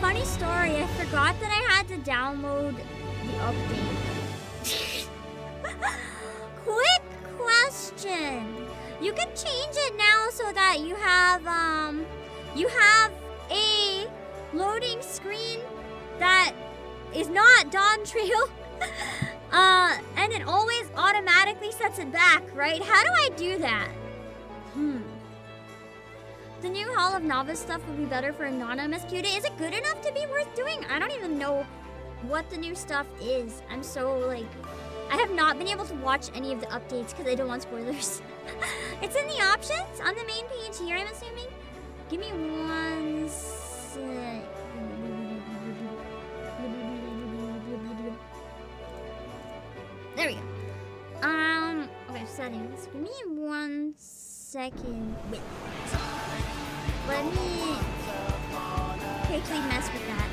Funny story, I forgot that I had to download the update. Quick question. You can change it now so that you have a loading screen that is not Dawn Trail. And it always automatically sets it back, right? How do I do that? The new Hall of Novice stuff would be better for a non-MSQ day. Is it good enough to be worth doing? I don't even know what the new stuff is. I'm so, like... I have not been able to watch any of the updates because I don't want spoilers. It's in the options on the main page here, I'm assuming. Give me one sec. There we go. Okay, settings. Give me 1 second. Wait. Let me quickly mess with that.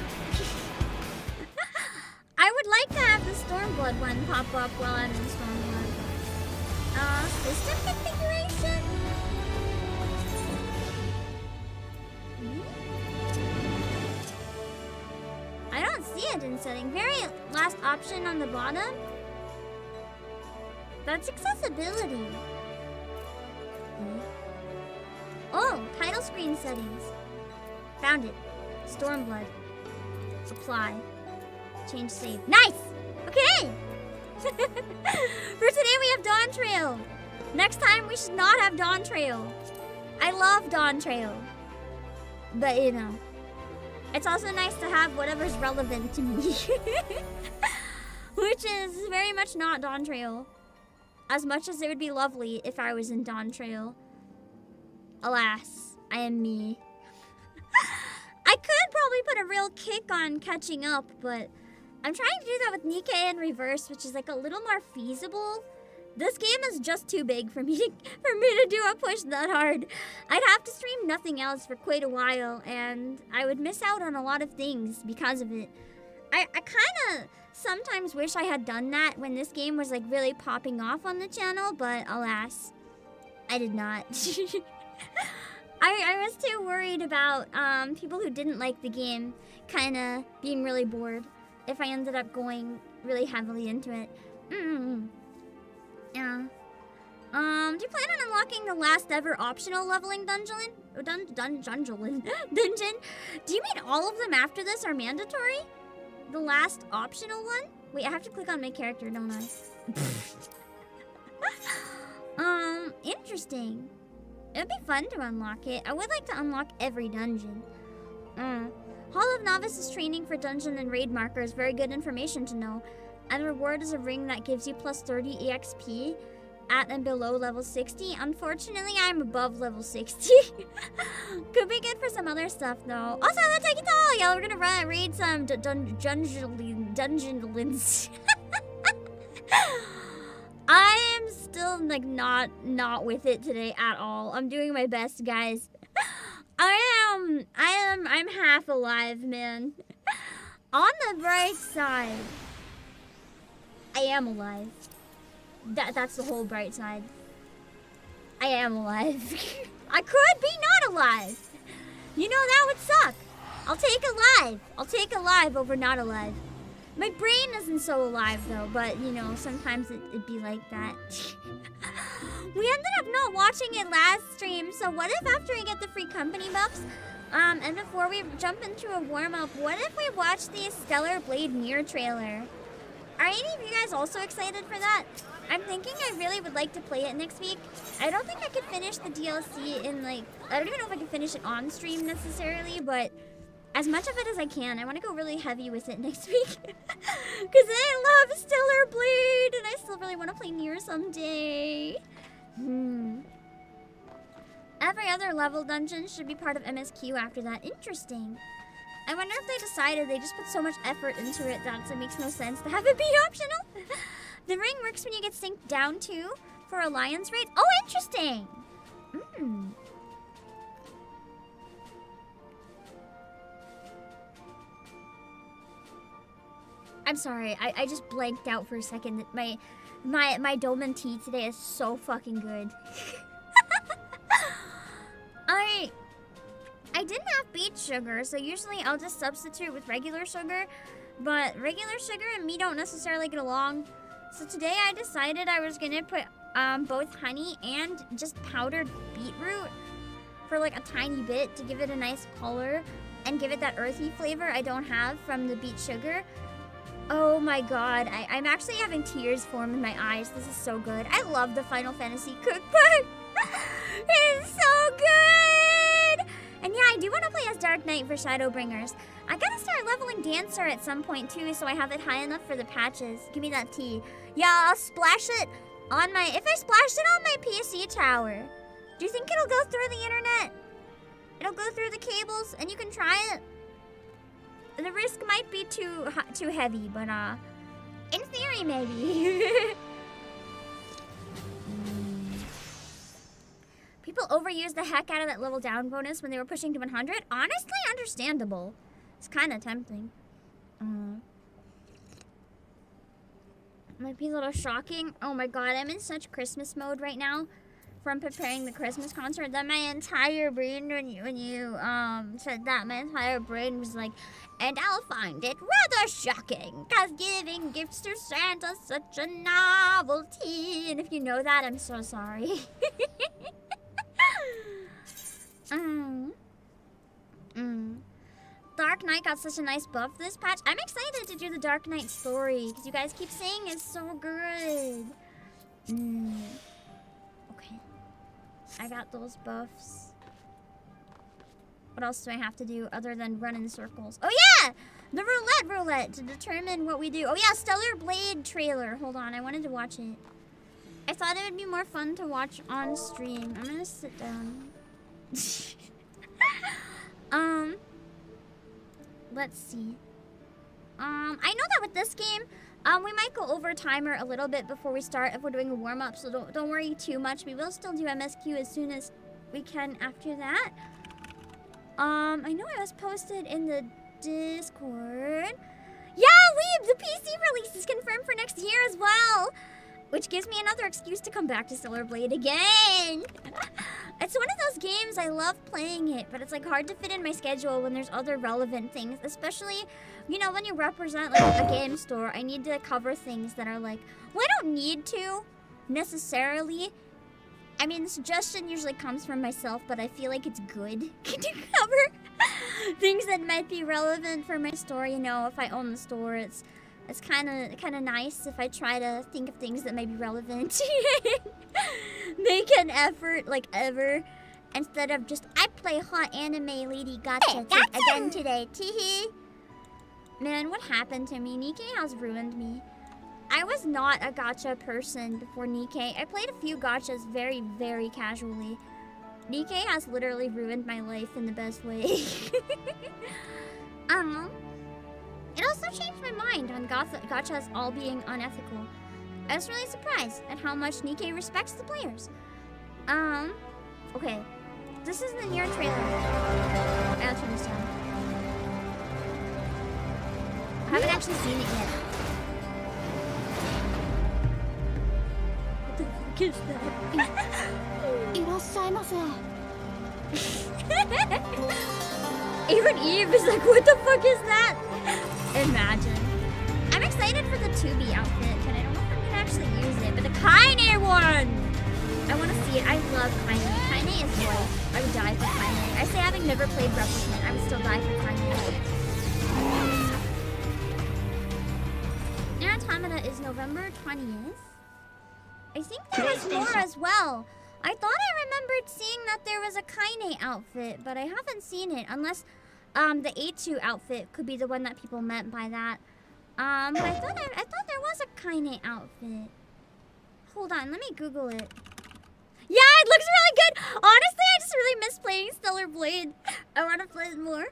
I would like to have the Stormblood one pop up while I'm in Stormblood. System configuration? I don't see it in setting. Very last option on the bottom. That's accessibility. Oh, title screen settings. Found it. Stormblood. Apply. Change save. Nice! Okay! For today we have Dawn Trail. Next time we should not have Dawn Trail. I love Dawn Trail. But you know, it's also nice to have whatever's relevant to me. Which is very much not Dawn Trail. As much as it would be lovely if I was in Dawn Trail. Alas, I am me. I could probably put a real kick on catching up, but I'm trying to do that with Nikkei in reverse, which is like a little more feasible. This game is just too big for me to do a push that hard. I'd have to stream nothing else for quite a while, and I would miss out on a lot of things because of it. I kind of sometimes wish I had done that when this game was like really popping off on the channel, but alas, I did not. I was too worried about people who didn't like the game kind of being really bored if I ended up going really heavily into it. Yeah. Do you plan on unlocking the last ever optional leveling dungeon? Dungeon? Do you mean all of them after this are mandatory? The last optional one? Wait, I have to click on my character, don't I? Interesting. It would be fun to unlock it. I would like to unlock every dungeon. Hall of Novice's training for dungeon and raid markers. Very good information to know. And the reward is a ring that gives you plus 30 EXP at and below level 60. Unfortunately, I'm above level 60. Could be good for some other stuff, though. Also, let's take it all. Y'all, we're gonna raid some dungeonlins. I am still like not with it today at all. I'm doing my best, guys. I'm half alive, man. On the bright side, I am alive. That's the whole bright side. I am alive. I could be not alive. You know, that would suck. I'll take alive. I'll take alive over not alive. My brain isn't so alive though, but you know, sometimes it'd be like that. We ended up not watching it last stream, so what if after we get the free company buffs, and before we jump into a warm-up, what if we watch the Stellar Blade Mirror trailer? Are any of you guys also excited for that? I'm thinking I really would like to play it next week. I don't think I could finish the DLC in like, I don't even know if I can finish it on stream necessarily, but as much of it as I can. I want to go really heavy with it next week. Because I love Stellar Blade and I still really want to play Nier someday. Every other level dungeon should be part of MSQ after that. Interesting. I wonder if they decided they just put so much effort into it that it makes no sense to have it be optional. The ring works when you get synced down too for Alliance raid. Oh, interesting. I'm sorry, I just blanked out for a second. My dolmen tea today is so fucking good. I didn't have beet sugar, so usually I'll just substitute with regular sugar, but regular sugar and me don't necessarily get along. So today I decided I was gonna put both honey and just powdered beetroot for like a tiny bit to give it a nice color and give it that earthy flavor I don't have from the beet sugar. Oh my god, I'm actually having tears form in my eyes. This is so good. I love the Final Fantasy cookbook. It's so good! And yeah, I do want to play as Dark Knight for Shadowbringers. I gotta start leveling Dancer at some point too, so I have it high enough for the patches. Give me that tea. Yeah, I'll splash it on my... If I splash it on my PC tower, do you think it'll go through the internet? It'll go through the cables and you can try it? The risk might be too heavy, but in theory maybe. People overused the heck out of that level down bonus when they were pushing to 100. Honestly, understandable. It's kind of tempting. Might be a little shocking. Oh my god, I'm in such Christmas mode right now from preparing the Christmas concert that my entire brain, when you said that, my entire brain was like, and I'll find it rather shocking, cause giving gifts to Santa's such a novelty. And if you know that, I'm so sorry. Dark Knight got such a nice buff this patch. I'm excited to do the Dark Knight story because you guys keep saying it's so good. Okay. I got those buffs. What else do I have to do other than run in circles? Oh yeah! The roulette to determine what we do. Oh yeah, Stellar Blade trailer. Hold on, I wanted to watch it. I thought it would be more fun to watch on stream. I'm gonna sit down. Let's see. I know that with this game, we might go over timer a little bit before we start if we're doing a warm-up, so don't worry too much. We will still do MSQ as soon as we can after that. I know it was posted in the Discord. Yeah, Weeb, the PC release is confirmed for next year as well, which gives me another excuse to come back to Stellar Blade again. It's one of those games, I love playing it, but it's like hard to fit in my schedule when there's other relevant things, especially, you know, when you represent like a game store. I need to cover things that are like, well, I don't need to necessarily. I mean, the suggestion usually comes from myself, but I feel like it's good to cover things that might be relevant for my store. You know, if I own the store, it's kind of nice if I try to think of things that may be relevant. Make an effort, like, ever, instead of just, I play hot anime lady gotcha again today. Teehee. Man, what happened to me? Nikkei has ruined me. I was not a gacha person before Nikkei. I played a few gachas very, very casually. Nikkei has literally ruined my life in the best way. It also changed my mind on gachas all being unethical. I was really surprised at how much Nikkei respects the players. Okay. This is the near trailer. I'll turn this down. I haven't actually seen it yet. What the fuck is that? Even Eve is like, what the fuck is that? Imagine. I'm excited for the 2B outfit, but I don't know if I'm gonna actually use it. But the Kaine one! I want to see it. I love Kaine. Kaine is life. I would die for Kaine. I say having never played Replicant, I would still die for Kaine. Nier Automata is November 20th. I think there was more as well. I thought I remembered seeing that there was a Kaine outfit, but I haven't seen it unless the A2 outfit could be the one that people meant by that. But I thought there was a Kaine outfit. Hold on, let me Google it. Yeah, it looks really good. Honestly, I just really miss playing Stellar Blade. I want to play it more.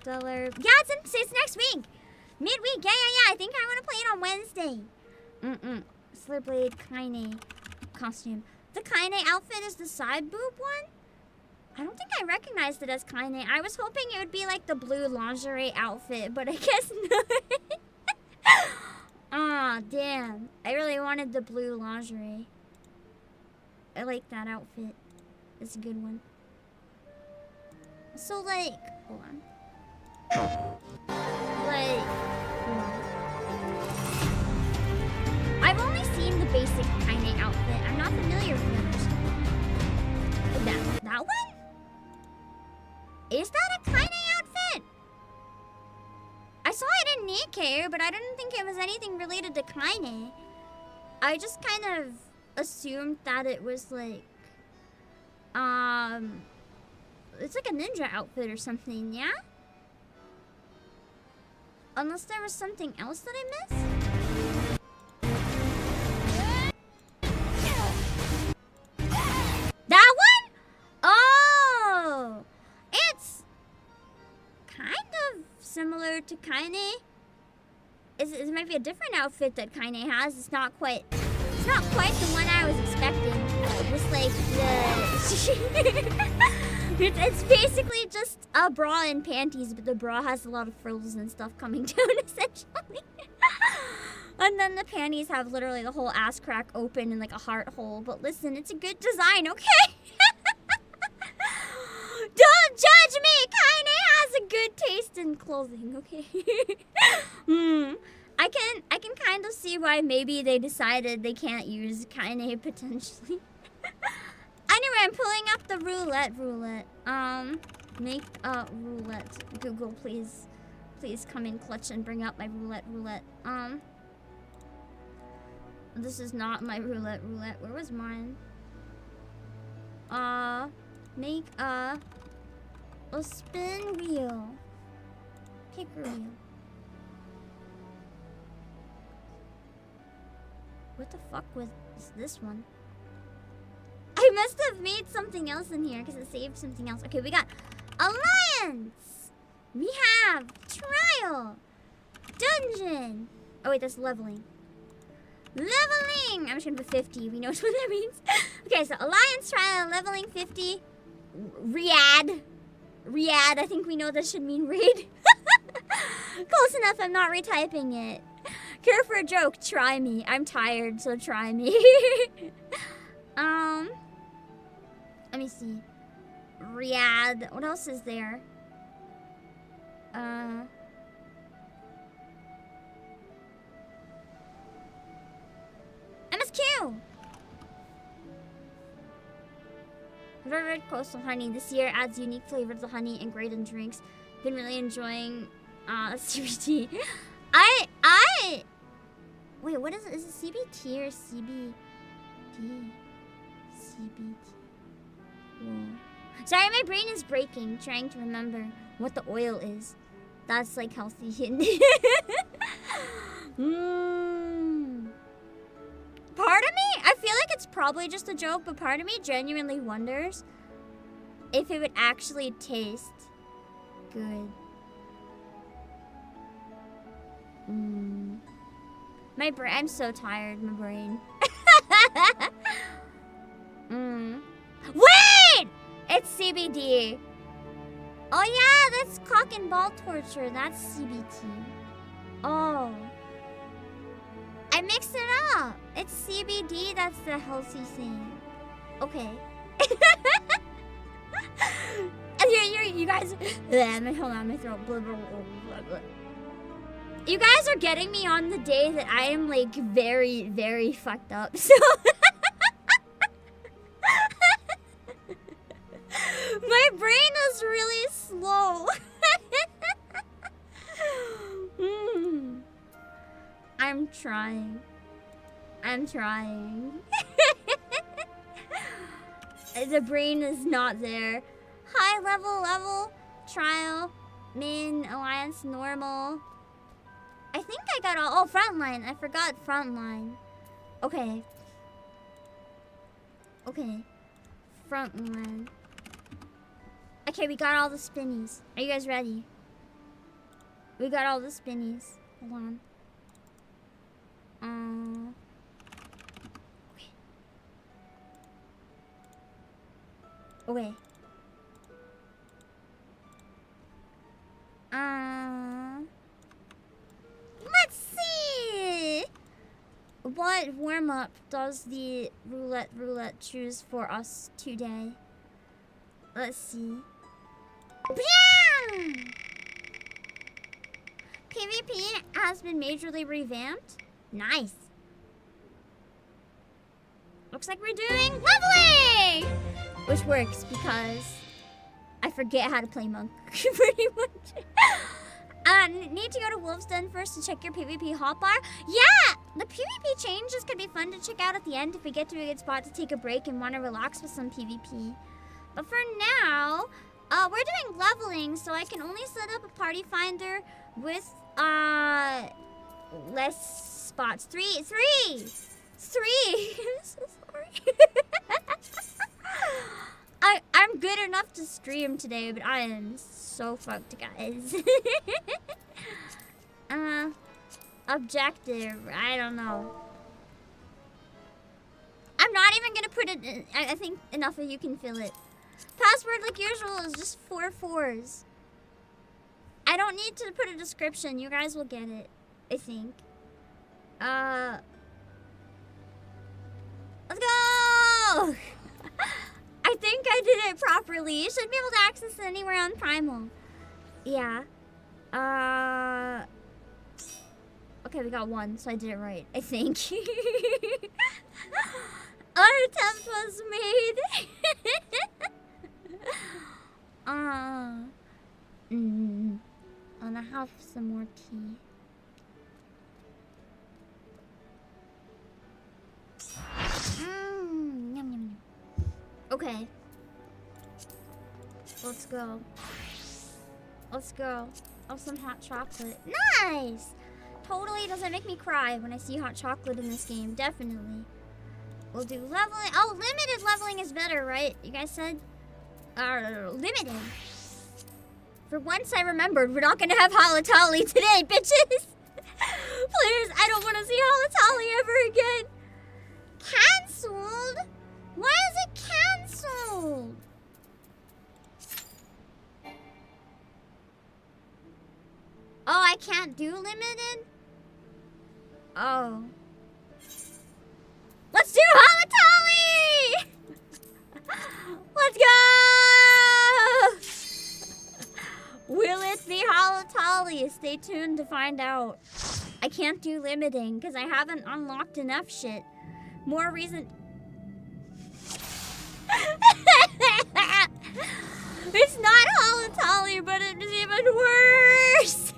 Stellar. Yeah, it's next week. Midweek. Yeah. I think I want to play it on Wednesday. Stellar Blade Kaine costume. The Kaine outfit is the side boob one? I don't think I recognized it as Kaine. I was hoping it would be like the blue lingerie outfit, but I guess not. Aw, damn. I really wanted the blue lingerie. I like that outfit. It's a good one. So, like, hold on. Like, hold on. I've only seen the basic Kaine outfit. I'm not familiar with those. That one? Is that a Kaine outfit? I saw it in Nikkei, but I didn't think it was anything related to Kaine. I just kind of assumed that it was like, it's like a ninja outfit or something, yeah? Unless there was something else that I missed? That one? Oh! It's kind of similar to Kaine. It might be a different outfit that Kaine has. It's not quite the one I was expecting. Just like it's basically just a bra and panties, but the bra has a lot of frills and stuff coming down essentially. And then the panties have literally the whole ass crack open and like a heart hole. But listen, it's a good design, okay? Don't judge me! Kaine has a good taste in clothing, okay? I can kind of see why maybe they decided they can't use Kaine potentially. Anyway, I'm pulling up the roulette. Make a roulette. Google, please come in clutch and bring up my roulette. This is not my roulette. Where was mine? Make a spin wheel. Pick a wheel. What the fuck was this one? I must have made something else in here because it saved something else. Okay, we got Alliance. We have Trial. Dungeon. Oh wait, that's leveling. I'm just gonna put 50. We know what that means. Okay, so Alliance Trial, leveling 50. Riad. I think we know this should mean raid. Close enough, I'm not retyping it. Care for a joke, try me. I'm tired, so try me. Let me see. Riad. What else is there? MSQ! Red Coastal Honey. This year adds unique flavors of honey and great in drinks. Been really enjoying CBT. Wait, what is it? Is it CBT or CBD? CBT. Whoa. Sorry, my brain is breaking trying to remember what the oil is. That's like healthy. Part of me, I feel like it's probably just a joke, but part of me genuinely wonders if it would actually taste good. My brain, I'm so tired, my brain. Wait! It's CBD. Oh yeah, that's cock and ball torture. That's CBT. Oh. I mixed it up. It's CBD, that's the healthy thing. Okay. You guys... Hold on, my throat. Blah, blah, blah, blah. You guys are getting me on the day that I am like very, very fucked up. So... my brain is really slow. I'm trying. The brain is not there. High level, trial, main, alliance, normal. I think I got all, frontline. I forgot frontline. Okay. Frontline. Okay, we got all the spinnies. Are you guys ready? We got all the spinnies. Hold on. Okay. Let's see. What warm-up does the roulette choose for us today? Let's see. PvP has been majorly revamped. Nice. looks like we're doing leveling! Which works because I forget how to play monk, pretty much. Need to go to Wolf's Den first to check your PvP hotbar? Yeah! The PvP changes could be fun to check out at the end if we get to a good spot to take a break and want to relax with some PvP. But for now, we're doing leveling, so I can only set up a party finder with, less spots. Three! I'm so sorry. I'm good enough to stream today, but I am so fucked, guys. Objective, I don't know. I'm not even gonna put it in. I think enough of you can feel it. Password, like usual, is just 4 4s. I don't need to put a description. You guys will get it, I think. Let's go! I think I did it properly. You should be able to access it anywhere on Primal. Yeah. Okay, we got 1, so I did it right, I think. Our attempt was made. I'm gonna have some more tea. Yum, yum, yum. Okay. Let's go. Let's go. Oh, some hot chocolate. Nice! Totally doesn't make me cry when I see hot chocolate in this game. Definitely. We'll do leveling. Oh, limited leveling is better, right? You guys said? Limited. For once I remembered, we're not gonna have Halatali today, bitches! Please, I don't want to see Halatali ever again. Cancelled? Why is it cancelled? Oh, I can't do limited? Oh. Let's do Halatali! Let's go! Will it be Halatali? Stay tuned to find out. I can't do limiting because I haven't unlocked enough shit. More reason... It's not Halatali, but it's even worse!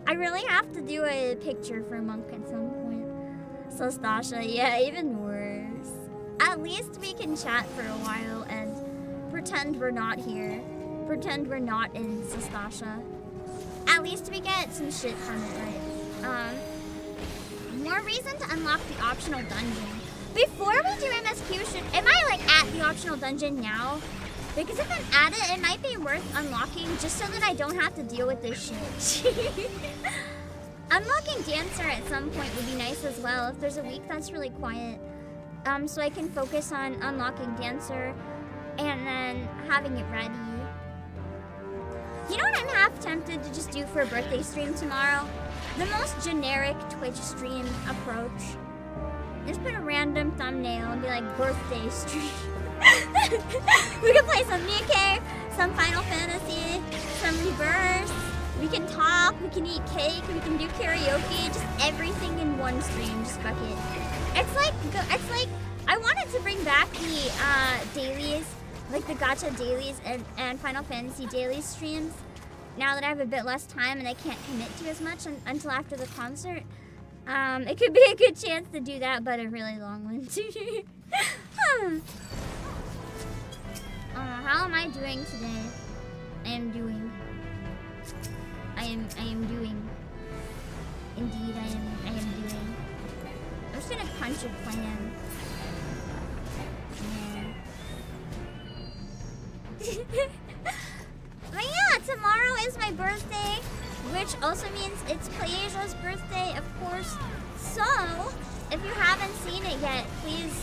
I really have to do a picture for Monk at some point. So Stasha, yeah, even worse. At least we can chat for a while and pretend we're not here. Pretend we're not in Stasha. At least we get some shit from it, right? More reason to unlock the optional dungeon. Before we do MSQ, am I like at the optional dungeon now? Because if I'm at it, it might be worth unlocking just so that I don't have to deal with this shit. Unlocking Dancer at some point would be nice as well if there's a week that's really quiet. So I can focus on unlocking Dancer and then having it ready. You know what I'm half tempted to just do for a birthday stream tomorrow? The most generic Twitch stream approach. Just put a random thumbnail and be like, birthday stream. We can play some Miike, some Final Fantasy, some Reverse. We can talk, we can eat cake, we can do karaoke, just everything in one stream, just fuck it. It's like, I wanted to bring back the dailies, like the gacha dailies and Final Fantasy daily streams. Now that I have a bit less time and I can't commit to as much until after the concert. It could be a good chance to do that, but a really long one. How am I doing today? I am doing. Indeed, I am doing. I'm just gonna punch a plan. Yeah. But yeah, tomorrow is my birthday, which also means it's Playaja's birthday, of course. So, if you haven't seen it yet, please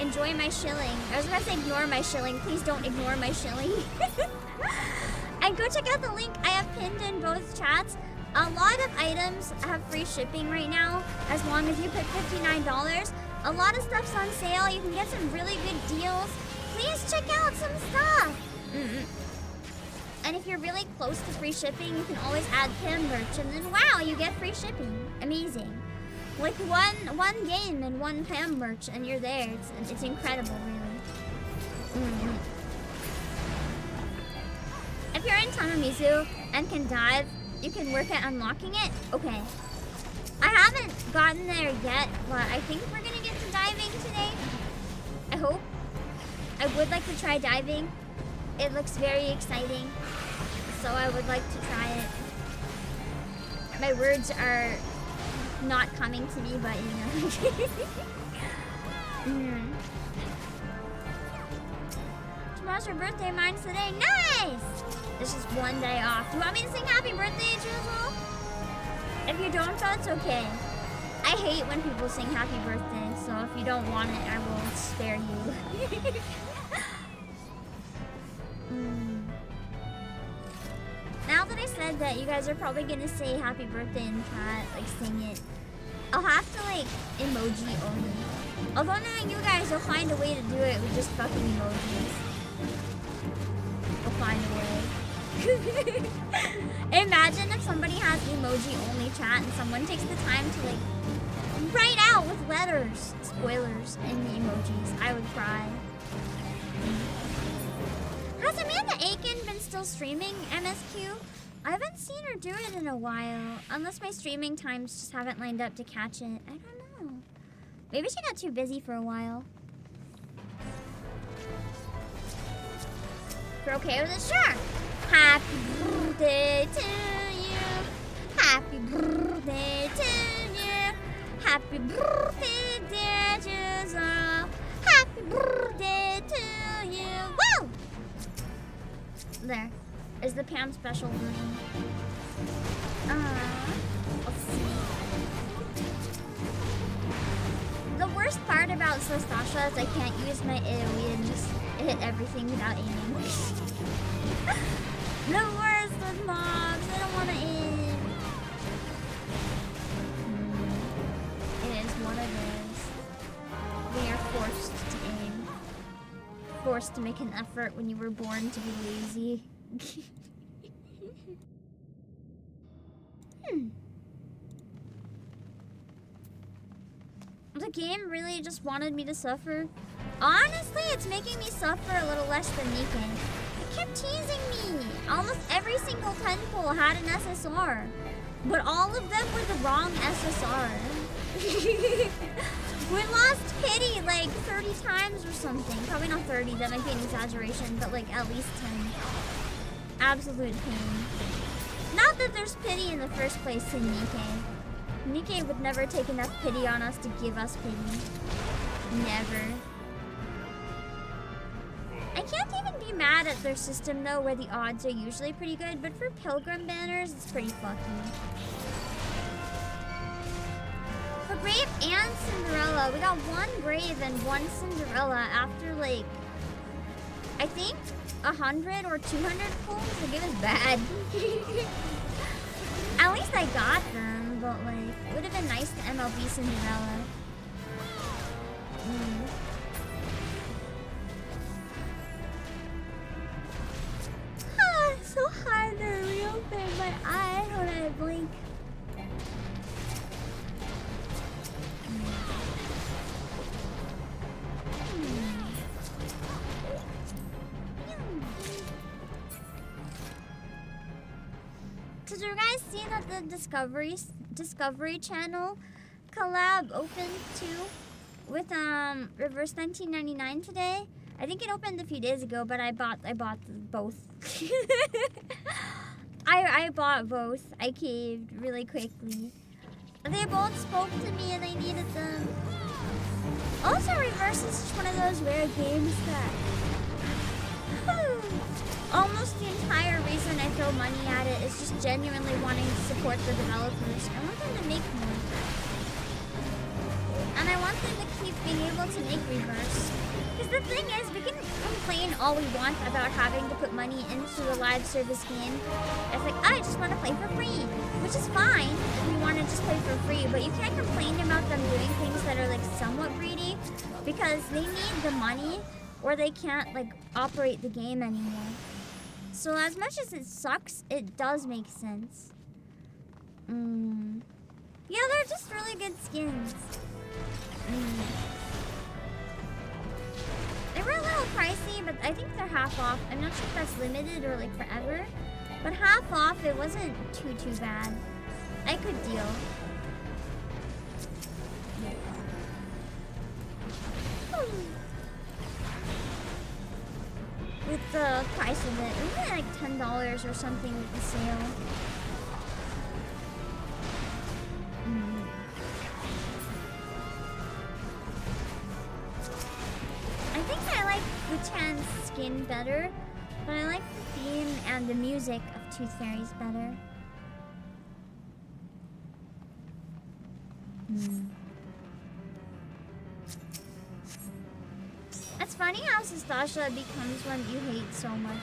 enjoy my shilling. I was about to say ignore my shilling. Please don't ignore my shilling. And go check out the link I have pinned in both chats. A lot of items have free shipping right now, as long as you put $59. A lot of stuff's on sale. You can get some really good deals. Please check out some stuff. And if you're really close to free shipping, you can always add Pim merch, and then wow, you get free shipping. Amazing. Like one game and one Pam merch and you're there. It's incredible, really. If you're in Tamamizu and can dive, you can work at unlocking it. Okay. I haven't gotten there yet, but I think we're gonna get to diving today. I hope. I would like to try diving. It looks very exciting, so I would like to try it. My words are not coming to me, but you know. Tomorrow's your birthday, mine's today. Nice! This is one day off. Do you want me to sing happy birthday, Drizzle? If you don't, that's okay. I hate when people sing happy birthday, so if you don't want it, I will spare you. Now that I said that, you guys are probably gonna say happy birthday in chat, like sing it. I'll have to like emoji only. Although knowing you guys will find a way to do it with just fucking emojis. We'll find a way. Imagine if somebody has emoji only chat and someone takes the time to like write out with letters spoilers in the emojis. I would cry. Has Amanda Aiken been still streaming MSQ? I haven't seen her do it in a while. Unless my streaming times just haven't lined up to catch it. I don't know. Maybe she got too busy for a while. If you're okay with it, sure. Happy birthday to you. Happy birthday to you. Happy birthday, dear Jizzle. Happy birthday to you. Woo! There is the Pam special version. Let's see. The worst part about Slastasha is I can't use my AoE and just hit everything without aiming. The worst with mobs. I don't want to aim. It is what it is. We are forced to aim. Forced to make an effort when you were born to be lazy. The game really just wanted me to suffer. Honestly, it's making me suffer a little less than Nike. It kept teasing me. Almost every single temple had an SSR, but all of them were the wrong SSR. We lost pity like 30 times or something. Probably not 30, that might be an exaggeration, but like at least 10. Absolute pain. Not that there's pity in the first place in Nikkei. Nikkei would never take enough pity on us to give us pity. Never. I can't even be mad at their system though, where the odds are usually pretty good, but for Pilgrim banners, it's pretty fucky. For Grave and Cinderella, we got one Grave and one Cinderella after like, I think 100 or 200 pulls. The game is bad. At least I got them, but like, it would have been nice to MLB Cinderella. It's so hard to reopen my eyes when I blink. Did you guys see that the Discovery Channel collab opened too with Reverse 1999 today? I think it opened a few days ago, but I bought both. I bought both. I caved really quickly. They both spoke to me and I needed them. Also, Reverse is just one of those rare games that almost the entire reason I throw money at it is just genuinely wanting to support the developers. I want them to make more. And I want them to keep being able to make Reverse. Because the thing is, we can complain all we want about having to put money into a live service game. It's like, I just want to play for free. Which is fine if you want to just play for free. But you can't complain about them doing things that are like somewhat greedy. Because they need the money or they can't like operate the game anymore. So as much as it sucks, it does make sense. Yeah, they're just really good skins. They were a little pricey, but I think they're half off. I'm not sure if that's limited or like forever. But half off, it wasn't too bad. I could deal. With the price of it. It was like $10 or something with the sale. I think I like Buchan's skin better, but I like the theme and the music of Tooth Fairies better. It's funny how Sastasha becomes one you hate so much.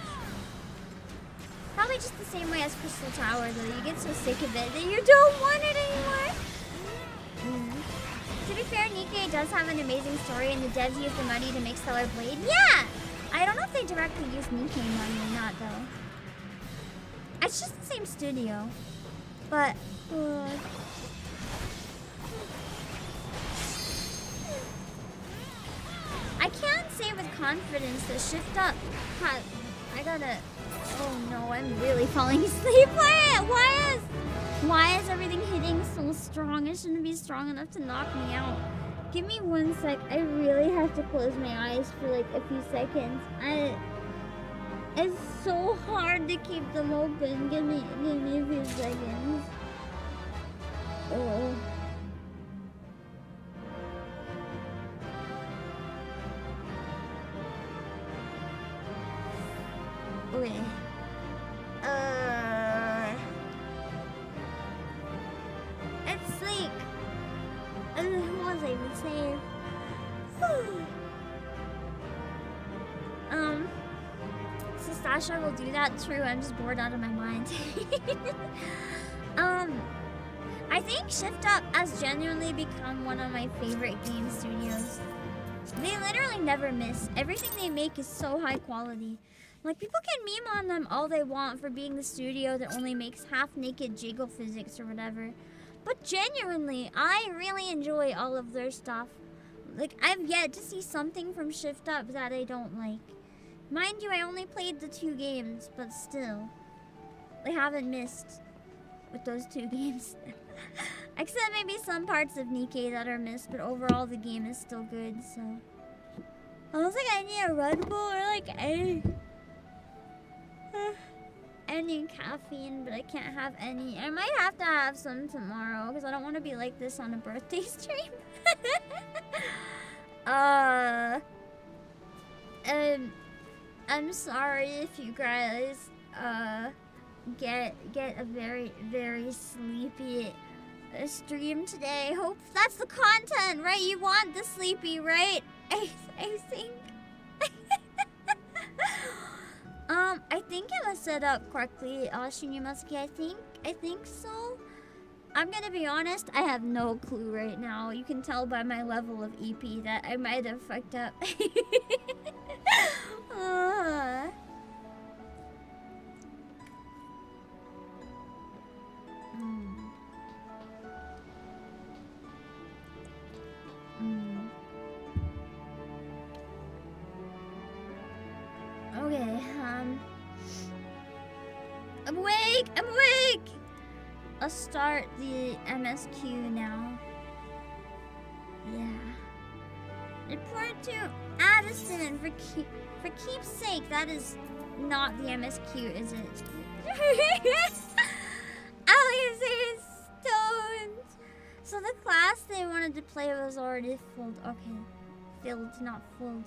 Probably just the same way as Crystal Tower, though. You get so sick of it that you don't want it anymore. To be fair, Nikkei does have an amazing story, and the devs use the money to make Stellar Blade. Yeah! I don't know if they directly use Nikkei money or not, though. It's just the same studio. But... I can't say with confidence that Shift Up has... I gotta... Oh no, I'm really falling asleep. Why is everything hitting so strong? It shouldn't be strong enough to knock me out. Give me 1 sec. I really have to close my eyes for like a few seconds. It's so hard to keep them open. Give me a few seconds. Oh. Okay. It's sleep. What was I even saying? Sastasha will do that. True, I'm just bored out of my mind. I think Shift Up has genuinely become one of my favorite game studios. They literally never miss. Everything they make is so high quality. Like, people can meme on them all they want for being the studio that only makes half-naked jiggle physics or whatever. But genuinely, I really enjoy all of their stuff. Like, I've yet to see something from Shift Up that I don't like. Mind you, I only played the 2 games, but still. They haven't missed with those 2 games. Except maybe some parts of Nikkei that are missed, but overall the game is still good, so. I was like, I need a Red Bull or like egg. I need caffeine, but I can't have any. I might have to have some tomorrow because I don't want to be like this on a birthday stream. I'm sorry if you guys get a very sleepy stream today. Hope that's the content, right? You want the sleepy, right? I think. I think it was set up correctly, Shinjumaski, I think so. I'm gonna be honest, I have no clue right now. You can tell by my level of EP that I might have fucked up. Okay, I'm awake! I'll start the MSQ now. Yeah. Report to Addison for keepsake. That is not the MSQ, is it? Alice is stoned. So the class they wanted to play was already filled. Okay. Filled, not filled.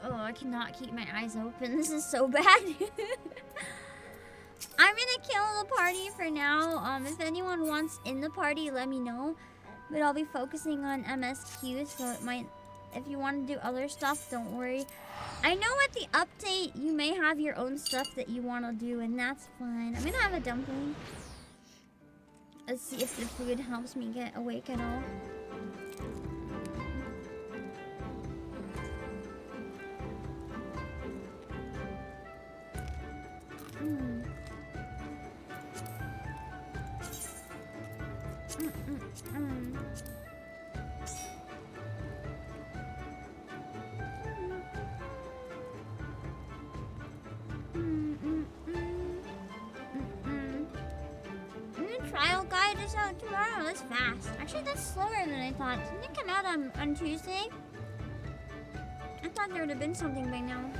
Oh, I cannot keep my eyes open. This is so bad. I'm gonna kill the party for now. If anyone wants in the party, let me know. But I'll be focusing on MSQ, so it might... If you want to do other stuff, don't worry. I know at the update, you may have your own stuff that you want to do, and that's fine. I'm gonna have a dumpling. Let's see if the food helps me get awake at all. Trial guide is out tomorrow. That's fast. Actually, that's slower than I thought. Didn't it come out on Tuesday? I thought there would have been something by now.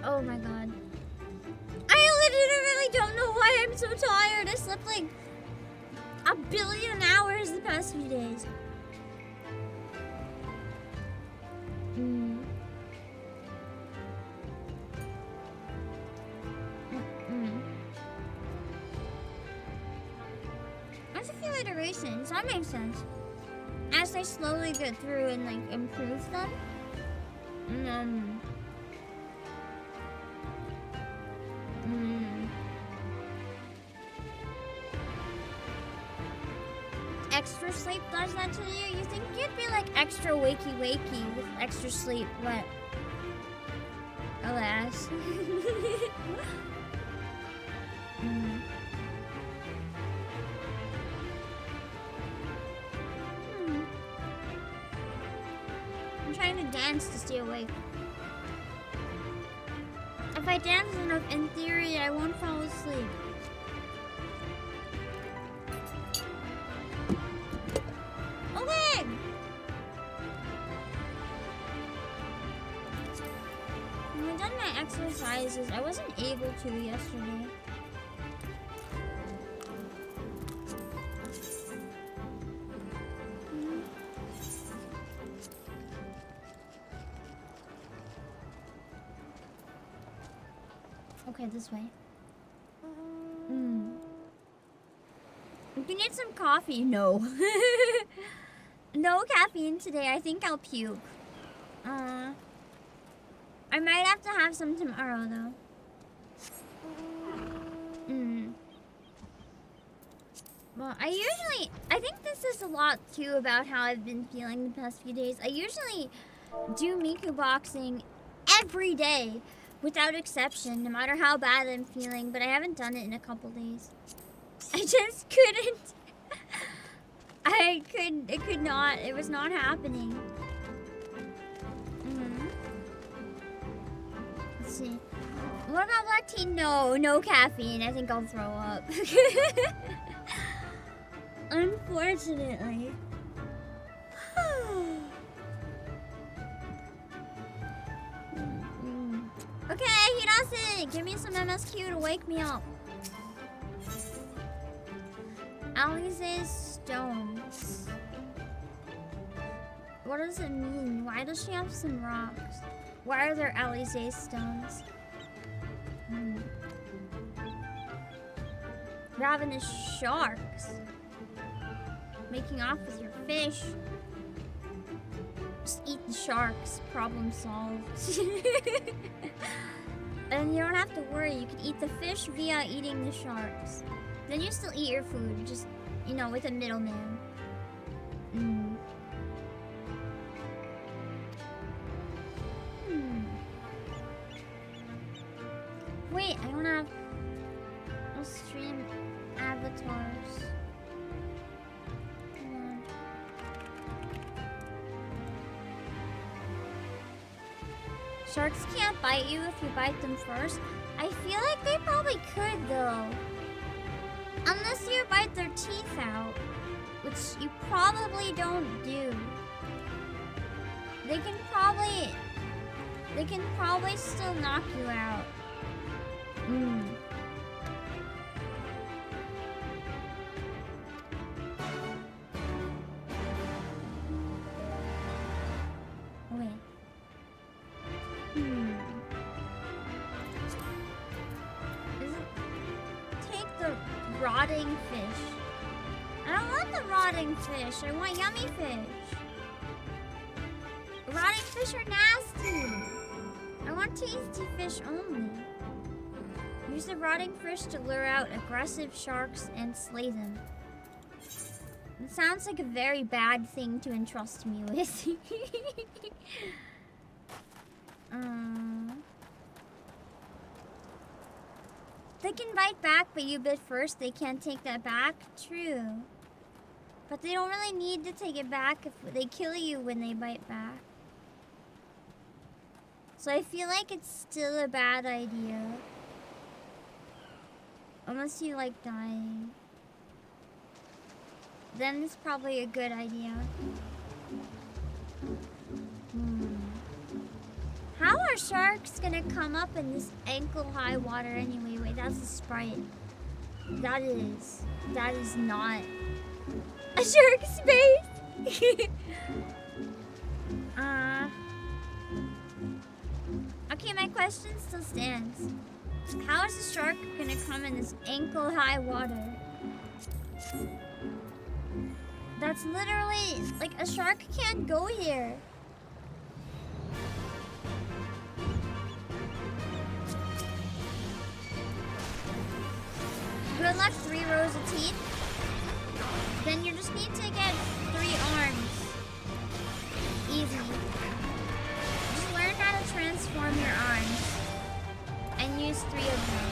Oh my god. I literally don't know why I'm so tired. I slept like a billion hours the past few days. That's a few iterations. That makes sense. As I slowly get through and like improve them. Extra sleep does that to you? You think you'd be like extra wakey with extra sleep, but alas. I'm trying to dance to stay awake. If I dance enough, in theory, I won't fall asleep. Okay! I've done my exercises. I wasn't able to yesterday. Okay, this way. You need some coffee? No. No caffeine today. I think I'll puke. I might have to have some tomorrow, though. Well, I think this is a lot, too, about how I've been feeling the past few days. I usually do Miku boxing every day, without exception, no matter how bad I'm feeling, but I haven't done it in a couple days. I just couldn't. It could not, it was not happening. Let's see. What about black tea? No caffeine. I think I'll throw up. Unfortunately. Okay, Hirase, give me some MSQ to wake me up. Alize's stones. What does it mean? Why does she have some rocks? Why are there Alize's stones? Ravenous sharks. Making off with your fish. Just eat the sharks. Problem solved. And you don't have to worry. You can eat the fish via eating the sharks. Then you still eat your food, just, you know, with a middleman. Wait, I don't have stream avatars. Hold on. Sharks can't bite you if you bite them first. I feel like they probably could, though. Unless you bite their teeth out, which you probably don't do. They can probably still knock you out. Wait. Take the rotting fish. I don't want the rotting fish. I want yummy fish. Rotting fish are nasty. I want tasty fish only. Use the rotting fish to lure out aggressive sharks and slay them. It sounds like a very bad thing to entrust me with. can bite back, but you bit first. They can't take that back. True. But they don't really need to take it back if they kill you when they bite back. So I feel like it's still a bad idea. Unless you like dying. Then it's probably a good idea. How are sharks gonna come up in this ankle-high water anyway? Wait, that's a sprite. That is not a shark's face. Okay, my question still stands. How is a shark gonna come in this ankle-high water? That's literally, like, a shark can't go here. Good luck, 3 rows of teeth. Then you just need to get 3 arms. Easy. Just learn how to transform your arms. And use 3 of them.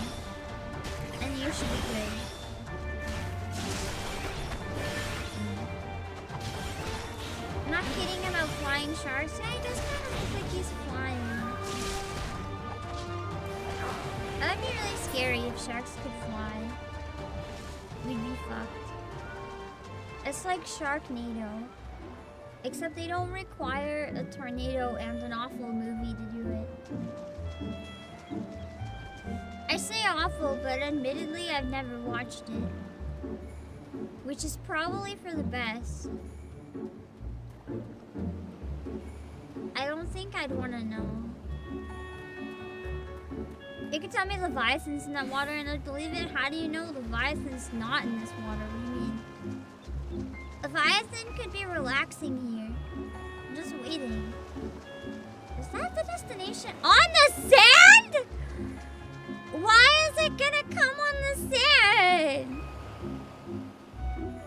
And you should be good. I'm not kidding about flying sharks. Yeah, he does kind of look like he's flying. That would be really scary if sharks could fly. We'd be fucked. It's like Sharknado. Except they don't require a tornado and an awful movie to do it. I say awful, but admittedly I've never watched it. Which is probably for the best. I don't think I'd want to know. You could tell me Leviathan's in that water and I'd believe it. How do you know Leviathan's not in this water? What do you mean? Leviathan could be relaxing here. I'm just waiting. Is that the destination? On the sand? Why is it gonna come on the sand?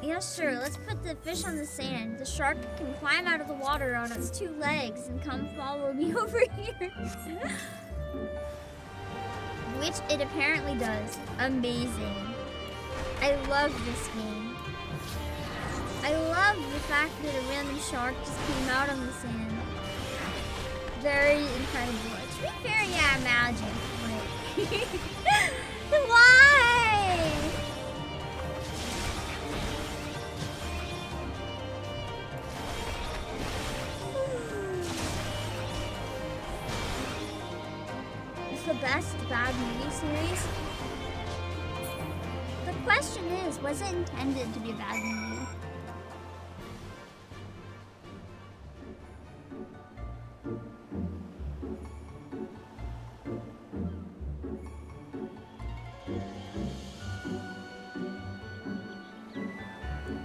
Yeah, sure. Let's put the fish on the sand. The shark can climb out of the water on its 2 legs and come follow me over here. Which it apparently does. Amazing. I love this game. I love the fact that a random shark just came out on the sand. Very incredible. To be fair, yeah, magic. But why? It's the best bad movie series. The question is, was it intended to be a bad movie?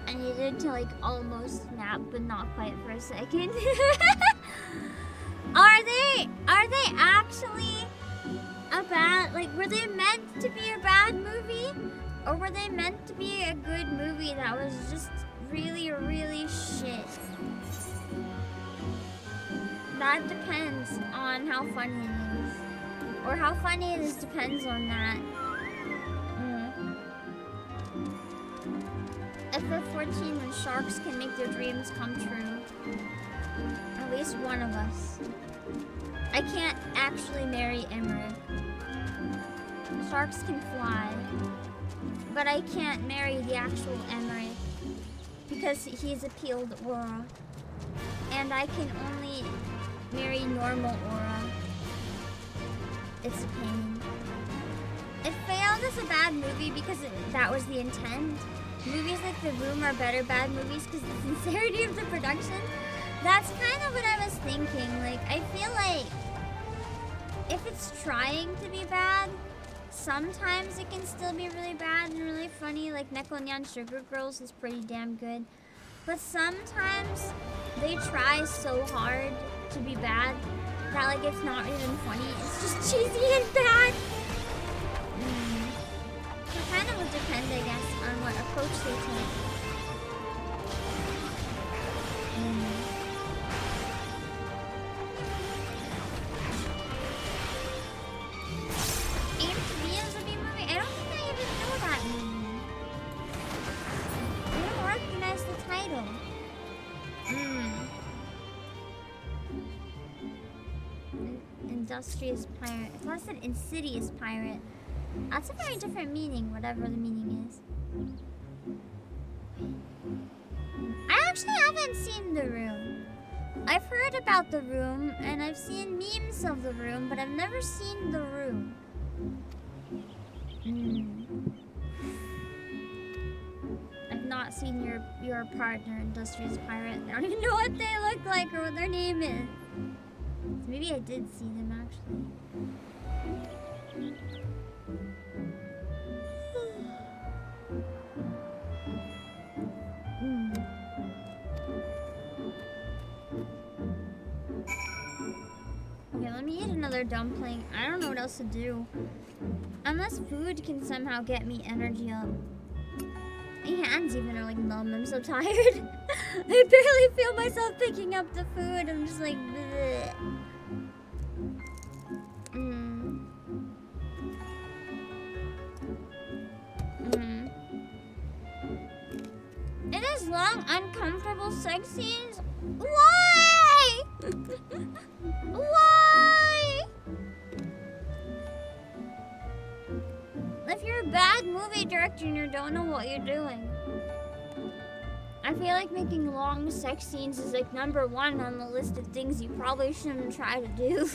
I needed to like almost snap, but not quite for a second. Are they actually a bad, like, were they meant to be a bad movie? Or were they meant to be a good movie that was just really, really shit? That depends on how funny it is. Or how funny it is depends on that. FF14, when sharks can make their dreams come true. At least one of us. I can't actually marry Emmerich. Sharks can fly. But I can't marry the actual Emmerich. Because he's a peeled aura. And I can only marry normal aura. It's a pain. It failed as a bad movie because that was the intent. Movies like The Room are better bad movies because the sincerity of the production. That's kind of what I was thinking. Like, I feel like if it's trying to be bad, sometimes it can still be really bad and really funny. Like Nekonyan Sugar Girls is pretty damn good. But sometimes they try so hard to be bad that like it's not even funny. It's just cheesy and bad. It kind of would depend, I guess, on what approach they take. Aim to be as a B movie? I don't think Industrious pirate. I thought it said insidious pirate. That's a very different meaning, whatever the meaning is. I actually haven't seen The Room. I've heard about The Room, and I've seen memes of The Room, but I've never seen The Room. I've not seen your partner, Industrious Pirate. I don't even know what they look like or what their name is. So maybe I did see them, actually. Okay, let me eat another dumpling. I don't know what else to do. Unless food can somehow get me energy up. My hands even are like numb. I'm so tired. I barely feel myself picking up the food. I'm just like, bleh. It is long, uncomfortable sex scenes. Why? Why? If you're a bad movie director and you don't know what you're doing. I feel like making long sex scenes is like #1 on the list of things you probably shouldn't try to do.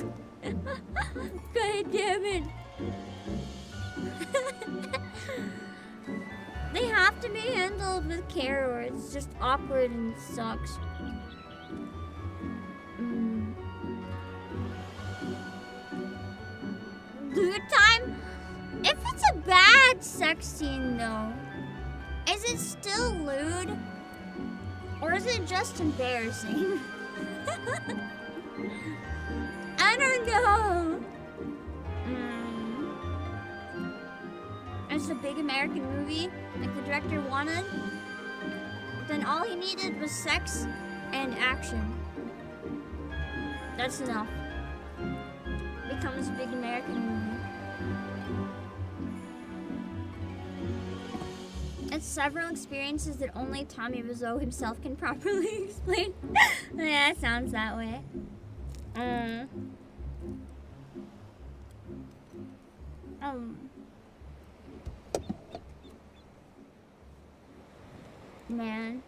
God damn it. They have to be handled with care or it's just awkward and sucks. Lewd time? If it's a bad sex scene though, is it still lewd? Or is it just embarrassing? I don't know. It's a big American movie, like the director wanted. Then all he needed was sex and action. That's enough. Becomes a big American movie. It's several experiences that only Tommy Wiseau himself can properly explain. Yeah, it sounds that way. Man.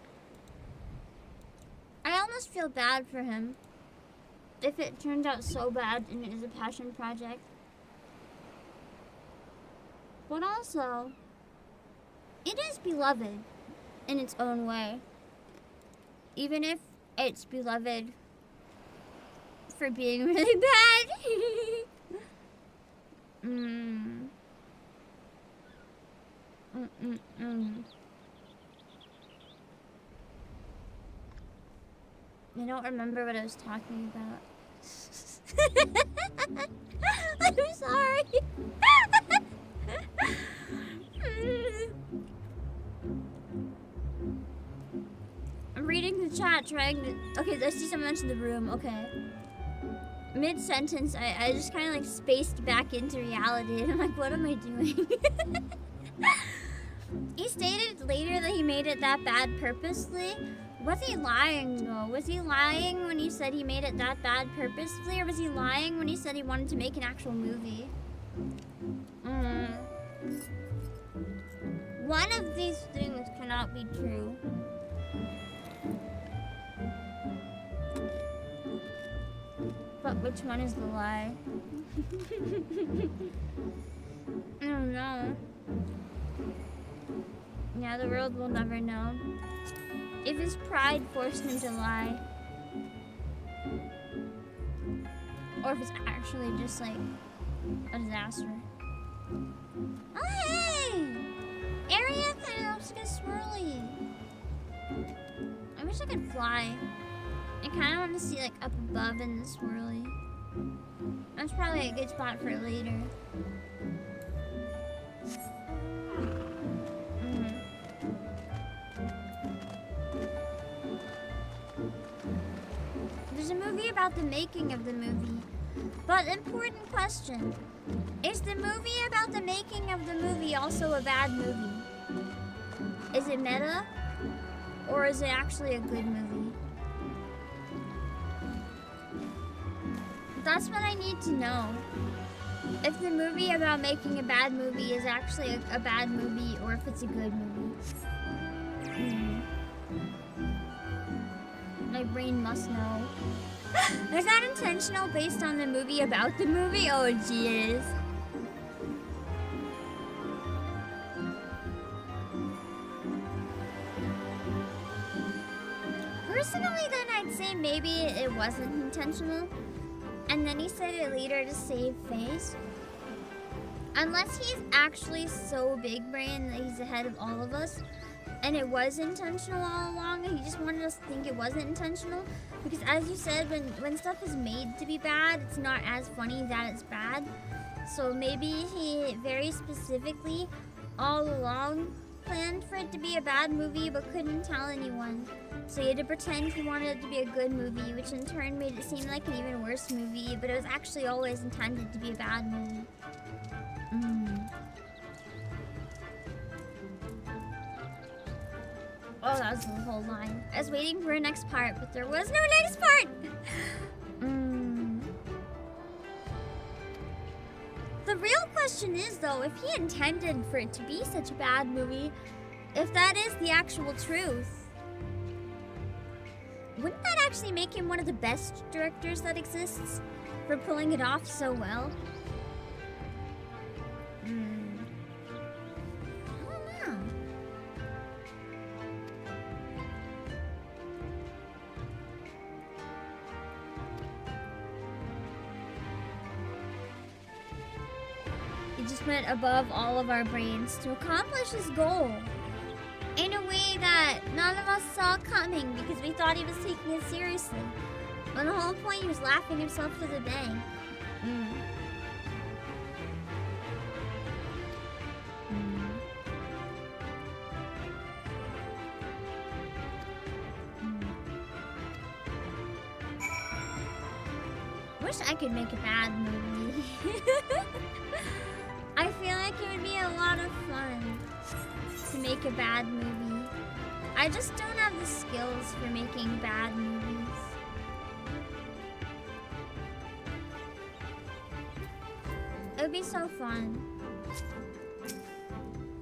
I almost feel bad for him. If it turned out so bad and it is a passion project. But also, it is beloved in its own way. Even if it's beloved for being really bad. I don't remember what I was talking about. I'm sorry. I'm reading the chat, trying to... Okay, I see someone mention The Room. Okay. Mid-sentence, I just kind of like spaced back into reality, and I'm like, what am I doing? He stated later that he made it that bad purposely. Was he lying, though? Was he lying when he said he made it that bad purposefully, or was he lying when he said he wanted to make an actual movie? One of these things cannot be true. But which one is the lie? I don't know. Yeah, the world will never know. If his pride forced him to lie. Or if it's actually just like a disaster. Oh hey! Area kind of looks like a swirly. I wish I could fly. I kind of want to see like up above in the swirly. That's probably a good spot for later. There's a movie about the making of the movie. But important question. Is the movie about the making of the movie also a bad movie? Is it meta? Or is it actually a good movie? That's what I need to know. If the movie about making a bad movie is actually a bad movie, or if it's a good movie. My brain must know. Is that intentional based on the movie about the movie? Oh, jeez. Personally, then I'd say maybe it wasn't intentional. And then he said it later to save face. Unless he's actually so big brain that he's ahead of all of us. And it was intentional all along, and he just wanted us to think it wasn't intentional. Because as you said, when stuff is made to be bad, it's not as funny that it's bad. So maybe he very specifically, all along, planned for it to be a bad movie, but couldn't tell anyone. So he had to pretend he wanted it to be a good movie, which in turn made it seem like an even worse movie, but it was actually always intended to be a bad movie. Oh, that was the whole line. I was waiting for a next part, but there was no next part! The real question is, though, if he intended for it to be such a bad movie, if that is the actual truth, wouldn't that actually make him one of the best directors that exists for pulling it off so well? I don't know. He just went above all of our brains to accomplish his goal in a way that none of us saw coming because we thought he was taking it seriously. But the whole point, he was laughing himself to the bank. Wish I could make a bad movie. I feel like it would be a lot of fun to make a bad movie. I just don't have the skills for making bad movies. It would be so fun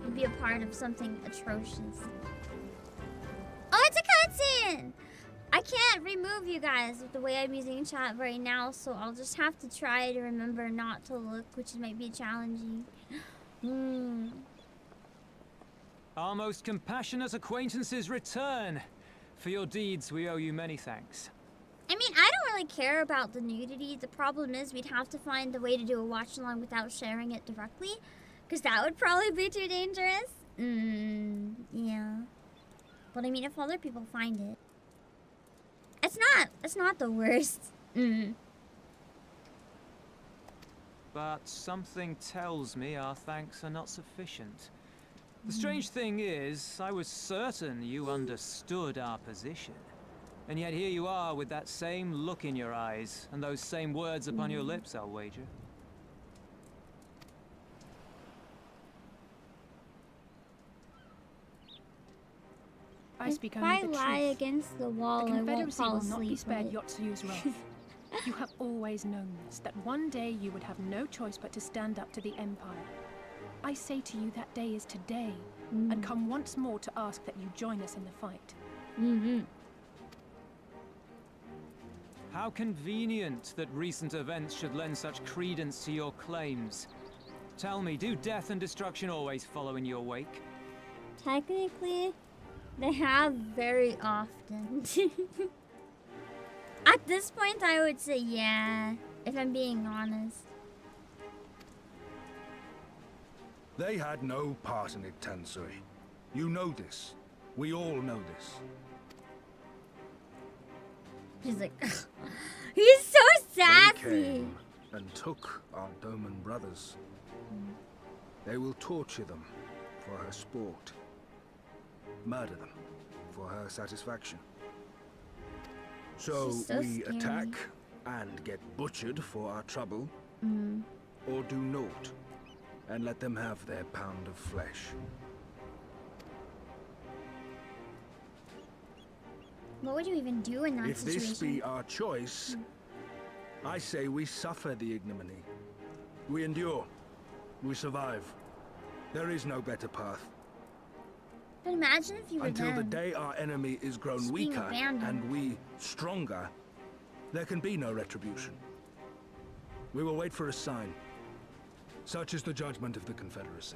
to be a part of something atrocious. Oh, it's a cutscene! I can't remove you guys with the way I'm using chat right now, so I'll just have to try to remember not to look, which might be challenging. Our most compassionate acquaintances return. For your deeds, we owe you many thanks. I mean, I don't really care about the nudity. The problem is we'd have to find a way to do a watch-along without sharing it directly, because that would probably be too dangerous. Yeah. But I mean, if other people find it, it's not the worst. But something tells me our thanks are not sufficient. The strange thing is, I was certain you understood our position. And yet here you are with that same look in your eyes and those same words upon your lips, I'll wager. I speak if only I the lie truth. against the wall, The I won't Confederacy fall will not be asleep. spared Right? Yotsu's wrath. You have always known this, that one day you would have no choice but to stand up to the Empire. I say to you that day is today, and come once more to ask that you join us in the fight. How convenient that recent events should lend such credence to your claims. Tell me, do death and destruction always follow in your wake? Technically, they have very often. At this point, I would say yeah, if I'm being honest. They had no part in it, Tansui. You know this. We all know this. She's like, he's so They sassy. came and took our Doman brothers. They will torture them for her sport. Murder them for her satisfaction. So, She's so we scary. attack and get butchered for our trouble, or do naught and let them have their pound of flesh. What would you even do in that If situation? this be our choice, I say we suffer the ignominy. We endure. We survive. There is no better path. But imagine if you were Until the them. day our enemy is grown Just being weaker abandoned. and we stronger, there can be no retribution. We will wait for a sign. Such is the judgment of the Confederacy.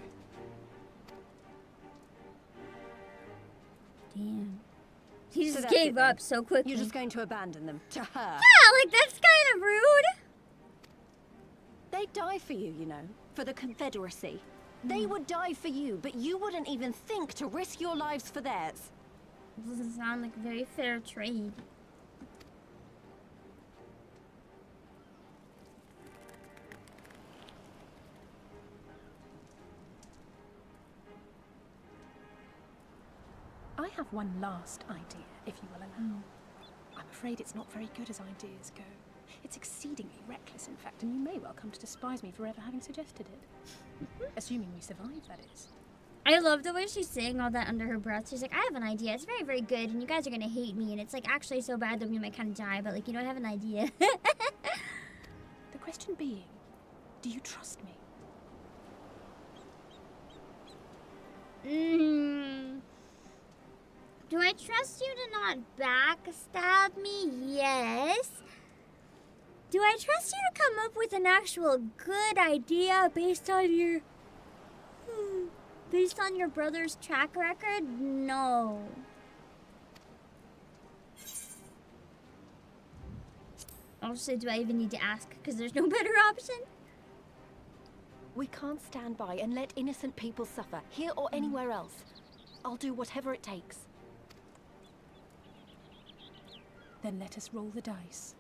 Damn. He So just that's gave it then. up so quickly. You're just going to abandon them to her. Yeah, like that's kind of rude. They'd die for you, you know, for the Confederacy. They would die for you, but you wouldn't even think to risk your lives for theirs. Doesn't sound like a very fair trade. I have one last idea, if you will allow. I'm afraid it's not very good as ideas go. It's exceedingly reckless, in fact, and you may well come to despise me for ever having suggested it. Assuming we survive, that is. I love the way she's saying all that under her breath. She's like, I have an idea. It's very, very good, and you guys are gonna hate me, and it's like actually so bad that we might kind of die, but like, you know, I have an idea. The question being, do you trust me? Do I trust you to not backstab me? Yes. Do I trust you to come up with an actual good idea based on your brother's track record? No. Also, do I even need to ask? Because there's no better option. We can't stand by and let innocent people suffer, here or anywhere else. I'll do whatever it takes. Then let us roll the dice.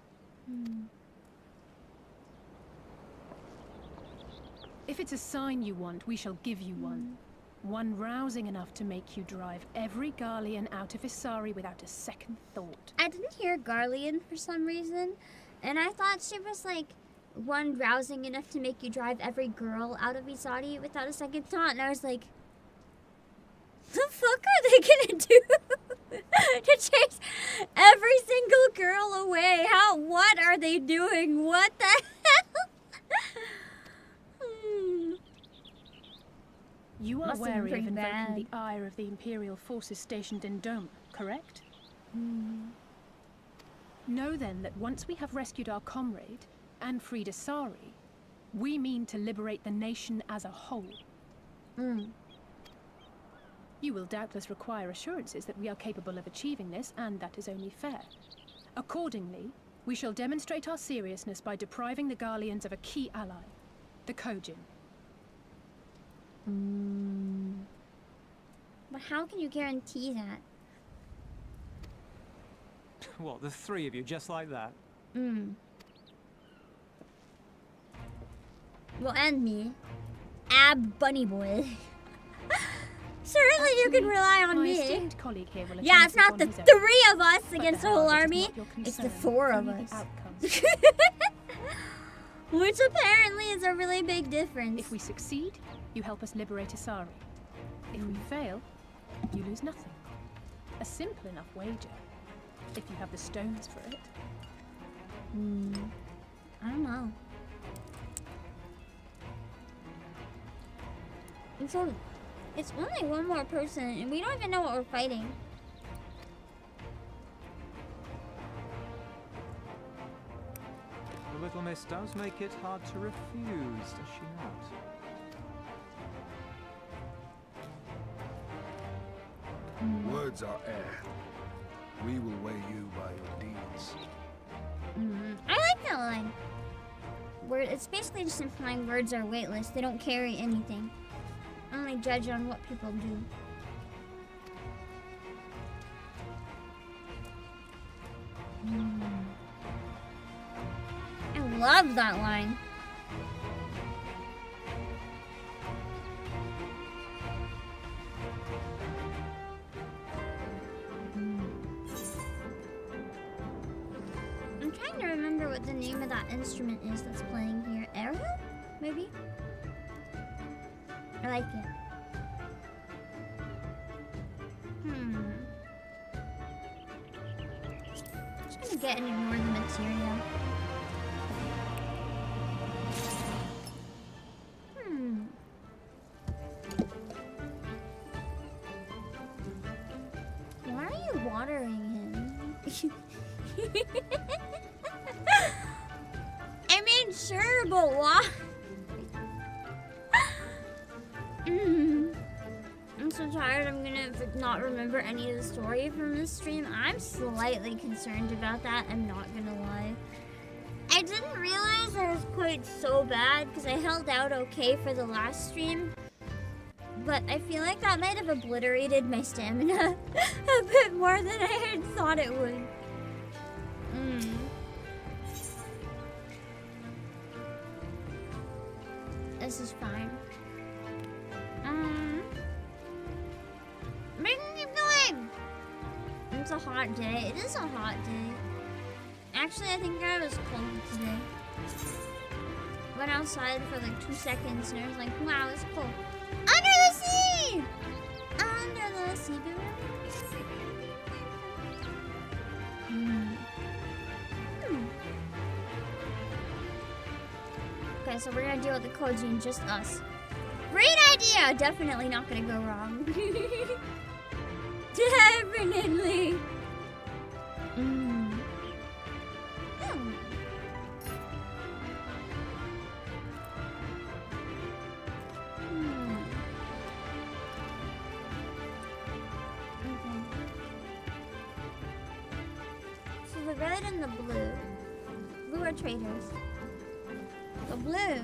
If it's a sign you want, we shall give you one. One rousing enough to make you drive every Garlean out of Isari without a second thought. I didn't hear Garlean for some reason, and I thought she was like one rousing enough to make you drive every girl out of Isari without a second thought, and I was like, the fuck are they gonna do to chase every single girl away? What are they doing? What the hell? You are Must have been wary of pretty invoking bad. the ire of the Imperial forces stationed in Dome, correct? Know then that once we have rescued our comrade and freed Isari, we mean to liberate the nation as a whole. You will doubtless require assurances that we are capable of achieving this, and that is only fair. Accordingly, we shall demonstrate our seriousness by depriving the Garleans of a key ally, the Kojin. But how can you guarantee that? What, the three of you, just like that? Well, and me. Ab Bunny Boy. Certainly you can rely on My me. esteemed colleague here will Yeah, it's not attend the upon his own. three of us But against the the whole however is army. not your It's the concern, four of only us. the outcome. Which apparently is a really big difference. If we succeed, you help us liberate Isari. If we fail, you lose nothing. A simple enough wager, if you have the stones for it. I don't know. And so, it's only one more person, and we don't even know what we're fighting. The little miss does make it hard to refuse, does she not? Words are air. We will weigh you by your deeds. I like that line. It's basically just implying words are weightless. They don't carry anything. Only judge on what people do. I love that line. I'm trying to remember what the name of that instrument is that's playing here. Arrow? Maybe? I like it. Just gonna get and ignore the material. I mean, sure, but why? I'm so tired. I'm gonna not remember any of the story from this stream. I'm slightly concerned about that. I'm not gonna lie. I didn't realize I was quite so bad because I held out okay for the last stream. But I feel like that might have obliterated my stamina a bit more than I had thought it would. This is fine. We can keep going. It's a hot day. It is a hot day. Actually, I think I was cold today. Went outside for like 2 seconds and I was like, wow, it's cold. Under the sea! Under the sea, baby. Okay, so we're gonna deal with the Koji and just us. Great idea! Definitely not gonna go wrong. Definitely. So the red and the blue. Blue are traitors. The blue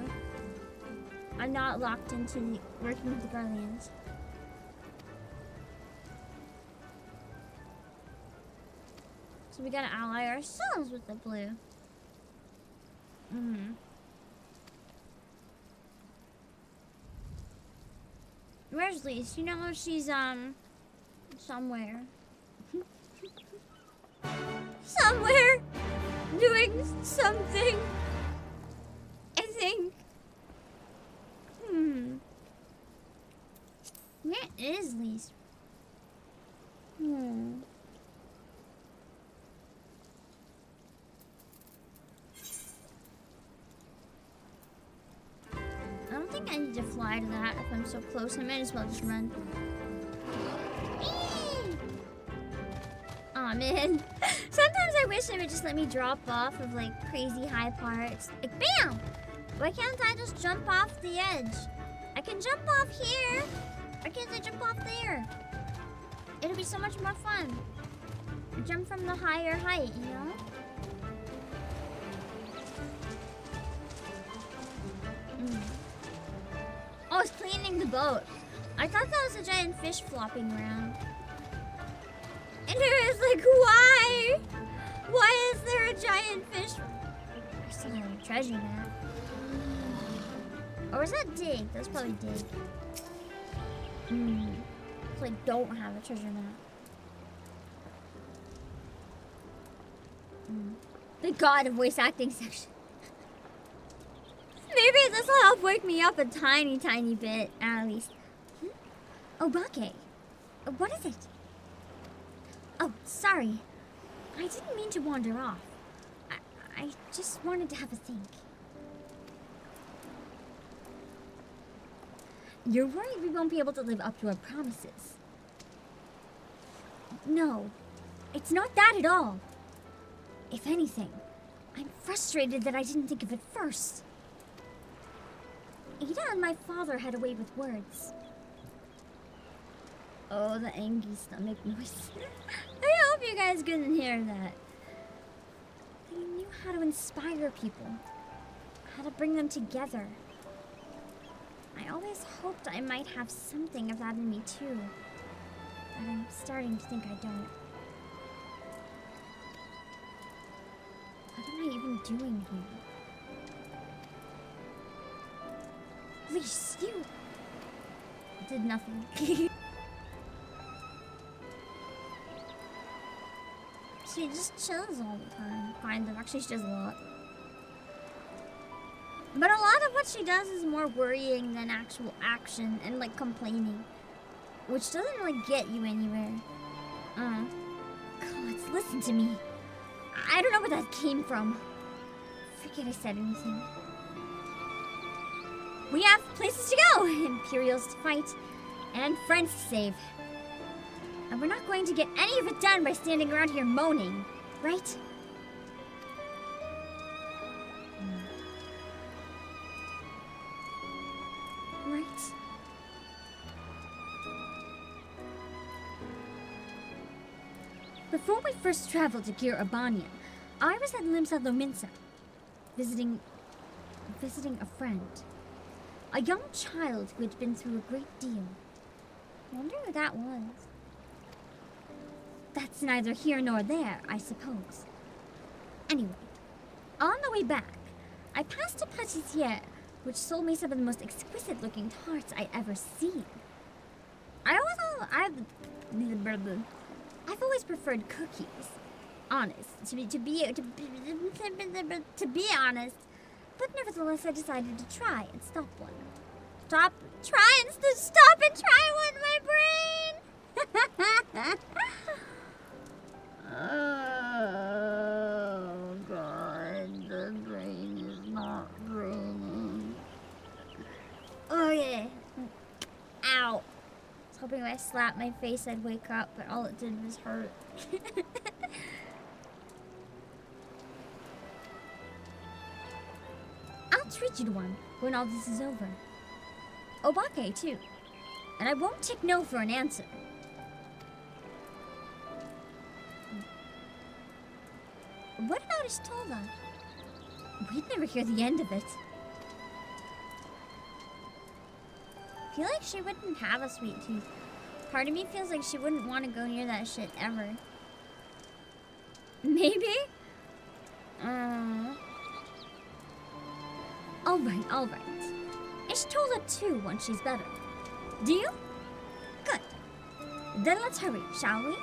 are not locked into the working with the Guardians. So we gotta ally ourselves with the blue. Where's Lise? You know she's somewhere. Somewhere doing something. I think. Where is Lise? I don't think I need to fly to that if I'm so close. I might as well just run. Aw, man. Sometimes I wish it would just let me drop off of like crazy high parts. Like, BAM! Why can't I just jump off the edge? I can jump off here. Why can't I jump off there? It'll be so much more fun. Jump from the higher height, you know? Oh, it's cleaning the boat. I thought that was a giant fish flopping around. And it was like, why? Why is there a giant fish? I still have a treasure map. Or was that Dig? That was probably Dig. So I don't have a treasure map. The god of voice acting section. Maybe this will help wake me up a tiny bit, at least. Obake. What is it? Oh, sorry. I didn't mean to wander off. I just wanted to have a think. You're worried we won't be able to live up to our promises. No, it's not that at all. If anything, I'm frustrated that I didn't think of it first. Ada and my father had a way with words. Oh, the angry stomach noise. I hope you guys couldn't hear that. They knew how to inspire people, how to bring them together. I always hoped I might have something of that in me too, but I'm starting to think I don't. What am I even doing here? Lise, you did nothing. She just chills all the time. Kind of. Actually, she does a lot. But a lot of what she does is more worrying than actual action and like complaining, which doesn't really get you anywhere. God, listen to me. I don't know where that came from. Forget I said anything. We have places to go, Imperials to fight, and friends to save. And we're not going to get any of it done by standing around here moaning, right? Before we first traveled to Gir Abania, I was at Limsa Lominsa, visiting a friend. A young child who had been through a great deal. I wonder who that was. That's neither here nor there, I suppose. Anyway, on the way back, I passed a pâtissière which sold me some of the most exquisite-looking tarts I ever seen. I've always preferred cookies. Honest, to be honest, but nevertheless, I decided to try and stop one. Stop and try one, my brain. Oh God, the brain is not draining. Okay. Ow. I was hoping if I slapped my face I'd wake up, but all it did was hurt. I'll treat you to one when all this is over. Obake, too. And I won't take no for an answer. What about Istola? We'd never hear the end of it. I feel like she wouldn't have a sweet tooth. Part of me feels like she wouldn't want to go near that shit ever. Maybe? Alright. Istola too once she's better. Deal? Good. Then let's hurry, shall we?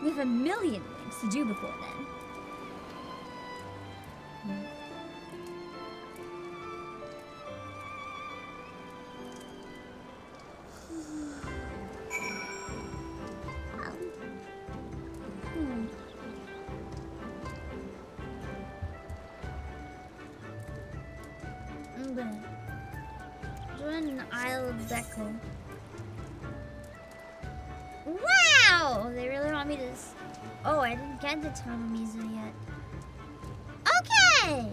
We have a million things to do before then. I'm gonna do an Isle of Beko. Wow! They really want me to... Oh, I didn't get the Tamamizu yet. Okay!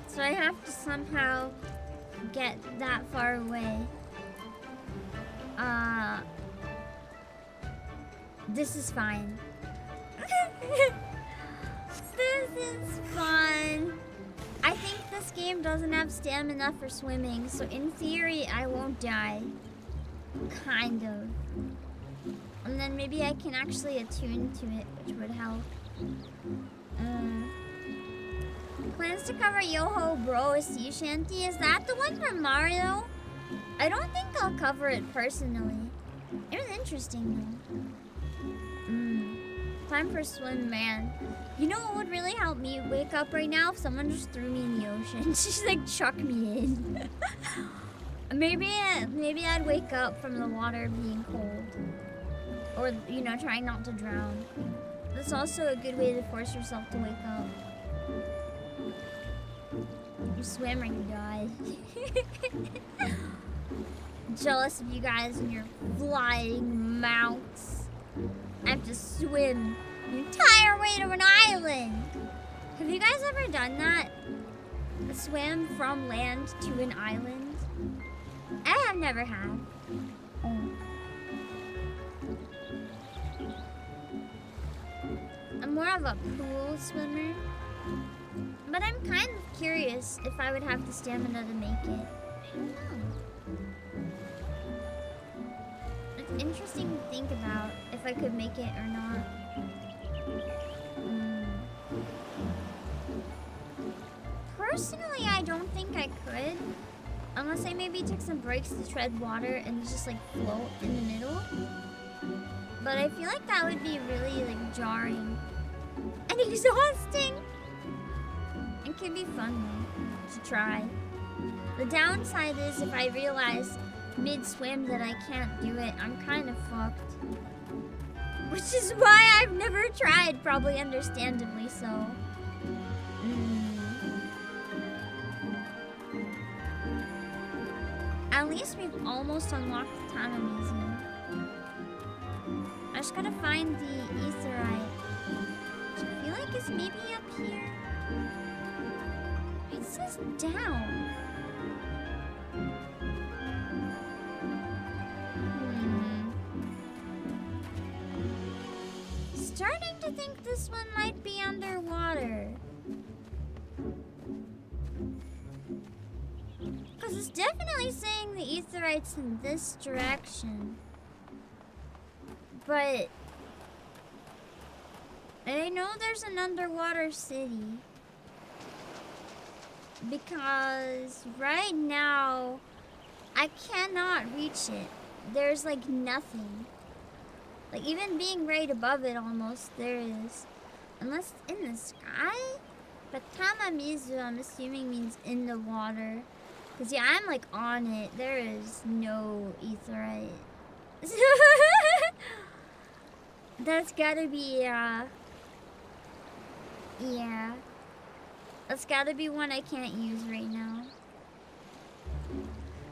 So I have to somehow get that far away. This is fine. This is fun. I think this game doesn't have stamina for swimming, so in theory I won't die. Kind of. And then maybe I can actually attune to it, which would help. Plans to cover Yoho Bro a Sea Shanty? Is that the one from Mario? I don't think I'll cover it personally. It was interesting though. Time for a swim, man. You know what would really help me wake up right now? If someone just threw me in the ocean. Just like chuck me in. Maybe I'd wake up from the water being cold. Or, you know, trying not to drown. That's also a good way to force yourself to wake up. You swim or you die. Jealous of you guys and your flying mounts. I have to swim the entire way to an island. Have you guys ever done that? Swim from land to an island? I have never had. I'm more of a pool swimmer. But I'm kind of curious if I would have the stamina to make it. I don't know. It's interesting to think about if I could make it or not. Personally, I don't think I could. Unless I maybe took some breaks to tread water and just like float in the middle. But I feel like that would be really like jarring and exhausting. It could be fun though, to try. The downside is if I realize mid-swim that I can't do it, I'm kind of fucked. Which is why I've never tried, probably understandably so. At least we've almost unlocked the Tamamizu. I just gotta find the Aetheryte, which I feel like is maybe up here. It says down. starting to think this one might be underwater. Because it's definitely saying the Aetheryte's in this direction. But I know there's an underwater city. Because right now, I cannot reach it. There's like nothing. Like even being right above it almost, there is. Unless it's in the sky? But Tamamizu, I'm assuming means in the water. Because yeah, I'm like on it. There is no Aetheryte. That's gotta be, yeah. That's gotta be one I can't use right now.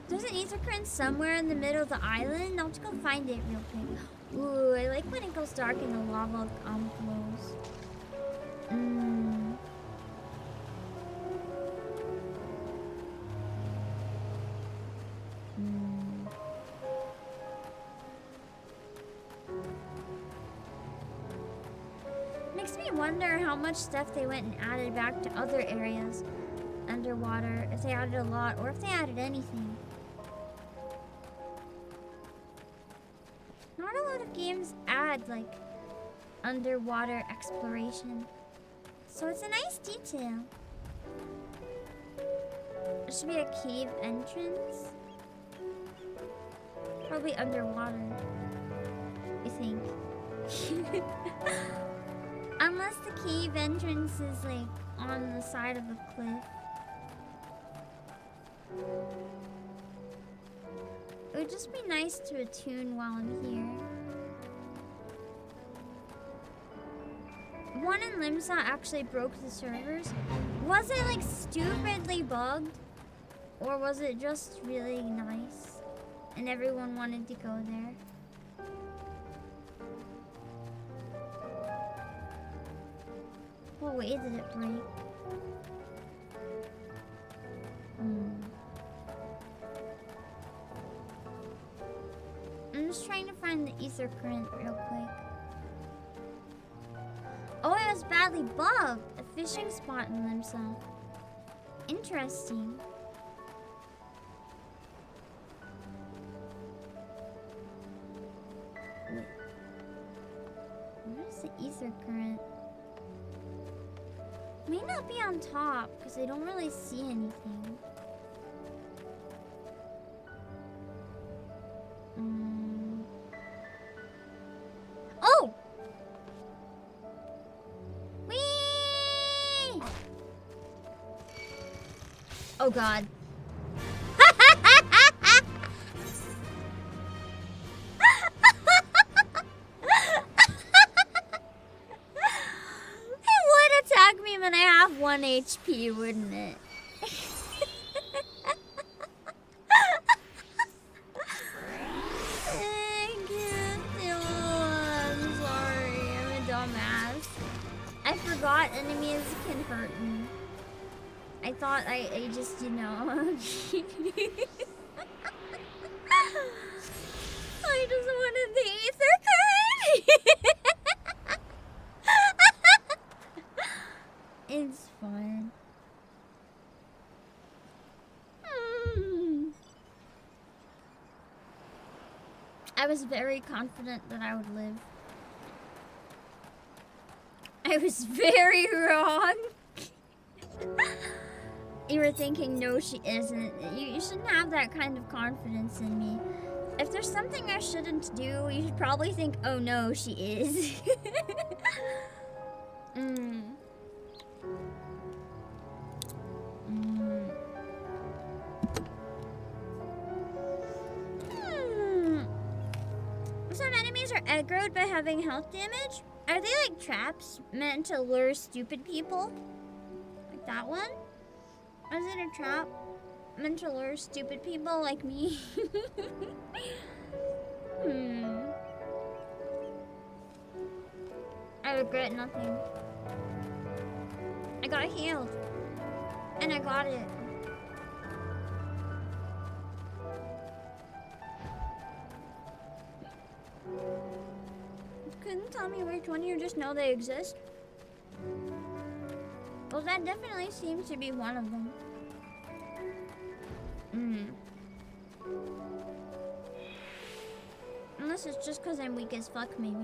There's an ether current somewhere in the middle of the island. I'll just go find it real quick. Ooh, I like when it goes dark and the lava flows. Makes me wonder how much stuff they went and added back to other areas underwater. If they added a lot or if they added anything. Not a lot of games add like underwater exploration. So it's a nice detail. There should be a cave entrance. Probably underwater, I think. Unless the cave entrance is like on the side of a cliff. It would just be nice to attune while I'm here. One in Limsa actually broke the servers. Was it like stupidly bugged? Or was it just really nice? And everyone wanted to go there? What way did it break? I'm just trying to find the ether current real quick. Oh, it was badly bugged. A fishing spot in Limsa. Interesting. Wait. Where's the ether current? May not be on top because I don't really see anything. Oh! Whee! Oh God. When I have 1 HP, wouldn't it? I'm sorry, I'm a dumbass. I forgot enemies can hurt me. I thought I just, you know. I just wanted the ether current. It's fine. I was very confident that I would live. I was very wrong. You were thinking, no, she isn't. You shouldn't have that kind of confidence in me. If there's something I shouldn't do, you should probably think, oh no, she is. Some enemies are aggroed by having health damage. Are they like traps meant to lure stupid people? Like that one? Is it a trap meant to lure stupid people like me? I regret nothing. I got healed. And I got it. Couldn't tell me which one you just know they exist? Well, that definitely seems to be one of them. Unless it's just because I'm weak as fuck, maybe.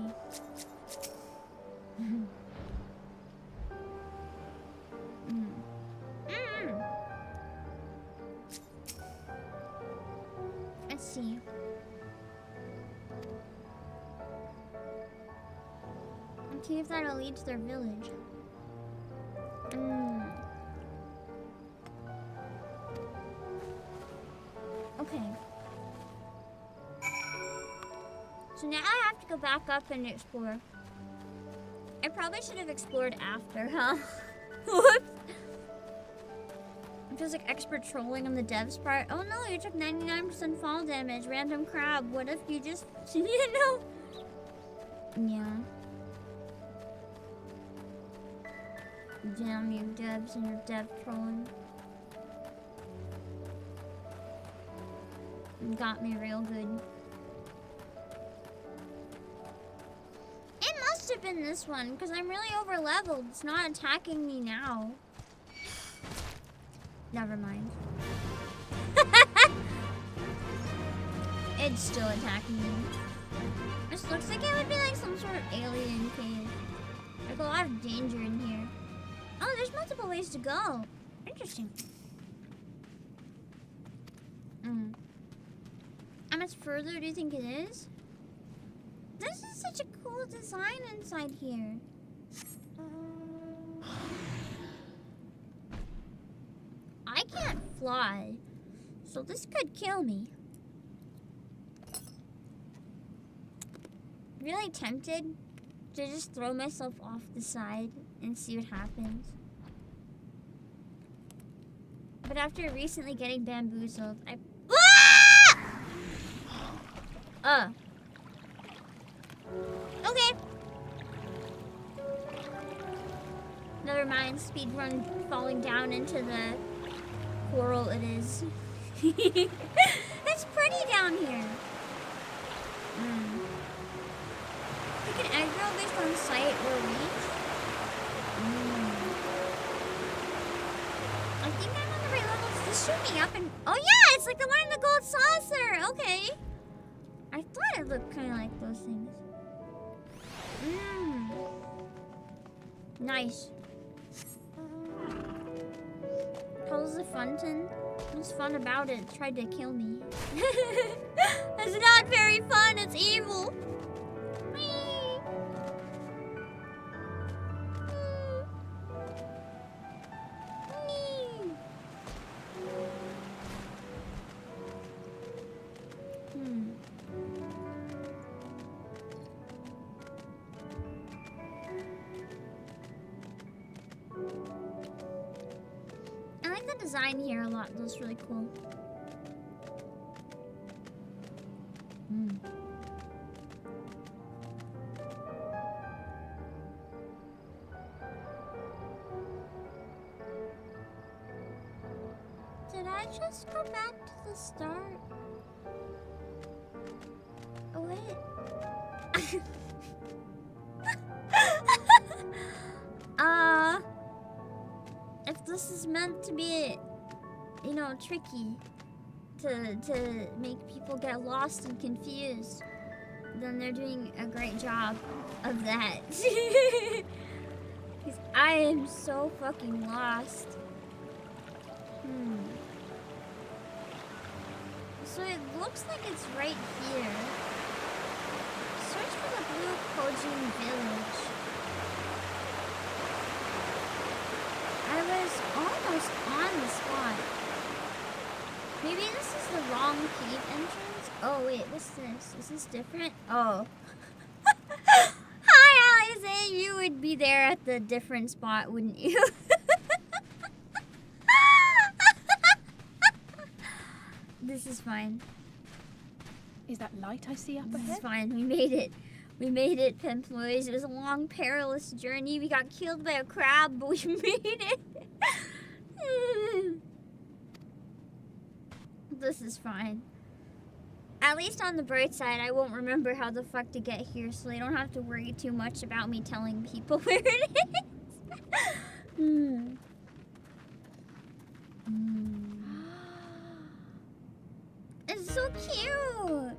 Let's see. Let's see if that'll lead to their village. Okay. So now I have to go back up and explore. I probably should have explored after, huh? Whoops. It feels like expert trolling on the devs part. Oh no, you took 99% fall damage. Random crab. What if you just, you know? Yeah. Damn you devs and your dev trolling. Got me real good. It must have been this one, because I'm really over leveled. It's not attacking me now. Never mind. It's still attacking me. This looks like it would be like some sort of alien cave. Like a lot of danger in here. Oh, there's multiple ways to go. Interesting. How much further do you think it is? This is such a cool design inside here. I can't fly, so this could kill me. Really tempted to just throw myself off the side and see what happens. But after recently getting bamboozled, Okay. Never mind, speedrun falling down into the coral it is. It's pretty down here. Pick an aggro based on sight or reach. I think I'm on the right level. Does this shoot me up and... Oh yeah, it's like the one in the gold saucer. Okay. I thought it looked kind of like those things. Nice. How's the fountain? What's fun about it? It tried to kill me. It's not very fun. It's evil. Design here a lot. It looks really cool. Did I just go back to the start? Oh wait. If this is meant to be, you know, tricky to make people get lost and confused, then they're doing a great job of that. Because I am so fucking lost. So it looks like it's right here. Search for the blue Kojin village. I was almost on the spot. Maybe this is the wrong cave entrance? Oh wait, what's this? Is this different? Oh. Hi Alize, you would be there at the different spot, wouldn't you? This is fine. Is that light I see up ahead? This is fine, we made it. We made it, Pimploys. It was a long, perilous journey. We got killed by a crab, but we made it. This is fine. At least on the bright side, I won't remember how the fuck to get here, so they don't have to worry too much about me telling people where it is. It's so cute.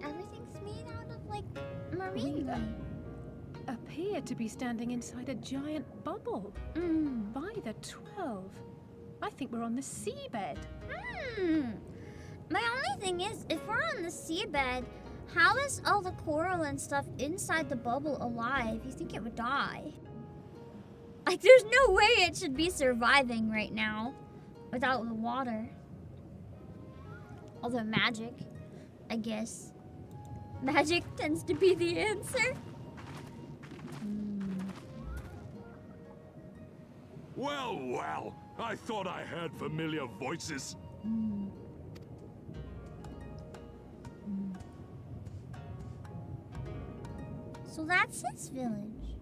Everything's made out of like marine life. Appear to be standing inside a giant bubble. By the 12. I think we're on the seabed. My only thing is, if we're on the seabed, how is all the coral and stuff inside the bubble alive? You think it would die? Like, there's no way it should be surviving right now without the water. Although magic, I guess. Magic tends to be the answer. Well, well, I thought I heard familiar voices. So that's his village.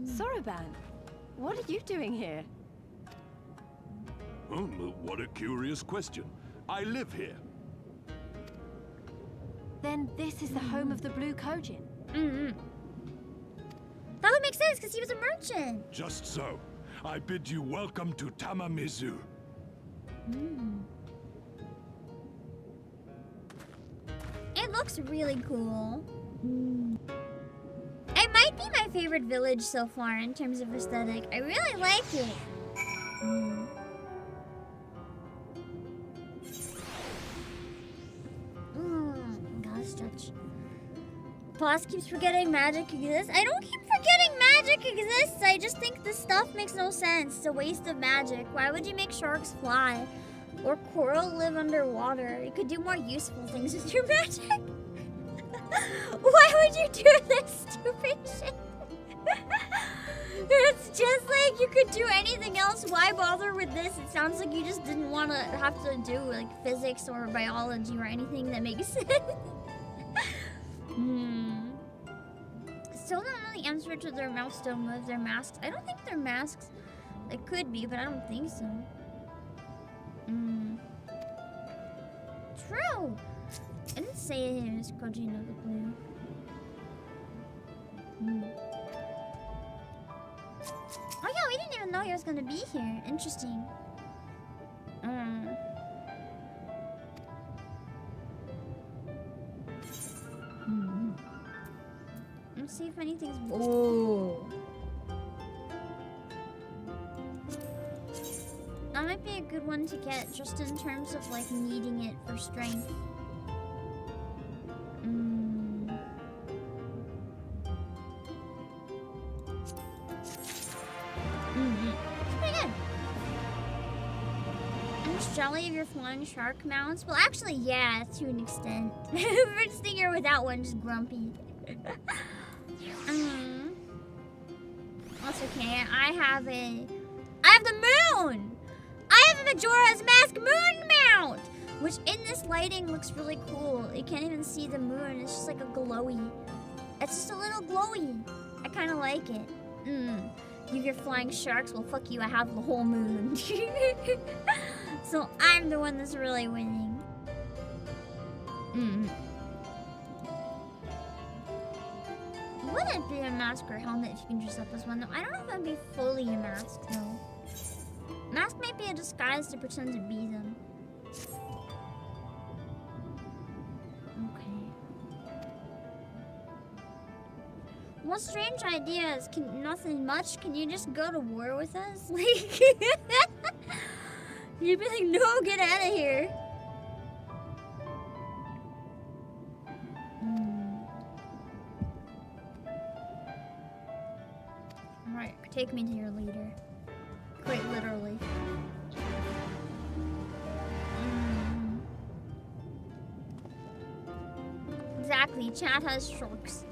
Soroban, what are you doing here? What a curious question. I live here. Then this is the home of the Blue Kojin. That would make sense because he was a merchant. Just so. I bid you welcome to Tamamizu. It looks really cool. It might be my favorite village so far in terms of aesthetic. I really like it. Gotta stretch. Boss keeps forgetting magic exists. I don't keep forgetting magic exists. I just think this stuff makes no sense. It's a waste of magic. Why would you make sharks fly? Or coral live underwater? You could do more useful things with your magic. Why would you do this stupid shit? It's just like you could do anything else. Why bother with this? It sounds like you just didn't want to have to do like physics or biology or anything that makes sense. Still don't know the answer to their milestone with their masks. I don't think they're masks. They could be, but I don't think so. True. I didn't say it was Kojin of the Blue. Oh yeah, we didn't even know he was gonna be here. Interesting. Let's see if anything's. Oh. That might be a good one to get just in terms of like needing it for strength. Pretty good. And just jelly of your flying shark mounts? Well, actually, yeah, to an extent. First thing you're without one, just grumpy. That's okay. I have the moon! I have a Majora's Mask moon mount! Which in this lighting looks really cool. You can't even see the moon. It's just like a glowy. It's just a little glowy. I kind of like it. You have your flying sharks. Well, fuck you. I have the whole moon. So I'm the one that's really winning. Would it be a mask or helmet if you can dress up as one? Though I don't know if I'd be fully a mask though. Mask might be a disguise to pretend to be them. Okay. What strange ideas? Nothing much. Can you just go to war with us? Like, you'd be like, no, get out of here. Alright, take me to your leader. Quite literally. Exactly, chat has sharks.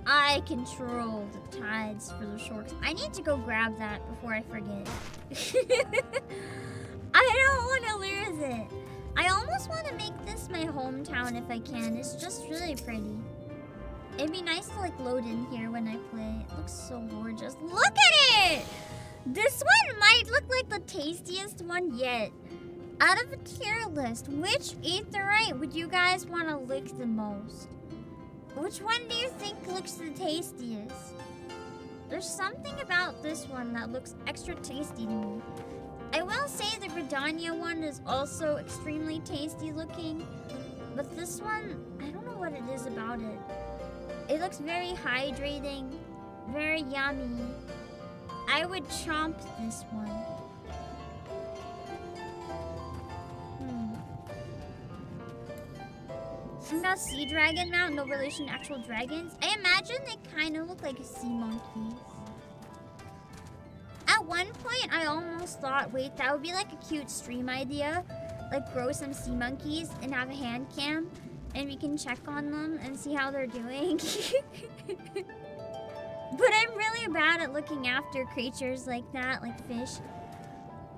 I control the tides for the sharks. I need to go grab that before I forget. I don't want to lose it. I almost want to make this my hometown if I can. It's just really pretty. It'd be nice to like load in here when I play. It looks so gorgeous. Look at it! This one might look like the tastiest one yet. Out of a tier list, which aetheryte would you guys want to lick the most? Which one do you think looks the tastiest? There's something about this one that looks extra tasty to me. I will say the Gridania one is also extremely tasty looking, but this one, I don't know what it is about it. It looks very hydrating, very yummy. I would chomp this one. About sea dragon mount, no relation to actual dragons. I imagine they kind of look like sea monkeys. At one point, I almost thought, wait, that would be like a cute stream idea. Like grow some sea monkeys and have a hand cam, and we can check on them and see how they're doing. But I'm really bad at looking after creatures like that, like fish.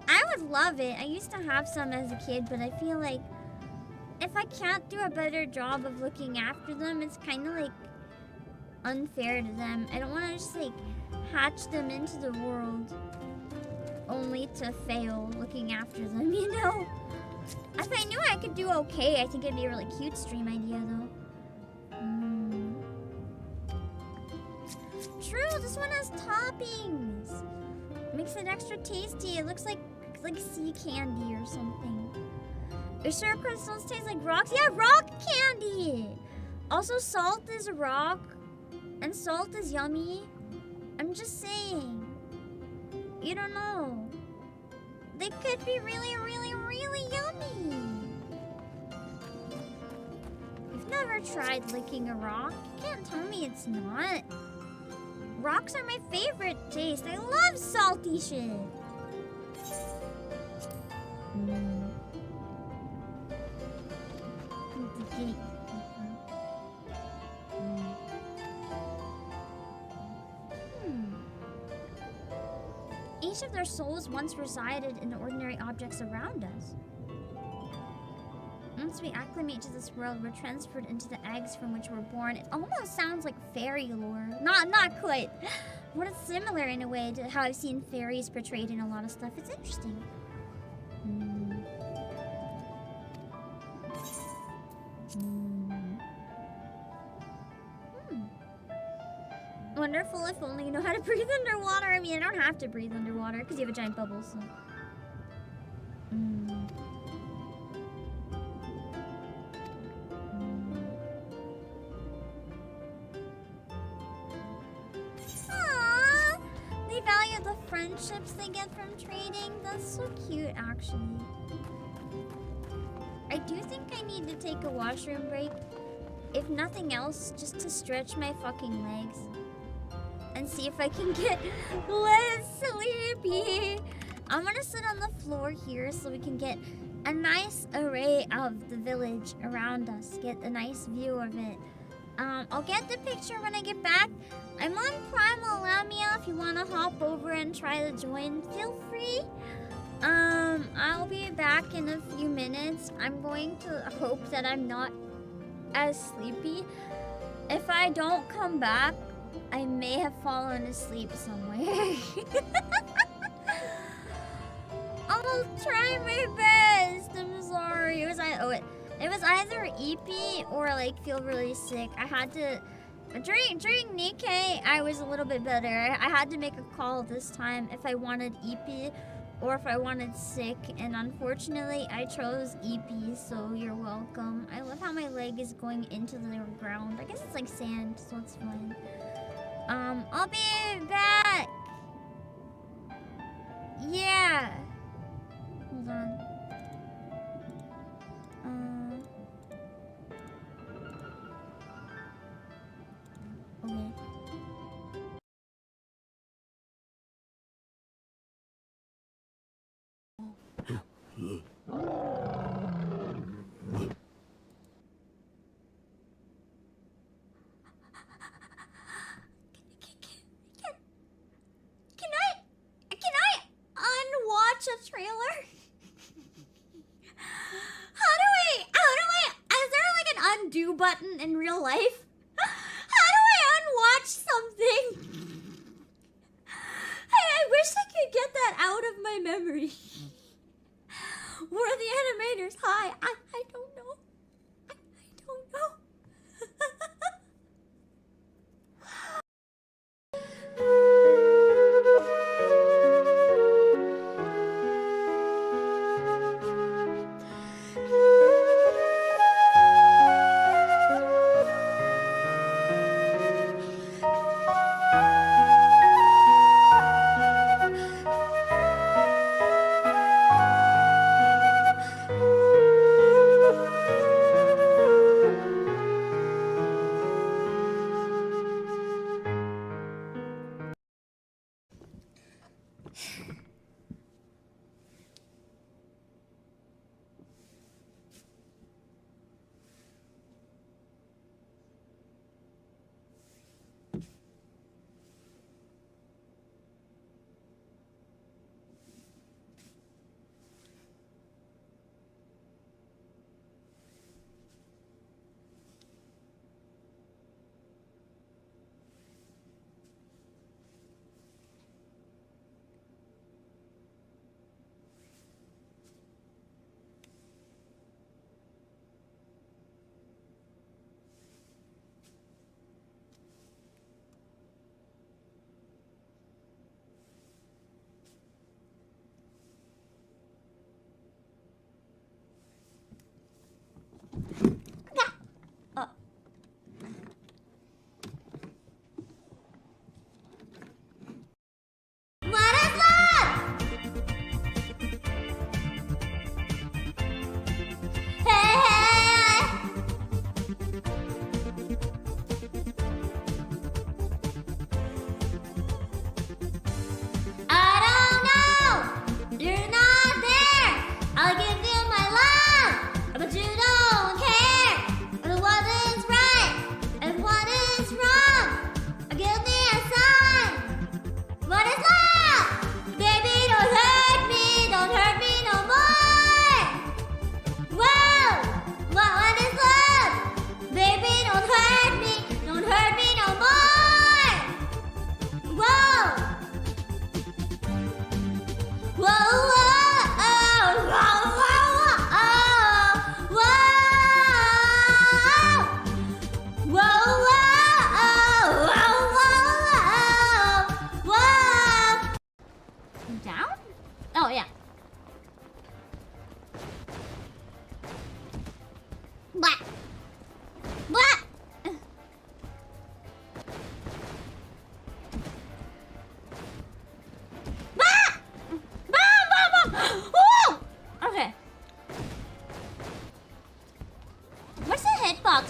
I would love it. I used to have some as a kid, but I feel like if I can't do a better job of looking after them, it's kind of like unfair to them. I don't want to just like hatch them into the world only to fail looking after them, you know? If I knew I could do okay, I think it'd be a really cute stream idea though. True, this one has toppings. Makes it extra tasty. It looks like sea candy or something. Are sure crystals taste like rocks? Yeah, rock candy! Also, salt is a rock, and salt is yummy. I'm just saying. You don't know. They could be really, really, really yummy. You've never tried licking a rock? You can't tell me it's not. Rocks are my favorite taste. I love salty shit. Each of their souls once resided in the ordinary objects around us. Once we acclimate to this world, we're transferred into the eggs from which we're born. It almost sounds like fairy lore. Not quite. But it's similar in a way to how I've seen fairies portrayed in a lot of stuff. It's interesting. Wonderful if only you know how to breathe underwater. I mean, I don't have to breathe underwater because you have a giant bubble, so. Aww! They value the friendships they get from trading. That's so cute, actually. I do think I need to take a washroom break. If nothing else, just to stretch my fucking legs. And see if I can get less sleepy. I'm gonna sit on the floor here so we can get a nice array of the village around us. Get a nice view of it. I'll get the picture when I get back. I'm on Primal Lamia. If you wanna hop over and try to join, feel free. I'll be back in a few minutes. I'm going to hope that I'm not as sleepy. If I don't come back, I may have fallen asleep somewhere. I'll try my best. I'm sorry. It was either EP or like feel really sick. I had to during Nikkei I was a little bit better. I had to make a call this time if I wanted EP or if I wanted sick, and unfortunately I chose EP, so you're welcome. I love how my leg is going into the ground. I guess it's like sand, so it's fine. I'll be back. Yeah. Hold on. Okay. Can I unwatch a trailer? Is there like an undo button in real life? How do I unwatch something? I wish I could get that out of my memory. Where are the animators? Hi. I don't know. I don't know.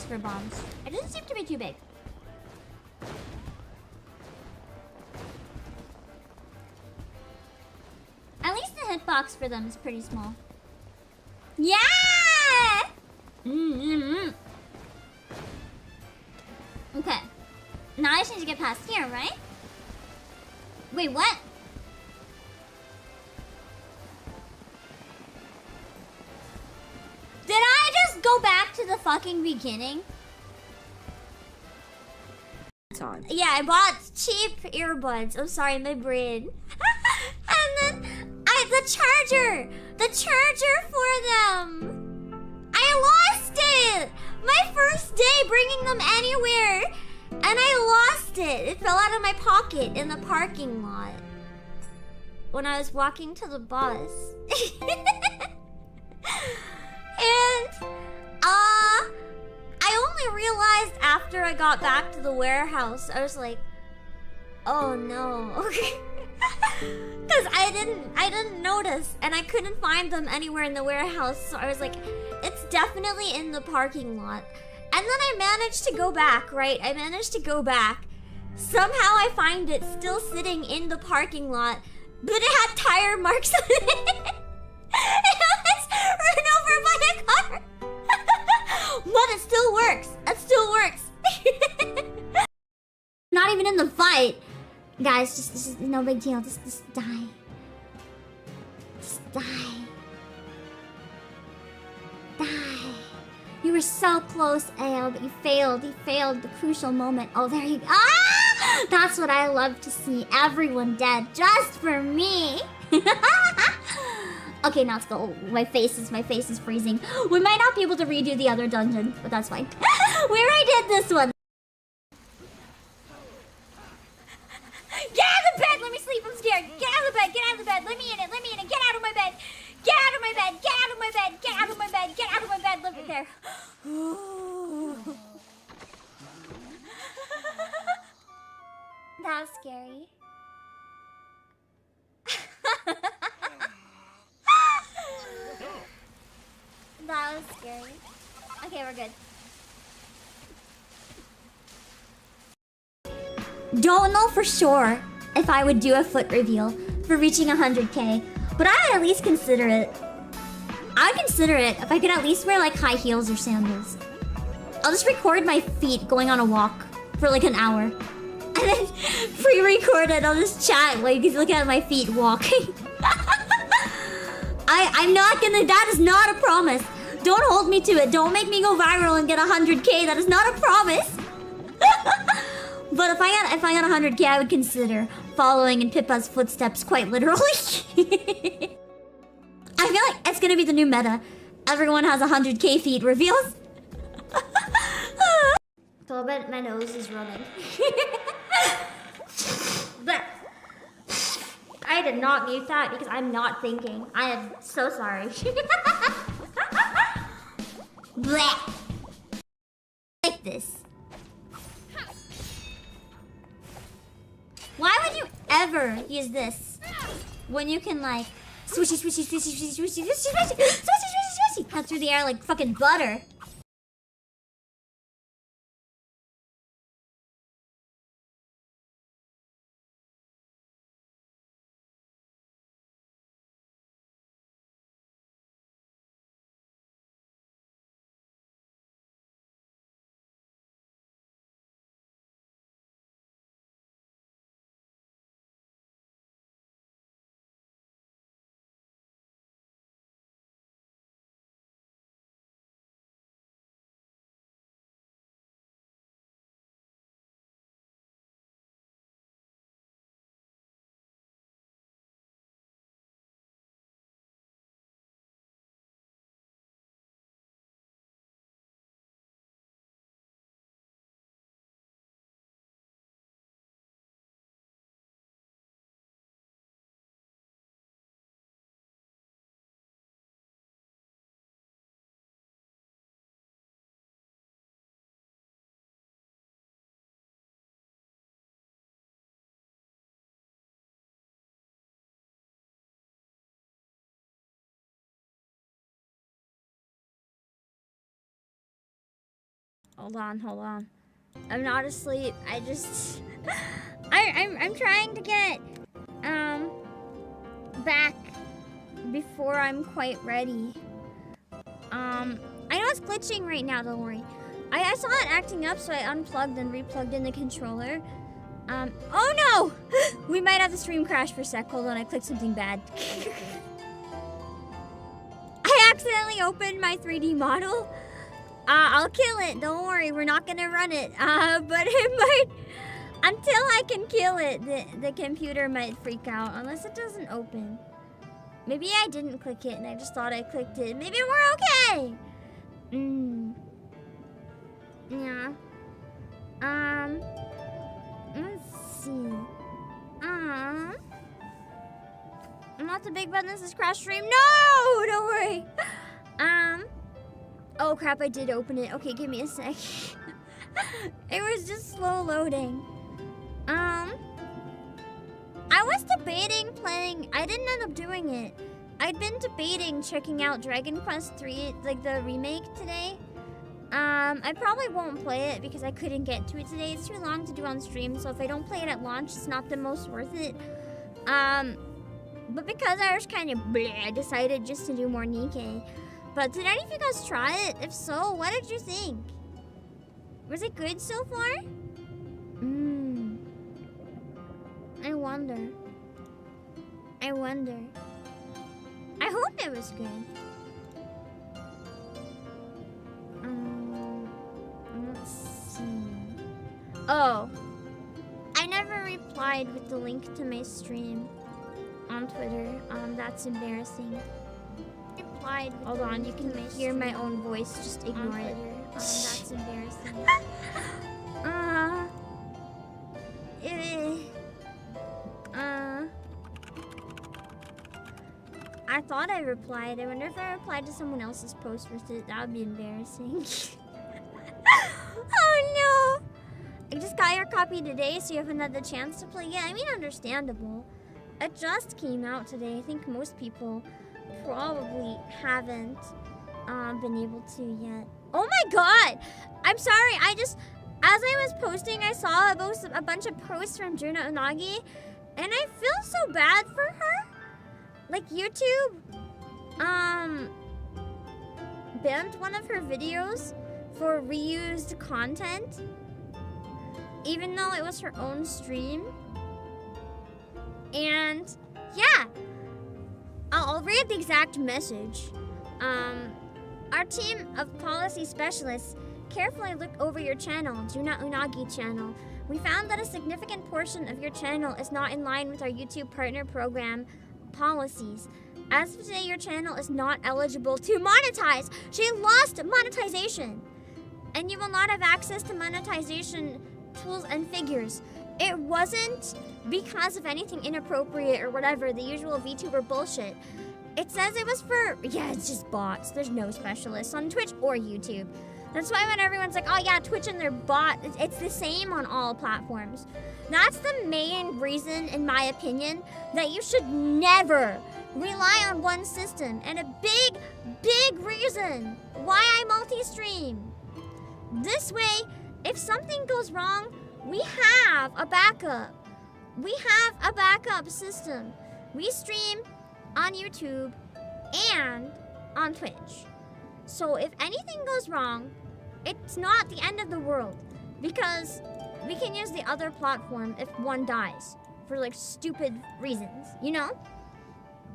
For bombs. It doesn't seem to be too big. At least the hitbox for them is pretty small. Yeah! Okay. Now I just need to get past here, right? Wait, what? Did I just go back to the fucking beginning? Time. Yeah, I bought cheap earbuds. I'm sorry, my brain. And then the charger for them. I lost it. My first day bringing them anywhere, and I lost it. It fell out of my pocket in the parking lot when I was walking to the bus. And I only realized after I got back to the warehouse. I was like, oh no. Because I didn't notice, and I couldn't find them anywhere in the warehouse. So I was like, it's definitely in the parking lot. And then I managed to go back, right? I managed to go back. Somehow I find it still sitting in the parking lot, but it had tire marks on it. It was run over by a car. But it still works. It still works. Not even in the fight. Guys, just no big deal. Just die. Just die. Die. You were so close, Ale, but you failed. You failed the crucial moment. Oh, there you go. Ah! That's what I love to see. Everyone dead just for me. Okay, Okay, now let's go. My face is freezing. We might not be able to redo the other dungeon, but that's fine. We already did this one. Get out of the bed! Let me sleep. I'm scared. Get out of the bed. Get out of the bed. Let me in it. Let me in it. Get out of my bed. Get out of my bed. Get out of my bed. Get out of my bed. Get out of my bed. Live it there. That was scary. That was scary. Okay, we're good. Don't know for sure if I would do a foot reveal for reaching 100k, but I would at least consider it. I would consider it if I could at least wear like high heels or sandals. I'll just record my feet going on a walk for like an hour. And then pre-record it, I'll just chat while you can look at my feet walking. I'm not gonna, that is not a promise. Don't hold me to it. Don't make me go viral and get 100k. That is not a promise. But if I got 100k, I would consider following in Pippa's footsteps quite literally. I feel like it's gonna be the new meta. Everyone has 100k feet reveals. So I bet my nose is running. But I did not mute that because I'm not thinking. I am so sorry. Blech. Like this. Why would you ever use this when you can like swishy swishy swishy swishy swishy swishy swishy swishy swishy swishy cut through the air like fucking butter? Hold on. I'm not asleep. I just I'm trying to get back before I'm quite ready. I know it's glitching right now, don't worry. I saw it acting up, so I unplugged and replugged in the controller. Oh no! We might have the stream crash for a sec. Hold on, I clicked something bad. I accidentally opened my 3D model. I'll kill it. Don't worry, we're not gonna run it. But it might, until I can kill it, the computer might freak out unless it doesn't open. Maybe I didn't click it and I just thought I clicked it. Maybe we're okay. Yeah. Let's see. Not the big button. This is crash stream. No, don't worry. Oh crap, I did open it. Okay, give me a sec. It was just slow loading. I was debating playing, I didn't end up doing it. I'd been debating checking out Dragon Quest III, like the remake today. I probably won't play it because I couldn't get to it today. It's too long to do on stream, so if I don't play it at launch, it's not the most worth it. But because I was kind of bleh, I decided just to do more Nikkei. But did any of you guys try it? If so, what did you think? Was it good so far? I wonder. I hope it was good. Let's see. Oh. I never replied with the link to my stream on Twitter. That's embarrassing. replied. Hold on, you can hear my own voice. Just ignore it. That's embarrassing. I thought I replied. I wonder if I replied to someone else's post with it. That would be embarrassing. Oh no! I just got your copy today, so you haven't had the chance to play. Yeah, I mean, understandable. It just came out today. I think most people probably haven't been able to yet. Oh my god! I'm sorry, as I was posting, I saw a bunch of posts from Juna Unagi, and I feel so bad for her. Like, YouTube, banned one of her videos for reused content, even though it was her own stream. And, yeah, I'll read the exact message. Our team of policy specialists carefully looked over your channel, Juna Unagi channel. We found that a significant portion of your channel is not in line with our YouTube partner program policies. As of today, your channel is not eligible to monetize. She lost monetization. And you will not have access to monetization tools and figures. It wasn't because of anything inappropriate or whatever, the usual VTuber bullshit. It says it was for, yeah, it's just bots. There's no specialists on Twitch or YouTube. That's why when everyone's like, oh yeah, Twitch and their bot, it's the same on all platforms. That's the main reason, in my opinion, that you should never rely on one system. And a big, big reason why I multi-stream. This way, if something goes wrong, we have a backup. We have a backup system. We stream on YouTube and on Twitch. So if anything goes wrong, it's not the end of the world, because we can use the other platform if one dies for like stupid reasons, you know?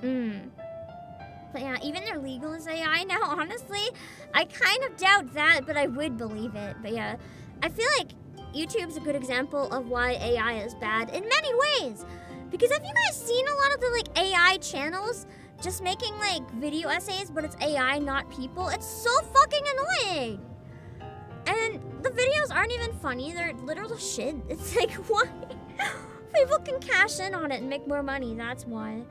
But yeah, even they're legal as AI now, honestly, I kind of doubt that, but I would believe it. But yeah, I feel like YouTube's a good example of why AI is bad in many ways. Because have you guys seen a lot of the like AI channels just making like video essays, but it's AI, not people? It's so fucking annoying. And the videos aren't even funny, they're literal shit. It's like, why? People can cash in on it and make more money, that's why.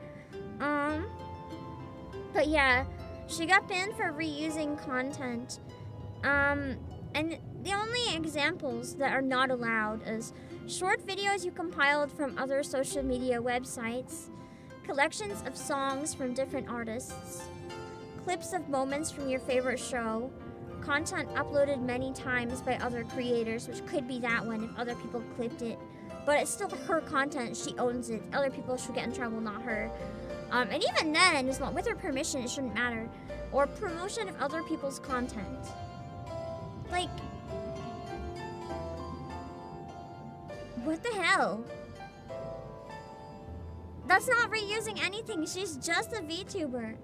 But yeah, she got banned for reusing content. And the only examples that are not allowed is short videos you compiled from other social media websites, collections of songs from different artists, clips of moments from your favorite show, content uploaded many times by other creators, which could be that one if other people clipped it, but it's still her content, she owns it. Other people should get in trouble, not her. And even then, as long with her permission, it shouldn't matter. Or promotion of other people's content. Like, what the hell? That's not reusing anything. She's just a VTuber.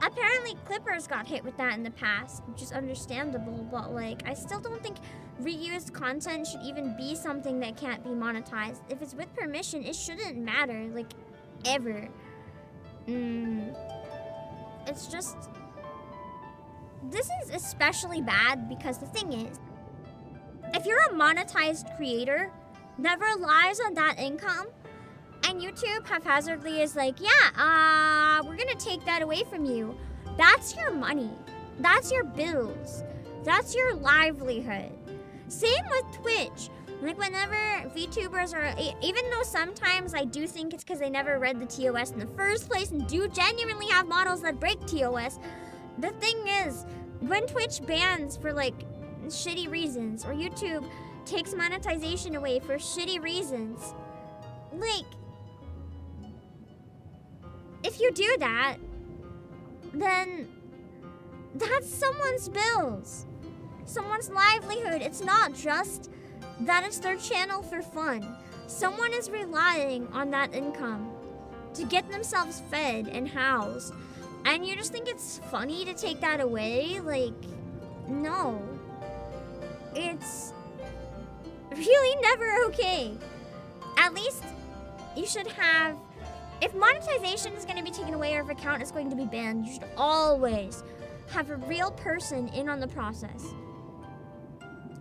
Apparently, Clippers got hit with that in the past, which is understandable, but like, I still don't think reused content should even be something that can't be monetized. If it's with permission, it shouldn't matter, like, ever. It's just, this is especially bad because the thing is, if you're a monetized creator that relies on that income, and YouTube haphazardly is like, yeah, we're gonna take that away from you. That's your money. That's your bills. That's your livelihood. Same with Twitch. Like whenever VTubers are, even though sometimes I do think it's because they never read the TOS in the first place and do genuinely have models that break TOS, the thing is, when Twitch bans for like shitty reasons, or YouTube takes monetization away for shitty reasons, like, if you do that, then that's someone's bills, someone's livelihood. It's not just that it's their channel for fun. Someone is relying on that income to get themselves fed and housed. And you just think it's funny to take that away? Like, no. It's really never okay. At least you should have if monetization is going to be taken away or if account is going to be banned, you should always have a real person in on the process.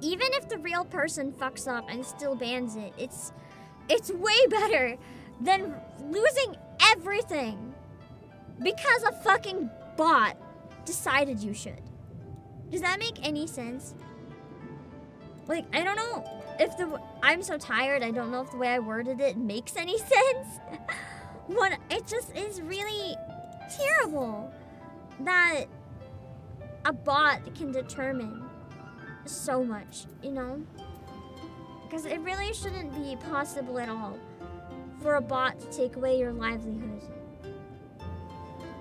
Even if the real person fucks up and still bans it, it's way better than losing everything because a fucking bot decided you should. Does that make any sense? Like, I don't know if I'm so tired, I don't know if the way I worded it makes any sense. What, it just is really terrible that a bot can determine so much, you know? Because it really shouldn't be possible at all for a bot to take away your livelihood.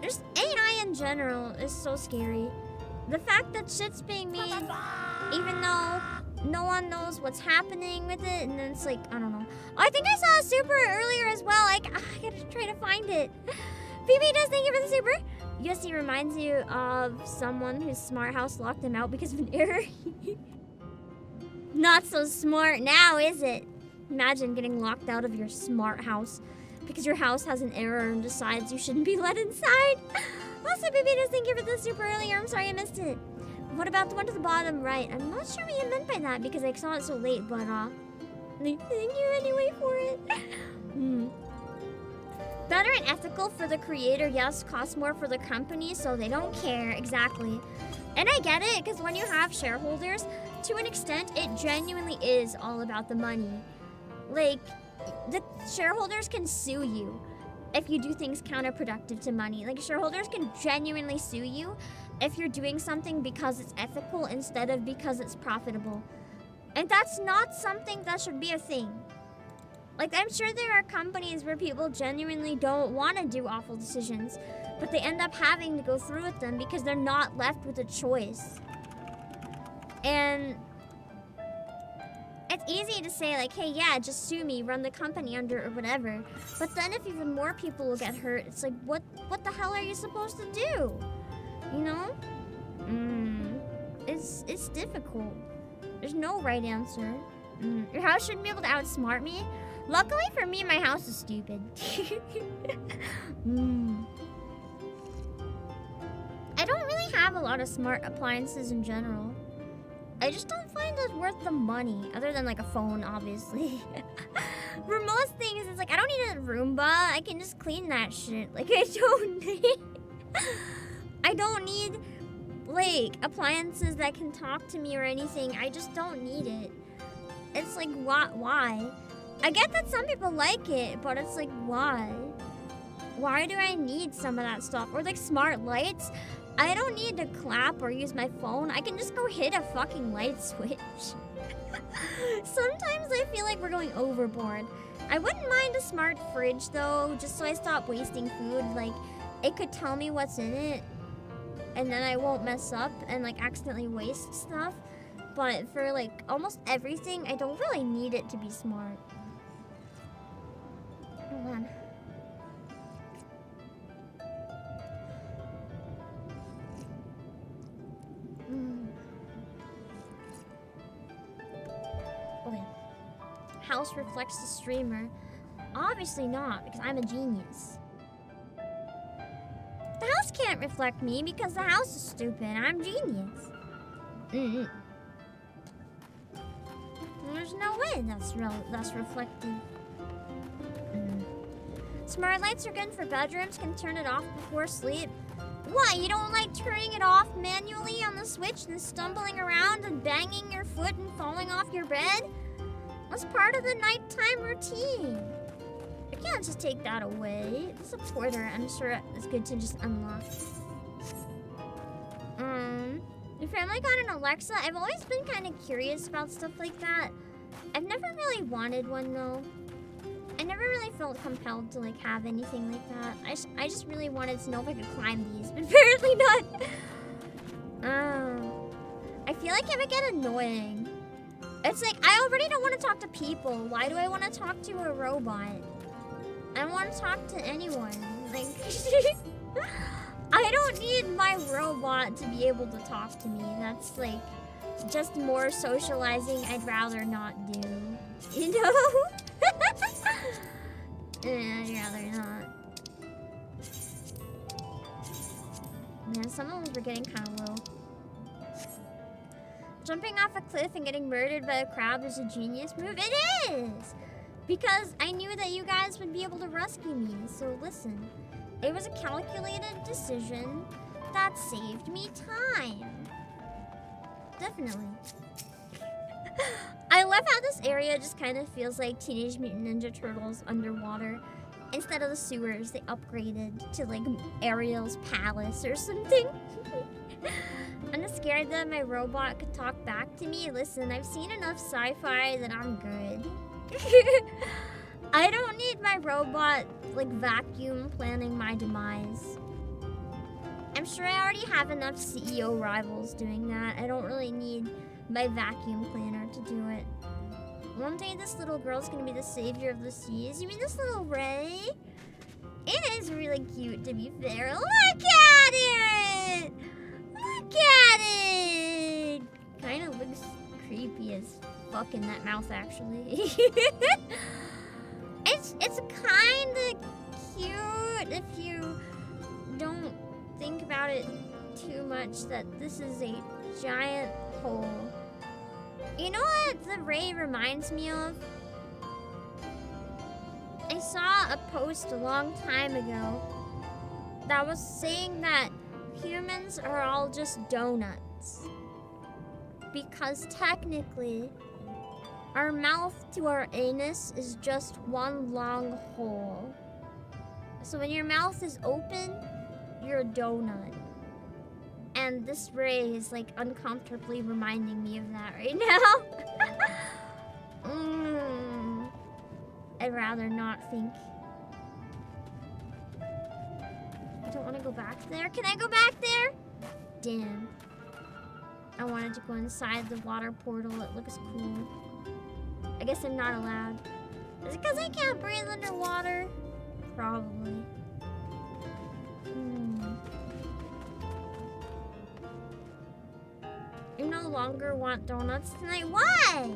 Just AI in general is so scary. The fact that shit's being made, even though no one knows what's happening with it, and then it's like, I don't know. Oh, I think I saw a super earlier as well. I gotta try to find it. BB does thank you for the super. USC reminds you of someone whose smart house locked them out because of an error. Not so smart now, is it? Imagine getting locked out of your smart house because your house has an error and decides you shouldn't be let inside. Also, BB does thank you for the super earlier. I'm sorry I missed it. What about the one to the bottom right? I'm not sure what you meant by that because I saw it so late, but thank you anyway for it. Better and ethical for the creator, yes. Costs more for the company, so they don't care. Exactly. And I get it, because when you have shareholders, to an extent, it genuinely is all about the money. Like, the shareholders can sue you if you do things counterproductive to money. Like, shareholders can genuinely sue you if you're doing something because it's ethical instead of because it's profitable. And that's not something that should be a thing. Like, I'm sure there are companies where people genuinely don't want to do awful decisions, but they end up having to go through with them because they're not left with a choice. And it's easy to say, like, hey, yeah, just sue me, run the company under or whatever. But then if even more people will get hurt, it's like, what the hell are you supposed to do? You know? It's difficult. There's no right answer. Your house shouldn't be able to outsmart me. Luckily for me, my house is stupid. I don't really have a lot of smart appliances in general. I just don't find it worth the money, other than like a phone, obviously. For most things, it's like, I don't need a Roomba. I can just clean that shit. Like, I don't need, like, appliances that can talk to me or anything. I just don't need it. It's like, why? I get that some people like it, but it's like, why? Why do I need some of that stuff? Or like smart lights. I don't need to clap or use my phone. I can just go hit a fucking light switch. Sometimes I feel like we're going overboard. I wouldn't mind a smart fridge though, just so I stop wasting food. Like, it could tell me what's in it, and then I won't mess up and like accidentally waste stuff. But for like almost everything, I don't really need it to be smart. Hold on. Okay. House reflects the streamer. Obviously not, because I'm a genius. The house can't reflect me because the house is stupid. I'm genius. There's no way that's reflected. Smart lights are good for bedrooms. Can turn it off before sleep. What, you don't like turning it off manually on the switch and stumbling around and banging your foot and falling off your bed? That's part of the nighttime routine. You can't just take that away. The supporter, I'm sure it's good to just unlock. Your family got an Alexa? I've always been kind of curious about stuff like that. I've never really wanted one though. I never really felt compelled to like have anything like that. I just really wanted to know if I could climb these, but apparently not. I feel like it would get annoying. It's like, I already don't want to talk to people. Why do I want to talk to a robot? I don't want to talk to anyone. Like, I don't need my robot to be able to talk to me. That's like just more socializing I'd rather not do. You know? I'd rather not. Man, some of them were getting kind of low. Jumping off a cliff and getting murdered by a crowd was a genius move. It is! Because I knew that you guys would be able to rescue me. So listen, it was a calculated decision that saved me time. Definitely. I love how this area just kind of feels like Teenage Mutant Ninja Turtles underwater. Instead of the sewers, they upgraded to like Ariel's palace or something. I'm just scared that my robot could talk back to me. Listen, I've seen enough sci-fi that I'm good. I don't need my robot like vacuum planning my demise. I'm sure I already have enough CEO rivals doing that. I don't really need my vacuum planner to do it. One day this little girl's gonna be the savior of the seas. You mean this little Ray? It is really cute, to be fair. Look at it! Look at it! Kind of looks creepy as fuck in that mouth, actually. It's kind of cute if you don't think about it too much that this is a giant hole. You know what the Ray reminds me of? I saw a post a long time ago that was saying that humans are all just donuts. Because technically, our mouth to our anus is just one long hole. So when your mouth is open, you're a donut. And this Ray is like uncomfortably reminding me of that right now. I'd rather not think. I don't want to go back there. Can I go back there? Damn. I wanted to go inside the water portal. It looks cool. I guess I'm not allowed. Is it because I can't breathe underwater? Probably. You no longer want donuts tonight. Why?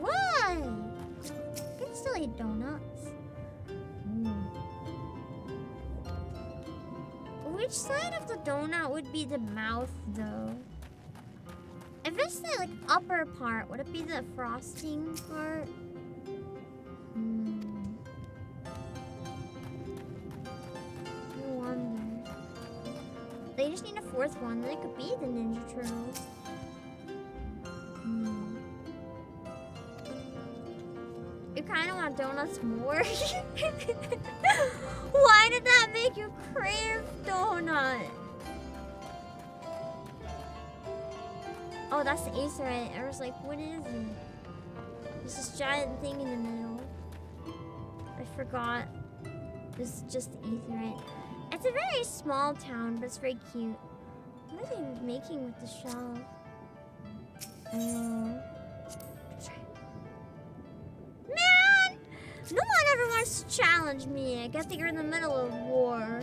Why? I can still eat donuts. Which side of the donut would be the mouth, though? If it's the like upper part, would it be the frosting part? I wonder. They just need a fourth one, then it could be the Ninja Turtles. You kind of want donuts more? Why did that make you crave donut? Oh, that's the acerite. I was like, what is it? There's this giant thing in the middle. I forgot. This is just the aetherite. It's a very small town, but it's very cute. What are they making with the shell? Man! No one ever wants to challenge me. I get that you're in the middle of war.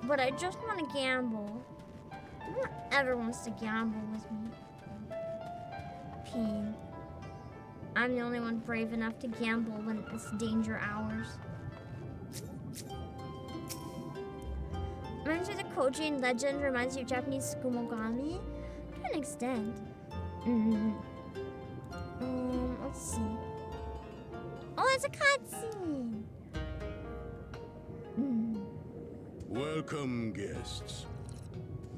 But I just want to gamble. No one ever wants to gamble with me. Pain. I'm the only one brave enough to gamble when it's danger hours. Reminds me of the Kojin legend, reminds you of Japanese Skumogami? To an extent. Let's see. Oh, it's a cutscene! Welcome, guests.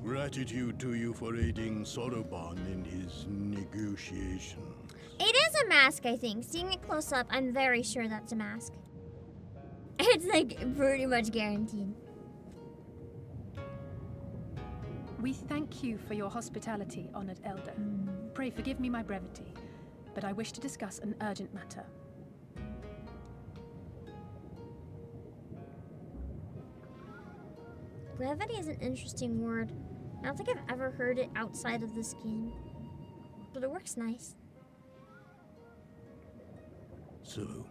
Gratitude to you for aiding Soroban in his negotiations. It is a mask, I think. Seeing it close up, I'm very sure that's a mask. It's like pretty much guaranteed. We thank you for your hospitality, honored elder. Pray forgive me my brevity, but I wish to discuss an urgent matter. Brevity is an interesting word. I don't think I've ever heard it outside of this game. But it works nice. So,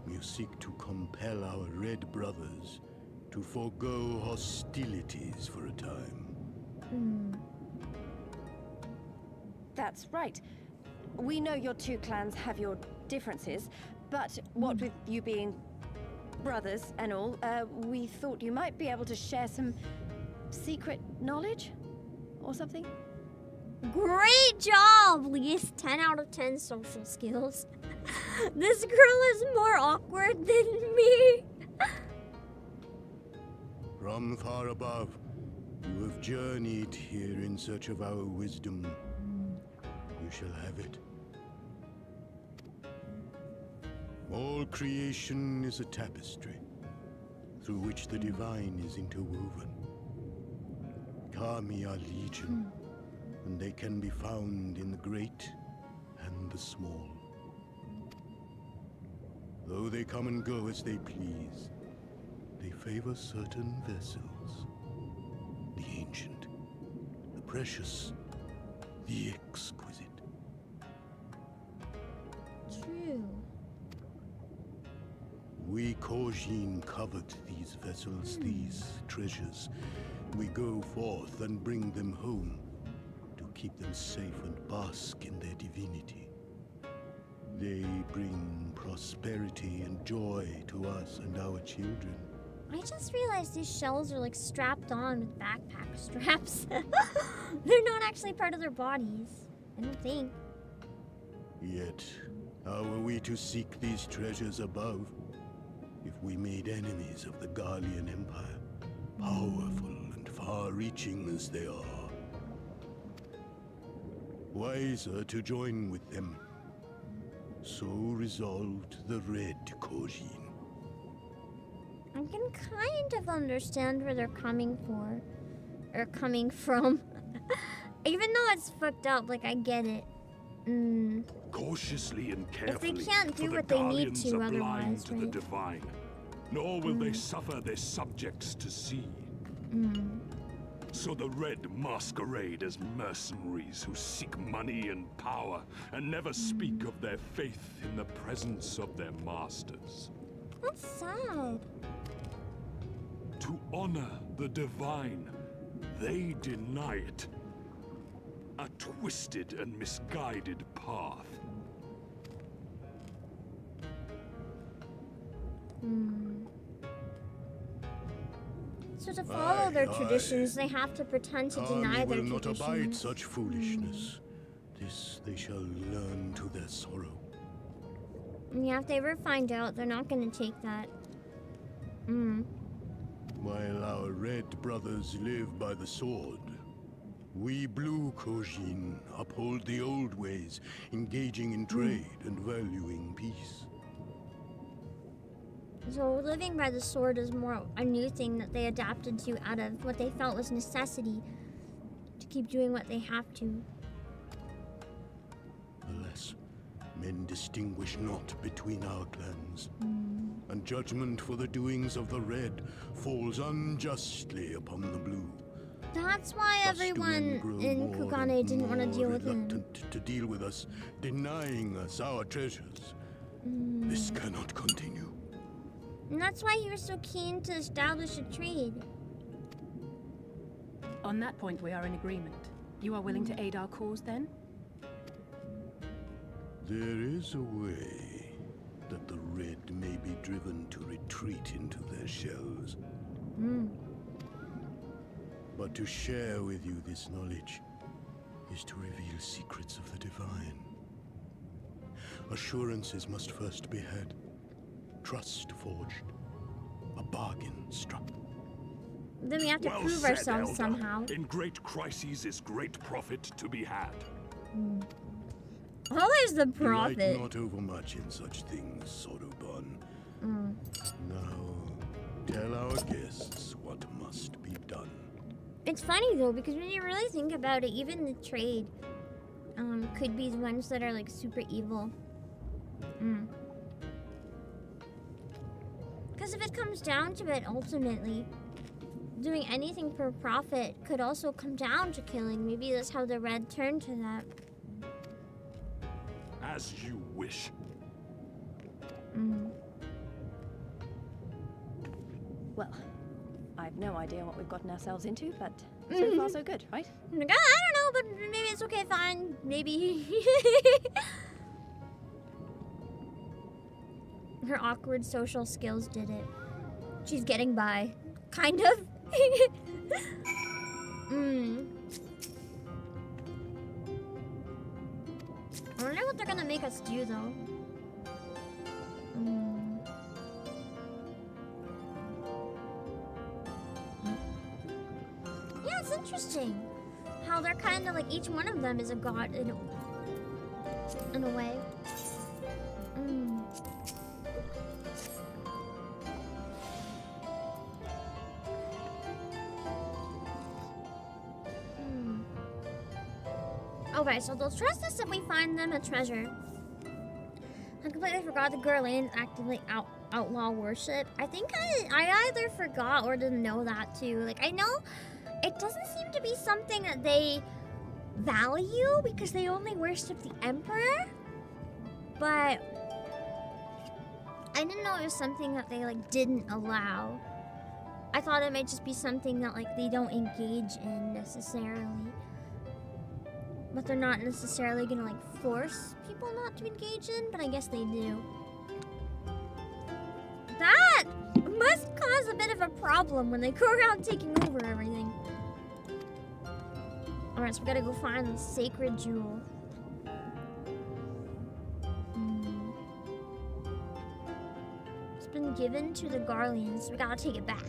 you seek to compel our Red Brothers to forego hostilities for a time. That's right. We know your two clans have your differences, but what with you being brothers and all, we thought you might be able to share some secret knowledge? Or something? Great job, Lise. 10 out of 10 social skills. This girl is more awkward than me. From far above, you have journeyed here in search of our wisdom. You shall have it. All creation is a tapestry, through which the divine is interwoven. Kami are legion, and they can be found in the great and the small. Though they come and go as they please, they favor certain vessels. The ancient, the precious, the exquisite. True. We Kojin covet these vessels, these treasures. We go forth and bring them home to keep them safe and bask in their divinity. They bring prosperity and joy to us and our children. I just realized these shells are like strapped on with backpack straps. They're not actually part of their bodies, I don't think. Yet, how are we to seek these treasures above if we made enemies of the Garlean Empire, powerful and far-reaching as they are? Wiser to join with them. So resolved the Red Kojin. I can kind of understand where they're coming for. Or coming from. Even though it's fucked up, like, I get it. Cautiously and carefully, If they can't do for what the they need Guardians to are blind otherwise, to the right? divine, nor will they suffer their subjects to see. So the Red masquerade as mercenaries who seek money and power and never speak of their faith in the presence of their masters. That's sad. To honor the divine, they deny it. A twisted and misguided path. So to follow their traditions, they have to pretend to deny their will not abide traditions. such foolishness. This they shall learn to their sorrow. Yeah, if they ever find out, they're not gonna take that. While our red brothers live by the sword, we blue Kojin uphold the old ways, engaging in trade and valuing peace. So living by the sword is more a new thing that they adapted to out of what they felt was necessity to keep doing what they have to. Alas, men distinguish not between our clans, and judgment for the doings of the red falls unjustly upon the blue. That's why Thus do men everyone grow in more Kugane and didn't want to more deal with him. reluctant to deal with us, denying us our treasures. This cannot continue. And that's why he was so keen to establish a trade. On that point, we are in agreement. You are willing to aid our cause, then? There is a way that the red may be driven to retreat into their shells. But to share with you this knowledge is to reveal secrets of the divine. Assurances must first be had, trust forged, a bargain struck. Then we have to Well prove said, ourselves Elder. somehow. In great crises is great profit to be had. Always the Delight prophet. not overmuch in such things, Soroban. Now, tell our guests what must be done. It's funny though, because when you really think about it, even the trade could be the ones that are like super evil. Because if it comes down to it, ultimately, doing anything for profit could also come down to killing. Maybe that's how the red turned to that. As you wish. Well, I've no idea what we've gotten ourselves into, but so far so good, right? Like, I don't know, but maybe it's okay, fine. Maybe. Her awkward social skills did it. She's getting by. Kind of. I wonder what they're gonna make us do though. Yeah, it's interesting how they're kind of like each one of them is a god in a way. Okay, so they'll trust us if we find them a treasure. I completely forgot the Gurlanes actively outlaw worship. I think I either forgot or didn't know that too. Like, I know it doesn't seem to be something that they value because they only worship the Emperor. But I didn't know it was something that they like didn't allow. I thought it might just be something that like they don't engage in necessarily. But they're not necessarily gonna like force people not to engage in, but I guess they do. That must cause a bit of a problem when they go around taking over everything. Alright, so we gotta go find the sacred jewel. It's been given to the Garleans, so we gotta take it back.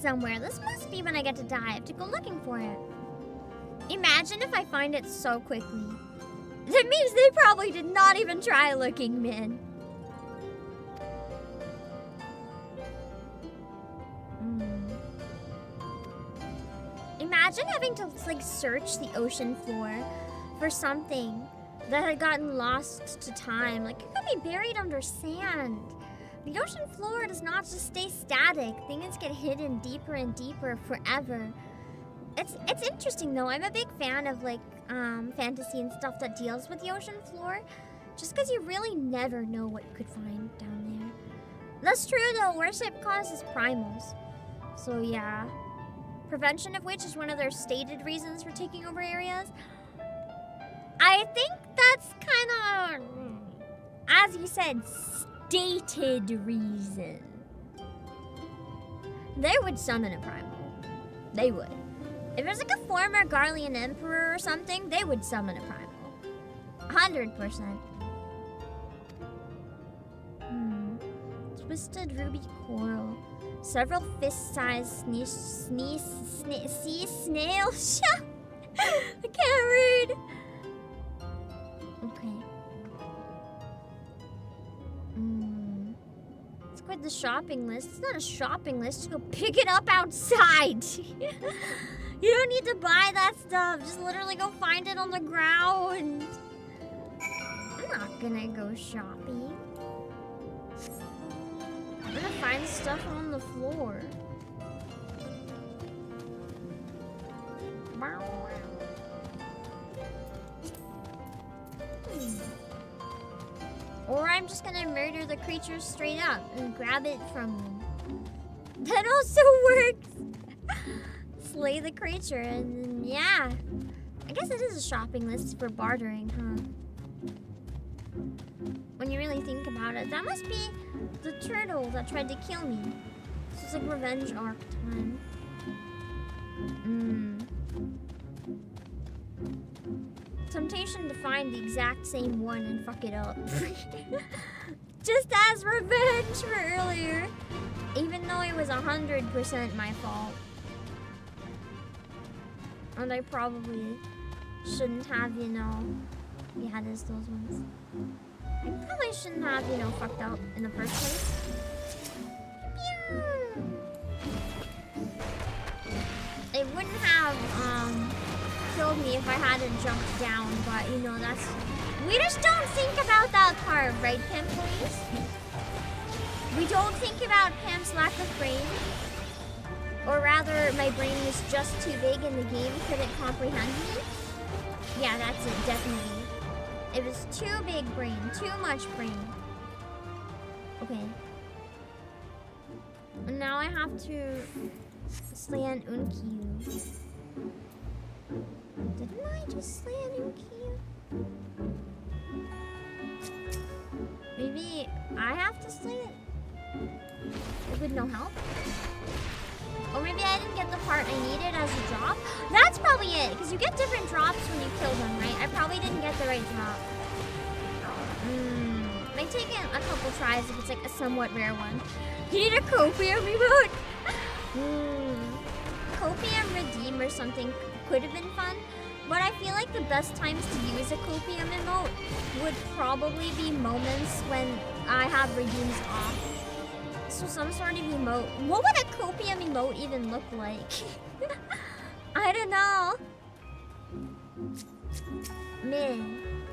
Somewhere. This must be when I get to die. I have to go looking for it. Imagine if I find it so quickly. That means they probably did not even try looking, man. Imagine having to like search the ocean floor for something that had gotten lost to time. Like, it could be buried under sand. The ocean floor does not just stay static. Things get hidden deeper and deeper forever. It's interesting though. I'm a big fan of like fantasy and stuff that deals with the ocean floor, just because you really never know what you could find down there. That's true though. Worship causes primals, so yeah. Prevention of which is one of their stated reasons for taking over areas. I think that's kind of, as you said, stated reason. They would summon a primal. They would. If there's like a former Garlean emperor or something, they would summon a primal. 100%. Twisted ruby coral. Several fist-sized sea snail shell. I can't read. Okay. It's quite the shopping list. It's not a shopping list. Just go pick it up outside. You don't need to buy that stuff. Just literally go find it on the ground. I'm not gonna go shopping. I'm gonna find stuff on the floor. Or I'm just gonna murder the creatures straight up and grab it from them. That also works! Slay the creature and then, yeah. I guess it is a shopping list for bartering, huh? When you really think about it. That must be the turtle that tried to kill me. So it's like revenge arc time. Temptation to find the exact same one and fuck it up. Just as revenge for earlier. Even though it was 100% my fault. And I probably shouldn't have, you know... Yeah, there's those ones. I probably shouldn't have, you know, fucked up in the first place. It wouldn't have, killed me if I hadn't jumped down, but, you know, that's... We just don't think about that part, right, Pimp, please? We don't think about Pimp's lack of brain. Or rather, my brain was just too big and the game couldn't comprehend me. Yeah, that's it, definitely. It was too big brain, too much brain. Okay. And now I have to slay an Unkyu. Didn't I just slay an Unkyu? Maybe I have to slay it? Like with no help? Or maybe I didn't get the part I needed as a drop? That's probably it, because you get different drops when you kill them, right? I probably didn't get the right drop. Might take a couple tries if it's like a somewhat rare one. You need a copium emote! Copium redeem or something could have been fun, but I feel like the best times to use a copium emote would probably be moments when I have redeems off. So some sort of emote. What would a copium emote even look like? I don't know. Man,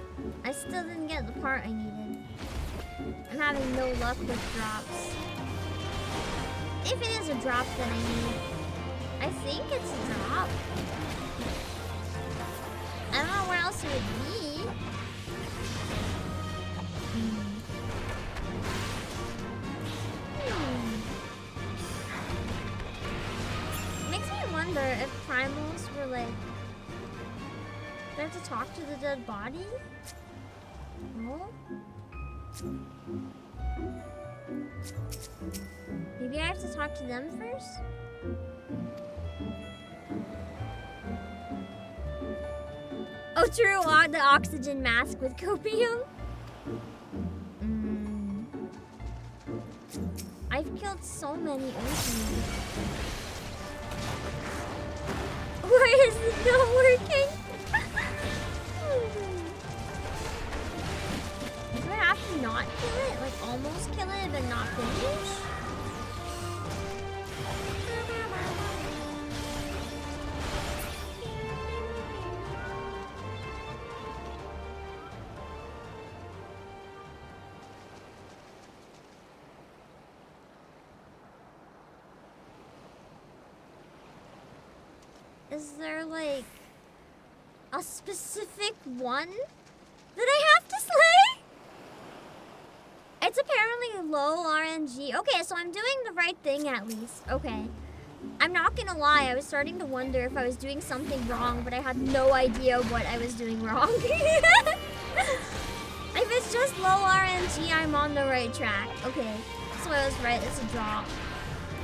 I still didn't get the part I needed. I'm having no luck with drops. If it is a drop that I need, I think it's a drop. I don't know where else it would be. Makes me wonder if primals were like... Do I have to talk to the dead body? No? Maybe I have to talk to them first? Oh, true. The oxygen mask with copium. I've killed so many Unkyu. Why is it not working? Do I have to not kill it? Like almost kill it but not finish? Is there like a specific one that I have to slay? It's apparently low RNG. Okay, so I'm doing the right thing at least. Okay. I'm not gonna lie, I was starting to wonder if I was doing something wrong, but I had no idea what I was doing wrong. If it's just low RNG, I'm on the right track. Okay, so I was right, it's a drop.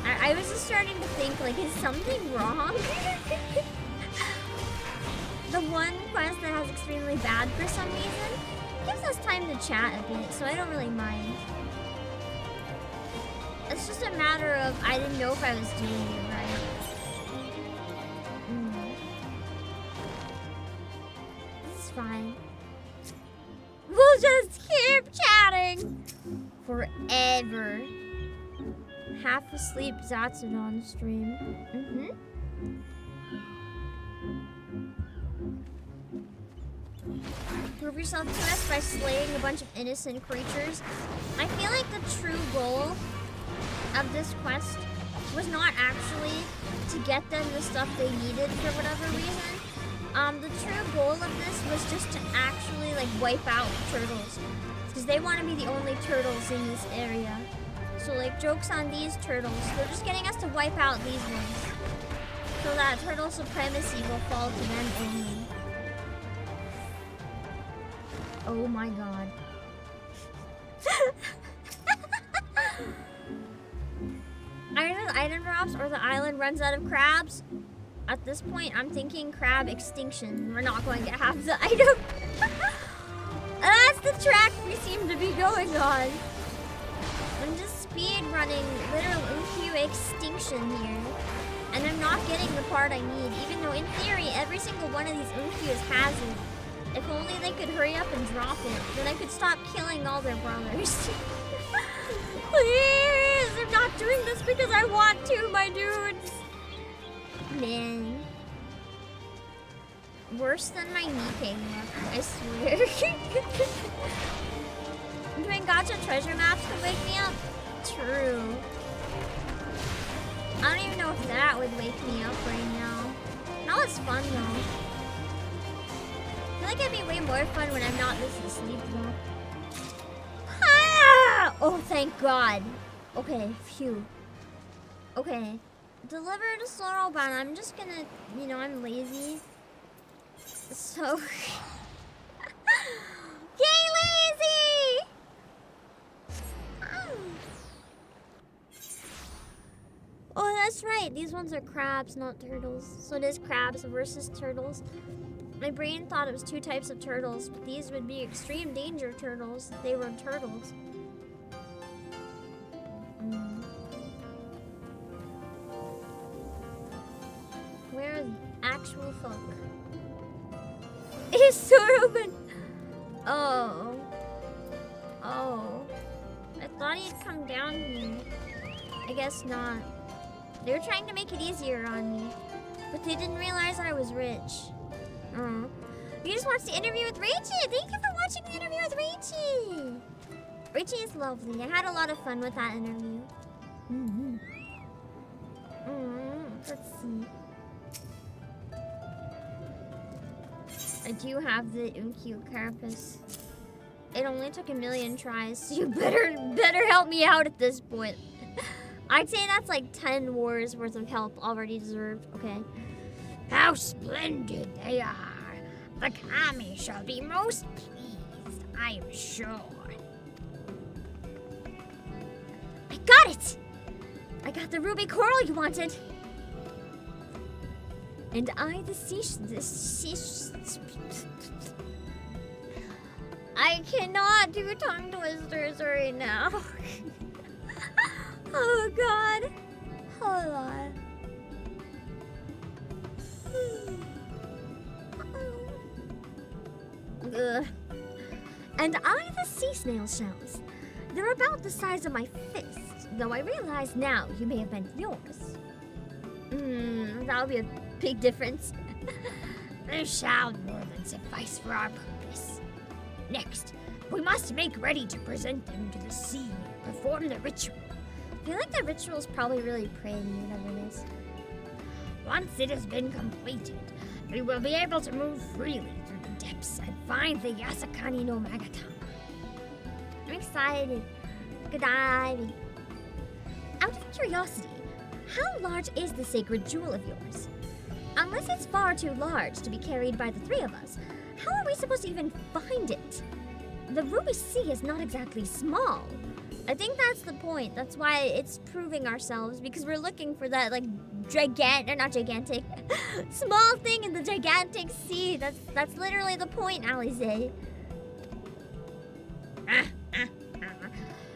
I was just starting to think, like, is something wrong? The one quest that has extremely bad for some reason gives us time to chat a bit, so I don't really mind. It's just a matter of I didn't know if I was doing it right. This is fine. We'll just keep chatting forever. Half asleep Zatsudon stream. Prove yourself to us by slaying a bunch of innocent creatures. I feel like the true goal of this quest was not actually to get them the stuff they needed for whatever reason. The true goal of this was just to actually like wipe out turtles, because they want to be the only turtles in this area. So like, joke's on these turtles. They're just getting us to wipe out these ones, so that turtle supremacy will fall to them only. Oh my god. Either the item drops or the island runs out of crabs. At this point, I'm thinking crab extinction. We're not going to have the item. That's the track we seem to be going on. I'm just speed running literal Unkyu extinction here. And I'm not getting the part I need, even though in theory, every single one of these Unkyus has it. If only they could hurry up and drop it, then I could stop killing all their brothers. Please! I'm not doing this because I want to, my dudes! Man. Worse than my Nikkei luck, I swear. Doing gacha treasure maps could wake me up? True. I don't even know if that would wake me up right now. That was fun though. I feel like it'd be way more fun when I'm not this asleep though. Ah! Oh, thank God. Okay, phew. Okay. Deliver to Stormblood. I'm just gonna, you know, I'm lazy. So. Yay, lazy! Oh, that's right. These ones are crabs, not turtles. So it is crabs versus turtles. My brain thought it was 2 types of turtles, but these would be extreme danger turtles if they were turtles. Where are the actual folk? It's so open. Oh. Oh. I thought he'd come down here. I guess not. They were trying to make it easier on me, but they didn't realize I was rich. Oh. You just watched the interview with Rachie. Thank you for watching the interview with Rachie. Rachie is lovely. I had a lot of fun with that interview. Let's see. I do have the Unkyo carapace. It only took 1,000,000 tries, so you better help me out at this point. I'd say that's like 10 wars worth of help already deserved. Okay. How splendid they are. The kami shall be most pleased, I am sure. I got it! I got the ruby coral you wanted. And I I cannot do tongue twisters right now. Oh god. Hold on. Ugh. And I the sea snail shells. They're about the size of my fist, though I realize now you may have been yours. That'll be a big difference. They shall more than suffice for our purpose. Next, we must make ready to present them to the sea and perform the ritual. I feel like the ritual is probably really pretty, whatever it is. Once it has been completed, we will be able to move freely through the depths and find the Yasakani no Magatama. I'm excited. Good diving. Out of curiosity, how large is the sacred jewel of yours? Unless it's far too large to be carried by the 3 of us, how are we supposed to even find it? The Ruby Sea is not exactly small. I think that's the point. That's why it's proving ourselves, because we're looking for that, like, not gigantic, small thing in the gigantic sea. That's literally the point, Alize.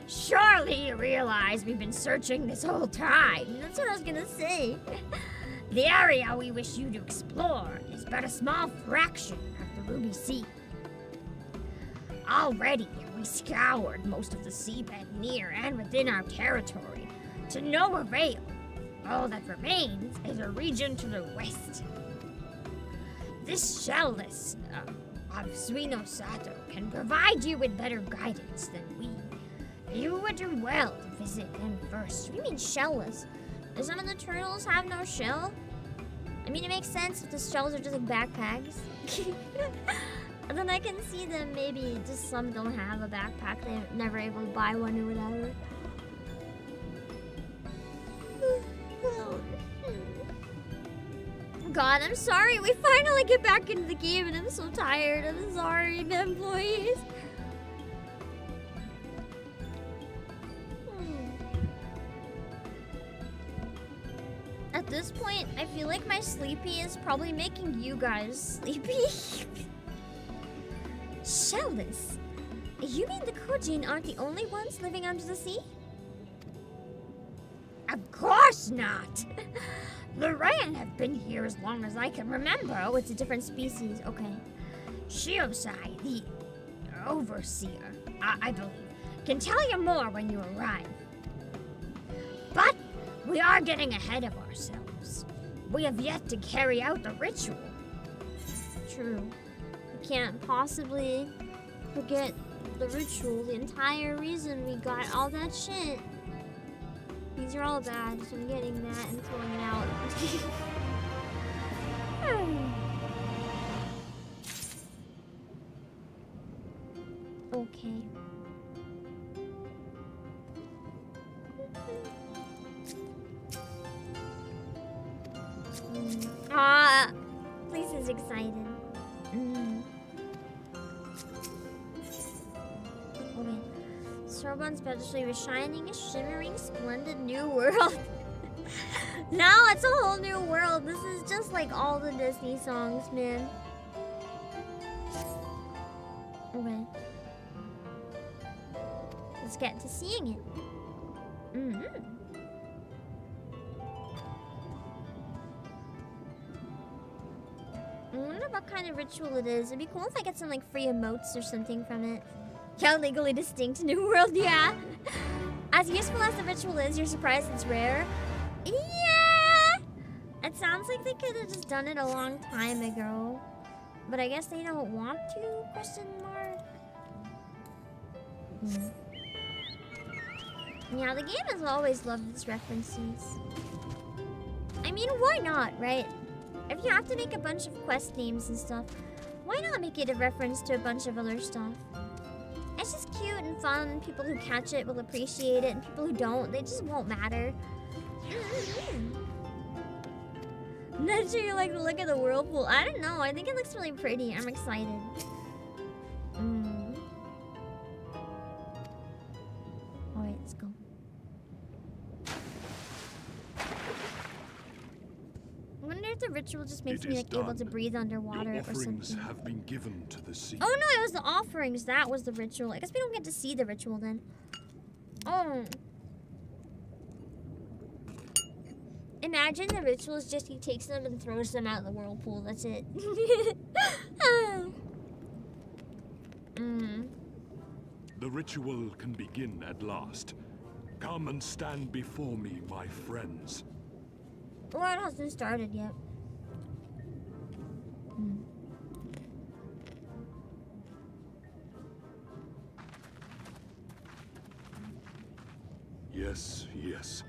Surely you realize we've been searching this whole time. That's what I was gonna say. The area we wish you to explore is but a small fraction of the Ruby Sea. Already, we scoured most of the seabed near and within our territory, to no avail. All that remains is a region to the west. This shell list of Suino Sato can provide you with better guidance than we. You would do well to visit them first. What do you mean shellless? Do some of the turtles have no shell? I mean, it makes sense if the shells are just like backpacks. And then I can see them, maybe just some don't have a backpack. They're never able to buy one or whatever. God, I'm sorry. We finally get back into the game and I'm so tired. I'm sorry, employees. At this point, I feel like my sleepy is probably making you guys sleepy. Shellless? You mean the Kojin aren't the only ones living under the sea? Of course not! The Ren have been here as long as I can remember. Oh, it's a different species. Okay. Shiosai, the overseer, I believe, can tell you more when you arrive. But we are getting ahead of ourselves. We have yet to carry out the ritual. True. We can't possibly forget the ritual, the entire reason we got all that shit. These are all bad, so I'm getting that and throwing it out. Okay. Ah, Please is excited. Okay. Sorbonne's Battleship is shining a shimmering, splendid new world. Now it's a whole new world. This is just like all the Disney songs, man. Okay. Let's get to seeing it. I wonder what kind of ritual it is. It'd be cool if I get some like free emotes or something from it. Yeah, legally distinct new world, yeah. As useful as the ritual is, you're surprised it's rare? Yeah! It sounds like they could have just done it a long time ago. But I guess they don't want to, question mark. Yeah, the game has always loved its references. I mean, why not, right? If you have to make a bunch of quest names and stuff, why not make it a reference to a bunch of other stuff? It's just cute and fun. People who catch it will appreciate it, and people who don't, they just won't matter. Not sure you like the look of the whirlpool. I don't know. I think it looks really pretty. I'm excited. Alright, let's go. I wonder if the ritual just makes me like able to breathe underwater or something. Have been given to the sea. Oh no, it was the offerings. That was the ritual. I guess we don't get to see the ritual then. Oh. Imagine the ritual is just he takes them and throws them out of the whirlpool. That's it. The ritual can begin at last. Come and stand before me, my friends. Well, it hasn't started yet. Yes, yes.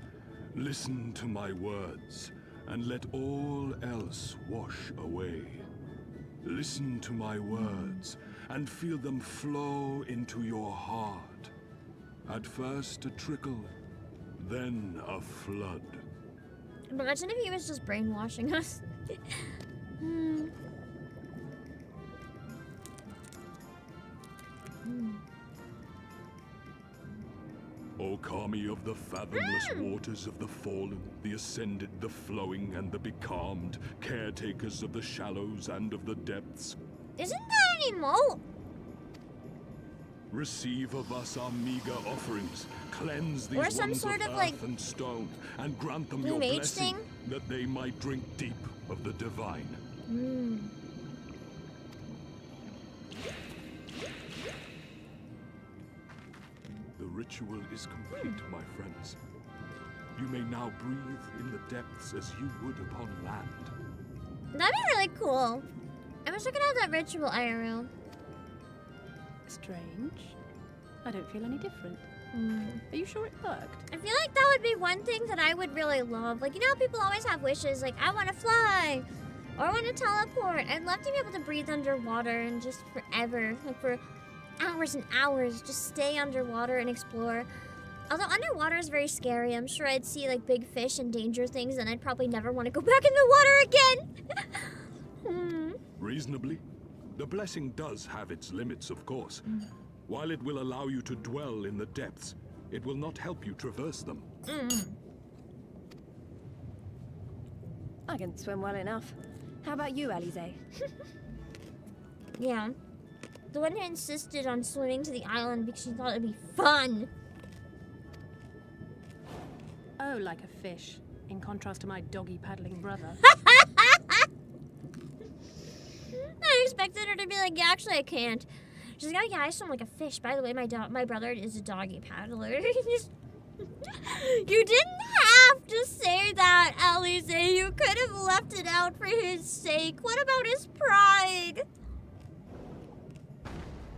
Listen to my words, and let all else wash away. Listen to my words, and feel them flow into your heart. At first a trickle, then a flood. Imagine if he was just brainwashing us. O Kami of the fathomless waters of the fallen, the ascended, the flowing, and the becalmed, caretakers of the shallows and of the depths. Isn't that an emote? Receive of us our meager offerings, cleanse these Or some ones sort of of, earth like, and stone, and grant them new your mage blessing, thing? that they might drink deep of the divine. The ritual is complete, my friends. You may now breathe in the depths as you would upon land. That'd be really cool. I wish I could have that ritual IRL. Strange. I don't feel any different. Are you sure it worked? I feel like that would be one thing that I would really love. Like, you know how people always have wishes, like, I want to fly, or I want to teleport. I'd love to be able to breathe underwater and just forever, like for hours and hours, just stay underwater and explore. Although underwater is very scary, I'm sure I'd see like big fish and danger things, and I'd probably never want to go back in the water again. Reasonably. The blessing does have its limits, of course. While it will allow you to dwell in the depths, it will not help you traverse them. I can swim well enough. How about you, Alize? Yeah. The one who insisted on swimming to the island because she thought it'd be fun. Oh, like a fish, in contrast to my doggy paddling brother. I expected her to be like, yeah, actually I can't. She's like, oh yeah, I swim like a fish. By the way, my brother is a doggy paddler. You didn't have to say that, Alize. You could have left it out for his sake. What about his pride?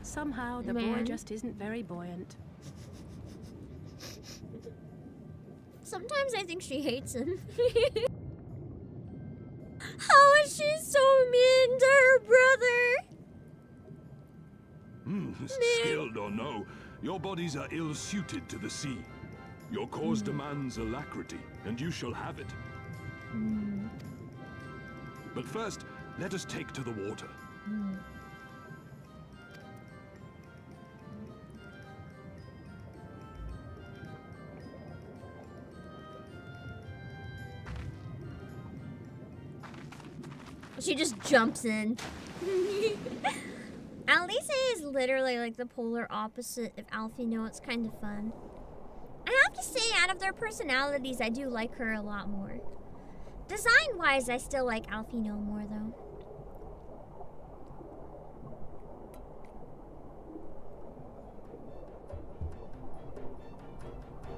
Somehow, the boy just isn't very buoyant. Sometimes I think she hates him. How is she so mean to her brother? Skilled or no, your bodies are ill-suited to the sea. Your cause demands alacrity, and you shall have it. But first, let us take to the water. She just jumps in. Alice is literally like the polar opposite of Alfino. It's kind of fun. I have to say, out of their personalities, I do like her a lot more. Design-wise, I still like Alfino more, though.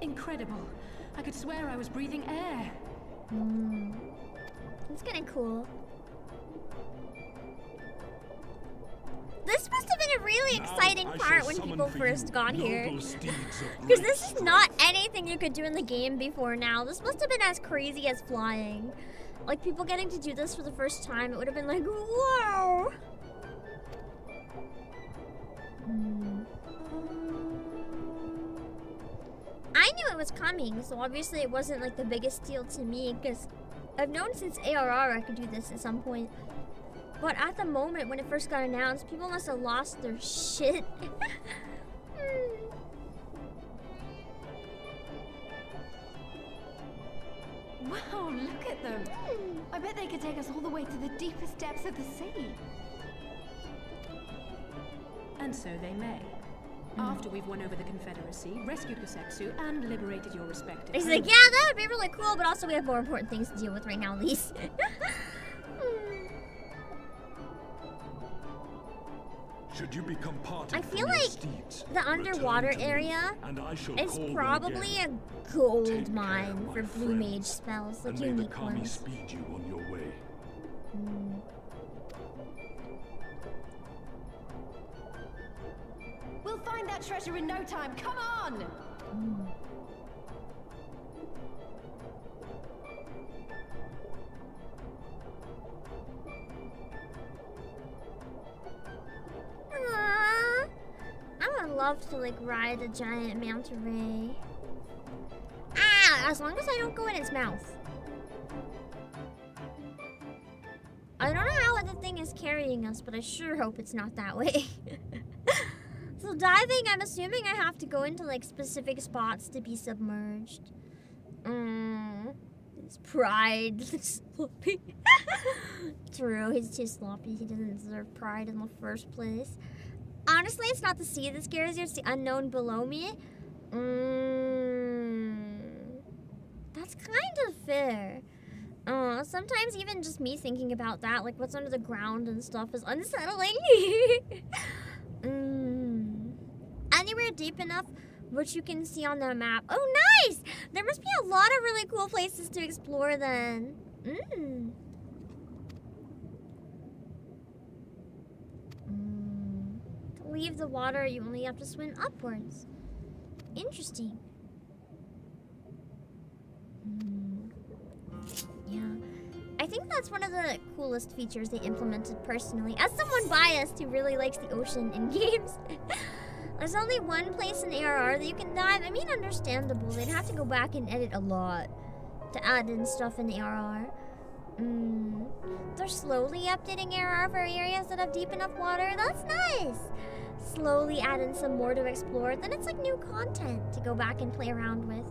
Incredible. I could swear I was breathing air. It's kind of cool. This must have been a really exciting part when people first got here. Because this is not anything you could do in the game before now. This must have been as crazy as flying. Like, people getting to do this for the first time, it would have been like, whoa! I knew it was coming, so obviously it wasn't like the biggest deal to me, because I've known since ARR I could do this at some point. But at the moment when it first got announced, people must have lost their shit. Wow, look at them. I bet they could take us all the way to the deepest depths of the sea. And so they may. After we've won over the Confederacy, rescued Koseksu, and liberated your respective He's like, yeah, that would be really cool, but also we have more important things to deal with right now, Lise. Should you become part I of feel like steeds, the underwater area is probably a gold mine for blue mage spells, like unique ones. Speed you on your way. We'll find that treasure in no time. Come on! I would love to like ride a giant manta ray. Ah, as long as I don't go in its mouth. I don't know how the thing is carrying us, but I sure hope it's not that way. So diving, I'm assuming I have to go into like specific spots to be submerged. His pride. Sloppy. True, he's too sloppy. He doesn't deserve pride in the first place. Honestly, it's not the sea that scares you, it's the unknown below me. That's kind of fair. Sometimes even just me thinking about that, like what's under the ground and stuff, is unsettling. Anywhere deep enough which you can see on the map. Oh, nice! There must be a lot of really cool places to explore then. To leave the water, you only have to swim upwards. Interesting. Yeah. I think that's one of the coolest features they implemented personally. As someone biased who really likes the ocean in games. There's only one place in ARR that you can dive. I mean, understandable. They'd have to go back and edit a lot to add in stuff in ARR. They're slowly updating ARR for areas that have deep enough water. That's nice. Slowly add in some more to explore. Then it's like new content to go back and play around with.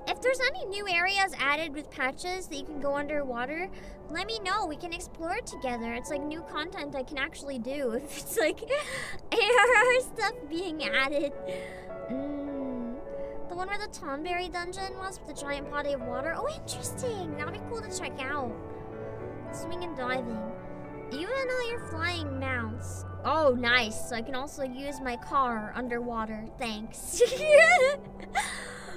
If there's any new areas added with patches that you can go underwater, let me know. We can explore it together. It's like new content I can actually do. If it's like ARR stuff being added. The one where the Tonberry dungeon was with the giant body of water. Oh, interesting. That'd be cool to check out. Swimming and diving. Even though you're flying mounts. Oh, nice. So I can also use my car underwater. Thanks.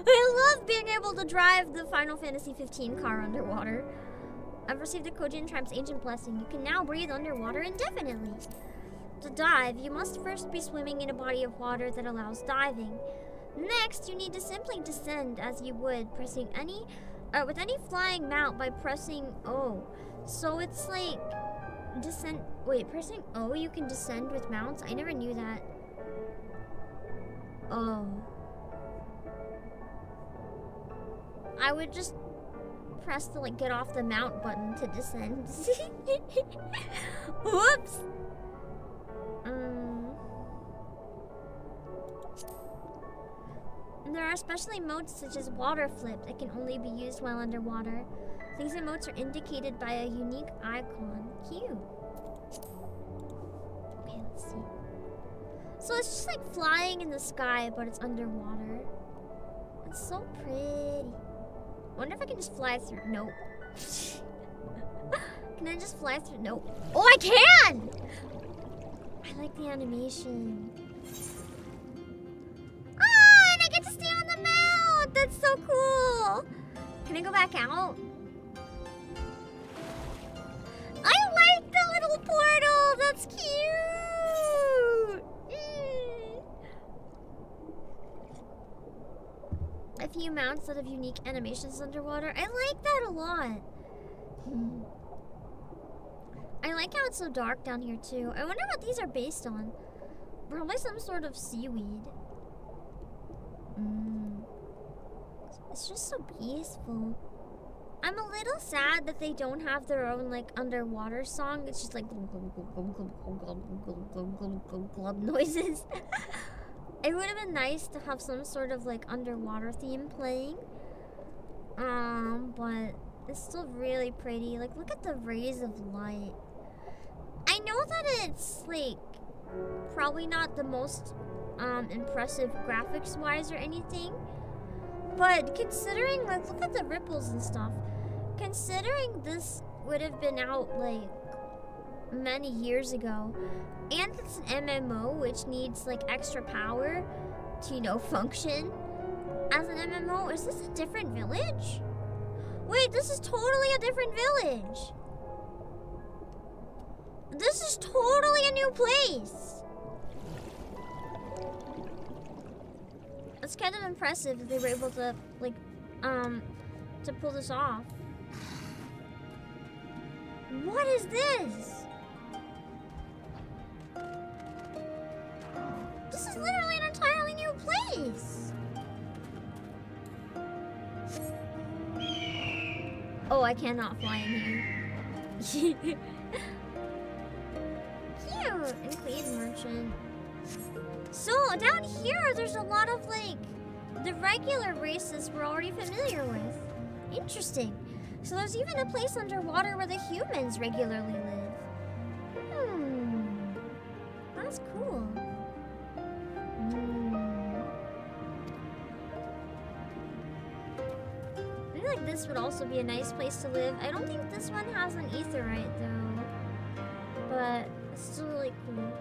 I love being able to drive the Final Fantasy XV car underwater. I've received the Kojin Tribe's ancient blessing. You can now breathe underwater indefinitely. To dive, you must first be swimming in a body of water that allows diving. Next, you need to simply descend as you would, pressing with any flying mount by pressing O. So it's like descent. Wait, pressing O you can descend with mounts? I never knew that. Oh. I would just press the like get off the mount button to descend. Whoops. There are especially modes such as water flip that can only be used while underwater. These emotes are indicated by a unique icon. Cute. Okay, let's see. So it's just like flying in the sky, but it's underwater. It's so pretty. Wonder if I can just fly through. Nope. Can I just fly through? Nope. Oh, I can! I like the animation. Ah, and I get to stay on the mount! That's so cool! Can I go back out? I like the little portal! That's cute! A few mounts that have unique animations underwater. I like that a lot. I like how it's so dark down here too. I wonder what these are based on. Probably some sort of seaweed. It's just so peaceful. I'm a little sad that they don't have their own like underwater song. It's just like glub noises. It would have been nice to have some sort of like underwater theme playing. But it's still really pretty. Like, look at the rays of light. I know that it's like probably not the most impressive graphics wise or anything, but considering like look at the ripples and stuff. Considering this would have been out like many years ago, and it's an MMO which needs like extra power to, you know, function as an MMO. Is this a different village? Wait, this is totally a different village. This is totally a new place. It's kind of impressive that they were able to like to pull this off. What is this? This is literally an entirely new place. Oh, I cannot fly in here. Cute. Include merchant. So down here, there's a lot of like the regular races we're already familiar with. Interesting. So there's even a place underwater where the humans regularly live. That's cool. I feel like this would also be a nice place to live. I don't think this one has an aetheryte though, but it's still really cool.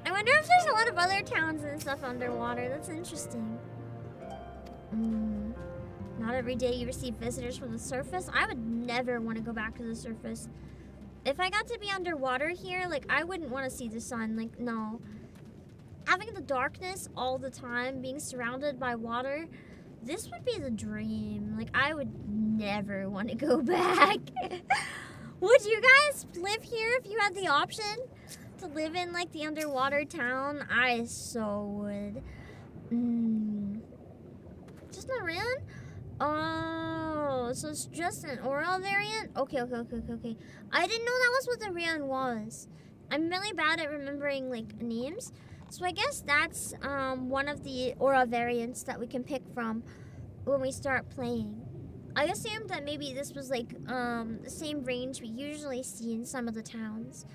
I wonder if there's a lot of other towns and stuff underwater. That's interesting. Not every day you receive visitors from the surface. I would never want to go back to the surface. If I got to be underwater here, like, I wouldn't want to see the sun. Like, no. Having the darkness all the time, being surrounded by water, this would be the dream. Like, I would never want to go back. Would you guys live here if you had the option to live in, like, the underwater town? I so would. Just not around? Oh, so it's just an oral variant? Okay. I didn't know that was what the variant was. I'm really bad at remembering, like, names. So I guess that's one of the aura variants that we can pick from when we start playing. I assumed that maybe this was, like, the same range we usually see in some of the towns.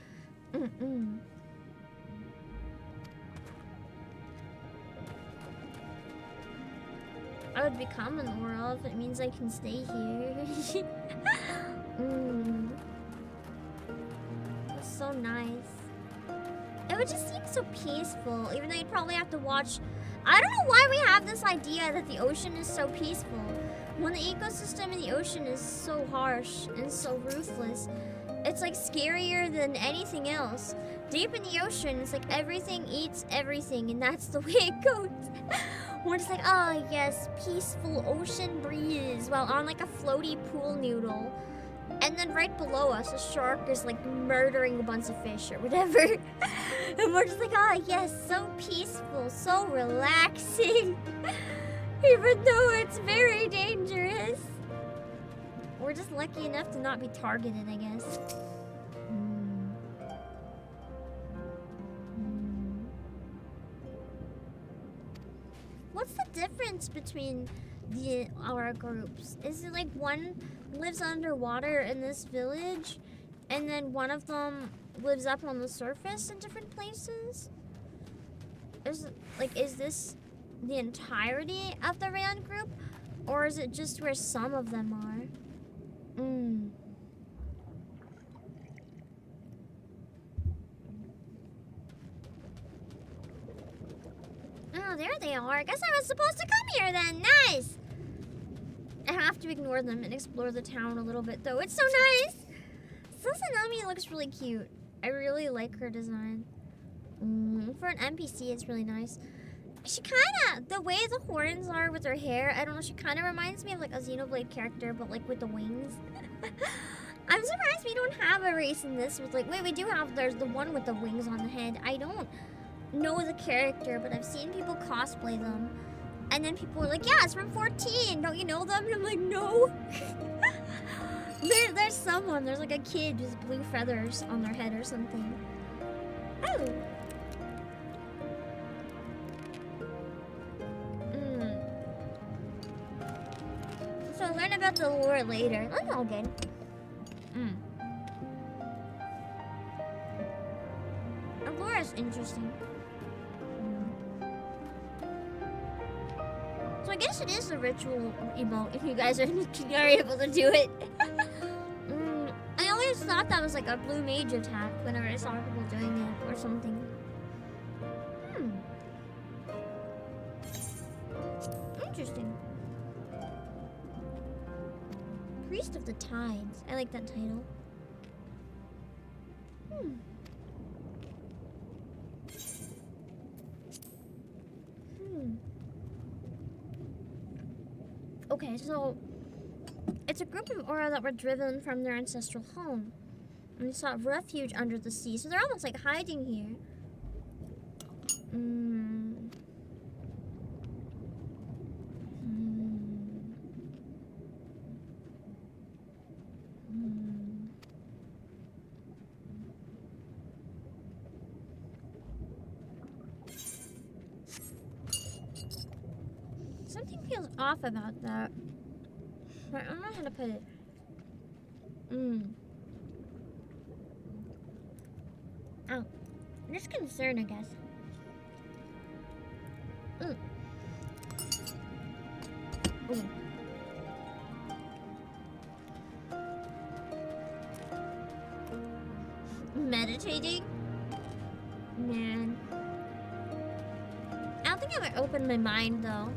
I would become an aura if it means I can stay here. That's so nice. It would just seem so peaceful, even though you'd probably have to watch. I don't know why we have this idea that the ocean is so peaceful, when the ecosystem in the ocean is so harsh and so ruthless. It's like scarier than anything else. Deep in the ocean, it's like everything eats everything, and that's the way it goes. We're just like, oh yes, peaceful ocean breeze, while on like a floaty pool noodle. And then right below us, a shark is like murdering a bunch of fish or whatever. And we're just like, oh yes, so peaceful, so relaxing. Even though it's very dangerous. We're just lucky enough to not be targeted, I guess. What's the difference between our groups? Is it like one lives underwater in this village, and then one of them lives up on the surface in different places? Is this the entirety of the Rand group, or is it just where some of them are? Oh, there they are. I guess I was supposed to come here then. Nice! I have to ignore them and explore the town a little bit, though. It's so nice! Lamia looks really cute. I really like her design. For an NPC, it's really nice. She kinda, the way the horns are with her hair, I don't know, she kinda reminds me of like a Xenoblade character, but like with the wings. I'm surprised we don't have a race in this with like, wait, we do have, there's the one with the wings on the head. I don't know the character, but I've seen people cosplay them. And then people were like, yeah, it's from 14, don't you know them? And I'm like, no. There's someone, there's like a kid with blue feathers on their head or something. Oh. So learn about the lore later. That's all good. The lore is interesting. So I guess it is a ritual emote if you guys are able to do it. I always thought that was like a blue mage attack whenever I saw people doing it or something. Interesting. Priest of the Tides. I like that title. Okay, so it's a group of Aura that were driven from their ancestral home and sought refuge under the sea. So they're almost like hiding here. Something feels off about that. I don't know how to put it. Oh, just concern, I guess. Ooh. Meditating? Man. I don't think I would open my mind, though.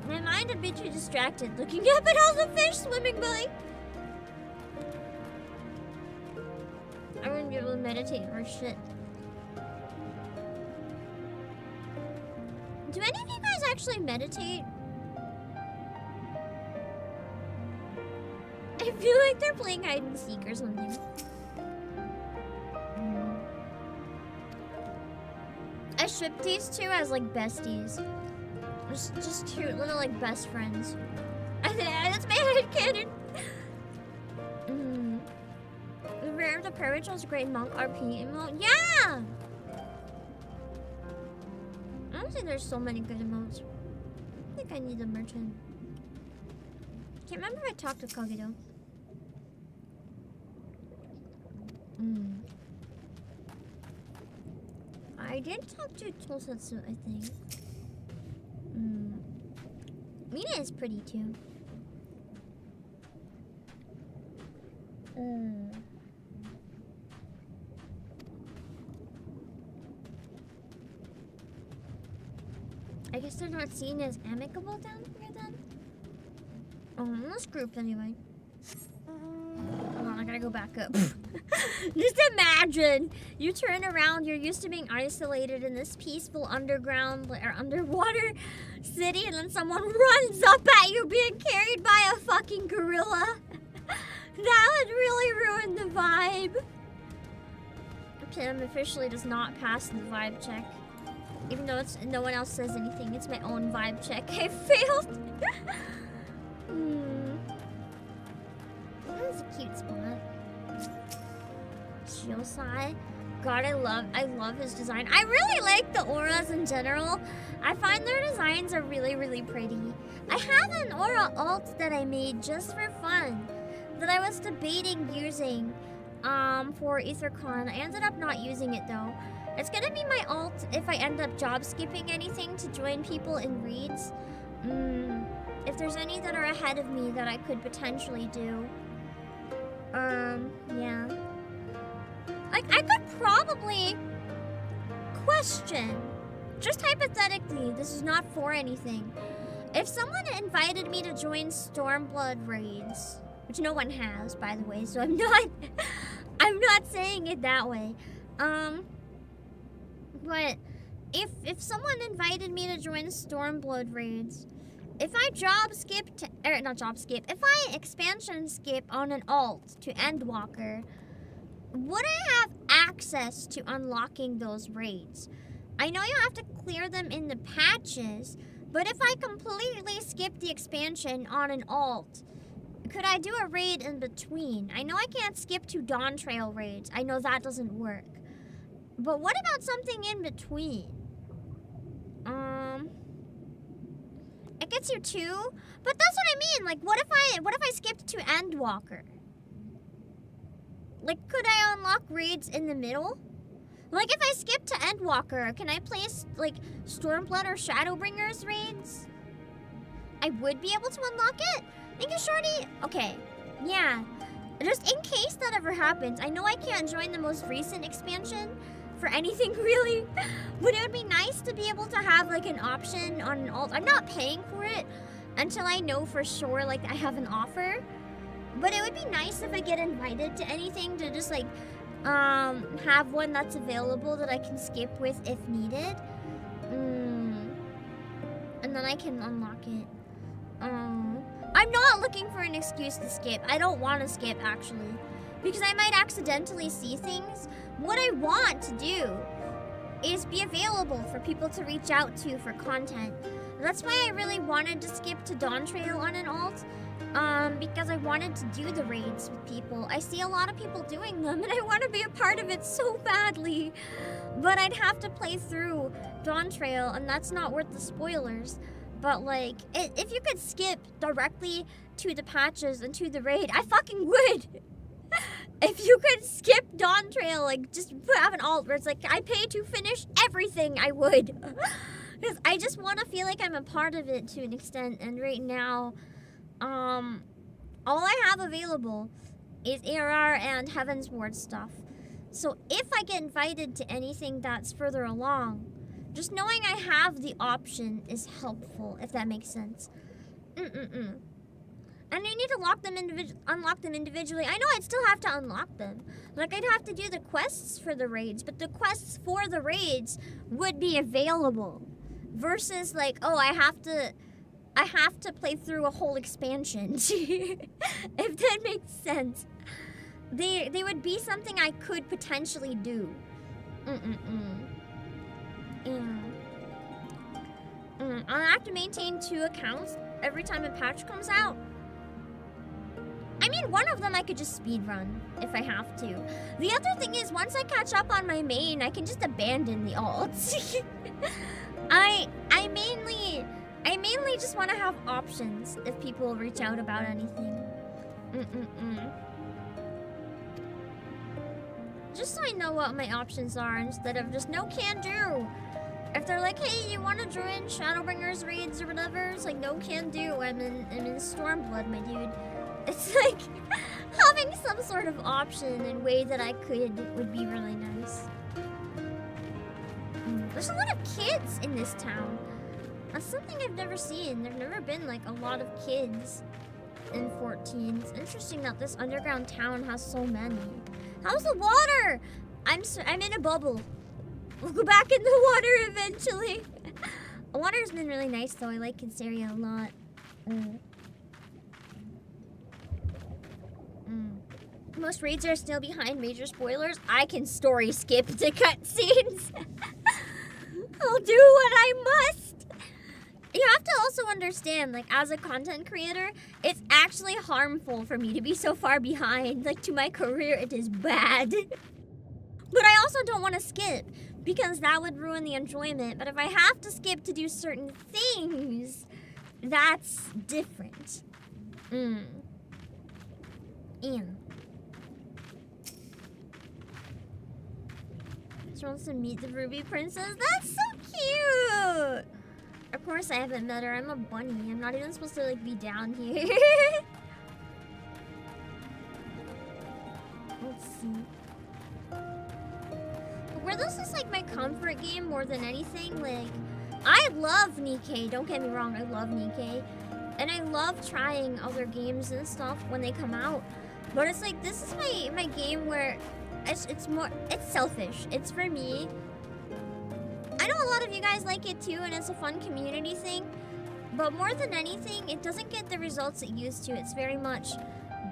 My mind would be too distracted looking up at all the fish swimming by. I wouldn't be able to meditate or shit. Do any of you guys actually meditate? I feel like they're playing hide and seek or something. I ship these two as like besties. Just cute little like best friends. That's my headcanon. The Rare of the Perpetual's Great Monk RP emote. Yeah! I don't think there's so many good emotes. I think I need a merchant. Can't remember if I talked to Kagito. I did talk to Tosetsu, I think. Mina is pretty too. I guess they're not seen as amicable down here then? Oh, in this group anyway. Hold on, I gotta go back up. Just imagine you turn around, you're used to being isolated in this peaceful underground or underwater city, and then someone runs up at you being carried by a fucking gorilla. That would really ruin the vibe. Pim officially does not pass the vibe check. Even though no one else says anything, it's my own vibe check. I failed. Sai. God, I love his design. I really like the auras in general. I find their designs are really, really pretty. I have an aura alt that I made just for fun that I was debating using for EtherCon. I ended up not using it though. It's gonna be my alt if I end up job skipping anything to join people in raids. If there's any that are ahead of me that I could potentially do. Yeah. Like, I could probably question, just hypothetically, this is not for anything. If someone invited me to join Stormblood raids, which no one has, by the way, so I'm not saying it that way. But if someone invited me to join Stormblood raids, if I if I expansion skip on an alt to Endwalker, would I have access to unlocking those raids? I know you have to clear them in the patches, but if I completely skip the expansion on an alt, could I do a raid in between? I know I can't skip to Dawn Trail raids. I know that doesn't work. But what about something in between? It gets you 2, but that's what I mean. Like, what if I skipped to Endwalker? Like, could I unlock raids in the middle? Like, if I skip to Endwalker, can I place, like, Stormblood or Shadowbringers raids? I would be able to unlock it? Thank you, Shorty. Okay, yeah. Just in case that ever happens, I know I can't join the most recent expansion for anything, really. But it would be nice to be able to have, like, an option on an alt. I'm not paying for it until I know for sure, like, I have an offer. But it would be nice if I get invited to anything to just, like, have one that's available that I can skip with if needed. And then I can unlock it. I'm not looking for an excuse to skip. I don't want to skip, actually. Because I might accidentally see things. What I want to do is be available for people to reach out to for content. That's why I really wanted to skip to Dawn Trail on an alt. Because I wanted to do the raids with people. I see a lot of people doing them, and I want to be a part of it so badly. But I'd have to play through Dawn Trail, and that's not worth the spoilers. But, like, if you could skip directly to the patches and to the raid, I fucking would. If you could skip Dawn Trail, like, just have an alt where it's like, I pay to finish everything, I would. Because I just want to feel like I'm a part of it to an extent, and right now, all I have available is ARR and Heaven's Ward stuff. So if I get invited to anything that's further along, just knowing I have the option is helpful, if that makes sense. And I need to unlock them individually. I know I'd still have to unlock them. Like, I'd have to do the quests for the raids, but the quests for the raids would be available. Versus, like, oh, I have to play through a whole expansion. If that makes sense. They would be something I could potentially do. I'll have to maintain 2 accounts every time a patch comes out. I mean, one of them I could just speedrun if I have to. The other thing is, once I catch up on my main, I can just abandon the alts. I mainly just want to have options if people reach out about anything. Just so I know what my options are instead of just no can do. If they're like, hey, you want to join Shadowbringers raids or whatever, it's like, no can do. I'm in Stormblood, my dude. It's like having some sort of option and way that I could would be really nice. There's a lot of kids in this town. That's something I've never seen. There've never been like a lot of kids in 14. It's interesting that this underground town has so many. How's the water? I'm in a bubble. We'll go back in the water eventually. The water's been really nice though. I like Kinsaria a lot. Most raids are still behind major spoilers. I can story skip to cutscenes. I'll do what I must. You have to also understand, like, as a content creator, it's actually harmful for me to be so far behind. Like, to my career, it is bad. But I also don't want to skip because that would ruin the enjoyment. But if I have to skip to do certain things, that's different. Yeah. She wants to meet the Ruby Princess. That's so cute! Of course I haven't met her. I'm a bunny. I'm not even supposed to like be down here. Let's see. But where this is like my comfort game more than anything, like I love Nikkei, don't get me wrong, I love Nikkei. And I love trying other games and stuff when they come out. But it's like this is my game where it's selfish. It's for me. I know a lot of you guys like it too, and it's a fun community thing. But more than anything, it doesn't get the results it used to. It's very much,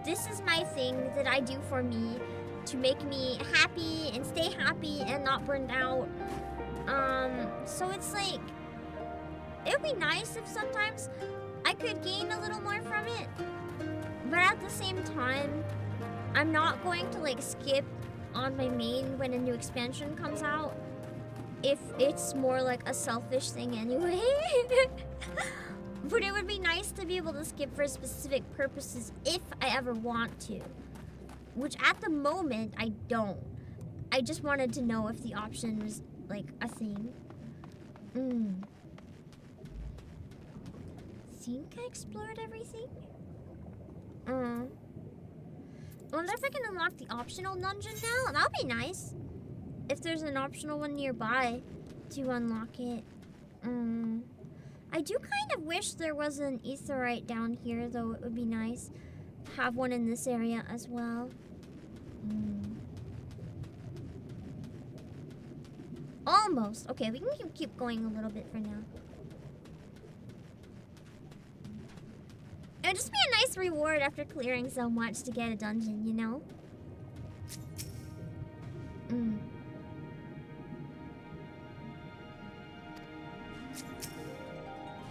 this is my thing that I do for me to make me happy and stay happy and not burned out. So it's like, it would be nice if sometimes I could gain a little more from it. But at the same time, I'm not going to like skip on my main when a new expansion comes out. If it's more like a selfish thing anyway. But it would be nice to be able to skip for specific purposes if I ever want to. Which at the moment, I don't. I just wanted to know if the option was like a thing. Think I explored everything? I wonder if I can unlock the optional dungeon now? That would be nice. If there's an optional one nearby to unlock it. I do kind of wish there was an aetheryte down here, though it would be nice to have one in this area as well. Almost. Okay, we can keep going a little bit for now. It would just be a nice reward after clearing so much to get a dungeon, you know?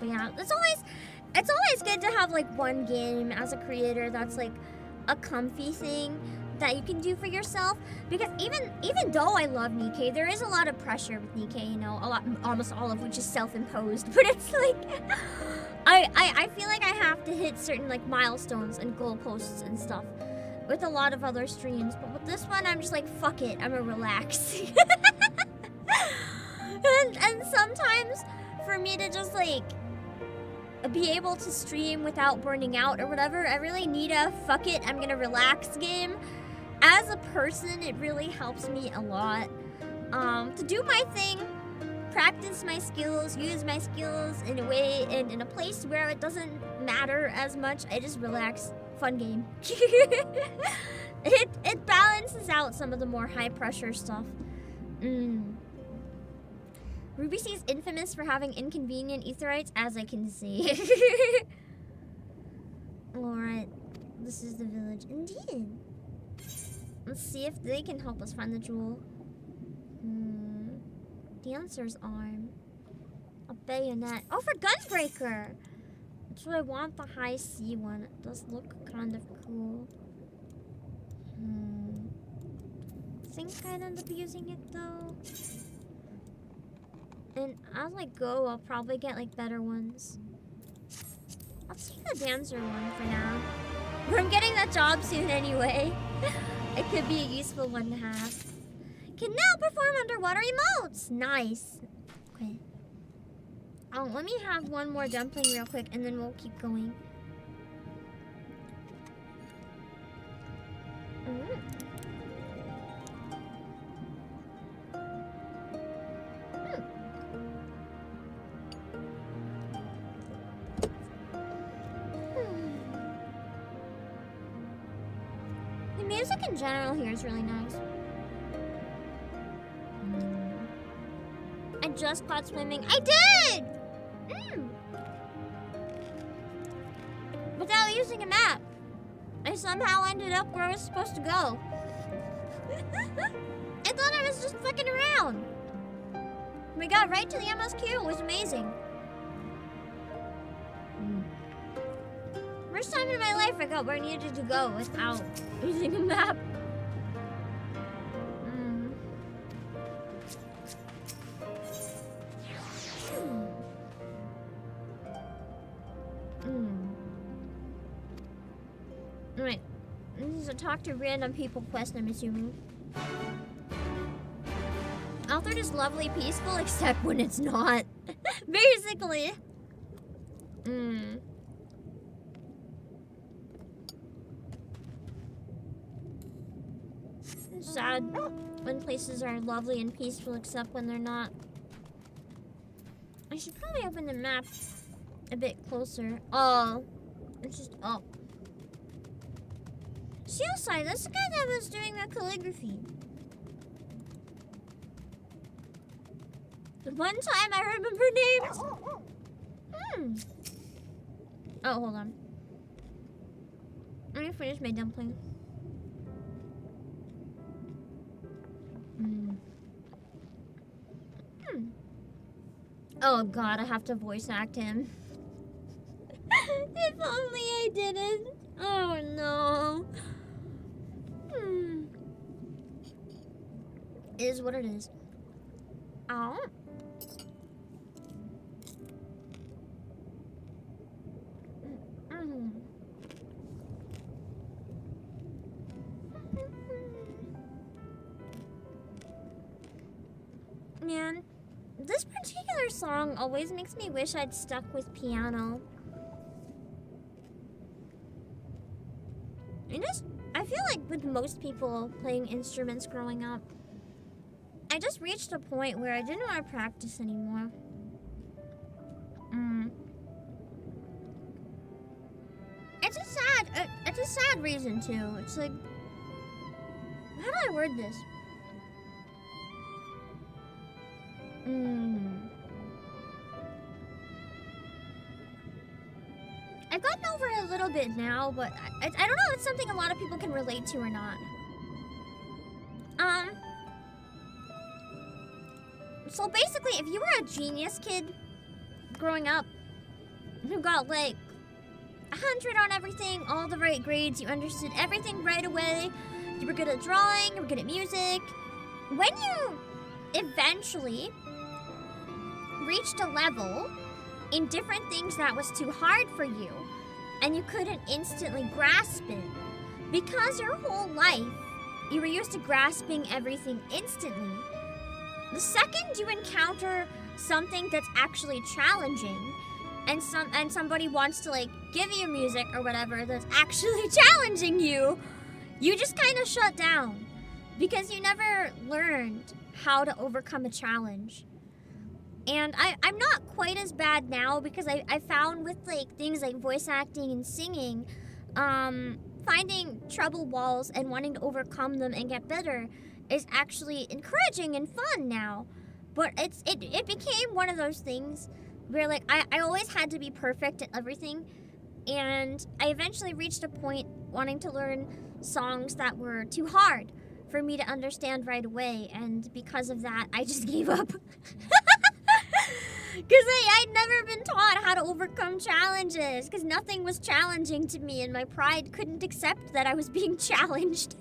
But yeah, it's always good to have like one game as a creator that's like a comfy thing that you can do for yourself. Because even though I love Nikkei, there is a lot of pressure with Nikkei, you know, almost all of which is self-imposed. But it's like I feel like I have to hit certain like milestones and goalposts and stuff with a lot of other streams. But with this one, I'm just like, fuck it, I'm gonna relax. and sometimes for me to just like be able to stream without burning out or whatever, I really need a fuck it, I'm gonna relax game. As a person, it really helps me a lot to do my thing, practice my skills, use my skills in a way and in a place where it doesn't matter as much. I just relax. Fun game. It balances out some of the more high pressure stuff. Ruby C is infamous for having inconvenient aetherytes, as I can see. Alright, this is the village. Indeed. Let's see if they can help us find the jewel. Dancer's arm. A bayonet. Oh, for Gunbreaker! So I want the high C one. It does look kind of cool. I think I'd end up using it though. And as I go, I'll probably get like better ones. I'll take the dancer one for now. I'm getting that job soon anyway. It could be a useful one to have. Can now perform underwater emotes. Nice. Okay. Oh, let me have one more dumpling real quick and then we'll keep going. The music in general here is really nice. I just caught swimming. I did! Without using a map. I somehow ended up where I was supposed to go. I thought I was just fucking around. We got right to the MSQ. It was amazing. First time in my life I got where I needed to go without using a map. Alright. This is a talk to random people quest, I'm assuming. Alfred is lovely, peaceful, except when it's not. Basically. Sad when places are lovely and peaceful, except when they're not. I should probably open the map a bit closer. Oh. It's just, oh. Shieldside, that's the guy that was doing that calligraphy. The one time I remember names. Oh, hold on. Let me finish my dumpling. Oh god, I have to voice act him. If only I didn't. Oh no. It is what it is. Oh. Man, this particular song always makes me wish I'd stuck with piano. I feel like with most people playing instruments growing up, I just reached a point where I didn't want to practice anymore. It's a sad reason too. It's like, how do I word this? I've gotten over it a little bit now, but I don't know if it's something a lot of people can relate to or not. So basically, if you were a genius kid growing up, who got like 100 on everything, all the right grades, you understood everything right away, you were good at drawing, you were good at music, when you eventually reached a level in different things that was too hard for you, and you couldn't instantly grasp it, because your whole life you were used to grasping everything instantly, the second you encounter something that's actually challenging, and somebody wants to like give you music or whatever that's actually challenging you, you just kind of shut down because you never learned how to overcome a challenge. And I'm not quite as bad now because I found with like things like voice acting and singing, finding trouble walls and wanting to overcome them and get better is actually encouraging and fun now. But it became one of those things where like I always had to be perfect at everything, and I eventually reached a point wanting to learn songs that were too hard for me to understand right away, and because of that I just gave up. Because I'd never been taught how to overcome challenges, because nothing was challenging to me and my pride couldn't accept that I was being challenged.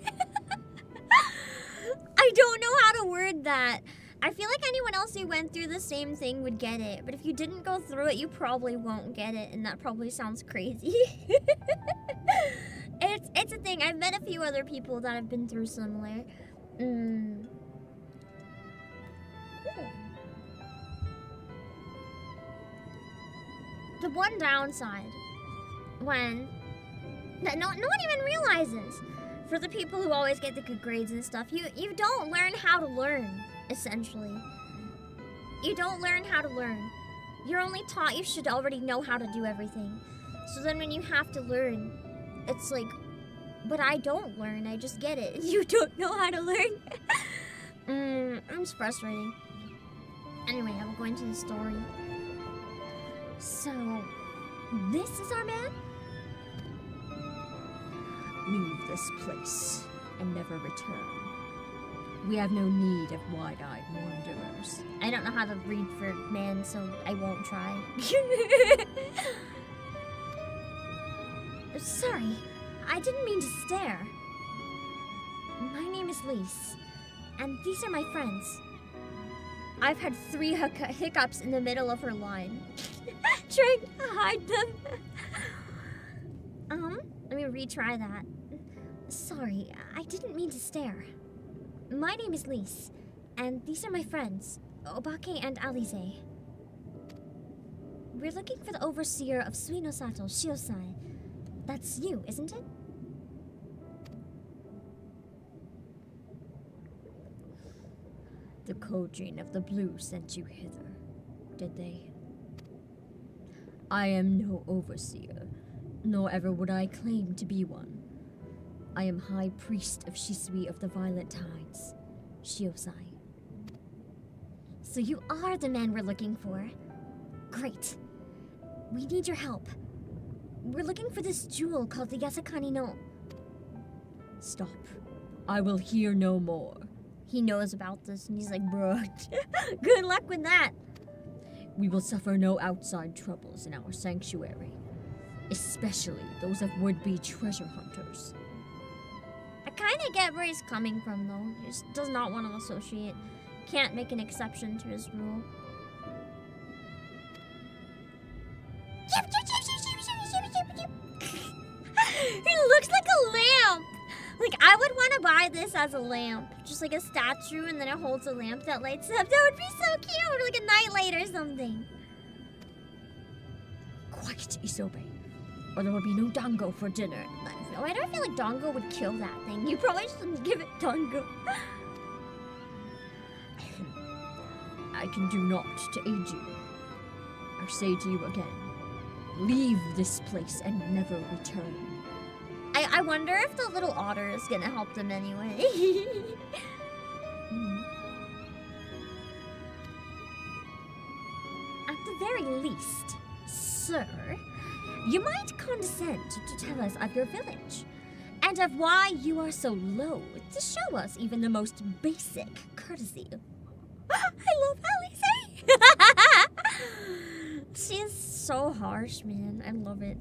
I don't know how to word that. I feel like anyone else who went through the same thing would get it, but if you didn't go through it, you probably won't get it, and that probably sounds crazy. It's a thing. I've met a few other people that have been through similar. The one downside, when no one even realizes, for the people who always get the good grades and stuff, you don't learn how to learn, essentially. You don't learn how to learn. You're only taught you should already know how to do everything. So then when you have to learn, it's like, but I don't learn, I just get it. You don't know how to learn. It's frustrating. Anyway, I will go into the story. So, this is our man? Leave this place and never return. We have no need of wide-eyed wanderers. I don't know how to read for man, so I won't try. Sorry, I didn't mean to stare. My name is Lise, and these are my friends. I've had 3 hiccups in the middle of her line. Trying to hide them. Let me retry that. Sorry, I didn't mean to stare. My name is Lise, and these are my friends, Obake and Alize. We're looking for the overseer of Suinosato Shiosai. That's you, isn't it? The Kojin of the Blue sent you hither, did they? I am no overseer, nor ever would I claim to be one. I am High Priest of Shisui of the Violet Tides, Shiosai. So you are the man we're looking for. Great. We need your help. We're looking for this jewel called the Yasakani no... Stop. I will hear no more. He knows about this and he's like, bro, good luck with that. We will suffer no outside troubles in our sanctuary, especially those of would-be treasure hunters. I kind of get where he's coming from, though. He just does not want to associate. Can't make an exception to his rule. He looks like a lamp! Like, I would want to buy this as a lamp. Just like a statue, and then it holds a lamp that lights up. That would be so cute! Like a nightlight or something. Quiet, Isobe, or there will be no dango for dinner. Why do I feel like Dango would kill that thing? You probably shouldn't give it Dango. I can do naught to aid you. I say to you again, leave this place and never return. I wonder if the little otter is gonna help them anyway. At the very least, sir, you might condescend to tell us of your village, and of why you are so loath to show us even the most basic courtesy. I love Alize! She is so harsh, man. I love it.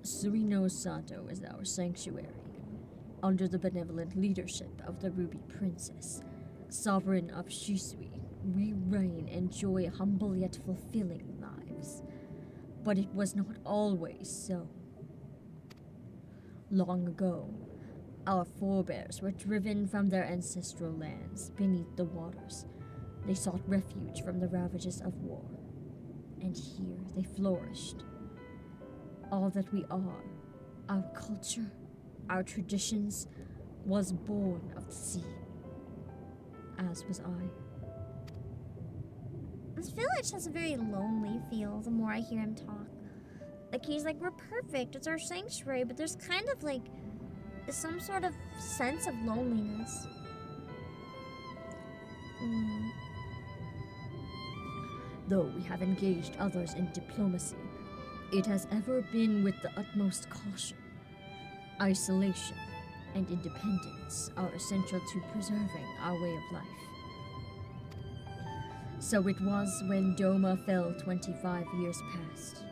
Suinosato is our sanctuary, under the benevolent leadership of the Ruby Princess, sovereign of Shisui. We reign, enjoy humble yet fulfilling lives. But it was not always so. Long ago, our forebears were driven from their ancestral lands beneath the waters. They sought refuge from the ravages of war. And here they flourished. All that we are, our culture, our traditions, was born of the sea. As was I. This village has a very lonely feel the more I hear him talk. Like, he's like, we're perfect, it's our sanctuary, but there's kind of like some sort of sense of loneliness. Though we have engaged others in diplomacy, it has ever been with the utmost caution. Isolation and independence are essential to preserving our way of life. So it was when Doma fell 25 years past.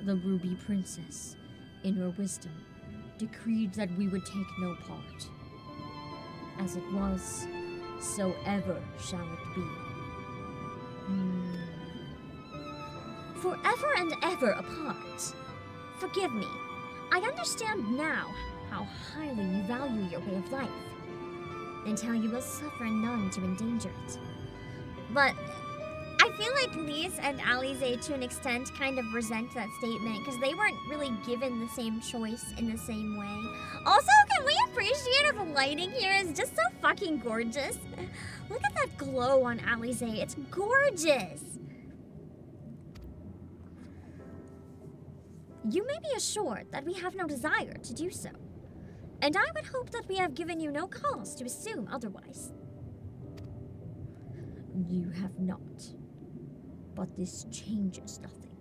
The Ruby Princess, in her wisdom, decreed that we would take no part. As it was, so ever shall it be. Forever and ever apart. Forgive me. I understand now how highly you value your way of life, and how you will suffer none to endanger it. But I feel like Lise and Alize, to an extent, kind of resent that statement because they weren't really given the same choice in the same way. Also, can we appreciate how the lighting here is just so fucking gorgeous? Look at that glow on Alize. It's gorgeous. You may be assured that we have no desire to do so, and I would hope that we have given you no cause to assume otherwise. You have not, but this changes nothing.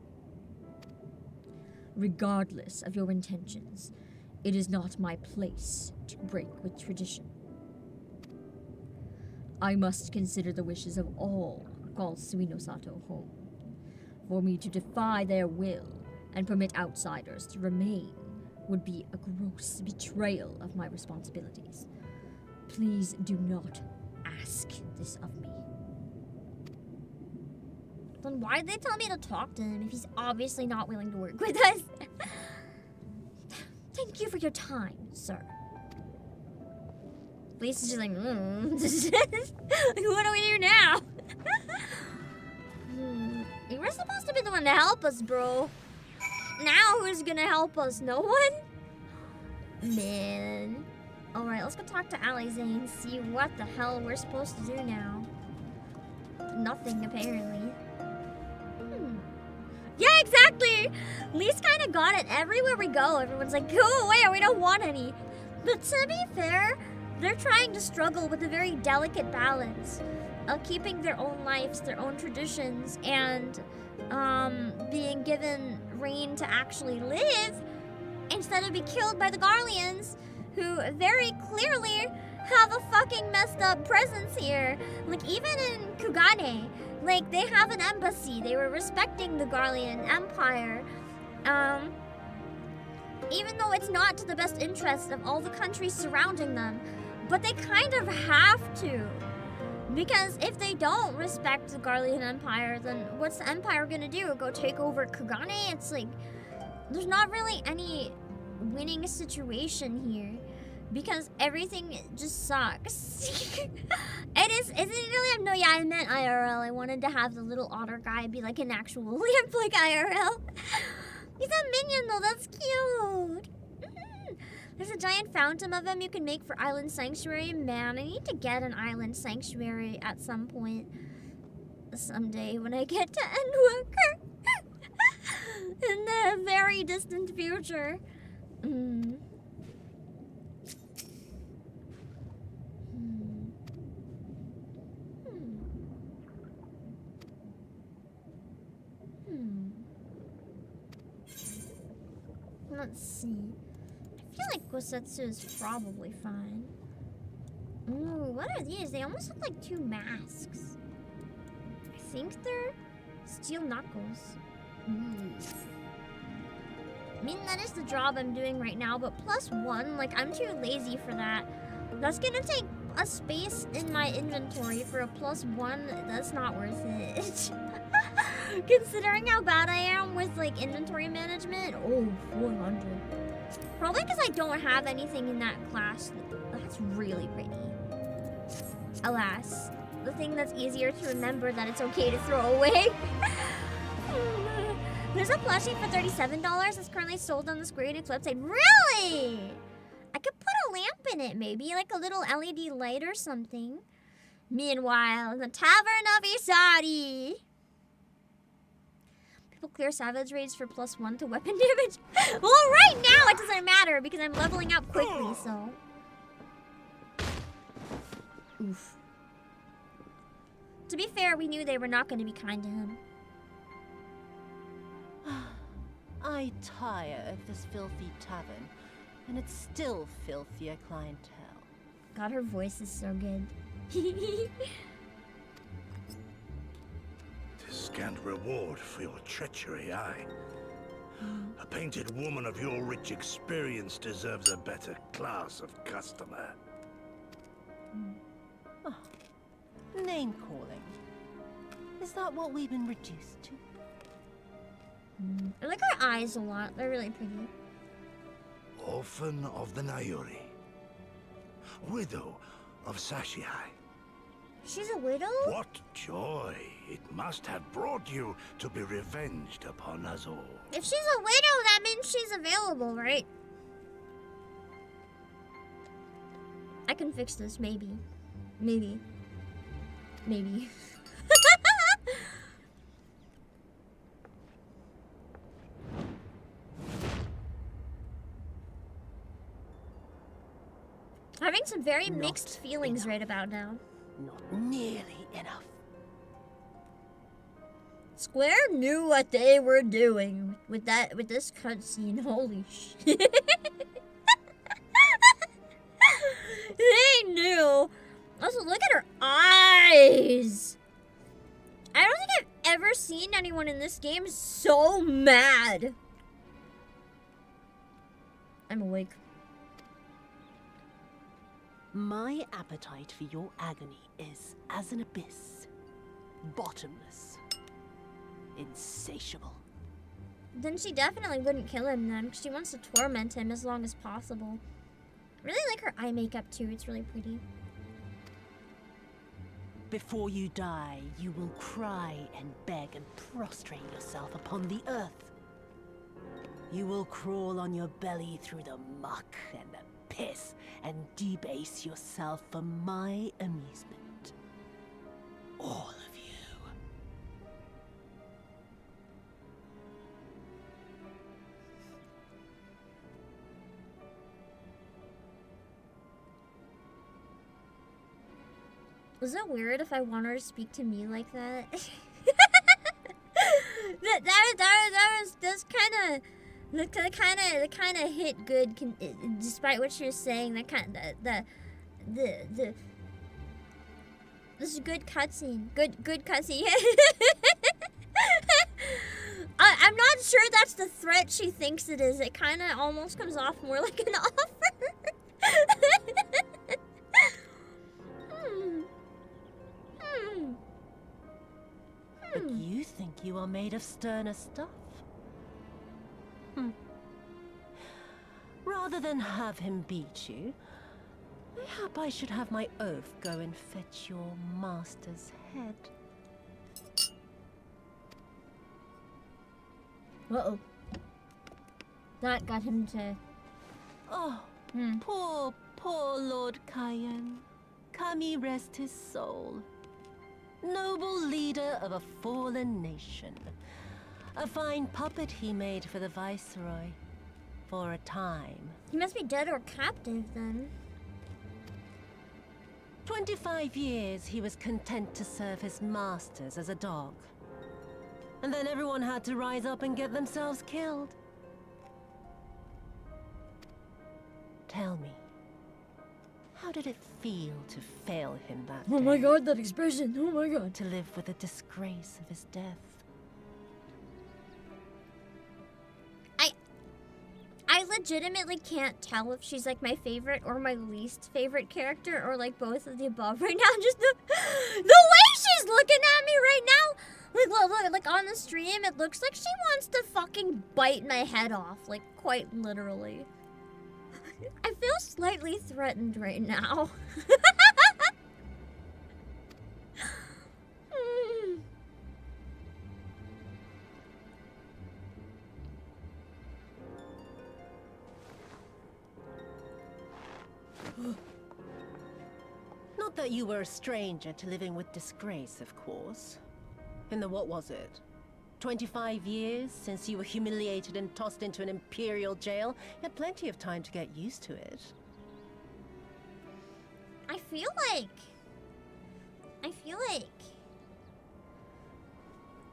Regardless of your intentions, it is not my place to break with tradition. I must consider the wishes of all who call Suinosato home. For me to defy their will and permit outsiders to remain would be a gross betrayal of my responsibilities. Please do not ask this of me. Then why did they tell me to talk to him if he's obviously not willing to work with us? Thank you for your time, sir. Lisa's just like, what do we do now? You were supposed to be the one to help us, bro. Now who's gonna help us? No one? Man. Alright, let's go talk to Alize and see what the hell we're supposed to do now. Nothing, apparently. Yeah, exactly! Lise kind of got it. Everywhere we go, everyone's like, go away, we don't want any. But to be fair, they're trying to struggle with a very delicate balance of keeping their own lives, their own traditions, and being given reign to actually live instead of be killed by the Garleans, who very clearly have a fucking messed up presence here. Like, even in Kugane, like, they have an embassy. They were respecting the Garlean Empire. Even though it's not to the best interest of all the countries surrounding them. But they kind of have to. Because if they don't respect the Garlean Empire, then what's the Empire gonna do? Go take over Kugane? It's like, there's not really any winning situation here. Because everything just sucks. Isn't it really? No, yeah, I meant IRL. I wanted to have the little otter guy be like an actual lamp, like IRL. He's a minion though, that's cute. There's a giant fountain of them you can make for Island Sanctuary. Man, I need to get an Island Sanctuary at some point. Someday when I get to Endwalker. In the very distant future. Let's see. I feel like Gosetsu is probably fine. Ooh, what are these? They almost look like two masks. I think they're steel knuckles. Ooh. I mean, that is the job I'm doing right now, but +1, like, I'm too lazy for that. That's gonna take a space in my inventory for a +1. That's not worth it. Considering how bad I am with, like, inventory management. Oh, 400. Probably because I don't have anything in that class. That's really pretty. Alas, the thing that's easier to remember that it's okay to throw away. There's a plushie for $37 that's currently sold on the Square Enix website. Really? I could put a lamp in it, maybe, like a little LED light or something. Meanwhile, in the Tavern of Isari. People clear Savage Raids for +1 to weapon damage. Well, right now it doesn't matter because I'm leveling up quickly, so. Oof. To be fair, we knew they were not going to be kind to him. I tire of this filthy tavern, and it's still filthier clientele. God, her voice is so good. Scant reward for your treachery, aye. A painted woman of your rich experience deserves a better class of customer. Oh, name calling. Is that what we've been reduced to? I like her eyes a lot. They're really pretty. Orphan of the Nayori. Widow of Sashihai. She's a widow? What joy it must have brought you to be revenged upon us all. If she's a widow, that means she's available, right? I can fix this, maybe. Maybe. Maybe. Having some very mixed feelings right about now. Not nearly enough. Square knew what they were doing with this cutscene. Holy shit. They knew. Also, look at her eyes. I don't think I've ever seen anyone in this game so mad. I'm awake. My appetite for your agony is as an abyss, bottomless. insatiable. Then she definitely wouldn't kill him then, 'cause she wants to torment him as long as possible. Really like her eye makeup too, it's really pretty. Before you die, you will cry and beg and prostrate yourself upon the earth. You will crawl on your belly through the muck and the piss and debase yourself for my amusement. All of you. Is it weird if I want her to speak to me like that? That's kind of hit good. Despite what she was saying, that kind of this is a good cutscene. Good cutscene. I'm not sure that's the threat she thinks it is. It kind of almost comes off more like an offer. But you think you are made of sterner stuff? Rather than have him beat you, mayhap I should have my oaf go and fetch your master's head. Uh-oh. That got him to... Oh, poor Lord Cayenne. Kami rest his soul. Noble leader of a fallen nation. A fine puppet he made for the Viceroy. For a time. He must be dead or captive then. 25 years he was content to serve his masters as a dog. And then everyone had to rise up and get themselves killed. Tell me, how did it feel to fail him that day? Oh my god, that expression. Oh my god. To live with the disgrace of his death? I legitimately can't tell if she's like my favorite or my least favorite character or like both of the above right now. Just the way she's looking at me right now. Like on the stream, it looks like she wants to fucking bite my head off. Like quite literally. I feel slightly threatened right now. Not that you were a stranger to living with disgrace, of course. In the what was it? 25 years since you were humiliated and tossed into an imperial jail? You had plenty of time to get used to it. I feel like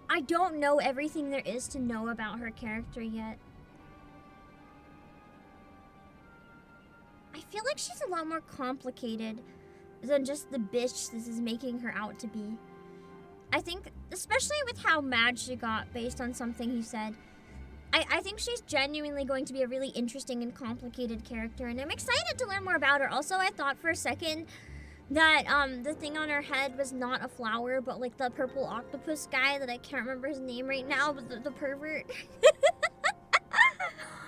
I don't know everything there is to know about her character yet. I feel like she's a lot more complicated than just the bitch this is making her out to be. I think, especially with how mad she got based on something he said, I think she's genuinely going to be a really interesting and complicated character, and I'm excited to learn more about her. Also, I thought for a second that the thing on her head was not a flower, but like the purple octopus guy that I can't remember his name right now, but the pervert.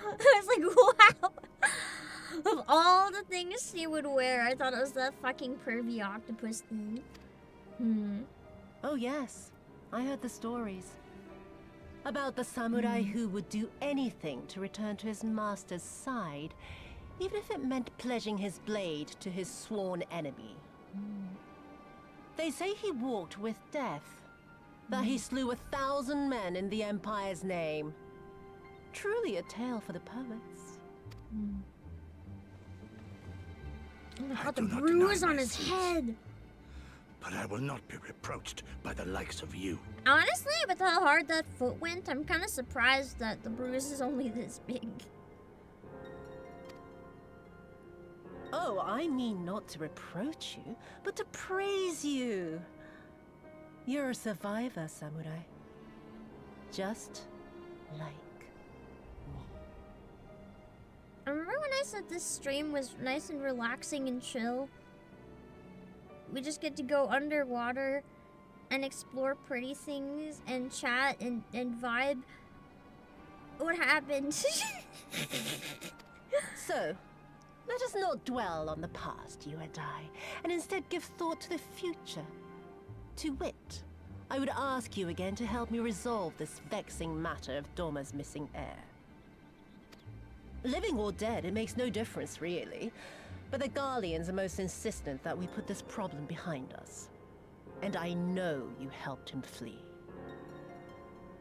I was like, wow. Of all the things she would wear, I thought it was the fucking pervy octopus thing. Oh yes, I heard the stories. About the samurai who would do anything to return to his master's side, even if it meant pledging his blade to his sworn enemy. They say he walked with death, that he slew 1,000 men in the Empire's name. Truly a tale for the poets. Oh my god, the bruise on his head. But I will not be reproached by the likes of you. Honestly, with how hard that foot went, I'm kind of surprised that the bruise is only this big. Oh, I mean not to reproach you, but to praise you. You're a survivor, samurai. Just like me. I remember when I said this stream was nice and relaxing and chill. We just get to go underwater and explore pretty things and chat and vibe, what happened? So, let us not dwell on the past, you and I, and instead give thought to the future. To wit, I would ask you again to help me resolve this vexing matter of Dorma's missing heir. Living or dead, it makes no difference, really. But the Garleans are most insistent that we put this problem behind us. And I know you helped him flee.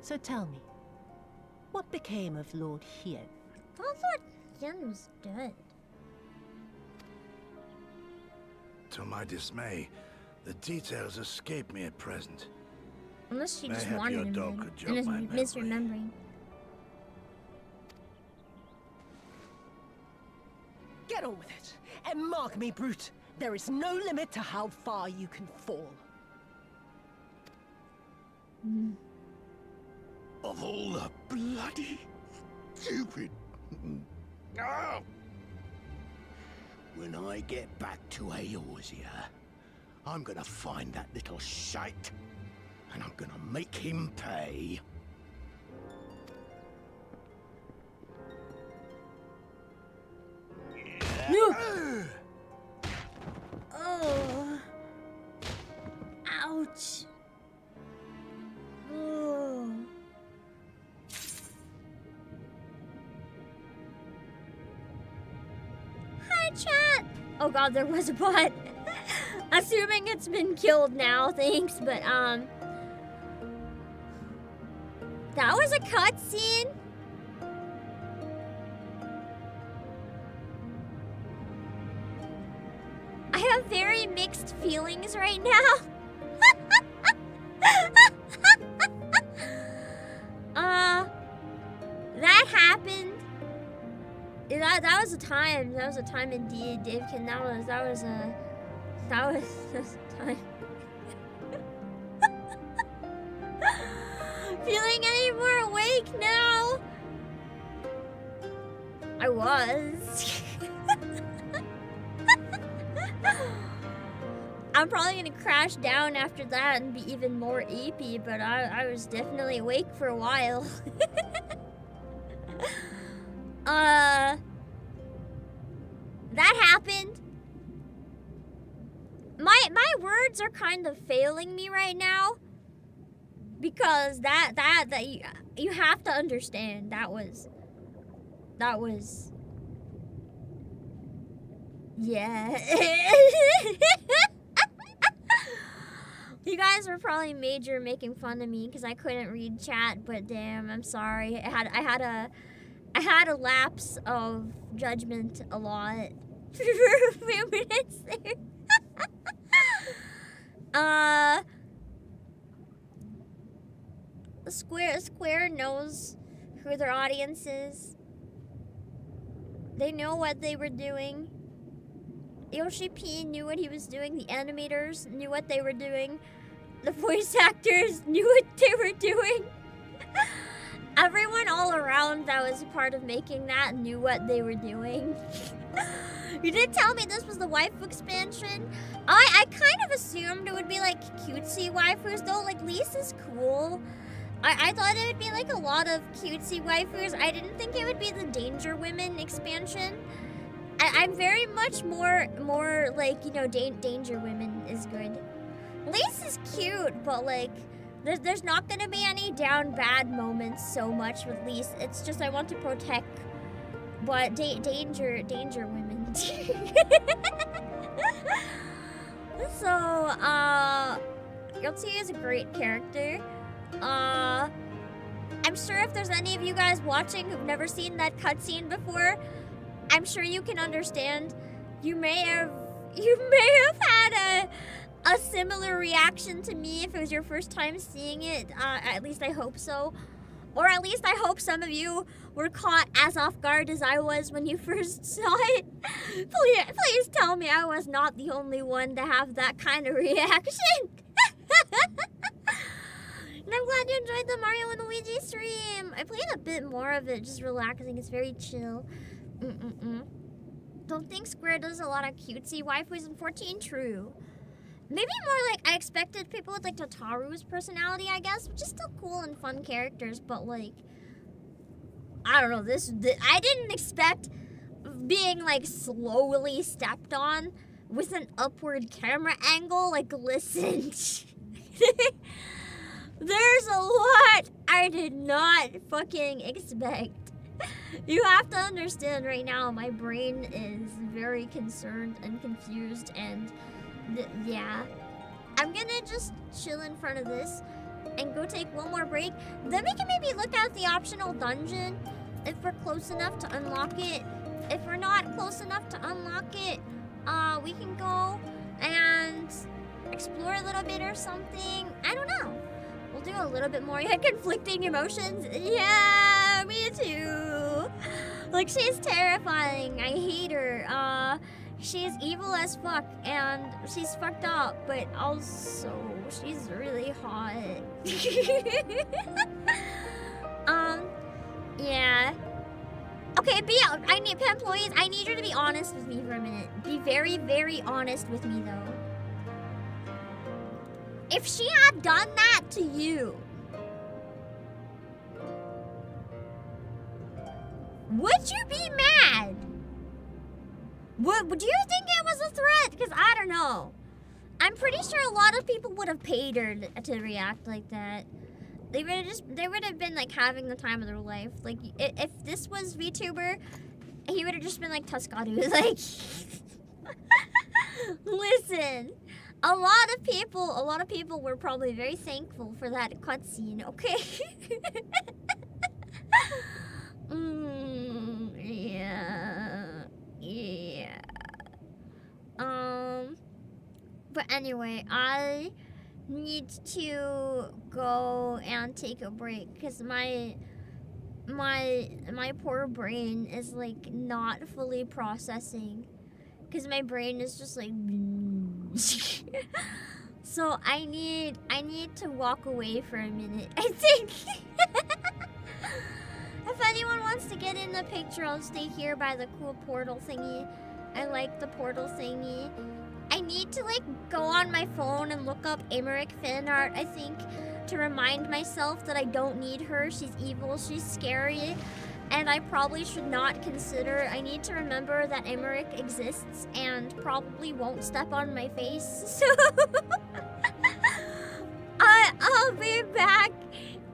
So tell me, what became of Lord Hien? I thought Hien was dead. To my dismay, the details escape me at present. Unless she just Mayhap wanted your him dog dead could jog and is my memory. misremembering. Get on with it, and mark me, brute. There is no limit to how far you can fall. Of all the bloody stupid. Ah! When I get back to Eorzea, I'm gonna find that little shite, and I'm gonna make him pay. Oh. Ouch. Oh. Hi, chat. Oh god, there was a bot. Assuming it's been killed now, thanks, but that was a cutscene. I have very mixed feelings right now. That happened. That was a time. That was a time indeed, Davekin. That was a time. Feeling any more awake now? I was. I'm probably gonna crash down after that and be even more apey, but I was definitely awake for a while. That happened. My words are kind of failing me right now because that you have to understand that was yeah. You guys were probably major making fun of me because I couldn't read chat, but damn, I'm sorry. I had a lapse of judgment a lot for a few minutes there. Square knows who their audience is. They know what they were doing. Yoshi P knew what he was doing. The animators knew what they were doing. The voice actors knew what they were doing. Everyone all around that was a part of making that knew what they were doing. You did tell me this was the waifu expansion. I kind of assumed it would be like cutesy waifus though. Like Lisa's cool. I thought it would be like a lot of cutesy waifus. I didn't think it would be the Danger Women expansion. I'm very much more like, you know, Danger Women is good. Lace is cute, but like, there's not gonna be any down bad moments so much with Lise. It's just I want to protect, but Danger Women. So, Yotzi is a great character. I'm sure if there's any of you guys watching who've never seen that cutscene before, I'm sure you can understand. You may have had a similar reaction to me if it was your first time seeing it. At least I hope so. Or at least I hope some of you were caught as off guard as I was when you first saw it. Please tell me I was not the only one to have that kind of reaction. And I'm glad you enjoyed the Mario and Luigi stream. I played a bit more of it, just relaxing. It's very chill. Don't think Square does a lot of cutesy waifus in 14. True. maybe more like I expected people with like Tataru's personality, I guess, which is still cool and fun characters, but like, I don't know, I didn't expect being like slowly stepped on with an upward camera angle. Like, listen, there's a lot I did not fucking expect. You have to understand right now, my brain is very concerned and confused, and yeah. I'm gonna just chill in front of this and go take one more break. Then we can maybe look at the optional dungeon if we're close enough to unlock it. If we're not close enough to unlock it, we can go and explore a little bit or something. I don't know. We'll do a little bit more. You had conflicting emotions? Yeah, me too. Like, she's terrifying. I hate her. She's evil as fuck, and she's fucked up, but also she's really hot. Yeah. Okay, I need employees. I need you to be honest with me for a minute. Be very, very honest with me, though. If she had done that to you, would you be mad? Do you think it was a threat? Because I don't know. I'm pretty sure a lot of people would have paid her to react like that. They would have been like having the time of their life. Like, if this was VTuber, he would have just been like Tuscadu. Like, listen, a lot of people were probably very thankful for that cutscene. Okay. Yeah. But anyway, I need to go and take a break because my poor brain is like not fully processing because my brain is just like so I need to walk away for a minute, I think. If anyone wants to get in the picture, I'll stay here by the cool portal thingy. I like the portal thingy. I need to like go on my phone and look up Emmerich fan art, I think, to remind myself that I don't need her. She's evil, she's scary, and I probably should not consider. I need to remember that Emmerich exists and probably won't step on my face. So I'll be back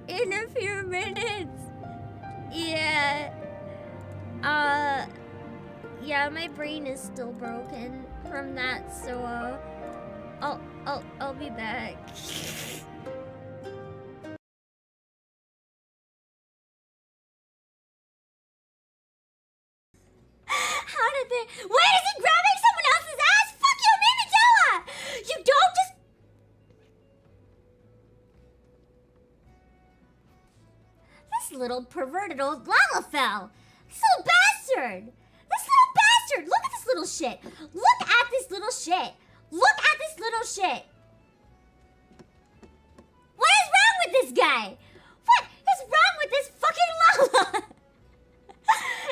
in a few minutes. Yeah. Yeah, my brain is still broken from that, so I'll be back. How did they? Why is he grabbing someone else's ass? Fuck you, Mimidilla! You don't just. This little perverted old Lalafell. This little bastard. This little bastard. Look at this little shit. Look at this little shit. Look at this little shit. What is wrong with this guy? What is wrong with this fucking Lala?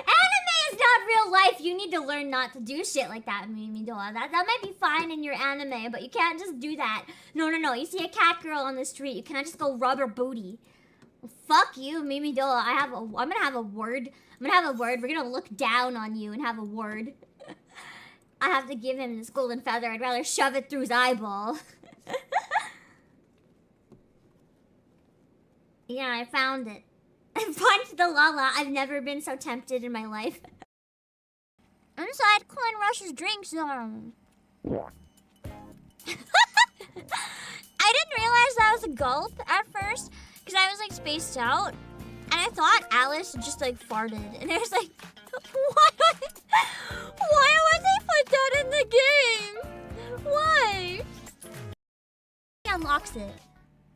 Anime is not real life. You need to learn not to do shit like that, Mimidoa. That might be fine in your anime, but you can't just do that. No. You see a cat girl on the street, you cannot just go rub her booty. Fuck you, Mimidoa. I'm gonna have a word. We're gonna look down on you and have a word. I have to give him this golden feather. I'd rather shove it through his eyeball. Yeah, I found it. I punched the Lala. I've never been so tempted in my life. Inside Coin Rush's drink zone. I didn't realize that was a gulp at first because I was like spaced out. And I thought Alice just like farted. And I was like, why would they put that in the game? Why? He unlocks it.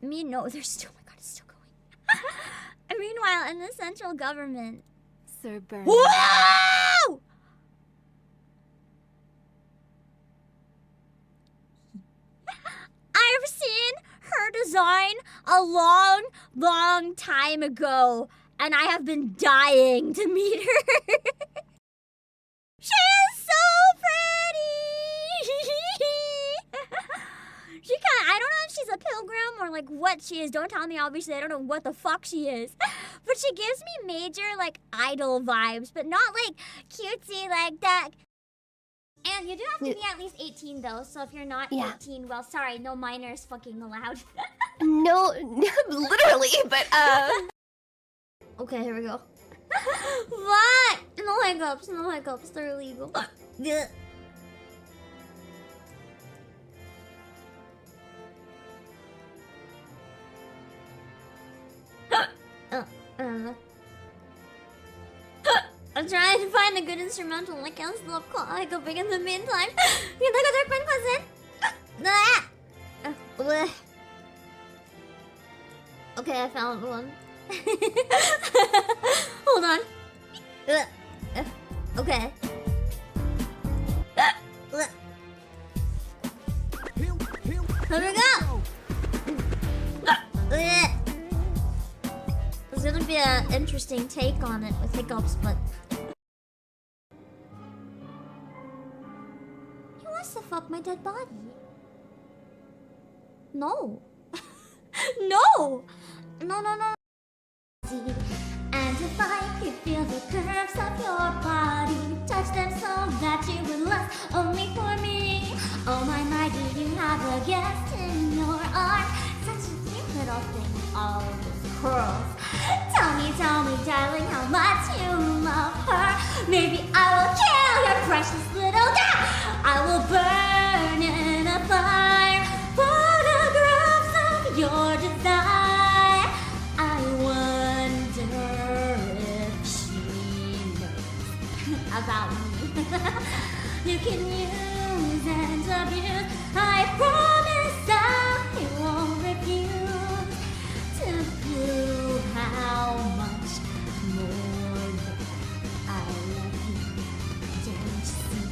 No, there's still, oh my god, it's still going. Meanwhile, in the central government. Sir Bernard. Whoa! I've seen her design a long time ago, and I have been dying to meet her. She is so pretty! she's a pilgrim or like what she is. Don't tell me, obviously. I don't know what the fuck she is. But she gives me major like idol vibes, but not like cutesy like that. And you do have to be at least 18 though, so if you're not 18, well, sorry, no minors fucking allowed. No, literally, but Okay, here we go. What? No hiccups, no hiccups, they're illegal. Yeah. I'm trying to find a good instrumental. I can't stop hiccuping in the meantime. You think I've been cousin? Okay, I found one. Hold on. Okay. Here we go. There's gonna be an interesting take on it with hiccups, but he wants to fuck my dead body. No. No. No. And if I could feel the curves of your body, touch them so that you would lust only for me. Oh my, do you have a guest in your arms? Such a cute little thing, all those curls. Tell me, darling, how much you love her. Maybe I will kill your precious little girl. I will burn in a fire photographs of your desire. I wonder if she knows about me. You can use and abuse. I promise I won't refuse to prove how much more I love you. Don't see?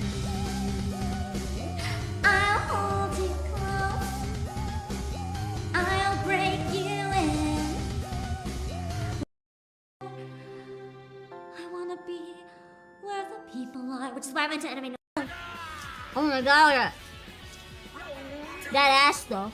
I'll hold you close. I'll break you in. I wanna be where the people are, which is why I went to anime. Oh my god, that ass though.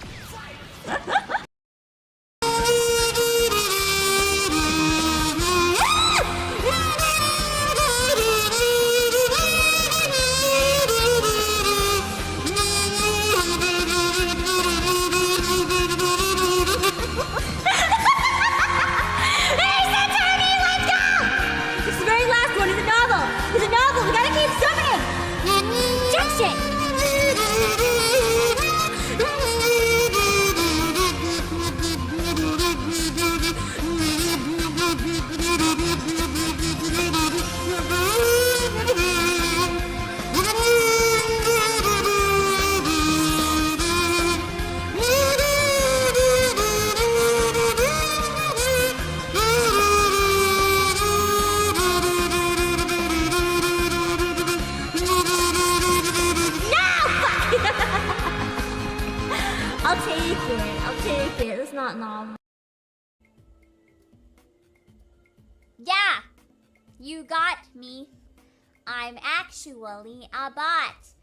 I'll take it. It's not normal. Yeah, you got me. I'm actually a bot.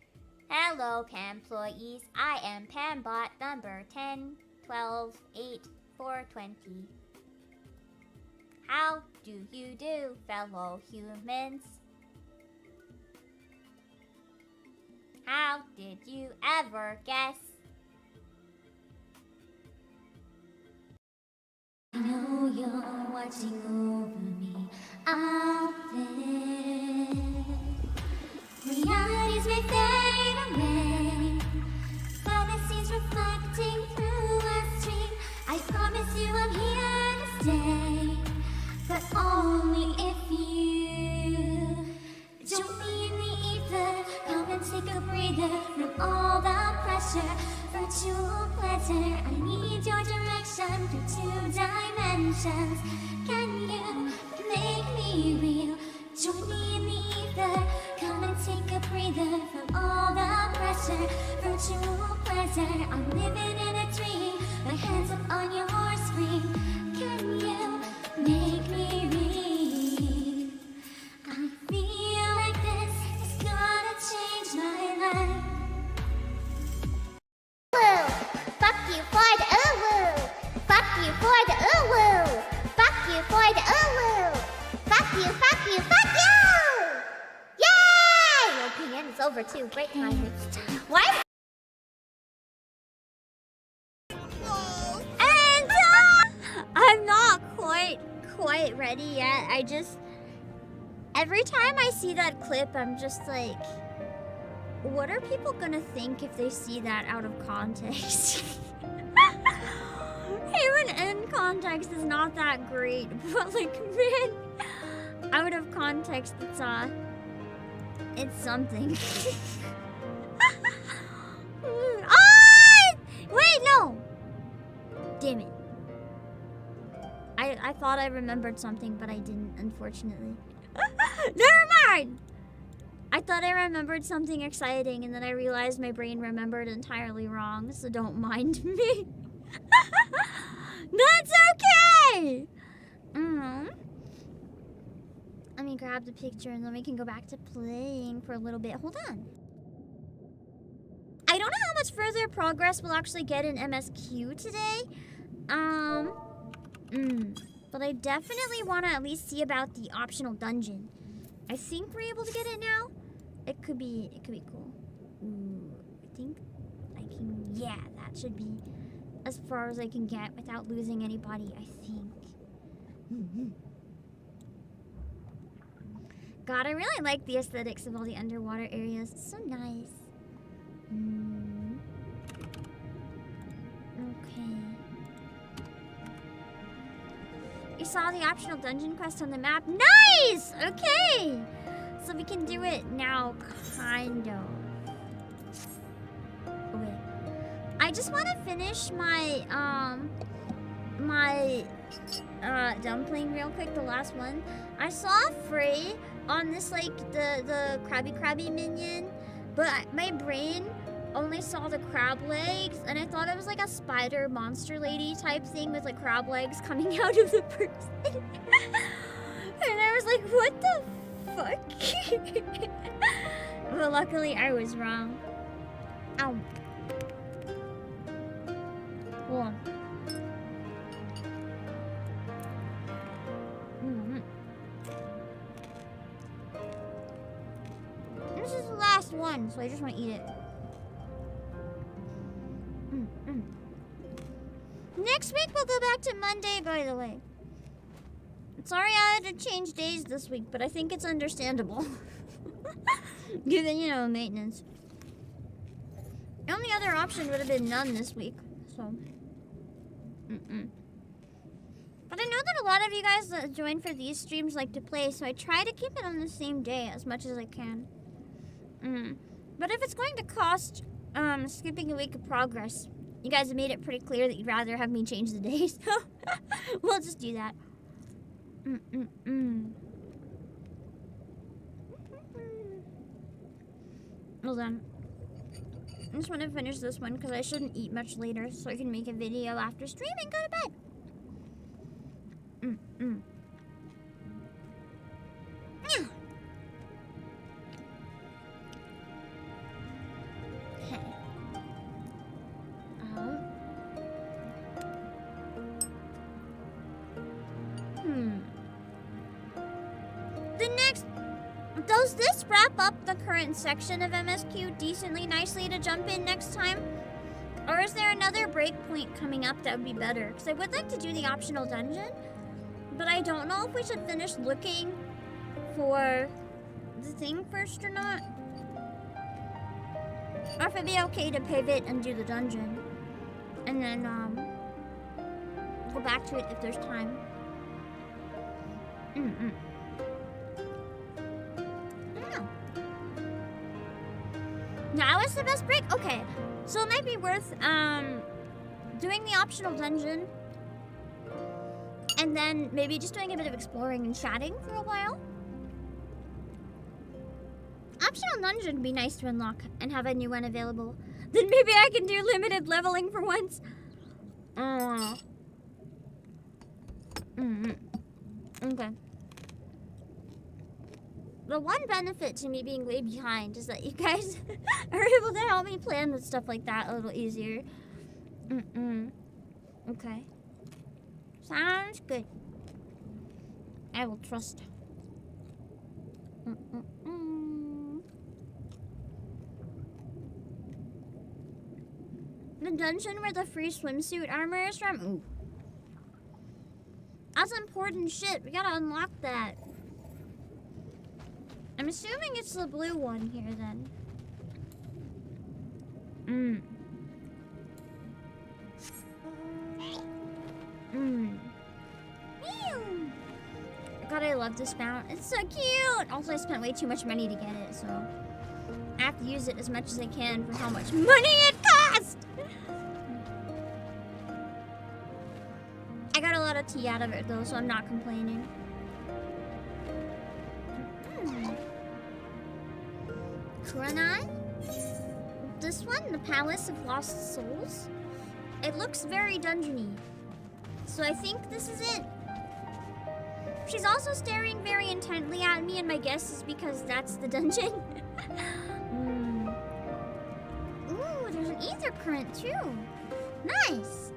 Hello, Pam-ployees. I am Pambot number 10, 12, 8, 420. How do you do, fellow humans? How did you ever guess? I know you're watching over me out there. Realities may fade away, fantasies reflecting through a stream. I promise you I'm here to stay, but only if you join me in the ether. Come and take a breather from all the pressure. Virtual pleasure, I need your direction through 2 dimensions. Can you make me real? Join me in the ether. Come and take a breather from all the pressure. Virtual pleasure, I'm living in a dream. My hands up on your screen. Can you make me real? I feel like this is gonna change my life. Fuck you for the over too. Great timing. What? And I'm not quite ready yet. I just every time I see that clip, I'm just like, what are people gonna think if they see that out of context? Even in context is not that great, but like, man, out of context, it's something. Ah! Wait, no! Damn it. I thought I remembered something, but I didn't, unfortunately. Never mind! I thought I remembered something exciting, and then I realized my brain remembered entirely wrong, so don't mind me. That's okay! Let me grab the picture, and then we can go back to playing for a little bit. Hold on. I don't know how much further progress we'll actually get in MSQ today. But I definitely want to at least see about the optional dungeon. I think we're able to get it now. It could be cool. Ooh, I think I can, yeah, that should be as far as I can get without losing anybody, I think. God, I really like the aesthetics of all the underwater areas. It's so nice. Okay. You saw the optional dungeon quest on the map? Nice! Okay! So we can do it now, kind of. Oh, wait. I just want to finish my, dumpling real quick, the last one. I saw Frey on this, like, the crabby minion, but my brain only saw the crab legs, and I thought it was like a spider monster lady type thing with like crab legs coming out of the person. And I was like, what the fuck? But luckily I was wrong. Ow. Hold on. This is the last one, so I just want to eat it. Next week we'll go back to Monday, by the way. Sorry I had to change days this week, but I think it's understandable. Given, you know, maintenance. The only other option would have been none this week, so. But I know that a lot of you guys that join for these streams like to play, so I try to keep it on the same day as much as I can. But if it's going to cost skipping a week of progress, you guys have made it pretty clear that you'd rather have me change the days, so we'll just do that. Hold on. I just want to finish this one because I shouldn't eat much later, so I can make a video after stream and go to bed. Does this wrap up the current section of MSQ decently nicely to jump in next time? Or is there another breakpoint coming up that would be better? Because I would like to do the optional dungeon, but I don't know if we should finish looking for the thing first or not. Or if it'd be okay to pivot and do the dungeon. And then, go back to it if there's time. Now is the best break? Okay. So it might be worth doing the optional dungeon and then maybe just doing a bit of exploring and chatting for a while. Optional dungeon would be nice to unlock and have a new one available. Then maybe I can do limited leveling for once. Okay. The one benefit to me being way behind is that you guys are able to help me plan with stuff like that a little easier. Okay. Sounds good. I will trust. The dungeon where the free swimsuit armor is from? Ooh. That's important shit. We gotta unlock that. I'm assuming it's the blue one here then. God, I love this mount. It's so cute! Also, I spent way too much money to get it, so I have to use it as much as I can for how much money it cost! I got a lot of tea out of it though, so I'm not complaining. Kuranai? This one, the Palace of Lost Souls? It looks very dungeony. So I think this is it. She's also staring very intently at me, and my guess is because that's the dungeon. Ooh, there's an ether current too. Nice.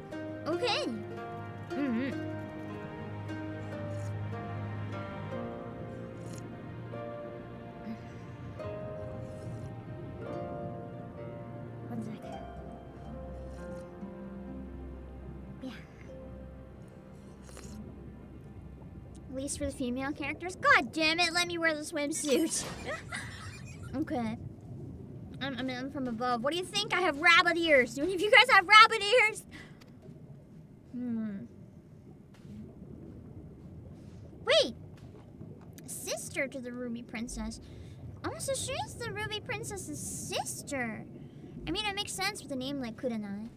Okay. One sec. Yeah. At least for the female characters. God damn it, let me wear the swimsuit. Okay. I'm in from above. What do you think? I have rabbit ears. Do any of you guys have rabbit ears? Wait. Sister to the Ruby Princess. Oh, so she's the Ruby Princess's sister. I mean, it makes sense with a name like Kuranai.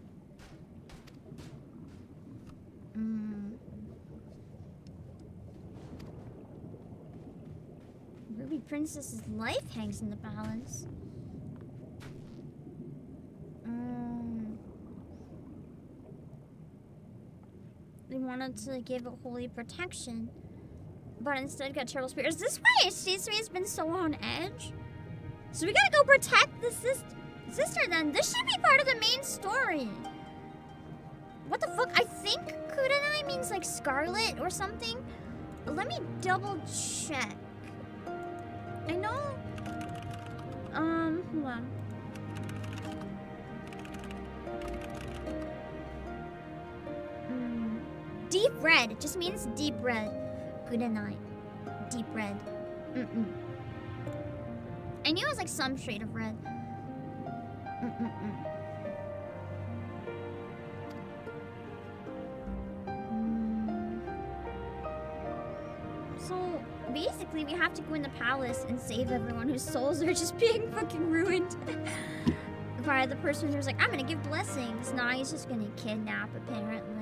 Ruby Princess's life hangs in the balance. They wanted to give it holy protection, but instead got terrible spirit. Is this why Shisui been so on edge? So we gotta go protect the sister then. This should be part of the main story. What the fuck? I think Kuranai means like scarlet or something. Let me double check. I know. Hold on. Deep red. It just means deep red. Kuranai. Deep red. I knew it was like some shade of red. So basically, we have to go in the palace and save everyone whose souls are just being fucking ruined by the person who's like, I'm gonna give blessings. Nah, he's just gonna kidnap, apparently.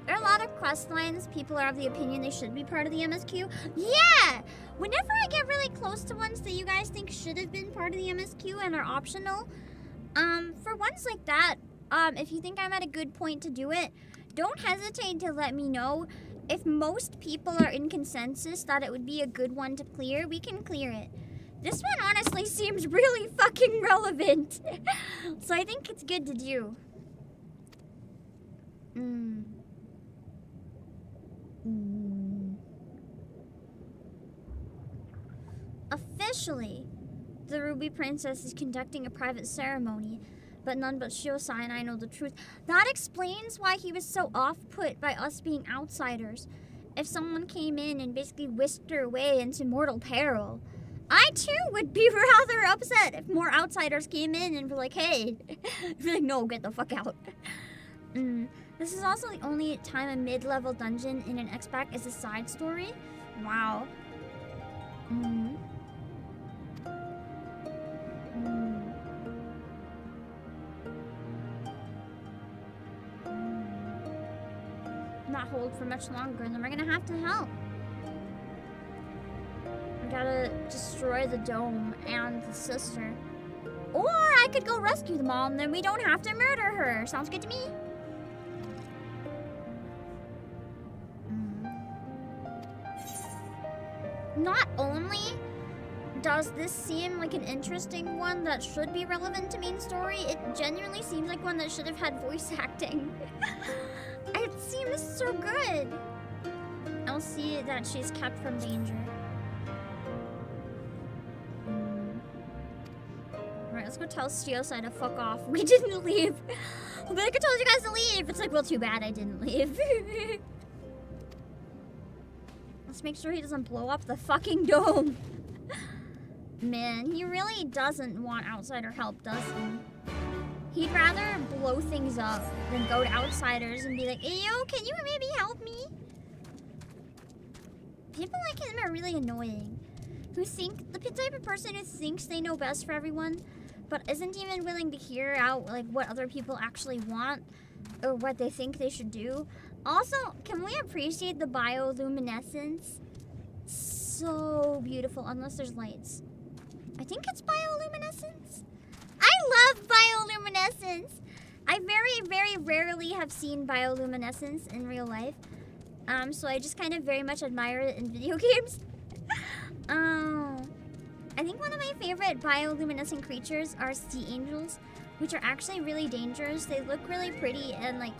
There are a lot of quest lines. People are of the opinion they should be part of the MSQ. Yeah! Whenever I get really close to ones that you guys think should have been part of the MSQ and are optional, for ones like that, if you think I'm at a good point to do it, don't hesitate to let me know. If most people are in consensus that it would be a good one to clear, we can clear it. This one honestly seems really fucking relevant. So I think it's good to do. Officially, the Ruby Princess is conducting a private ceremony, but none but Shiosai and I know the truth. That explains why he was so off-put by us being outsiders. If someone came in and basically whisked her away into mortal peril, I too would be rather upset if more outsiders came in and were like, hey, be like, no, get the fuck out. This is also the only time a mid-level dungeon in an X-Pack is a side story. Wow. Not hold for much longer, and then we're gonna have to help. We gotta destroy the dome and the sister. Or I could go rescue them all, and then we don't have to murder her. Sounds good to me. Not only does this seem like an interesting one that should be relevant to main story, it genuinely seems like one that should have had voice acting. It seems so good. I'll see that she's kept from danger. Alright, let's go tell Shiosai to fuck off. We didn't leave. I'll be like, I told you guys to leave. It's like, well, too bad I didn't leave. Let's make sure he doesn't blow up the fucking dome. Man, he really doesn't want outsider help, does he? He'd rather blow things up than go to outsiders and be like, hey, yo, can you maybe help me? People like him are really annoying. Who think, the type of person who thinks they know best for everyone, but isn't even willing to hear out like what other people actually want or what they think they should do. Also, can we appreciate the bioluminescence? So beautiful, unless there's lights. I think it's bioluminescence. I love bioluminescence. I very, very rarely have seen bioluminescence in real life. So I just kind of very much admire it in video games. I think one of my favorite bioluminescent creatures are sea angels, which are actually really dangerous. They look really pretty and like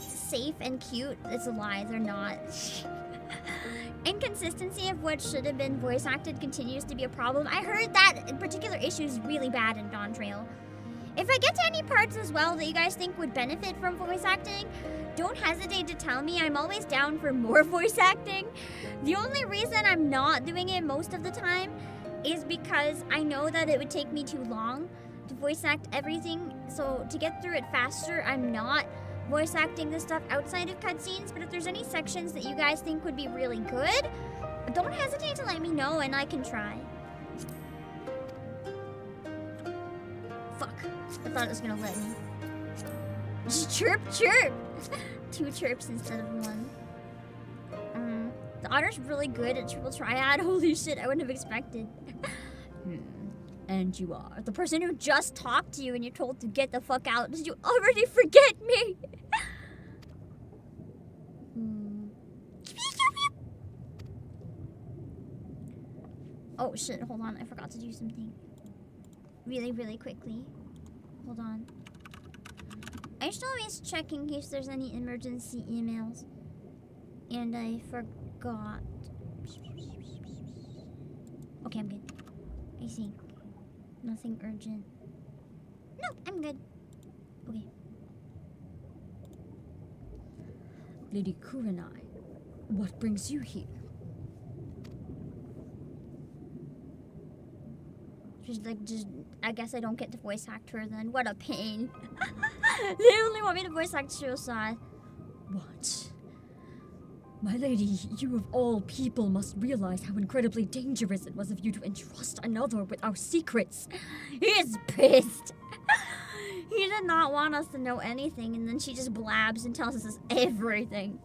safe and cute. It's a lie, they're not. Inconsistency of what should have been voice acted continues to be a problem. I heard that particular issue is really bad in Dawn Trail. If I get to any parts as well that you guys think would benefit from voice acting, don't hesitate to tell me. I'm always down for more voice acting. The only reason I'm not doing it most of the time is because I know that it would take me too long to voice act everything. So to get through it faster, I'm not voice acting the stuff outside of cutscenes. But if there's any sections that you guys think would be really good, don't hesitate to let me know and I can try. Fuck. I thought it was gonna let me. Just chirp, chirp! 2 chirps instead of 1. The otter's really good at triple triad. Holy shit, I wouldn't have expected. And you are the person who just talked to you and you're told to get the fuck out. Did you already forget me? Oh shit, hold on. I forgot to do something. Really, really quickly. Hold on. I should always check in case there's any emergency emails. And I forgot. Okay, I'm good. I think. Nothing urgent. No, I'm good. Okay. Lady Kurenai, what brings you here? She's like, I guess I don't get to voice act her then. What a pain. They only want me to voice act Shirosai. What? My lady, you of all people must realize how incredibly dangerous it was of you to entrust another with our secrets. He's pissed. He did not want us to know anything, and then she just blabs and tells us everything.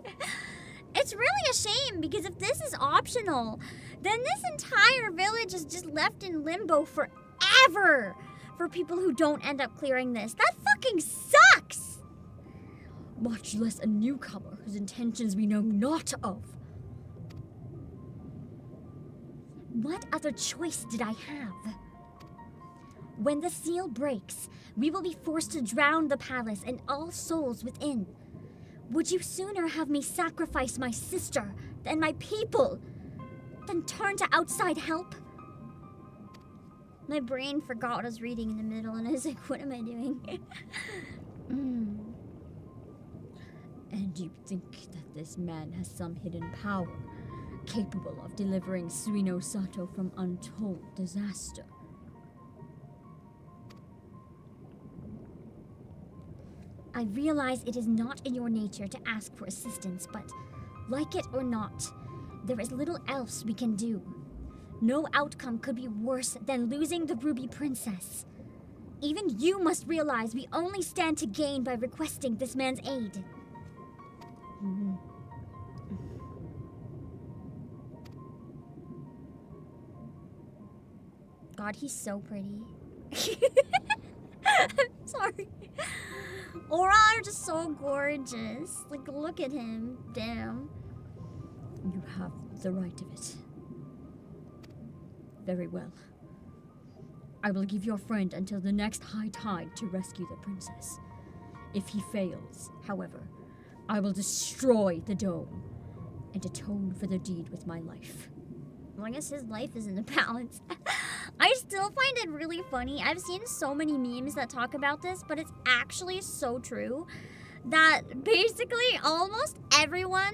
It's really a shame, because if this is optional, then this entire village is just left in limbo forever for people who don't end up clearing this. That fucking sucks! Much less a newcomer whose intentions we know not of. What other choice did I have? When the seal breaks, we will be forced to drown the palace and all souls within. Would you sooner have me sacrifice my sister than my people, than turn to outside help? My brain forgot what I was reading in the middle, and I was like, what am I doing? And you think that this man has some hidden power, capable of delivering Suino Sato from untold disaster? I realize it is not in your nature to ask for assistance, but like it or not, there is little else we can do. No outcome could be worse than losing the Ruby Princess. Even you must realize we only stand to gain by requesting this man's aid. God, he's so pretty. I'm sorry. Aura are just so gorgeous. Like, look at him. Damn. You have the right of it. Very well. I will give your friend until the next high tide to rescue the princess. If he fails, however, I will destroy the dome and atone for the deed with my life. Well, I guess his life is in the balance. I I still find it really funny. I've seen so many memes that talk about this, but it's actually so true that basically almost everyone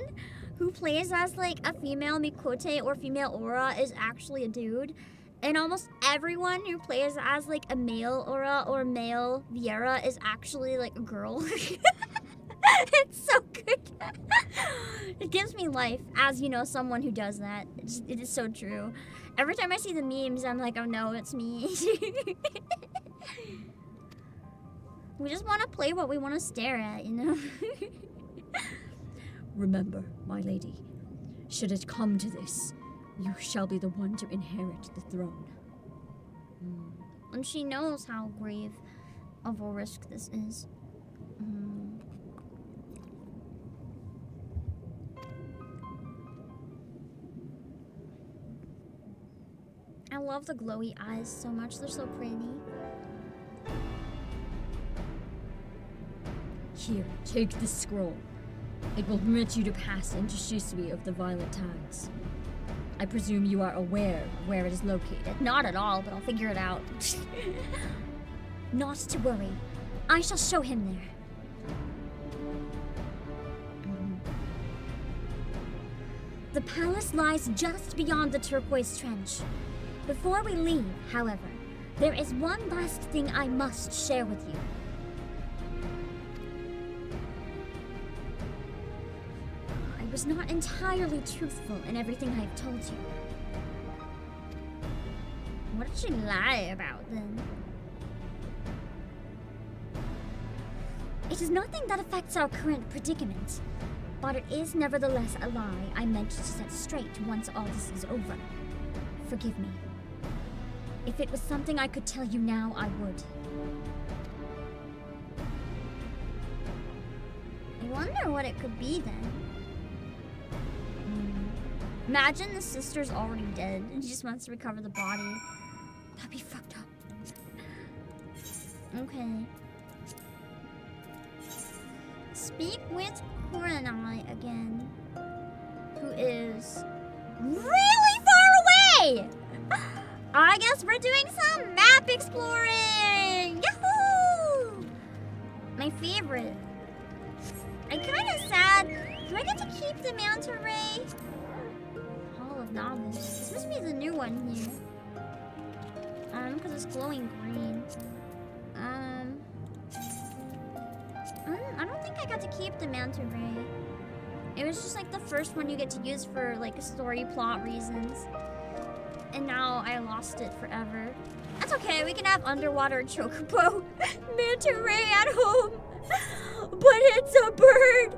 who plays as like a female Mikote or female Aura is actually a dude. And almost everyone who plays as like a male Aura or male Viera is actually like a girl. It's so good. It gives me life as, you know, someone who does that. It is so true. Every time I see the memes, I'm like, oh no, it's me. We just want to play what we want to stare at, you know? Remember, my lady, should it come to this, you shall be the one to inherit the throne. And she knows how grave of a risk this is. I love the glowy eyes so much. They're so pretty. Here, take this scroll. It will permit you to pass into Shisui of the Violet Tides. I presume you are aware of where it is located. Not at all, but I'll figure it out. Not to worry. I shall show him there. The palace lies just beyond the turquoise trench. Before we leave, however, there is one last thing I must share with you. I was not entirely truthful in everything I've told you. What did she lie about then? It is nothing that affects our current predicament, but it is nevertheless a lie I meant to set straight once all this is over. Forgive me. If it was something I could tell you now, I would. I wonder what it could be then. Imagine the sister's already dead and she just wants to recover the body. That'd be fucked up. Okay. Speak with Kurenai again, who is really far away! I guess we're doing some map exploring! Yahoo! My favorite. I'm kind of sad. Do I get to keep the manta ray? Hall of Novice. This must be the new one here. Because it's glowing green. I don't think I got to keep the manta ray. It was just like the first one you get to use for like story plot reasons. And now I lost it forever. That's okay, we can have underwater chocobo manta ray at home. But it's a bird.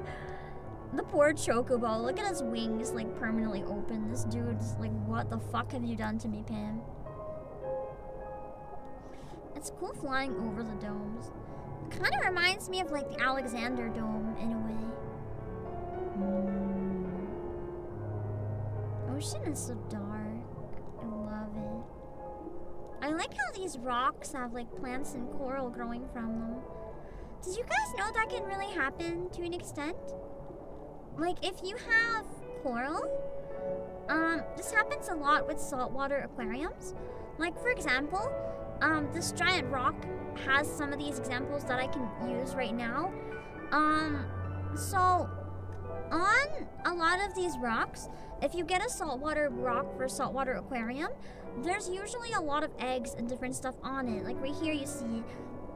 The poor chocobo, look at his wings like permanently open. This dude's like, what the fuck have you done to me, Pam? It's cool flying over the domes. It kind of reminds me of like the Alexander Dome in a way. Ocean is so dark. I love it. I like how these rocks have like plants and coral growing from them. Did you guys know that can really happen to an extent? Like if you have coral, this happens a lot with saltwater aquariums. Like for example, this giant rock has some of these examples that I can use right now. So on a lot of these rocks, if you get a saltwater rock for a saltwater aquarium, there's usually a lot of eggs and different stuff on it. Like right here you see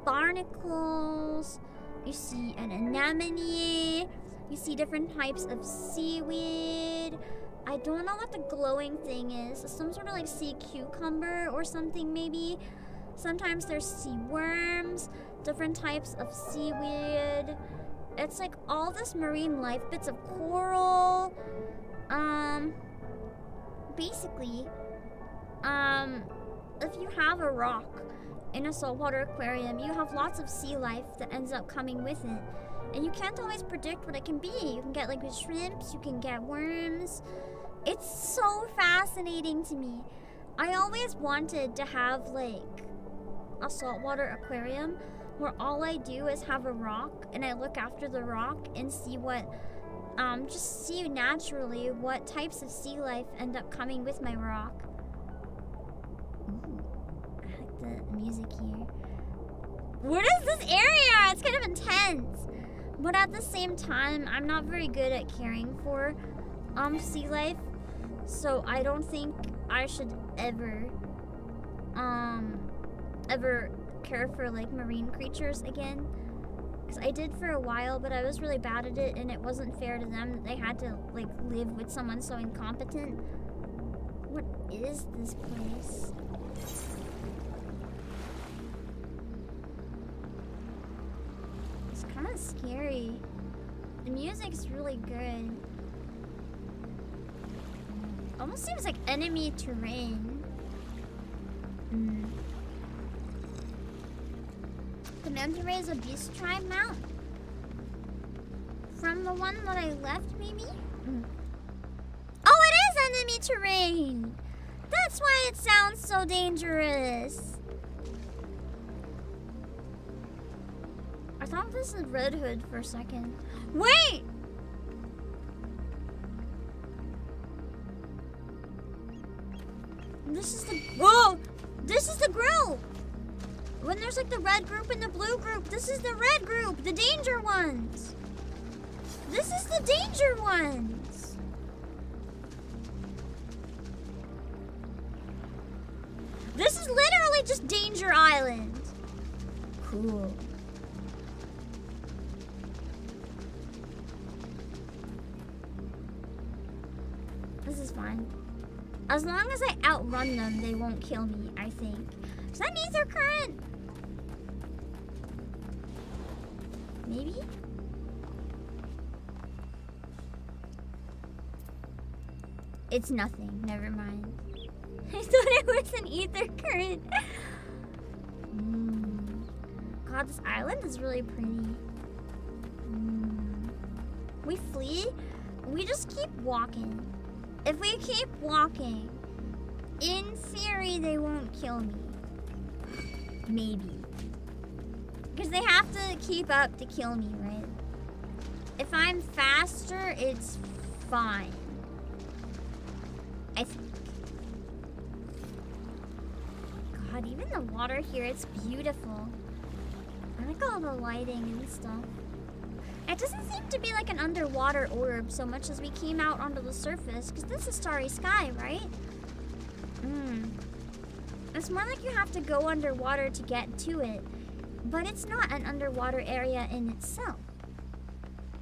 barnacles, you see an anemone, you see different types of seaweed. I don't know what the glowing thing is. Some sort of like sea cucumber or something maybe. Sometimes there's sea worms, different types of seaweed. It's like all this marine life, bits of coral. Basically, if you have a rock in a saltwater aquarium, you have lots of sea life that ends up coming with it. And you can't always predict what it can be. You can get like with shrimps, you can get worms. It's so fascinating to me. I always wanted to have like a saltwater aquarium where all I do is have a rock and I look after the rock and see what, just see naturally what types of sea life end up coming with my rock. Ooh. like the music here. What is this area? It's kind of intense. But at the same time, I'm not very good at caring for sea life. So I don't think I should ever care for like marine creatures again. Because I did for a while, but I was really bad at it and it wasn't fair to them that they had to like live with someone so incompetent. What is this place? It's kind of scary. The music's really good. Almost seems like enemy terrain. Command to raise a beast tribe mount? From the one that I left, maybe? Oh, it is enemy terrain! That's why it sounds so dangerous. I thought this was Red Hood for a second. Wait! This is the... Whoa! This is the group! When there's like the red group and the blue group, this is the red group, the danger ones. This is the danger ones. This is literally just Danger Island. Cool. This is fine. As long as I outrun them, they won't kill me, I think. Is that ether current? Maybe? It's nothing. Never mind. I thought it was an ether current. God, this island is really pretty. We flee? We just keep walking. If we keep walking, in theory, they won't kill me. Maybe. Because they have to keep up to kill me, right? If I'm faster, it's fine. I think. God, even the water here, it's beautiful. I like all the lighting and stuff. It doesn't seem to be like an underwater orb so much as we came out onto the surface, because this is starry sky, right? It's more like you have to go underwater to get to it, but it's not an underwater area in itself.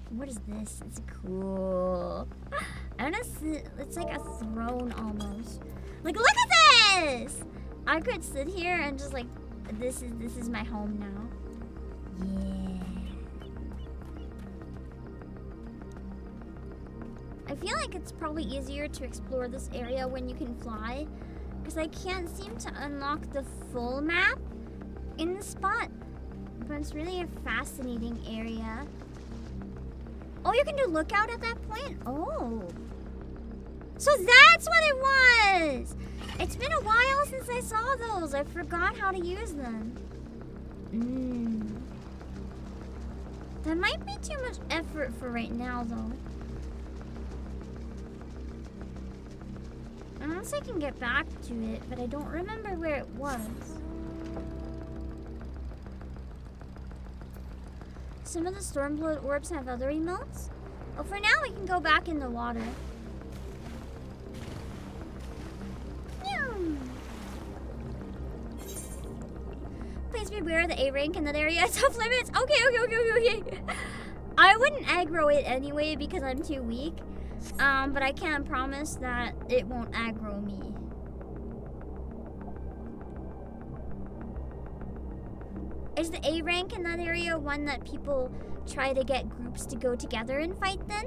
What is this? It's cool. I wanna sit, it's like a throne almost. Like, look at this! I could sit here and just like, this is my home now. Yeah. I feel like it's probably easier to explore this area when you can fly, because I can't seem to unlock the full map in the spot. But it's really a fascinating area. Oh, you can do lookout at that point? Oh. So that's what it was! It's been a while since I saw those. I forgot how to use them. That might be too much effort for right now, though. Unless I can get back to it, but I don't remember where it was. Some of the Stormblood orbs have other emotes. Well, for now, we can go back in the water. Please beware the A rank in that area. Tough limits. Okay. I wouldn't aggro it anyway because I'm too weak. But I can't promise that it won't aggro me. Is the A rank in that area one that people try to get groups to go together and fight then?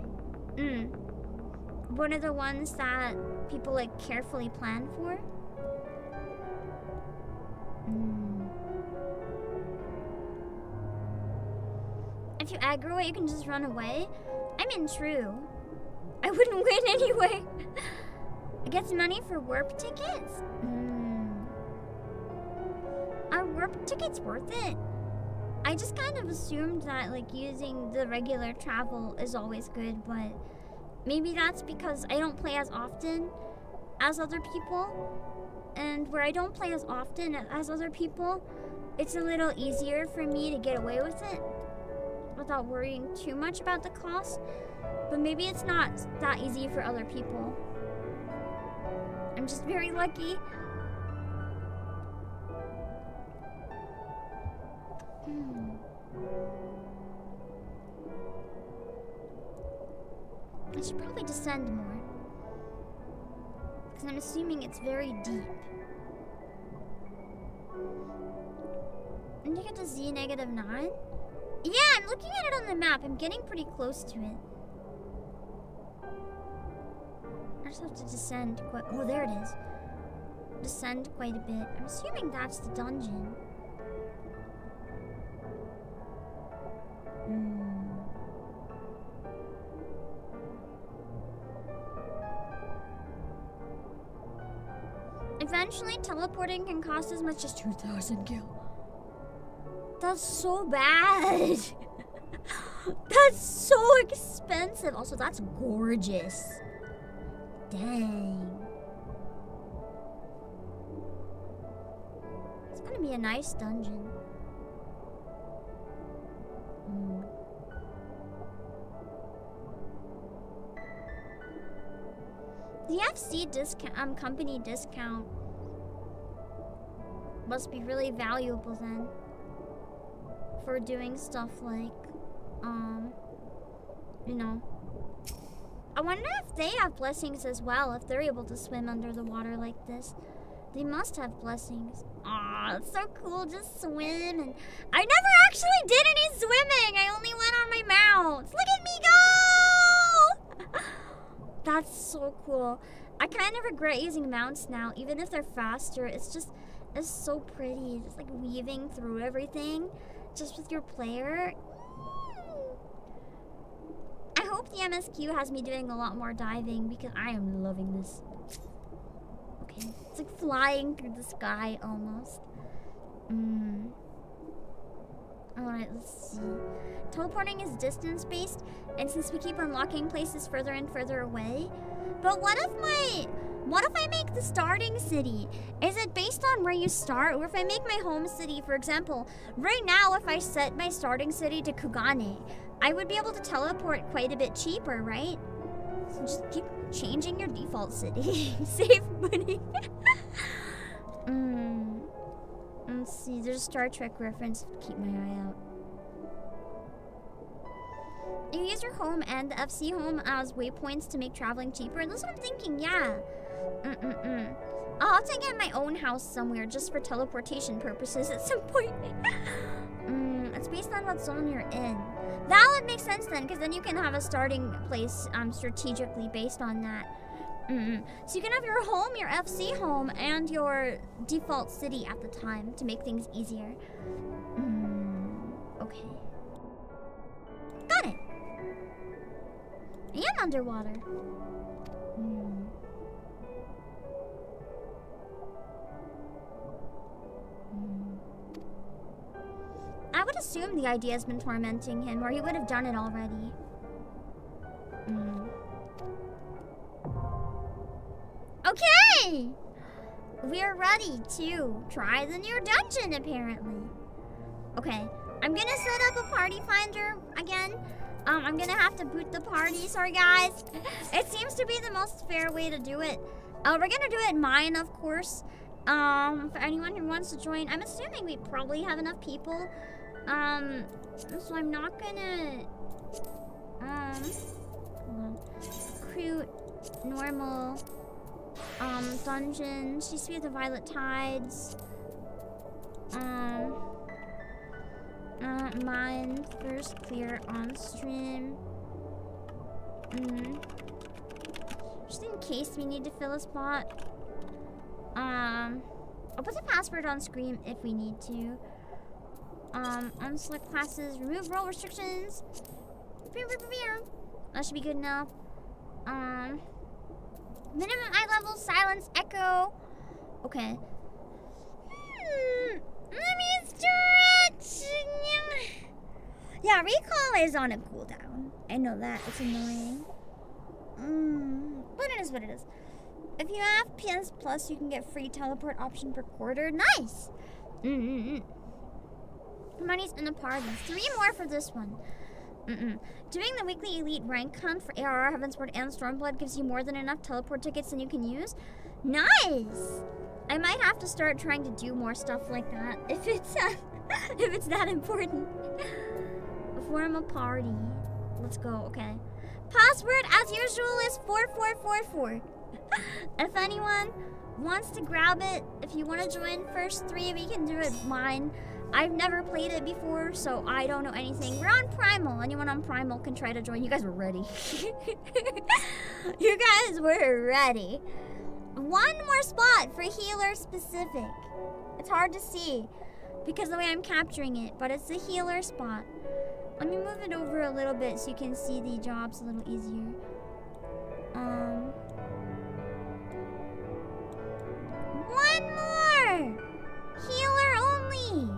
One of the ones that people like carefully plan for? If you aggro it, you can just run away? I mean, true. I wouldn't win anyway. It gets money for warp tickets? Are warp tickets worth it? I just kind of assumed that like using the regular travel is always good, but maybe that's because I don't play as often as other people. and where I don't play as often as other people, it's a little easier for me to get away with it without worrying too much about the cost. But maybe it's not that easy for other people. I'm just very lucky. I should probably descend more, because I'm assuming it's very deep. And you get to Z-9? Yeah, I'm looking at it on the map. I'm getting pretty close to it. I just have to descend quite... Oh, there it is. Descend quite a bit. I'm assuming that's the dungeon. Eventually, teleporting can cost as much as 2,000 gil. That's so bad. That's so expensive. Also, that's gorgeous. Dang. It's gonna be a nice dungeon. The FC discount, company discount must be really valuable then for doing stuff like, you know. I wonder if they have blessings as well, if they're able to swim under the water like this. They must have blessings. Aw, it's so cool, just swim. And I never actually did any swimming. I only went on my mounts. Look at me go! That's so cool. I kind of regret using mounts now, even if they're faster. It's so pretty. Just like weaving through everything, just with your player. I hope the MSQ has me doing a lot more diving because I am loving this. Okay, it's like flying through the sky almost. Alright, let's see. Teleporting is distance-based, and since we keep unlocking places further and further away. But what if I make the starting city? Is it based on where you start? Or if I make my home city, for example, right now if I set my starting city to Kugane, I would be able to teleport quite a bit cheaper, right? So just keep changing your default city. Save money. Let's see, there's a Star Trek reference. Keep my eye out. You use your home and the FC home as waypoints to make traveling cheaper. That's what I'm thinking, yeah. I'll have to get my own house somewhere just for teleportation purposes at some point. It's based on what zone you're in. That would make sense then, because then you can have a starting place strategically based on that. So you can have your home, your FC home, and your default city at the time to make things easier. Okay. Got it. I am underwater. I would assume the idea has been tormenting him, or he would have done it already. Okay! We are ready to try the new dungeon, apparently. Okay, I'm gonna set up a party finder again. I'm gonna have to boot the party, sorry guys. It seems to be the most fair way to do it. We're gonna do it mine, of course. For anyone who wants to join. I'm assuming we probably have enough people. So I'm not gonna, recruit normal, dungeon. She used to be the Violet Tides. Mine first clear on stream. Just in case we need to fill a spot. I'll put the password on screen if we need to. Unselect classes, remove role restrictions. That should be good enough. Minimum eye level, silence, echo. Okay. Let me stretch. Yeah, recall is on a cooldown. I know that. It's annoying. But it is what it is. If you have PS Plus, you can get free teleport option per quarter. Nice! Money's in the party. 3 more for this one. Doing the weekly elite rank hunt for ARR, Heavensward, and Stormblood gives you more than enough teleport tickets than you can use. Nice! I might have to start trying to do more stuff like that if it's if it's that important. Form a party. Let's go, okay. Password, as usual, is 4444. If anyone wants to grab it, if you want to join first 3, we can do it mine. I've never played it before, so I don't know anything. We're on Primal. Anyone on Primal can try to join. You guys were ready. You guys were ready. 1 more spot for healer specific. It's hard to see because of the way I'm capturing it, but it's the healer spot. Let me move it over a little bit so you can see the jobs a little easier. 1 more! Healer only!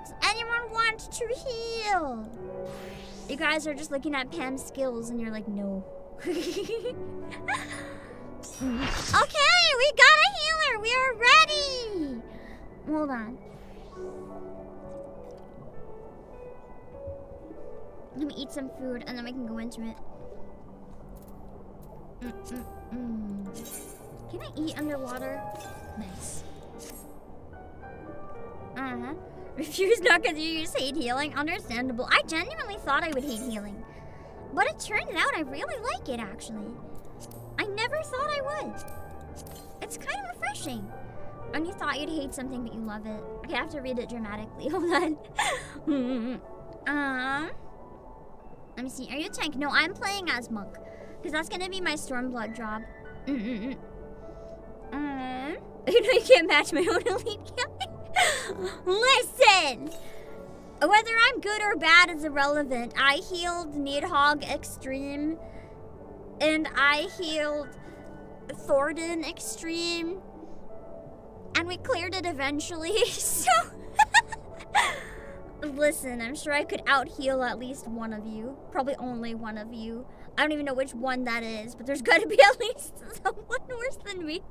Does anyone want to heal? You guys are just looking at Pam's skills and you're like, no. Okay, we got a healer! We are ready! Hold on. Let me eat some food and then we can go into it. Can I eat underwater? Nice. Refuse not because you just hate healing. Understandable. I genuinely thought I would hate healing. But it turned out I really like it, actually. I never thought I would. It's kind of refreshing. When you thought you'd hate something, but you love it. Okay, I have to read it dramatically. Hold on. Let me see. Are you a tank? No, I'm playing as Monk. Because that's going to be my Stormblood job. You know you can't match my own elite healing. Listen! Whether I'm good or bad is irrelevant. I healed Nidhogg Extreme. And I healed Thornton Extreme. And we cleared it eventually, so... Listen, I'm sure I could out-heal at least one of you. Probably only one of you. I don't even know which one that is, but there's gotta be at least someone worse than me.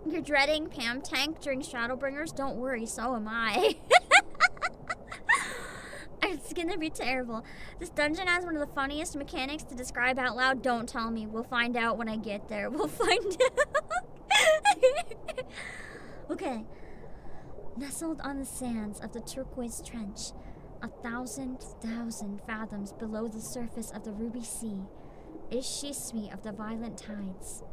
You're dreading Pam tank during Shadowbringers? Don't worry, so am I. It's gonna be terrible. This dungeon has one of the funniest mechanics to describe out loud. Don't tell me. We'll find out when I get there. We'll find out. Okay. Nestled on the sands of the turquoise trench, 1,000 fathoms below the surface of the ruby sea, is Shisui of the violent tides,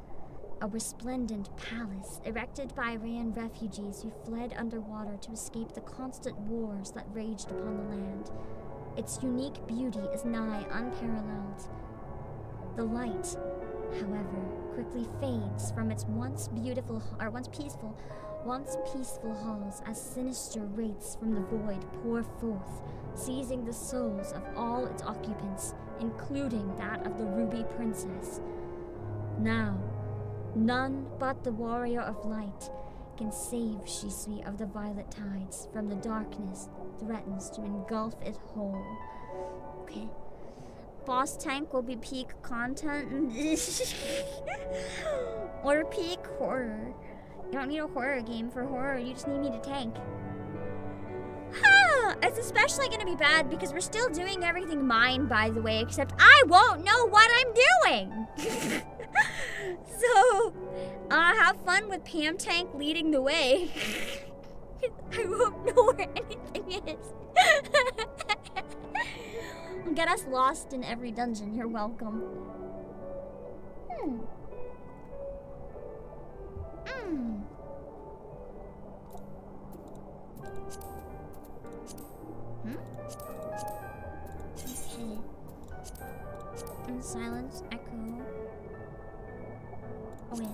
a resplendent palace erected by Rayan refugees who fled underwater to escape the constant wars that raged upon the land. Its unique beauty is nigh unparalleled. The light, however, quickly fades from its once peaceful halls as sinister wraiths from the void pour forth, seizing the souls of all its occupants, including that of the Ruby Princess. Now, none but the Warrior of Light can save Shisui of the Violet Tides from the darkness threatens to engulf it whole. Okay. Boss tank will be peak content or peak horror. You don't need a horror game for horror, you just need me to tank. It's especially going to be bad because we're still doing everything mine, by the way, except I won't know what I'm doing. So, have fun with Pam Tank leading the way. I won't know where anything is. Get us lost in every dungeon, you're welcome. Okay. And silence, echo. Okay.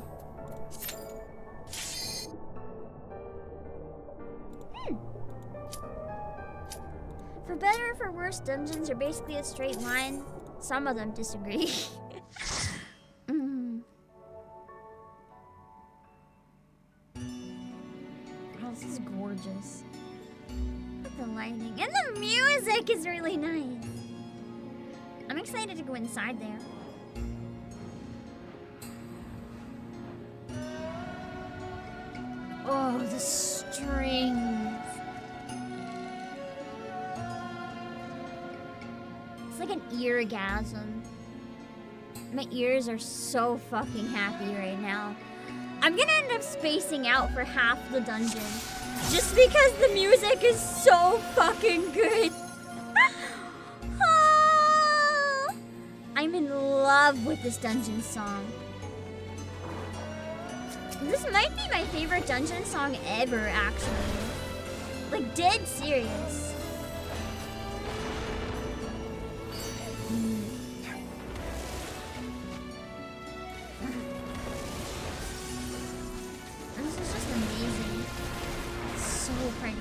For better or for worse, dungeons are basically a straight line. Some of them disagree. Oh, this is gorgeous. The lighting and the music is really nice. I'm excited to go inside there. Oh, the strings. It's like an eargasm. My ears are so fucking happy right now. I'm gonna end up spacing out for half the dungeon. Just because the music is so fucking good. I'm in love with this dungeon song. This might be my favorite dungeon song ever, actually. Like, dead serious. This is just amazing. It's so pretty.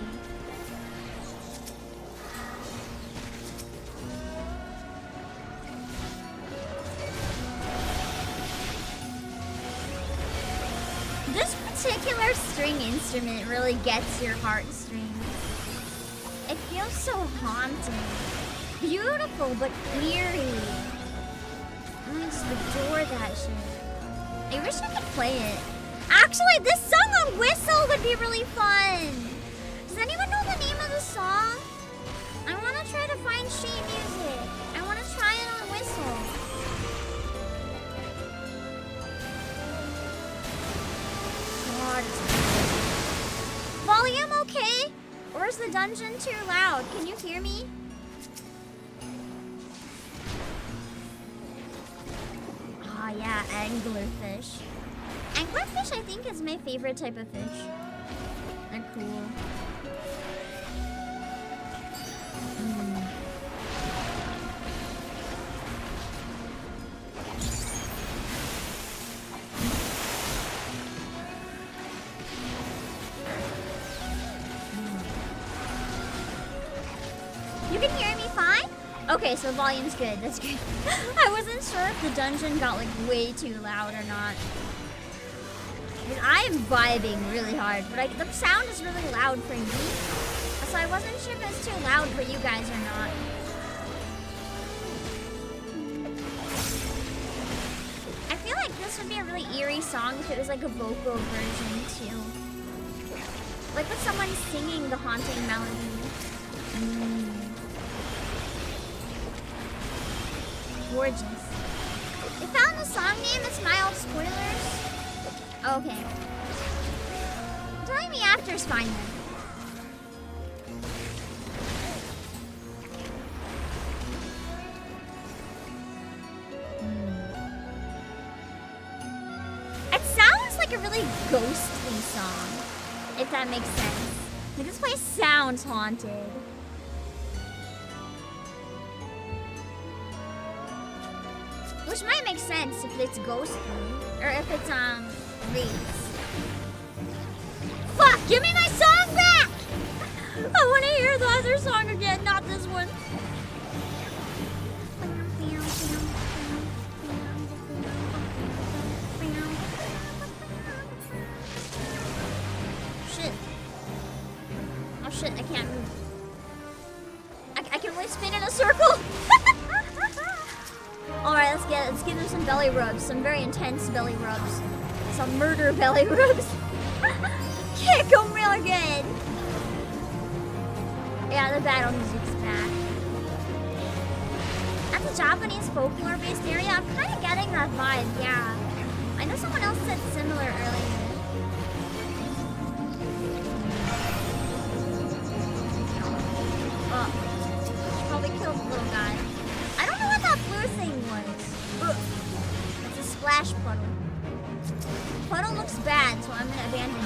This particular string instrument really gets your heartstrings. It feels so haunting. Beautiful, but eerie. I just adore that shit. I wish I could play it. Actually, this song on whistle would be really fun. Does anyone know the name of the song? I want to try to find sheet music. I want to try it on whistle. Volume okay? Or is the dungeon too loud? Can you hear me? Ah, yeah, anglerfish. Anglerfish, I think, is my favorite type of fish. They're cool. You can hear me fine? Okay, so volume's good. That's good. I wasn't sure if the dungeon got like way too loud or not. I am vibing really hard, but the sound is really loud for me. So I wasn't sure if it's too loud for you guys or not. I feel like this would be a really eerie song if it was like a vocal version too. Like with someone singing the haunting melody. Gorgeous. They found the song name, it's mild spoilers. Okay. Telling me after is fine then. It sounds like a really ghostly song, if that makes sense. Like, this place sounds haunted. Which might make sense if it's ghostly, or if it's, reeds. Fuck, give me my song back! I want to hear the other song again, not this one. Shit. Oh shit, I can't move. I can only spin in a circle. Alright, let's give them some belly rubs. Some very intense belly rubs. Some murder belly rubs. Kick them real good. Yeah, the battle music's back. That's a Japanese folklore-based area. I'm kind of getting that vibe, yeah. I know someone else said similar earlier. Oh, should probably kill the little guy. I don't know what that blue thing was. Ugh. It's a splash puddle. Puddle looks bad, so I'm gonna abandon it.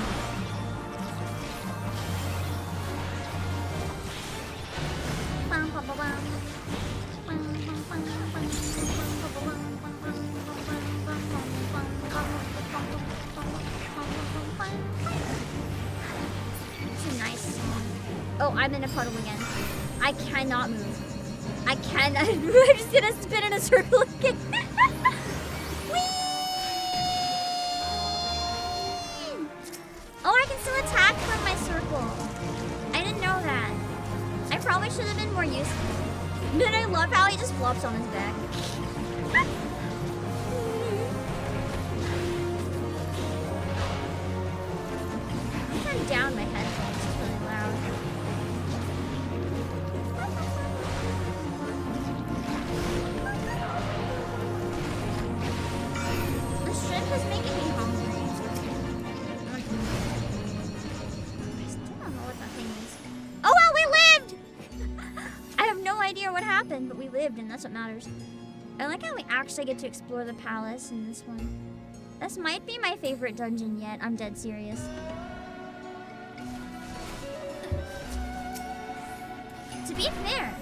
It's a nice song. Oh, I'm in a puddle again. I cannot move. I cannot. I'm just gonna spin in a circle again. Whee! Oh, I can still attack from my circle. I didn't know that. I probably should have been more useful. But I love how he just flops on his back. happened, but we lived, and that's what matters. I like how we actually get to explore the palace in this one. This might be my favorite dungeon yet. I'm dead serious. To be fair,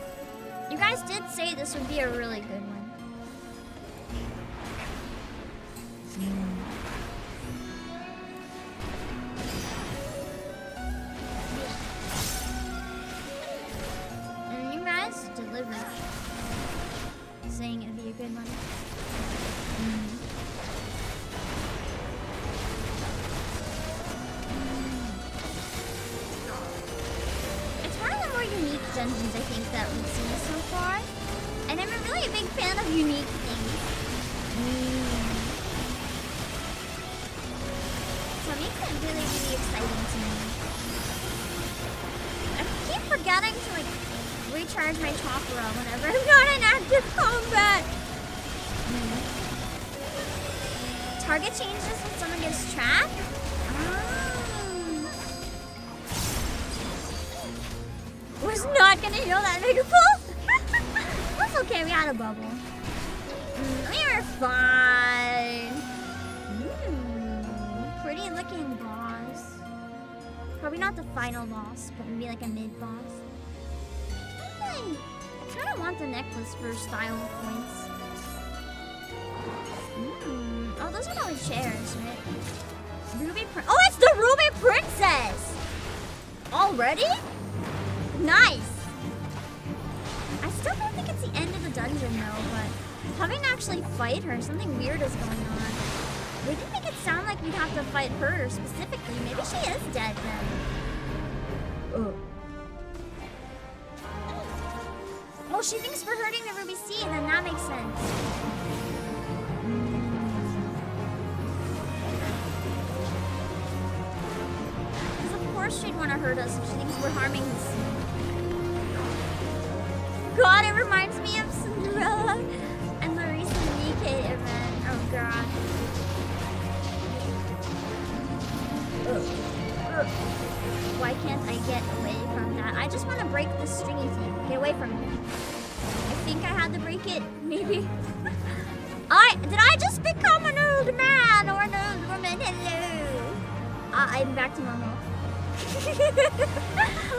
you guys did say this would be a really good one. And you guys delivered, saying it'd be a good one. It's one of the more unique dungeons I think that we've seen so far, and I'm a really big fan of unique things. So it makes it really, really exciting to me. I keep forgetting to like recharge my chakra whenever I'm not in active combat. Target changes when someone gets trapped? Was not gonna heal that mega pull. That's okay, we had a bubble. We are fine. Pretty looking boss. Probably not the final boss, but maybe like a mid boss. I kind of want the necklace for style points. Oh, those are probably chairs, right? Oh, it's the Ruby Princess! Already? Nice! I still don't think it's the end of the dungeon though, but having to actually fight her, something weird is going on. We didn't make it sound like we'd have to fight her specifically. Maybe she is dead then. Oh, she thinks we're hurting the Ruby Seed, then that makes sense. Because of course she'd want to hurt us if she thinks we're harming the seed. God, it reminds me of Cinderella and the recent Nikkei event. Oh God. Why can't I get away from that? I just want to break the stringy thing. Get away from me. I think I had to break it. Maybe. Did I just become an old man or an old woman? Hello. I'm back to normal.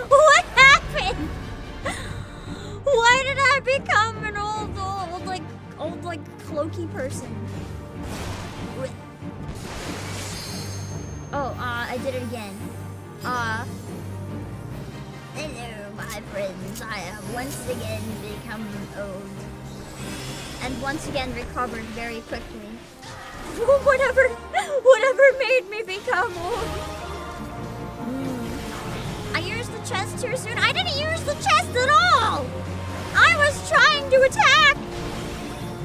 What happened? Why did I become an old cloaky person? Oh, I did it again. Hello, my friends. I have once again become old. And once again recovered very quickly. Whatever made me become old. I used the chest too soon. I didn't use the chest at all! I was trying to attack!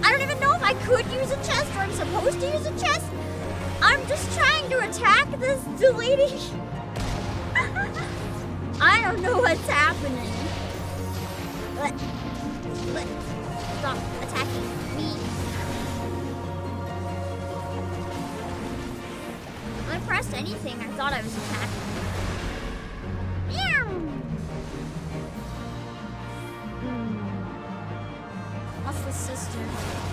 I don't even know if I could use a chest or I'm supposed to use a chest. I'm just trying to attack this lady. I don't know what's happening. Stop attacking me. When I pressed anything, I thought I was attacking. What's the sister?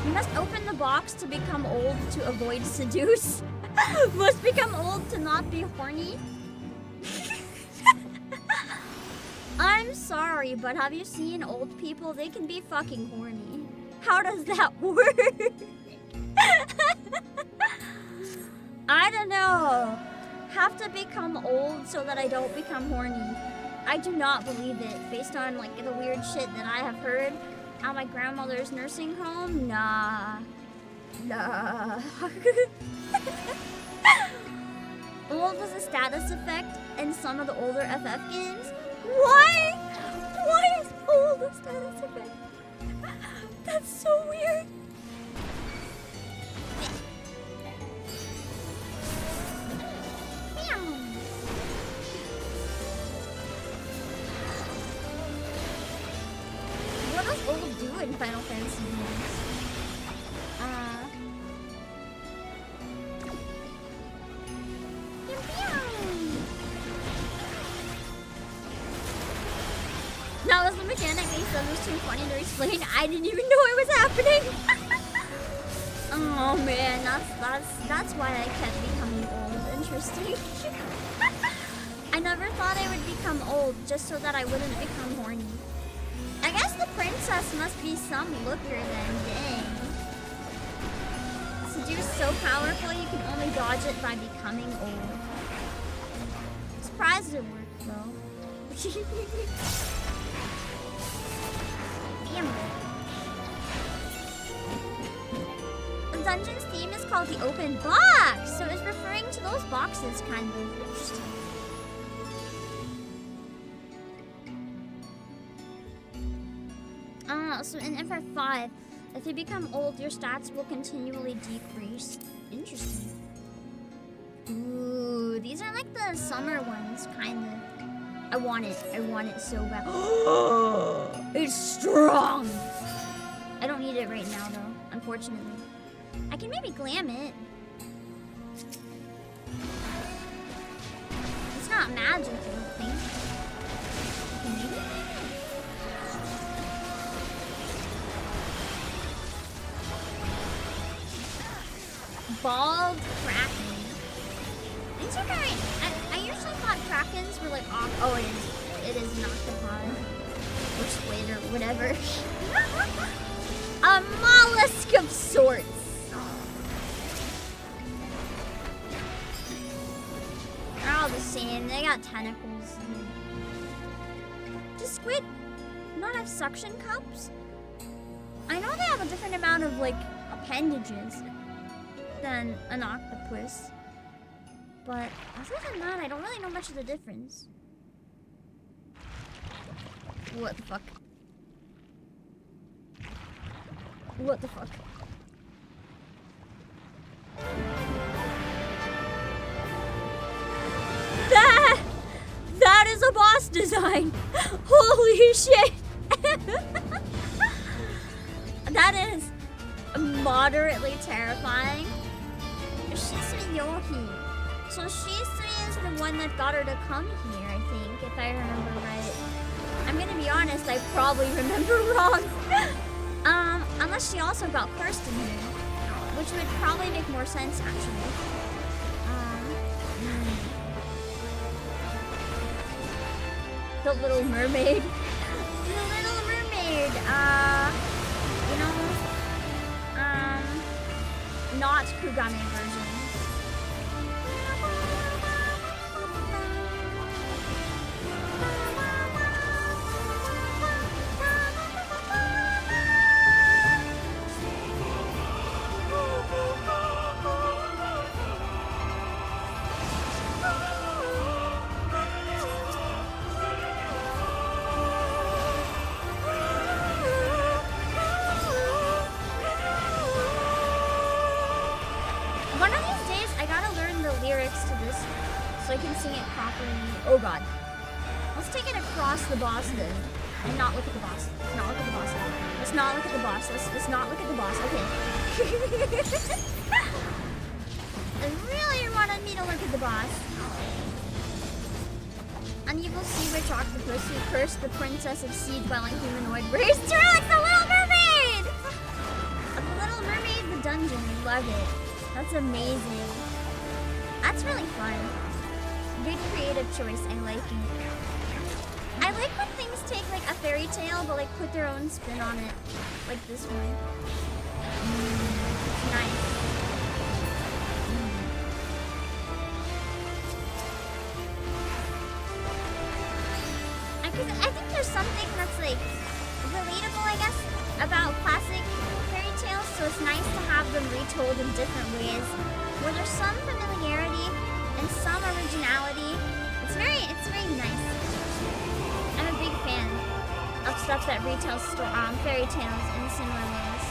You must open the box to become old to avoid seduce. Must become old to not be horny. I'm sorry, but have you seen old people? They can be fucking horny. How does that work? I don't know. Have to become old so that I don't become horny. I do not believe it, based on like the weird shit that I have heard at my grandmother's nursing home. Nah. Old was a status effect in some of the older FF games. Why? Why is old a status effect? That's so weird. What does old do in Final Fantasy games? Now was the mechanic they said was too funny to explain. I didn't even know it was happening. Oh man, that's why I kept becoming old. Interesting. I never thought I would become old just so that I wouldn't become horny. I guess the princess must be some looker then, dang. Seduce so powerful you can only dodge it by becoming old. Surprised it worked though. Damn it. The dungeon's theme is called the open box, so it's referring to those boxes, kind of. Interesting. So in FF5, if you become old, your stats will continually decrease. Interesting. Ooh, these are like the summer ones, kind of. I want it so bad. It's strong! I don't need it right now, though, unfortunately. I can maybe glam it. It's not magic, I don't think. Maybe? Bald Kraken. These are very... I usually thought Krakens were like... Oh, it is an octopod. Or squid or whatever. A mollusk of sorts. They're all the same. They got tentacles. Does squid not have suction cups? I know they have a different amount of, like, appendages than an octopus. But other than that, I don't really know much of the difference. What the fuck? What the fuck? That is a boss design! Holy shit! That is moderately terrifying. Shisui Yohi. So Shisui is the one that got her to come here, I think, if I remember right. I'm gonna be honest, I probably remember wrong. Unless she also got cursed in here, which would probably make more sense, actually. The Little Mermaid. The Little Mermaid, you know, not Kugame version. So I can sing it properly. Oh god. Let's take it across the boss then. And not look at the boss. Let's not look at the boss. Let's not look at the boss. Let's not look at the boss. Okay. I really wanted me to look at the boss. An evil sea witch octopus who cursed the princess of sea-dwelling humanoid race. Like the Little Mermaid! The Little Mermaid, the dungeon. Love it. That's amazing. That's really fun. Good creative choice. I like it. I like when things take like a fairy tale but like put their own spin on it. Like this one. Nice. I think there's something that's like relatable, I guess, about classic fairy tales, so it's nice to have them retold in different ways, where there's some familiarity and some originality. It's very nice. I'm a big fan of stuff that retells fairy tales in similar ways.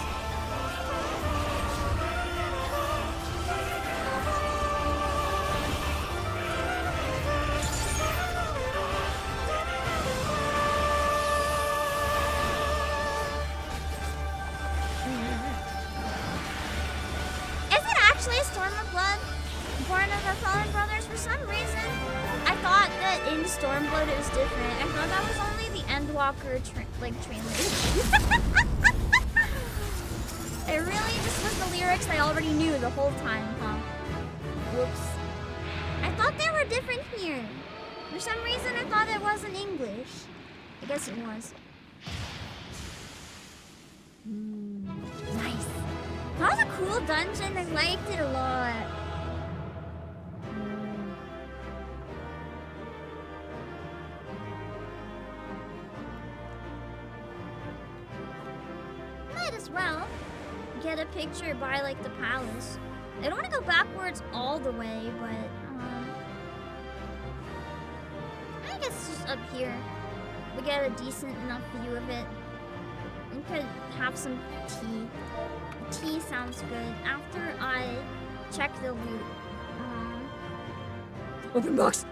Is it actually a Stormblood? Born of our fallen brothers? For some reason, I thought that in Stormblood it was different. I thought that was only the Sandwalker translation. It really just was the lyrics I already knew the whole time, huh? Whoops. I thought they were different here. For some reason, I thought it wasn't English. I guess it was. Nice. That was a cool dungeon. I liked it a lot. Might as well get a picture by like the palace. I don't want to go backwards all the way, but I guess just up here we get a decent enough view of it. We could have some tea. Tea sounds good after I check the loot. Open box.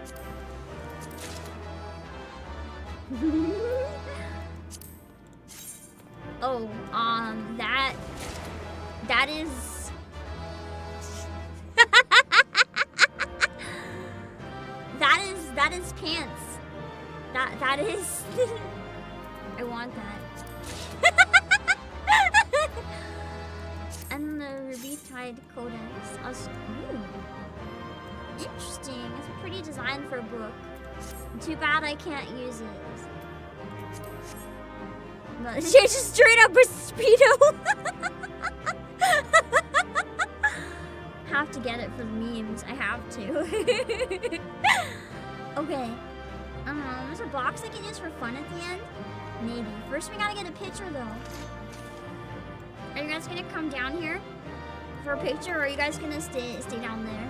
Oh, that is that is pants. That is I want that. And the Ruby Tide Codex. Ooh. Interesting. It's pretty designed for a book. Too bad I can't use it. No, it's just straight up a Speedo. Have to get it for the memes. I have to. Okay. There's a box I can use for fun at the end. Maybe. First, we gotta get a picture though. Are you guys gonna come down here for a picture, or are you guys gonna stay down there?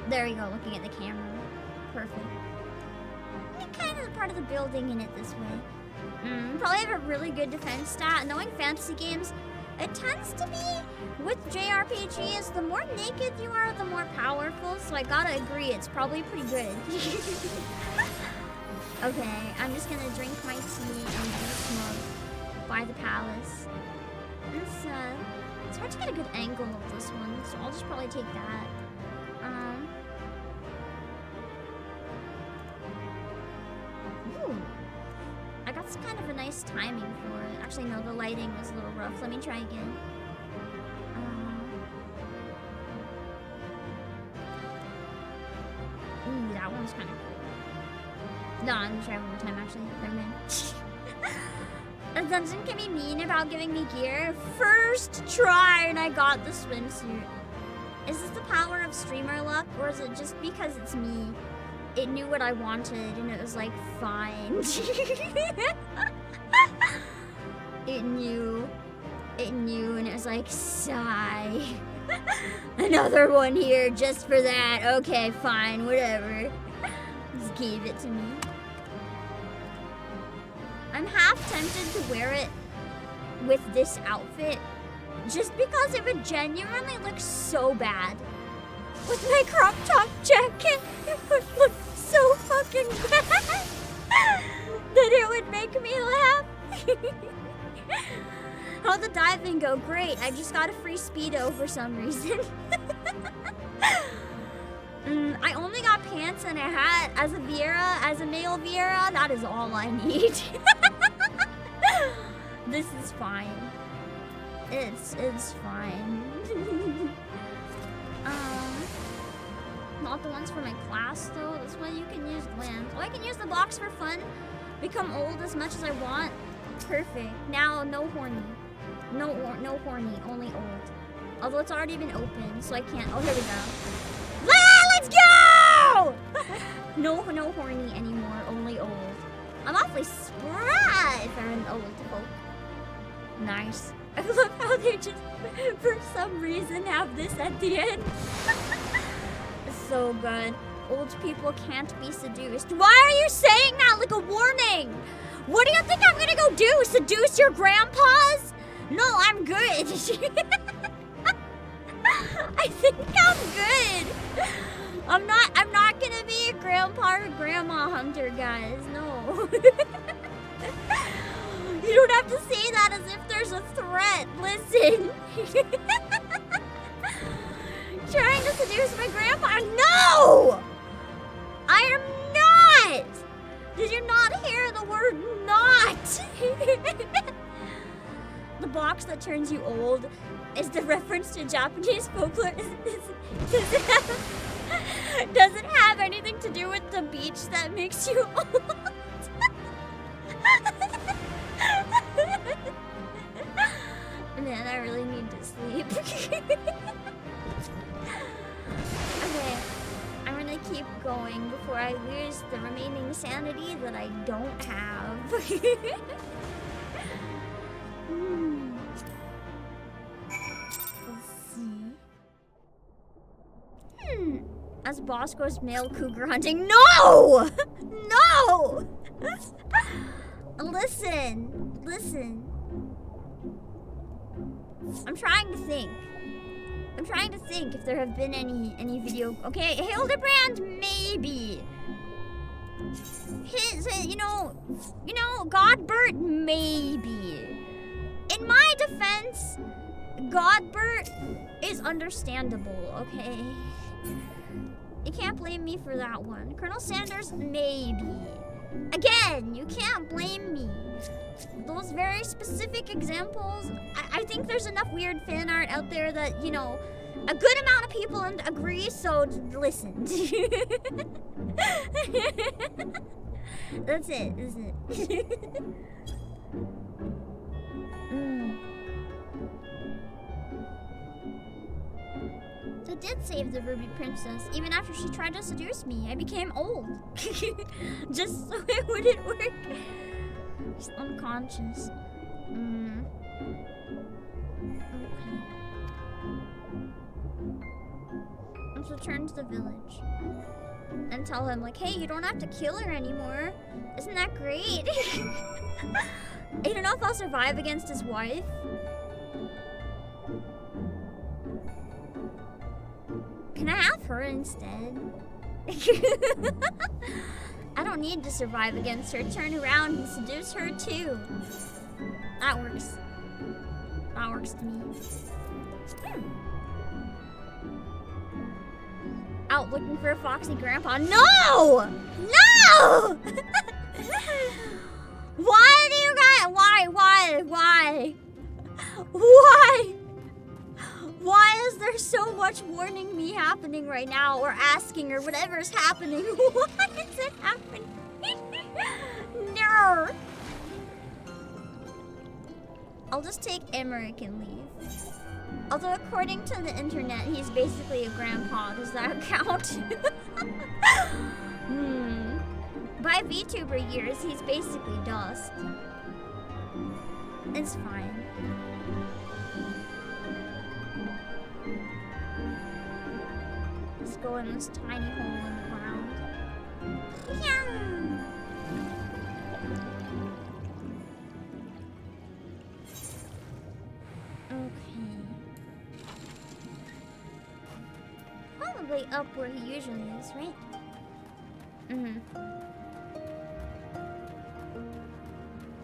There we go, looking at the camera. Perfect. We're kind of part of the building in it this way. Probably have a really good defense stat. Knowing fantasy games, it tends to be, with JRPGs, the more naked you are, the more powerful. So I gotta agree, it's probably pretty good. Okay, I'm just gonna drink my tea and smoke by the palace. It's hard to get a good angle of this one, so I'll just probably take that. Ooh. I got kind of a nice timing for it. Actually, no, the lighting was a little rough. Let me try again. Ooh, that one's kind of cool. No, I'm gonna try one more time, actually. Never mind. A dungeon can be mean about giving me gear. First try, and I got the swimsuit. Is this the power of streamer luck, or is it just because it's me? It knew what I wanted, and it was like, fine. It knew, and it was like, sigh. Another one here just for that. Okay, fine, whatever. Just gave it to me. I'm half tempted to wear it with this outfit, just because it would genuinely look so bad. With my crop top jacket, it would look so fucking bad that it would make me laugh. How'd the diving go? Great, I just got a free Speedo for some reason. I only got pants and a hat as a Viera, as a male Viera. That is all I need. This is fine. It's fine. Not the ones for my class though. This one you can use glands. Oh, I can use the box for fun. Become old as much as I want. Perfect. Now no horny. No horny, only old. Although it's already been open, so I can't. Oh, here we go. Let's go! No horny anymore, only old. I'm awfully spry for an old folk. Nice. I love how they just, for some reason, have this at the end. So good. Old people can't be seduced. Why are you saying that like a warning? What do you think I'm gonna go do? Seduce your grandpas? No, I'm good. I think I'm good. I'm not gonna be a grandpa or grandma hunter, guys. No. You don't have to say that as if there's a threat. Listen. Trying to seduce my grandpa? No! I am not! Did you not hear the word not? The box that turns you old is the reference to Japanese folklore. Does it have anything to do with the beach that makes you old? Man, I really need to sleep. Okay, I'm gonna keep going before I lose the remaining sanity that I don't have. Let's see. As boss goes male cougar hunting. No! No! Listen. I'm trying to think. If there have been any video. Okay, Hildebrand, maybe. You know, Godbert, maybe. In my defense, Godbert is understandable, okay? You can't blame me for that one. Colonel Sanders, maybe. Again, you can't blame me. Those very specific examples, I think there's enough weird fan art out there that, you know, a good amount of people agree, so listen. That's it. I did save the Ruby Princess, even after she tried to seduce me. I became old. Just so it wouldn't work. She's unconscious. Okay. Let's return to the village. And tell him, like, hey, you don't have to kill her anymore. Isn't that great? I don't know if I'll survive against his wife. Can I have her instead? I don't need to survive against her. Turn around and seduce her too. That works. That works to me. Out looking for a foxy grandpa. No! No! Why do you guys... Why? Why is there so much warning me happening right now, or asking, or whatever's happening? Why is it happening? No! I'll just take Emmerich and leave. Although according to the internet, he's basically a grandpa. Does that count? By VTuber years, he's basically dust. It's fine. Let's go in this tiny hole in the ground. Yeah. Okay. Probably up where he usually is, right?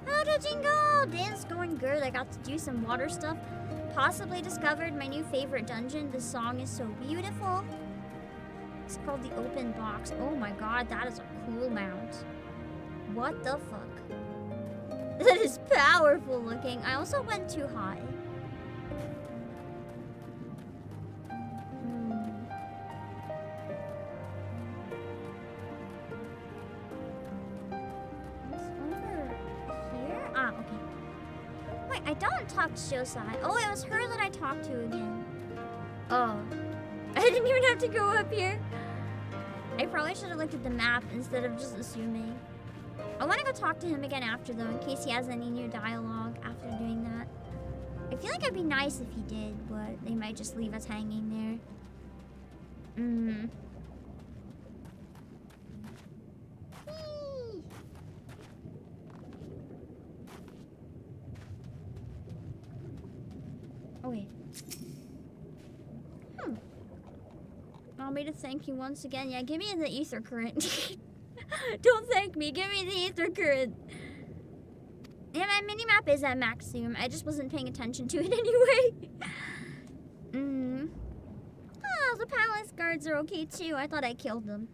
Hello, Jingle! Day's going good. I got to do some water stuff. Possibly discovered my new favorite dungeon. The song is so beautiful. It's called the Open Box. Oh my god, that is a cool mount. What the fuck? That is powerful looking. I also went too high. I don't talk to Shosai. Oh, it was her that I talked to again. Oh. I didn't even have to go up here. I probably should have looked at the map instead of just assuming. I want to go talk to him again after, though, in case he has any new dialogue after doing that. I feel like it'd be nice if he did, but they might just leave us hanging there. Oh, wait. Want me to thank you once again? Yeah, give me the ether current. Don't thank me. Give me the ether current. Yeah, my minimap is at max zoom. I just wasn't paying attention to it anyway. Oh, the palace guards are okay too. I thought I killed them.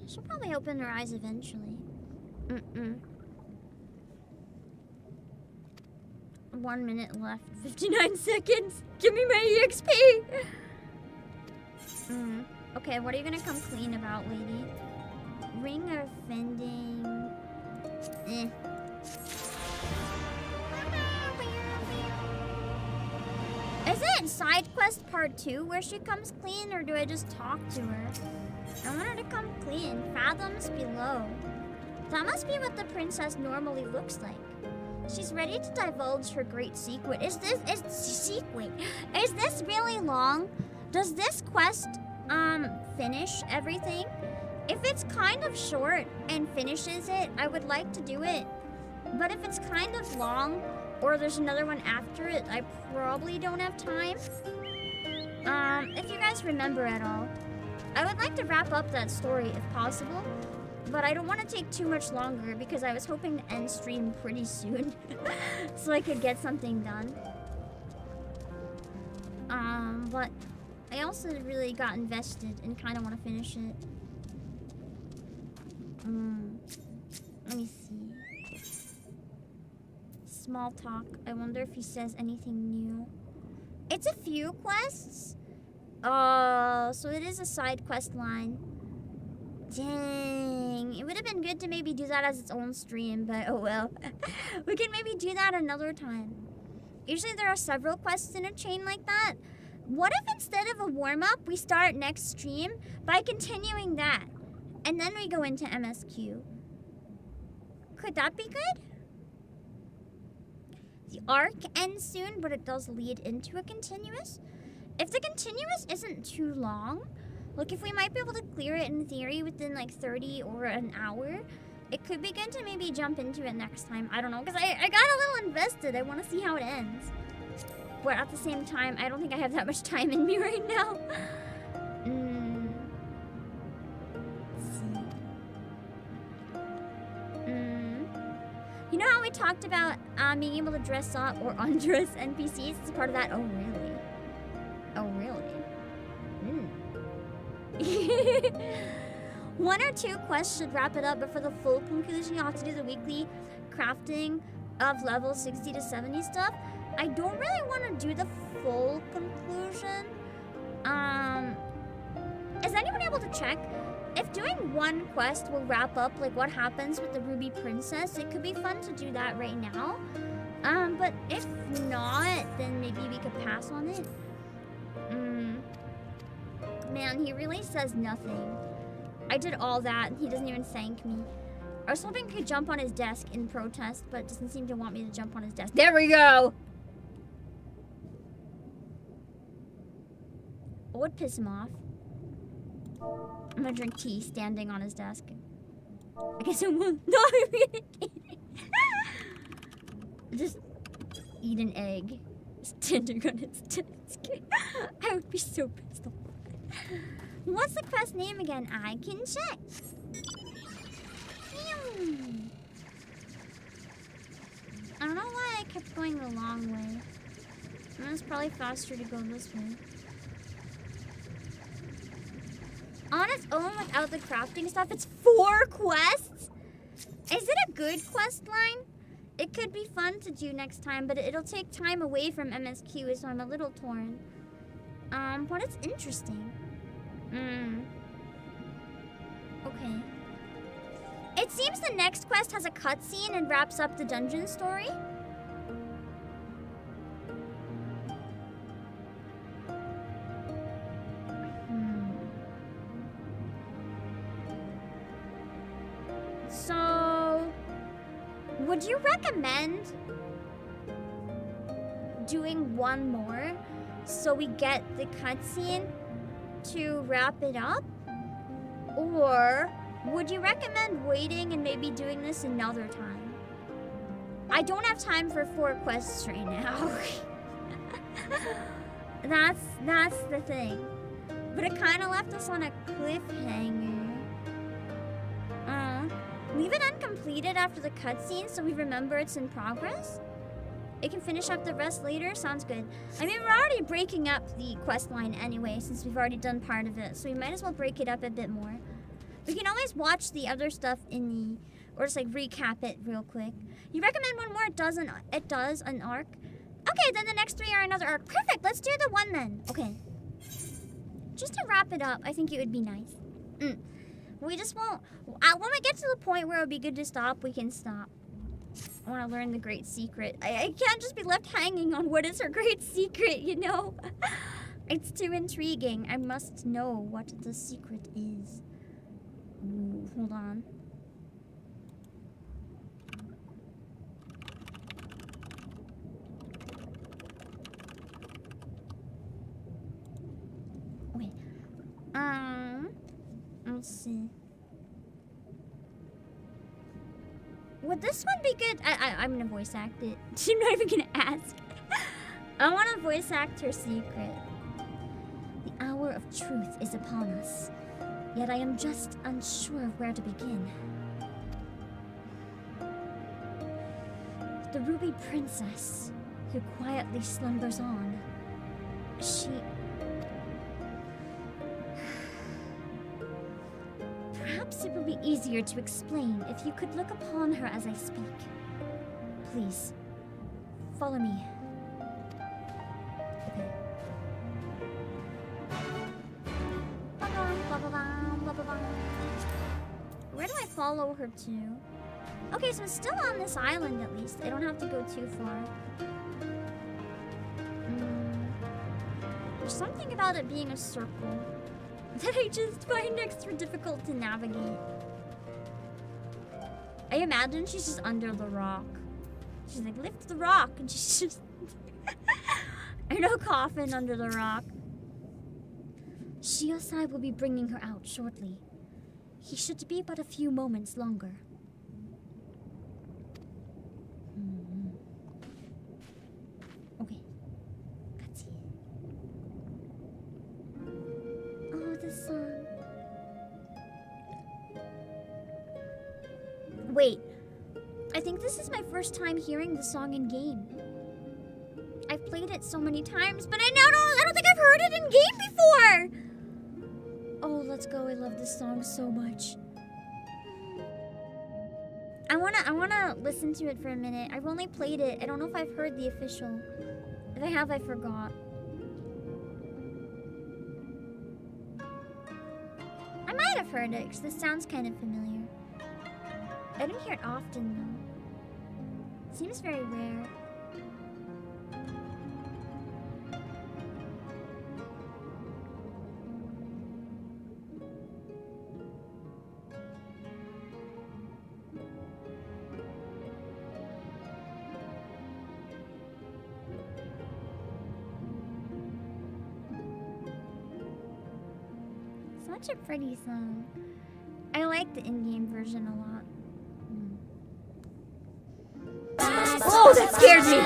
She'll probably open her eyes eventually. 1 minute left. 59 seconds. Give me my EXP. Okay, what are you gonna come clean about, lady? Ring or offending? Is it side quest part 2 where she comes clean, or do I just talk to her? I want her to come clean. Fathoms below. That must be what the princess normally looks like. She's ready to divulge her great secret. Is this really long? Does this quest finish everything? If it's kind of short and finishes it, I would like to do it. But if it's kind of long, or there's another one after it, I probably don't have time. If you guys remember at all, I would like to wrap up that story if possible, but I don't want to take too much longer because I was hoping to end stream pretty soon so I could get something done. But I also really got invested and kind of want to finish it. Let me see. Small talk. I wonder if he says anything new. It's a few quests. Oh, so it is a side quest line. Dang. It would have been good to maybe do that as its own stream, but oh well. We can maybe do that another time. Usually there are several quests in a chain like that. What if instead of a warm-up, we start next stream by continuing that? And then we go into MSQ. Could that be good? The arc ends soon, but it does lead into a continuous. If the continuous isn't too long, look, if we might be able to clear it in theory within like 30 or an hour, it could be good to maybe jump into it next time. I don't know, because I got a little invested. I want to see how it ends. But at the same time, I don't think I have that much time in me right now. You know how we talked about being able to dress up or undress NPCs as part of that? Oh, really? Oh, really? 1 or 2 quests should wrap it up, but for the full conclusion, you'll have to do the weekly crafting of level 60 to 70 stuff. I don't really want to do the full conclusion. Is anyone able to check? If doing 1 quest will wrap up like what happens with the Ruby Princess, it could be fun to do that right now. But if not, then maybe we could pass on it. Man, he really says nothing. I did all that and he doesn't even thank me. I was hoping he could jump on his desk in protest, but doesn't seem to want me to jump on his desk. There we go! What would piss him off? I'm gonna drink tea standing on his desk. I guess I won't. No, I'm gonna eat. Just eat an egg standing on his desk. I would be so pissed off. What's the quest name again? I can check. I don't know why I kept going the long way. It's probably faster to go this way. On its own, without the crafting stuff, it's 4 quests? Is it a good quest line? It could be fun to do next time, but it'll take time away from MSQ, so I'm a little torn. But it's interesting. Okay. It seems the next quest has a cutscene and wraps up the dungeon story. So, would you recommend doing 1 more so we get the cutscene to wrap it up? Or would you recommend waiting and maybe doing this another time? I don't have time for 4 quests right now. That's the thing. But it kind of left us on a cliffhanger. Leave it uncompleted after the cutscene so we remember it's in progress? I can finish up the rest later. Sounds good. I mean, we're already breaking up the quest line anyway, since we've already done part of it. So we might as well break it up a bit more. We can always watch the other stuff in the, or just like recap it real quick. You recommend one more? It does an arc. Okay, then the next 3 are another arc. Perfect. Let's do the one then. Okay. Just to wrap it up, I think it would be nice. We just won't. When we get to the point where it would be good to stop, we can stop. I want to learn the great secret. I can't just be left hanging on what is her great secret, you know? It's too intriguing. I must know what the secret is. Ooh, hold on. Wait. Let's see. Would this one be good? I'm gonna voice act it. I'm not even gonna ask. I want to voice act her secret. The hour of truth is upon us, yet I am just unsure of where to begin. The Ruby Princess, who quietly slumbers on, she... Perhaps it would be easier to explain if you could look upon her as I speak. Please, follow me. Okay. Where do I follow her to? Okay, so I'm still on this island at least. I don't have to go too far. There's something about it being a circle that I just find extra difficult to navigate. I imagine she's just under the rock. She's like, lift the rock, and she's just in a coffin under the rock. Shiosai will be bringing her out shortly. He should be but a few moments longer. Okay. Let's see. Oh, this song. Wait. I think this is my first time hearing the song in game. I've played it so many times, but I don't think I've heard it in game before. Oh, let's go. I love this song so much. I wanna listen to it for a minute. I've only played it. I don't know if I've heard the official. If I have, I forgot. I might have heard it, because this sounds kind of familiar. I didn't hear it often, though. It seems very rare. Such a pretty song. I like the in-game version a lot. Oh, that scared me!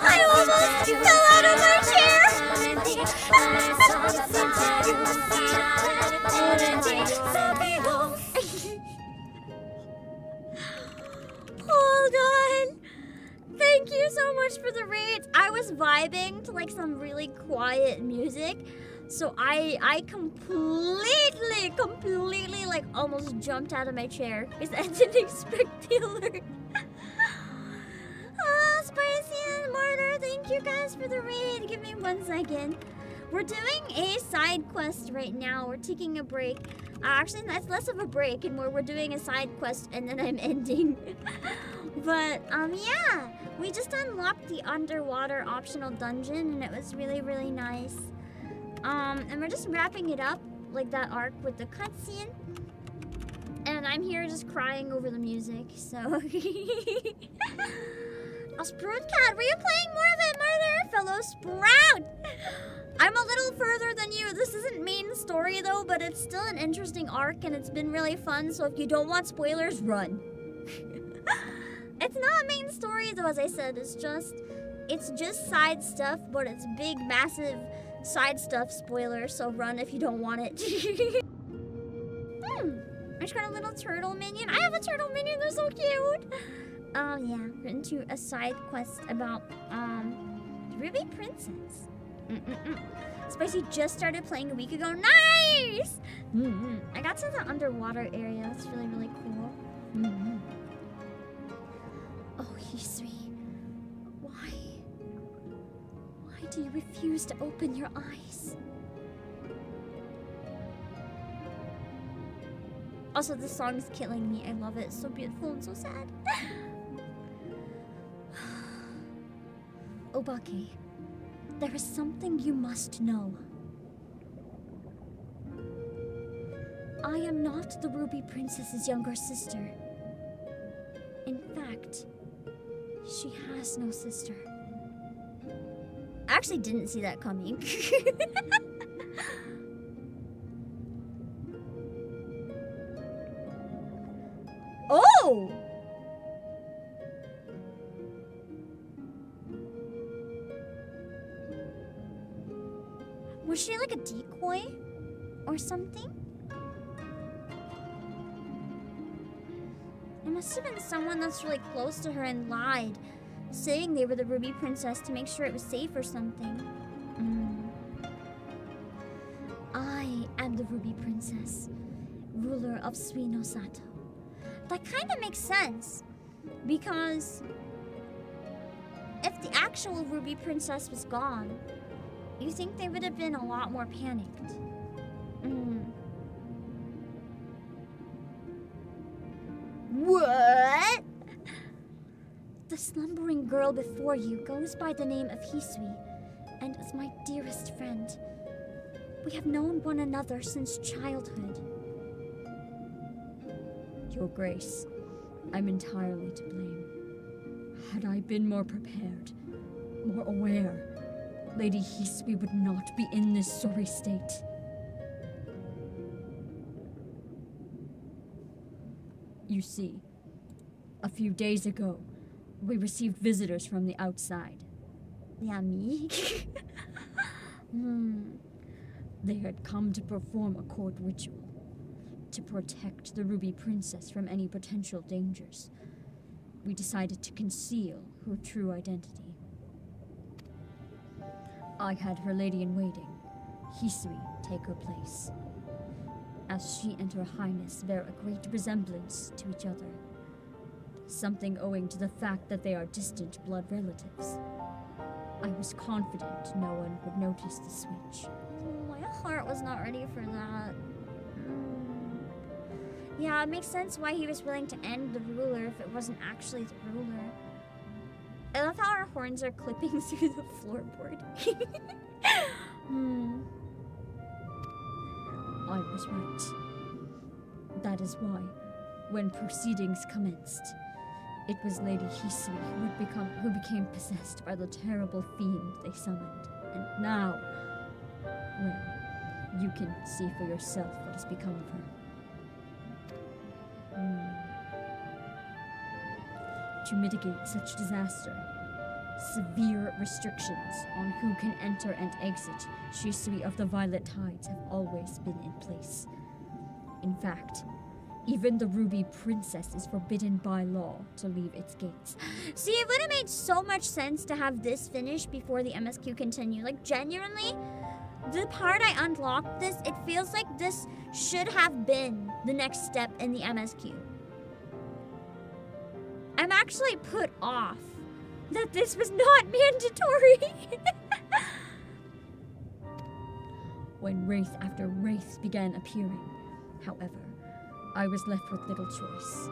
I almost fell out of my chair! Hold on! Thank you so much for the raids. I was vibing to like some really quiet music. So I completely like almost jumped out of my chair because I didn't expect the alert. Spicy and Martyr, thank you guys for the raid. Give me 1 second. We're doing a side quest right now. We're taking a break. Actually, that's less of a break, and we're doing a side quest, and then I'm ending. But yeah, we just unlocked the underwater optional dungeon, and it was really, really nice. And we're just wrapping it up, like that arc with the cutscene. And I'm here just crying over the music, so... A Sprout Cat, were you playing more of it, Murder? Fellow Sprout! I'm a little further than you. This isn't main story, though, but it's still an interesting arc, and it's been really fun, so if you don't want spoilers, run. It's not main story, though, as I said. It's just side stuff, but it's big, massive... side stuff spoiler, so run if you don't want it. I just got a little turtle minion. I have a turtle minion. They're so cute. Oh yeah, we're into a side quest about Ruby Princess. Spicy just started playing a week ago. Nice. I got to the underwater area. That's really, really cool. Oh, Hisui, why do you refuse to open your eyes? Also, this song is killing me. I love it. It's so beautiful and so sad. Obake, there is something you must know. I am not the Ruby Princess's younger sister. In fact, she has no sister. I actually didn't see that coming. Oh! Was she like a decoy or something? It must have been someone that's really close to her and lied, saying they were the Ruby Princess to make sure it was safe or something. I am the Ruby Princess, ruler of Suino Sato. That kind of makes sense, because if the actual Ruby Princess was gone, you think they would have been a lot more panicked. What? The slumbering girl before you goes by the name of Hisui, and is my dearest friend. We have known one another since childhood. Your Grace, I'm entirely to blame. Had I been more prepared, more aware, Lady Hisui would not be in this sorry state. You see, a few days ago, we received visitors from the outside. Yeah, me? They had come to perform a court ritual to protect the Ruby Princess from any potential dangers. We decided to conceal her true identity. I had her lady-in-waiting, Hisui, take her place. As she and Her Highness bear a great resemblance to each other, something owing to the fact that they are distant blood relatives. I was confident no one would notice the switch. My heart was not ready for that. Yeah, it makes sense why he was willing to end the ruler if it wasn't actually the ruler. I love how our horns are clipping through the floorboard. I was right. That is why, when proceedings commenced, it was Lady Hisui who became possessed by the terrible fiend they summoned. And now, well, you can see for yourself what has become of her. To mitigate such disaster, severe restrictions on who can enter and exit Hisui of the Violet Tides have always been in place. In fact, even the Ruby Princess is forbidden by law to leave its gates. See, it would have made so much sense to have this finished before the MSQ continued. Like, genuinely, the part I unlocked this, it feels like this should have been the next step in the MSQ. I'm actually put off that this was not mandatory. When wraith after wraith began appearing, however, I was left with little choice.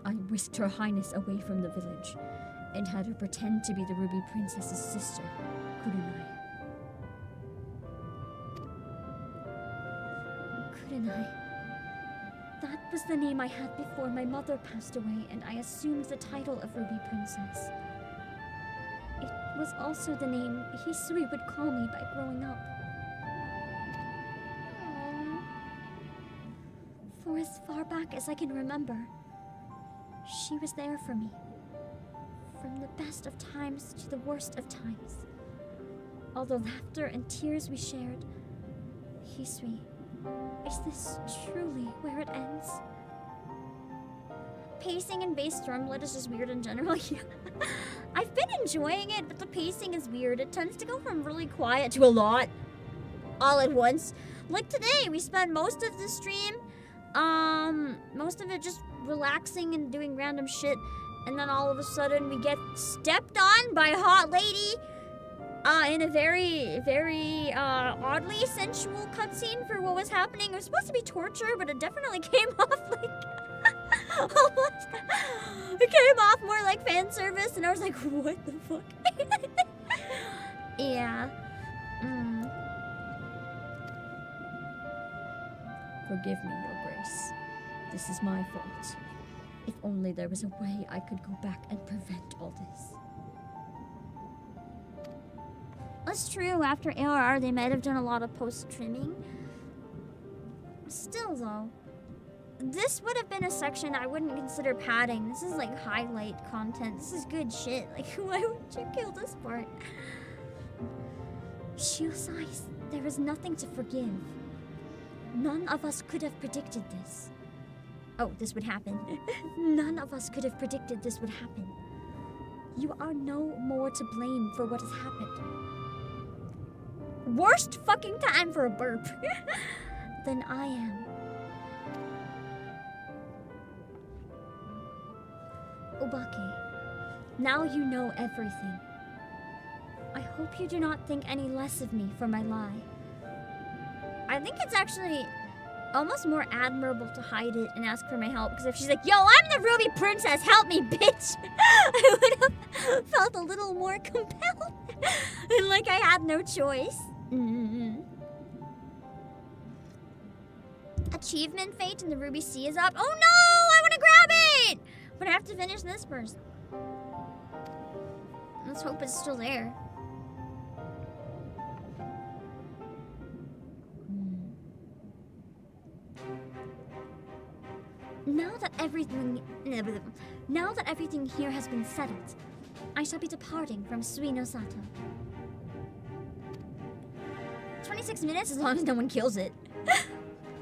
I whisked Her Highness away from the village and had her pretend to be the Ruby Princess's sister, Kurenai. Kurenai. That was the name I had before my mother passed away, and I assumed the title of Ruby Princess. It was also the name Hisui would call me by growing up. For as far back as I can remember, she was there for me. From the best of times to the worst of times. All the laughter and tears we shared, Hisui Is this truly where it ends? Pacing in base Stormblood is just weird in general. Yeah. I've been enjoying it, but the pacing is weird. It tends to go from really quiet to a lot all at once. Like today, we spent most of the stream, most of it just relaxing and doing random shit, and then all of a sudden we get stepped on by a hot lady in a very, very oddly sensual cutscene for what was happening. It was supposed to be torture, but it definitely came off like almost, it came off more like fan service, and I was like, what the fuck? Yeah. Forgive me, Your Grace. This is my fault. If only there was a way I could go back and prevent all this. That's true. After ARR, they might have done a lot of post-trimming. Still, though, this would have been a section I wouldn't consider padding. This is like highlight content. This is good shit. Like, why would you kill this part? Shiosai, there is nothing to forgive. None of us could have predicted this. Oh, this would happen. None of us could have predicted this would happen. You are no more to blame for what has happened. Worst fucking time for a burp. Than I am. Obake, now you know everything. I hope you do not think any less of me for my lie. I think it's actually almost more admirable to hide it and ask for my help, because if she's like, yo, I'm the Ruby Princess, help me, bitch, I would have felt a little more compelled. And like I had no choice. Achievement fate in the Ruby Sea is up. Oh no, I want to grab it! But I have to finish this first. Let's hope it's still there. Now that everything here has been settled, I shall be departing from Suino Sato. 26 minutes as long as no one kills it.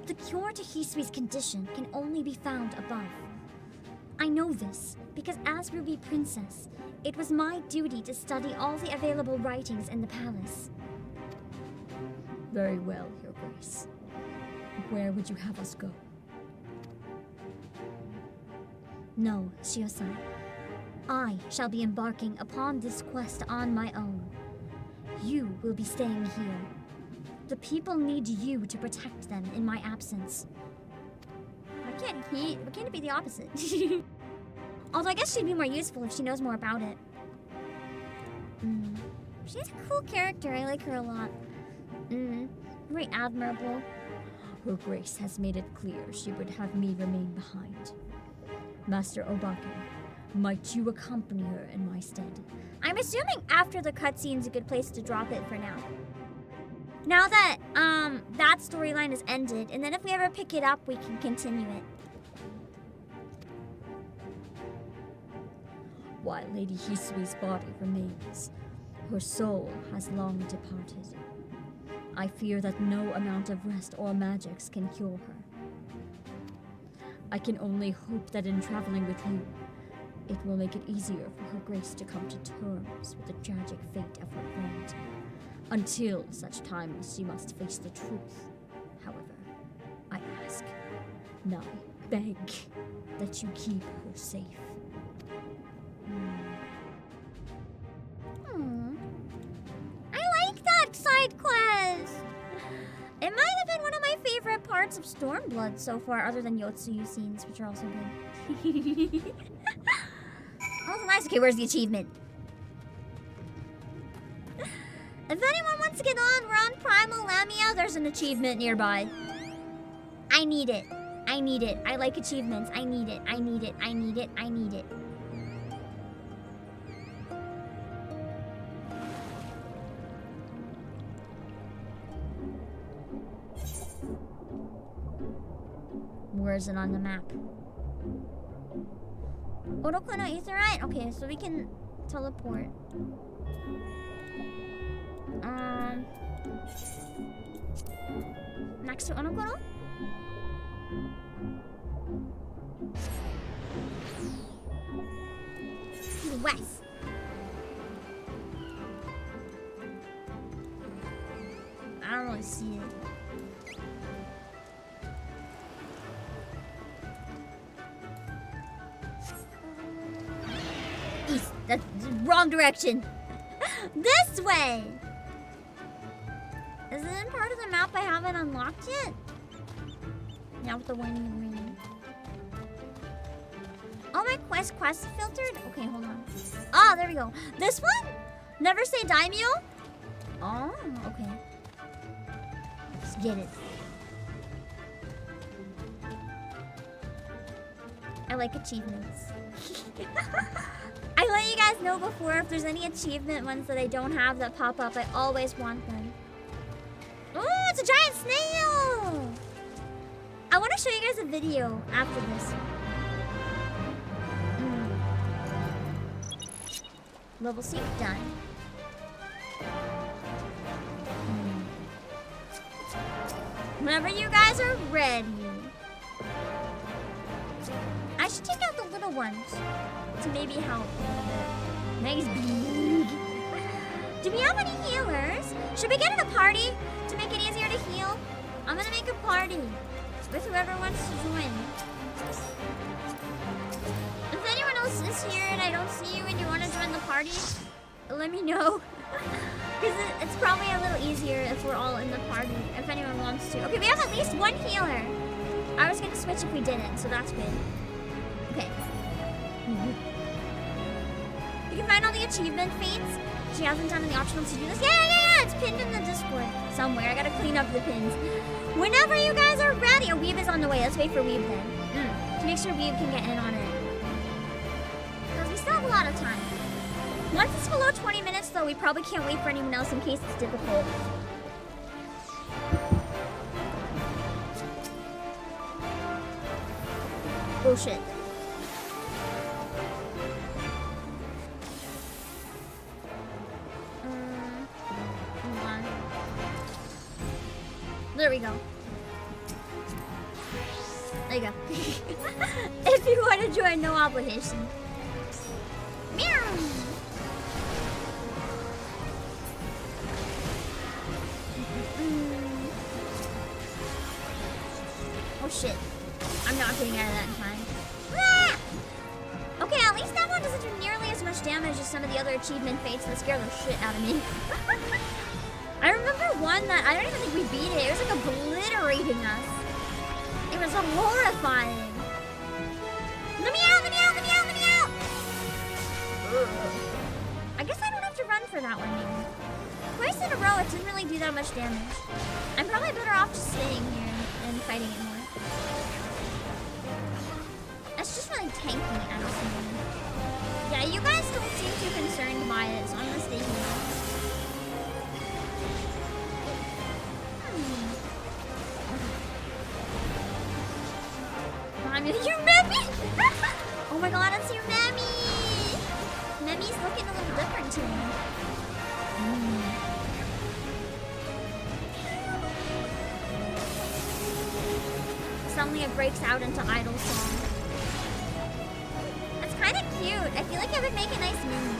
The cure to Hisui's condition can only be found above. I know this because as Ruby Princess, it was my duty to study all the available writings in the palace. Very well, Your Grace. Where would you have us go? No, Shiosai. I shall be embarking upon this quest on my own. You will be staying here. The people need you to protect them in my absence. Why can't it be the opposite? Although I guess she'd be more useful if she knows more about it. She's a cool character. I like her a lot. Very admirable. Her Grace has made it clear she would have me remain behind. Master Obake, might you accompany her in my stead? I'm assuming after the cutscene's a good place to drop it for now. Now that that storyline is ended, and then if we ever pick it up, we can continue it. While Lady Hisui's body remains, her soul has long departed. I fear that no amount of rest or magics can cure her. I can only hope that in traveling with you, it will make it easier for her Grace to come to terms with the tragic fate of her friend. Until such time as she must face the truth. However, I ask, nay, beg, that you keep her safe. I like that side quest! It might have been one of my favorite parts of Stormblood so far, other than Yotsuyu scenes, which are also good. Also nice. Okay, where's the achievement? If anyone wants to get on, we're on Primal Lamia. There's an achievement nearby. I need it. I need it. I like achievements. I need it. I need it. I need it. I need it. Where is it on the map? Oroku no Aetheryte? Okay, so we can teleport. Max X の頃 West. I don't really see it. East. That's the wrong direction. This way. Is it in part of the map I haven't unlocked yet? Now with the winding and ringing. All my quests filtered? Okay, hold on. Ah, there we go. This one? Never say daimyo? Oh, okay. Let's get it. I like achievements. I let you guys know before if there's any achievement ones that I don't have that pop up. I always want them. Oh, it's a giant snail! I want to show you guys a video after this. Level sync done. Whenever you guys are ready. I should take out the little ones to maybe help a little bit. Meg's big. Do we have any healers? Should we get in a party to make it easier to heal? I'm gonna make a party with whoever wants to join. If anyone else is here and I don't see you and you want to join the party, let me know. Because it's probably a little easier if we're all in the party, if anyone wants to. Okay, we have at least one healer. I was going to switch if we didn't, so that's good. Okay. You can find all the achievement fates. She hasn't done any optional to do this. Yeah, it's pinned in the Discord somewhere. I gotta clean up the pins. Whenever you guys are ready. Oh, Weeb is on the way. Let's wait for Weeb then. To make sure Weeb can get in on it. Because we still have a lot of time. Once it's below 20 minutes, though, we probably can't wait for anyone else in case it's difficult. Oh, shit. Hold on. There we go. There you go. If you want to join, no obligation. Meow. Oh shit. I'm not getting out of that in time. Ah! Okay, at least that one doesn't do nearly as much damage as some of the other achievement fates that scare the shit out of me. I remember one that I don't even think we beat it. It was like obliterating us. It was horrifying. Let me out, let me out, let me out, let me out! I guess I don't have to run for that one, maybe. Twice in a row, it didn't really do that much damage. I'm probably better off just staying here and fighting it more. It's just really tanky, I don't think. Yeah, you guys don't seem too concerned by it, so I'm gonna stay here. You Memmy! Oh my god, it's your Memmy! Memmy's looking a little different to me. Suddenly it breaks out into idol song. It's kind of cute. I feel like it would make a nice meme.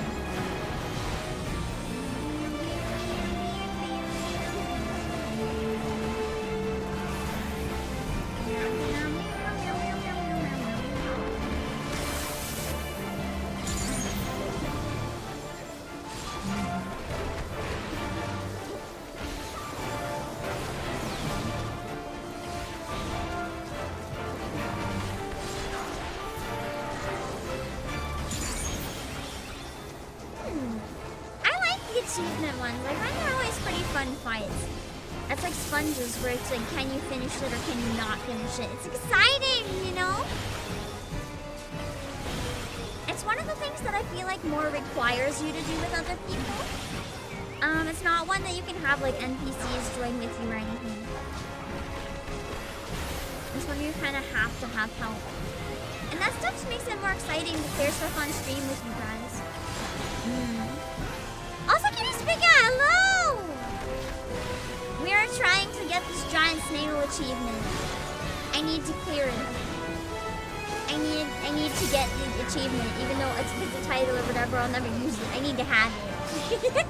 Achievement ones. I find they're always pretty fun fights. That's like sponges where it's like, can you finish it or can you not finish it? It's exciting, you know? It's one of the things that I feel like more requires you to do with other people. It's not one that you can have like NPCs join with you or anything. It's one you kind of have to have help. And that stuff just makes it more exciting to clear stuff on stream with you guys. Also, Kitty Spiga, hello! We are trying to get this giant snail achievement. I need to clear it. I need to get the achievement, even though it's the title or whatever, I'll never use it. I need to have it.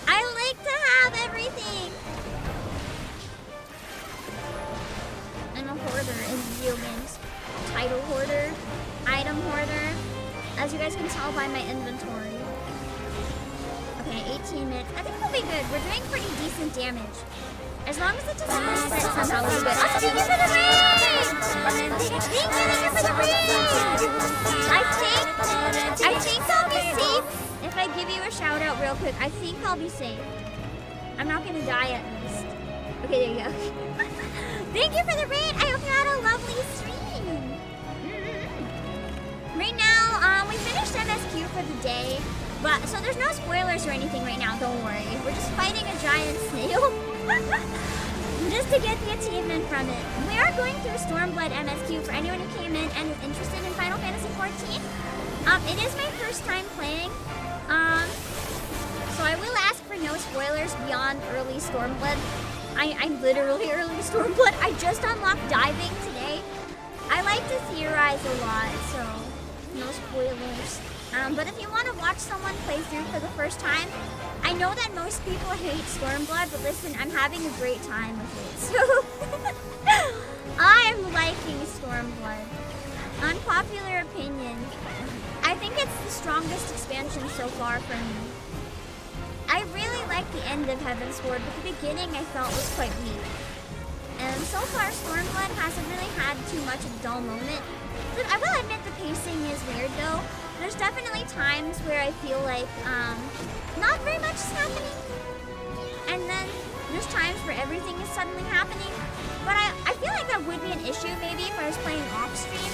I like to have everything. I'm a hoarder in video games. Title hoarder, item hoarder, as you guys can tell by my inventory. Okay, 18 minutes. I think we'll be good. We're doing pretty decent damage. As long as it doesn't reset somehow, we're good. Oh, thank you for the raid! Thank you for the raid! I think I'll be safe if I give you a shout out real quick. I think I'll be safe. I'm not gonna die at least. Okay, there you go. Thank you for the raid! I hope you had a lovely stream! Right now, we finished MSQ for the day. But, so there's no spoilers or anything right now, don't worry. We're just fighting a giant snail. Just to get the achievement from it. We are going through Stormblood MSQ for anyone who came in and is interested in Final Fantasy XIV. It is my first time playing. So I will ask for no spoilers beyond early Stormblood. I'm literally early Stormblood. I just unlocked diving today. I like to theorize a lot, so no spoilers. But if you want to watch someone play through for the first time, I know that most people hate Stormblood, but listen, I'm having a great time with it. So I'm liking Stormblood. Unpopular opinion. I think it's the strongest expansion so far for me. I really like the end of Heaven's Sword, but the beginning I felt was quite weak. And so far, Stormblood hasn't really had too much of a dull moment. But I will admit the pacing is weird though. There's definitely times where I feel like not very much is happening. And then there's times where everything is suddenly happening. But I feel like that would be an issue maybe if I was playing off stream.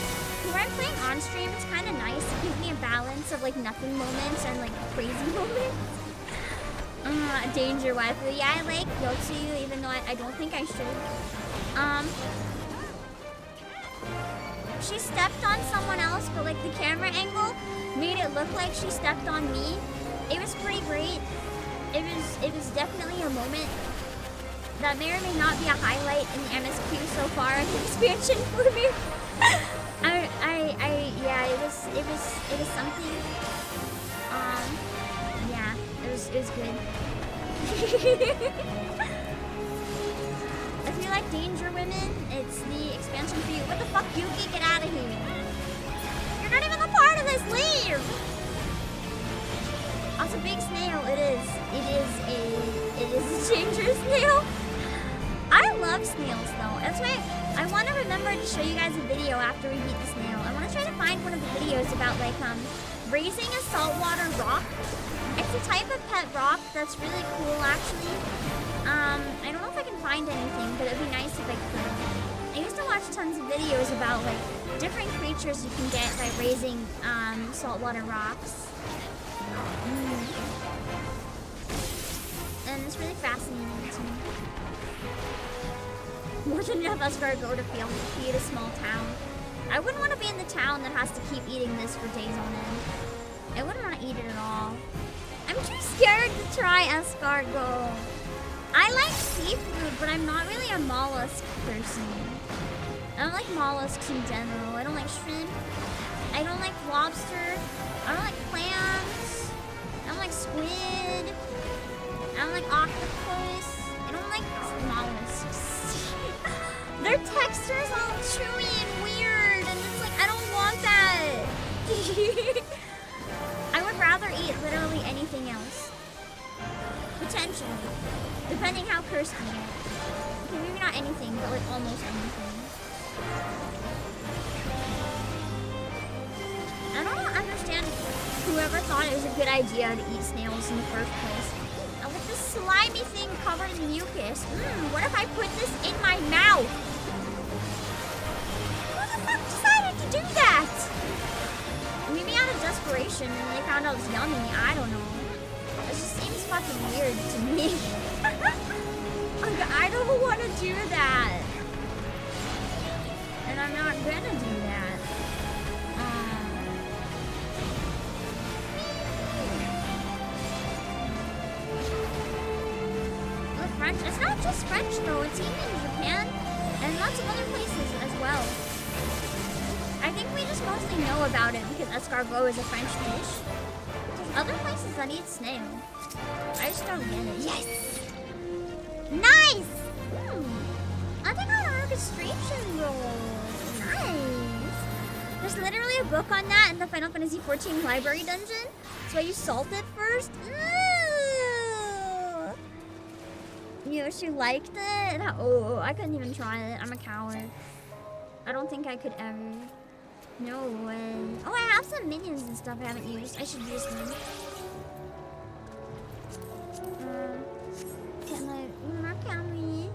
When I'm playing on stream, it's kind of nice. It gives me a balance of like nothing moments and like crazy moments. Danger waifu. Yeah, I like Yotsuyu even though I don't think I should. She stepped on someone else, but like the camera angle made it look like she stepped on me. It was pretty great. It was definitely a moment that may or may not be a highlight in the MSQ so far in the expansion for me. Yeah, it was something. Yeah, it was good. If you like Danger Women, it's the expansion for you. What the fuck, Yuki? Get out of here. You're not even a part of this. Leave! Oh, it's a big snail. It is a dangerous snail. I love snails though. That's why I want to remember to show you guys a video after we beat the snail. I want to try to find one of the videos about like raising a saltwater rock. It's a type of pet rock that's really cool actually. I don't know if I can find anything, but it'd be nice if I could. I used to watch tons of videos about like different creatures you can get by raising saltwater rocks. And it's really fascinating to me. More than enough us for go to feed a small town. I wouldn't want to be in the town that has to keep eating this for days on end. I wouldn't want to eat it at all. I'm too scared to try escargot. I like seafood, but I'm not really a mollusk person. I don't like mollusks in general. I don't like shrimp. I don't like lobster. I don't like clams. I don't like squid. I don't like octopus. I don't like mollusks. Their texture's all chewy and weird, and it's like, I don't want that. I would rather eat literally anything else. Potentially. Depending how cursed you get. Okay, maybe not anything, but like almost anything. I don't understand whoever thought it was a good idea to eat snails in the first place. And with this slimy thing covered in mucus, what if I put this in my mouth? Who the fuck decided to do that? Maybe out of desperation and they found out it's yummy, I don't know. It just seems fucking weird to me. I don't want to do that. And I'm not gonna do that. Look, French. It's not just French though, it's even in Japan and lots of other places as well. I think we just mostly know about it because escargot is a French dish. There's other places that eat snail. I just don't get it. Yes! Nice! I think on orchestration rolls. Nice! There's literally a book on that in the Final Fantasy XIV library dungeon. So I use salted first. You she liked it? Oh, I couldn't even try it. I'm a coward. I don't think I could ever. No way. Oh, I have some minions and stuff I haven't used. I should use them. Can I? Mercury.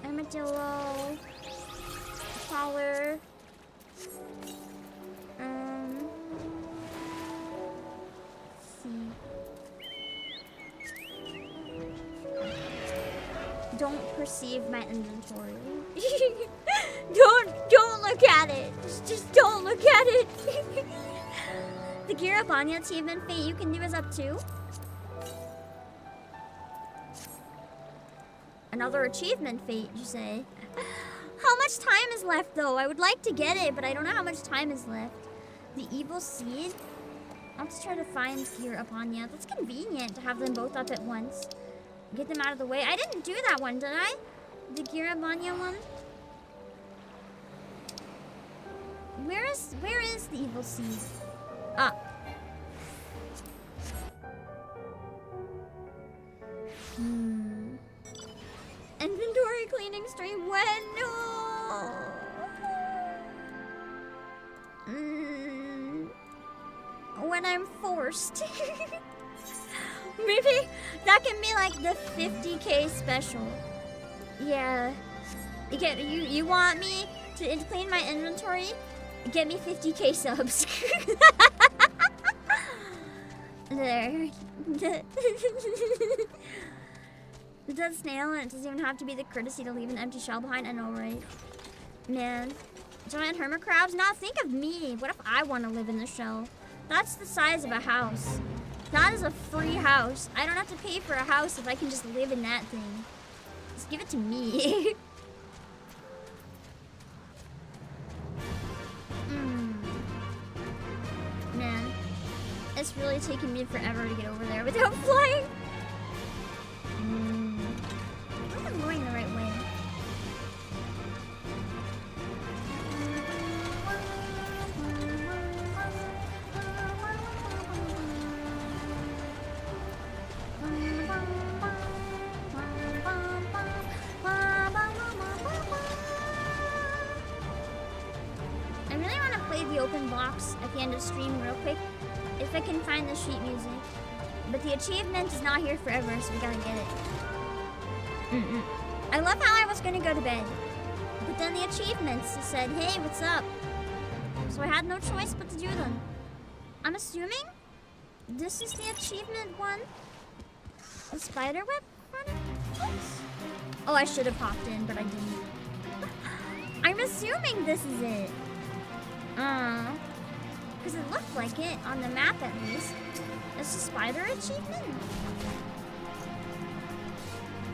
Armadillo. Power. See. Don't perceive my inventory. Don't look at it. Just don't look at it. The Gear Up Anya achievement fate you can do is up too. Another achievement fate, you say? How much time is left though? I would like to get it, but I don't know how much time is left. The Evil Seed? I'll just try to find Gear Up Anya. That's convenient to have them both up at once. Get them out of the way. I didn't do that one, did I? The Gear Up Anya one? Where is the Evil Seed? Up. Inventory cleaning stream when? No. When I'm forced. Maybe that can be like the 50k special. Yeah. You want me to clean my inventory? Get me 50k subs. There. The dead snail, and it doesn't even have to be the courtesy to leave an empty shell behind. I know, right? Man. Giant hermit crabs? Now think of me. What if I want to live in the shell? That's the size of a house. That is a free house. I don't have to pay for a house if I can just live in that thing. Just give it to me. Man. It's really taking me forever to get over there without flying. I think I'm going the right way. I really want to play the open box at the end of stream real quick, if I can find the sheet music. But the achievement is not here forever, so we gotta get it. I love how I was gonna go to bed, but then the achievements said, hey, what's up? So I had no choice but to do them. I'm assuming this is the achievement one. A spider web runner? Oops. Oh, I should have hopped in, but I didn't. I'm assuming this is it. Because it looked like it on the map at least. It's a spider achievement?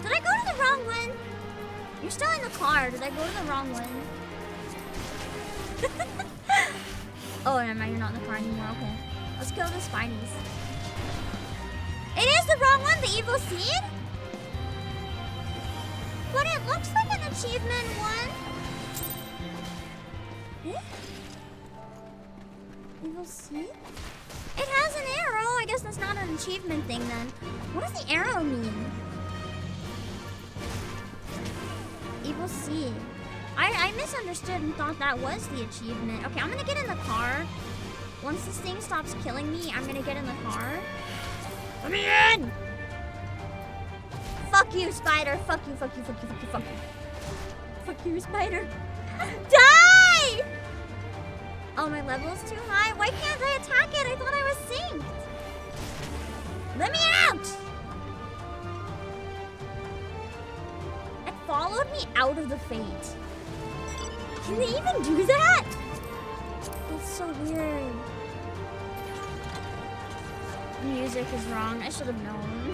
Did I go to the wrong one? You're still in the car. Did I go to the wrong one? Oh, never mind. You're not in the car anymore. Okay. Let's kill the Spideys. It is the wrong one, the Evil Seed? But it looks like an achievement one. Eh? Evil Seed? It has an arrow. I guess that's not an achievement thing then. What does the arrow mean? Evil Seed. I misunderstood and thought that was the achievement. Okay, I'm gonna get in the car. Once this thing stops killing me, I'm gonna get in the car. Let me in! Fuck you, spider. Fuck you, fuck you, fuck you, fuck you, fuck you. Fuck you, spider. Die! Oh, my level is too high? Why can't I attack it? I thought I was synced. Let me out! It followed me out of the fate. Can they even do that? That's so weird. The music is wrong. I should have known.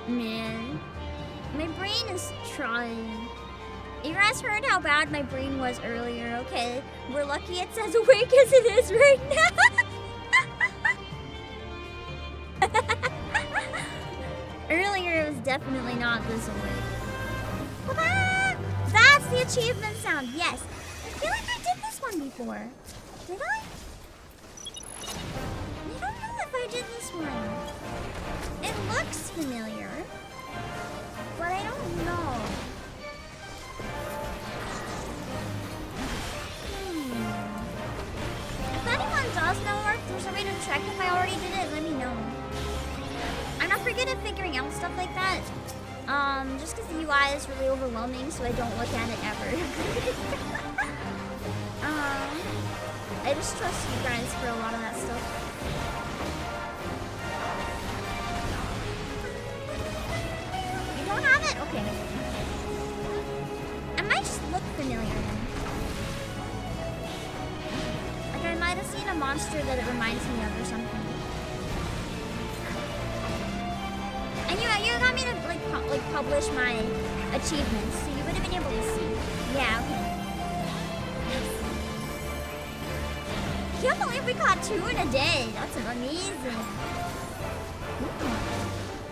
Man, my brain is trying. You guys heard how bad my brain was earlier, okay? We're lucky it's as awake as it is right now. Earlier it was definitely not this awake. Well, that's the achievement sound, yes. I feel like I did this one before. Did I? I don't know if I did this one. It looks familiar, but I don't know. If anyone does know or if there's a way to check if I already did it, let me know. I'm not very good at figuring out stuff like that. Just because the UI is really overwhelming, so I don't look at it ever. I just trust you guys for a lot of that stuff. You don't have it? Okay. I might just look familiar then. Like I might have seen a monster that it reminds me of or something. And you got me to like publish my achievements, so you would have been able to see. Yeah, okay. Can't believe we caught 2 in a day. That's amazing.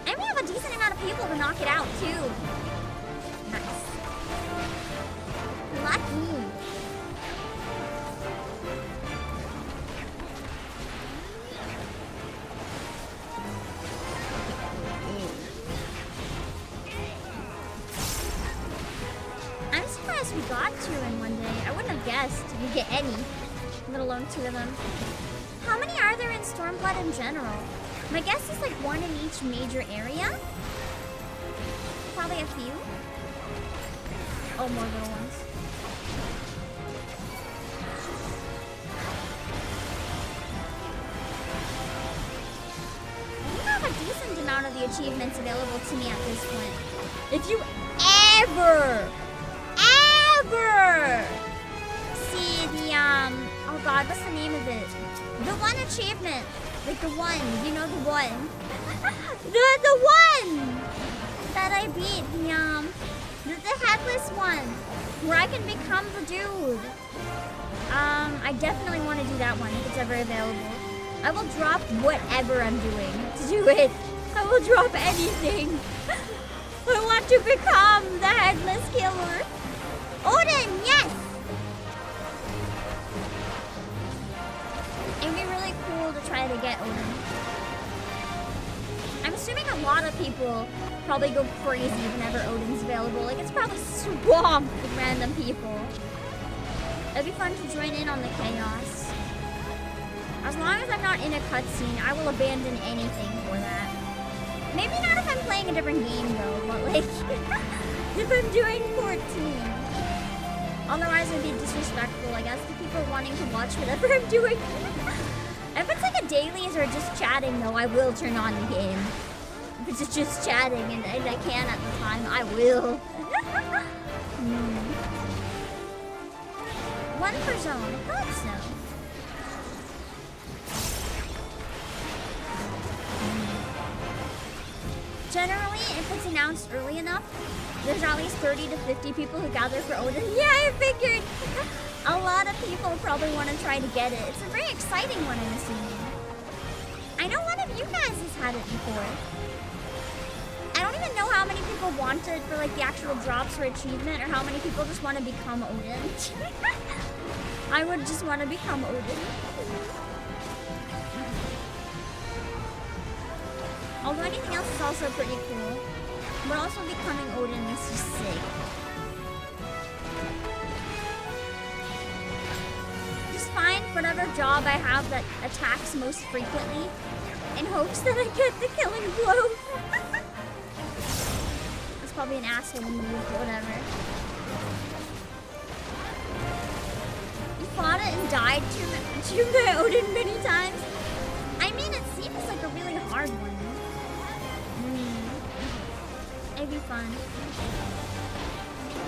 And we have a decent amount of people to knock it out too. Nice. Lucky. I'm surprised we got 2 in one day. I wouldn't have guessed we'd get any, let alone 2 of them. How many are there in Stormblood in general? My guess is like 1 in each major area. Probably a few. Oh, more little ones. I think I have a decent amount of the achievements available to me at this point. If you ever see the, oh god, what's the name of it? The one achievement. Like the one, you know the one. the one that I beat, the headless one. Where I can become the dude. I definitely want to do that one if it's ever available. I will drop whatever I'm doing to do it. I will drop anything. I want to become the headless killer. Odin, yes! It'd be really cool to try to get Odin. I'm assuming a lot of people probably go crazy whenever Odin's available. Like, it's probably swamped with random people. It'd be fun to join in on the chaos. As long as I'm not in a cutscene, I will abandon anything for that. Maybe not if I'm playing a different game, though, but like, if I'm doing 14. Otherwise, it'd be disrespectful, I guess, to people wanting to watch whatever I'm doing. If it's like a dailies or just chatting, though, I will turn on the game. If it's just chatting and I can at the time, I will. One per zone. I thought so. Generally, if it's announced early enough, there's at least 30 to 50 people who gather for Odin. Yeah, I figured! A lot of people probably want to try to get it. It's a very exciting one, I'm assuming. I know one of you guys has had it before. I don't even know how many people want it for like the actual drops or achievement, or how many people just want to become Odin. I would just want to become Odin. Although anything else is also pretty cool. But also becoming Odin is just sick. Just find whatever job I have that attacks most frequently in hopes that I get the killing blow. It's probably an asshole move, but whatever. You fought it and died to Odin many times? I mean, it seems like a really hard one. It'd be fun.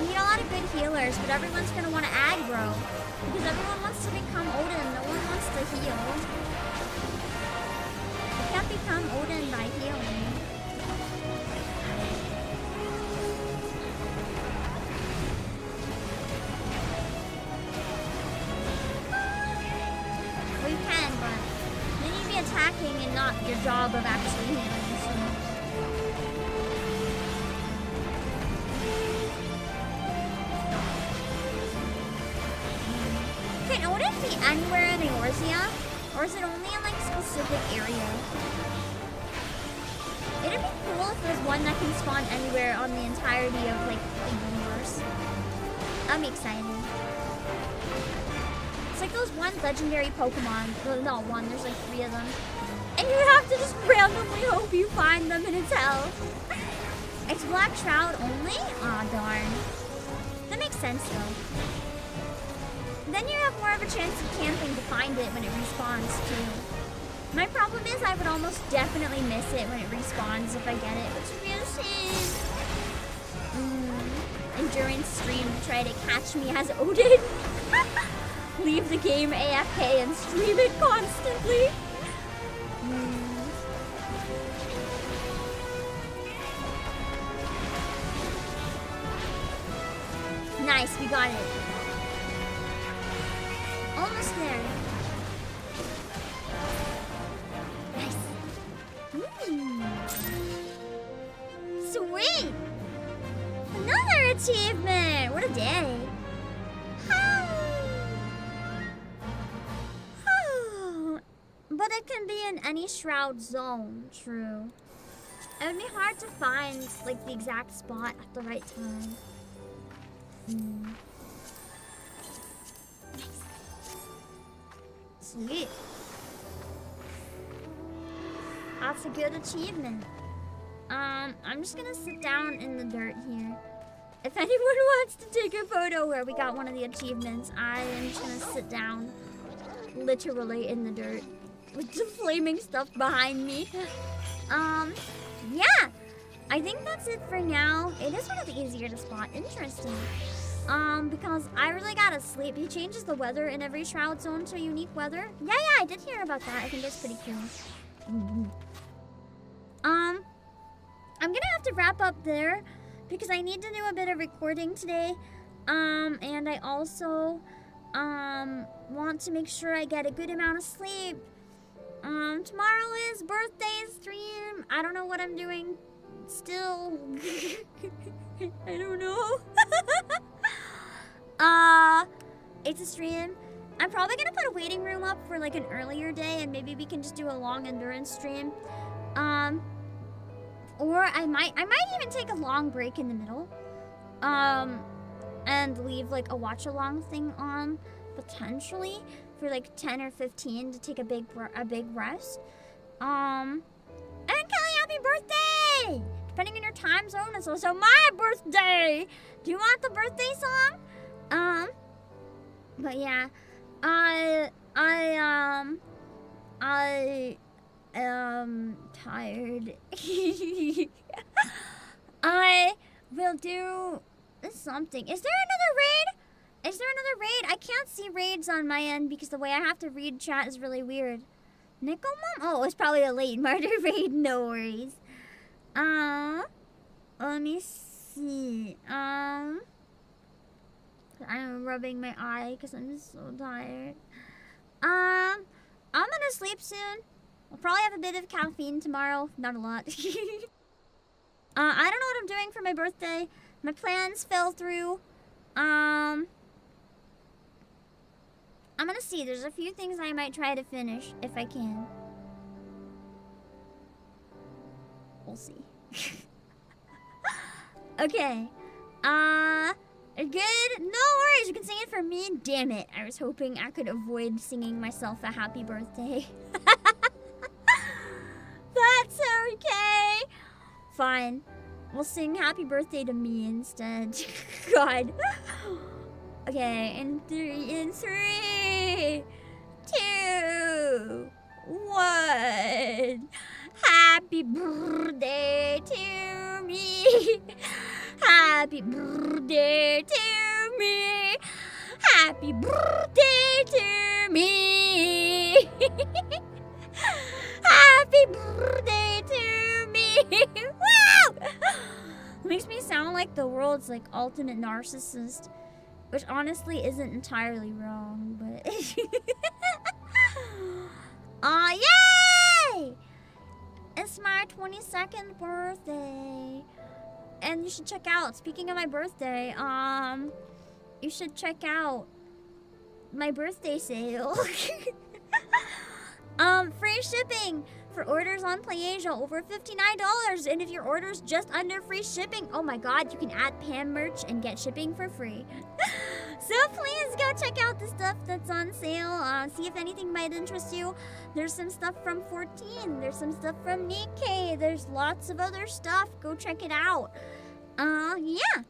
You need a lot of good healers, but everyone's gonna want to aggro. Because everyone wants to become Odin, no one wants to heal. You can't become Odin by healing. job of actually handling this one. Can Odin be anywhere in Eorzea? Or is it only in like a specific area? It'd be cool if there's one that can spawn anywhere on the entirety of like the universe. That'd be exciting. It's like those one legendary Pokemon. Well, not one, there's like 3 of them. And you have to just randomly hope you find them and it's hell. It's Black Shroud only? Aw, darn. That makes sense though. Then you have more of a chance of camping to find it when it respawns too. My problem is I would almost definitely miss it when it respawns if I get it, which would be a shame. Endurance stream to try to catch me as Odin. Leave the game AFK and stream it constantly. Nice, we got it. Almost there. Nice. Sweet! Another achievement! What a day. But it can be in any shroud zone, true. It would be hard to find like the exact spot at the right time. Sweet. That's a good achievement. I'm just gonna sit down in the dirt here. If anyone wants to take a photo where we got one of the achievements, I am just gonna sit down literally in the dirt with the flaming stuff behind me. Yeah. I think that's it for now. It is one of the easier to spot. Interesting. Because I really gotta sleep. He changes the weather in every shroud zone to unique weather. Yeah, I did hear about that. I think that's pretty cool. I'm gonna have to wrap up there because I need to do a bit of recording today. And I also, want to make sure I get a good amount of sleep. Tomorrow is birthday stream. I don't know what I'm doing still. I don't know. It's a stream. I'm probably gonna put a waiting room up for like an earlier day and maybe we can just do a long endurance stream. Or I might even take a long break in the middle. And leave like a watch along thing on potentially for like 10 or 15 to take a big rest. And Kelly, happy birthday! Depending on your time zone, it's also my birthday. Do you want the birthday song? But yeah, I am tired. I will do something. Is there another raid? Is there another raid? I can't see raids on my end because the way I have to read chat is really weird. Nickel Mom? Oh, it's probably a late martyr raid. No worries. Let me see. I'm rubbing my eye because I'm so tired. I'm gonna sleep soon. I'll probably have a bit of caffeine tomorrow. Not a lot. I don't know what I'm doing for my birthday. My plans fell through. I'm gonna see. There's a few things I might try to finish if I can. We'll see. Okay. Good? No worries. You can sing it for me. Damn it. I was hoping I could avoid singing myself a happy birthday. That's okay. Fine. We'll sing happy birthday to me instead. God. Okay, in 3, 2, 1. Happy birthday to me. Happy birthday to me. Happy birthday to me. Happy birthday to me. Wow! Makes me sound like the world's like ultimate narcissist, which honestly isn't entirely wrong, but yay! It's my 22nd birthday. And you should check out, speaking of my birthday, you should check out my birthday sale. Free shipping for orders on PlayAsia over $59. And if your order's just under free shipping, oh my god, you can add Pam merch and get shipping for free. So please go check out the stuff that's on sale. See if anything might interest you. There's some stuff from 14. There's some stuff from Nikkei. There's lots of other stuff. Go check it out. Yeah.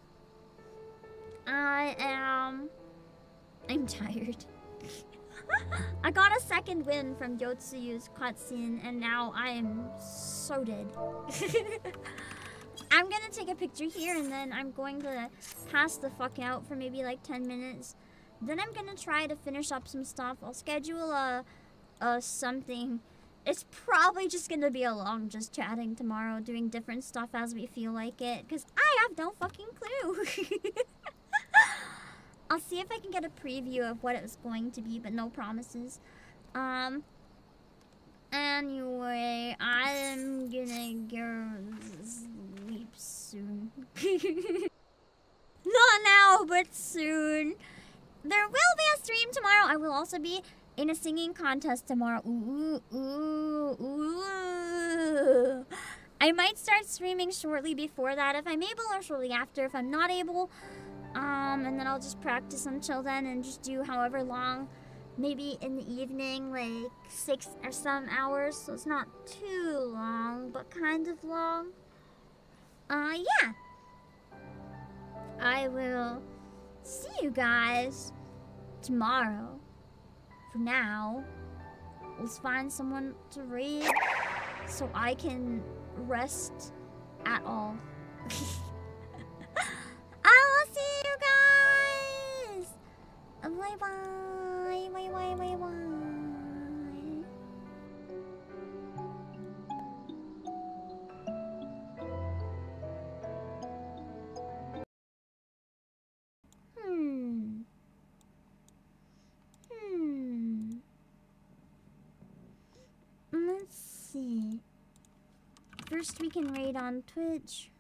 I'm tired. I got a second win from Yotsuyu's cutscene, and now I am so dead. I'm gonna take a picture here, and then I'm going to pass the fuck out for maybe like 10 minutes. Then I'm gonna try to finish up some stuff. I'll schedule a something. It's probably just gonna be a long just chatting tomorrow, doing different stuff as we feel like it, because I have no fucking clue. I'll see if I can get a preview of what it was going to be, but no promises. Anyway, I'm gonna go sleep soon. Not now, but soon. There will be a stream tomorrow. I will also be in a singing contest tomorrow. Ooh, ooh, ooh. I might start streaming shortly before that if I'm able, or shortly after if I'm not able. And then I'll just practice until then and just do however long. Maybe in the evening, like 6 or some hours. So it's not too long, but kind of long. Yeah. I will see you guys tomorrow. For now, let's find someone to raid so I can rest at all. I will see you guys! Bye bye! Bye bye bye bye! Let's see. First we can raid on Twitch.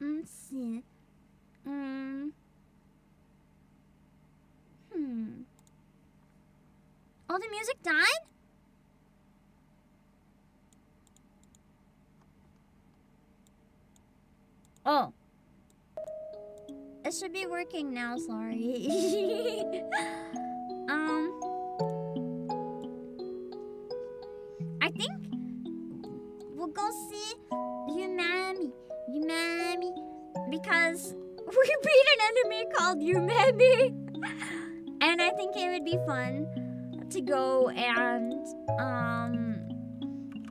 Let's see. Oh, the music died? Oh. It should be working now, sorry. I think we'll go see Umami. Umami. Because we beat an enemy called Umami. And I think it would be fun to go and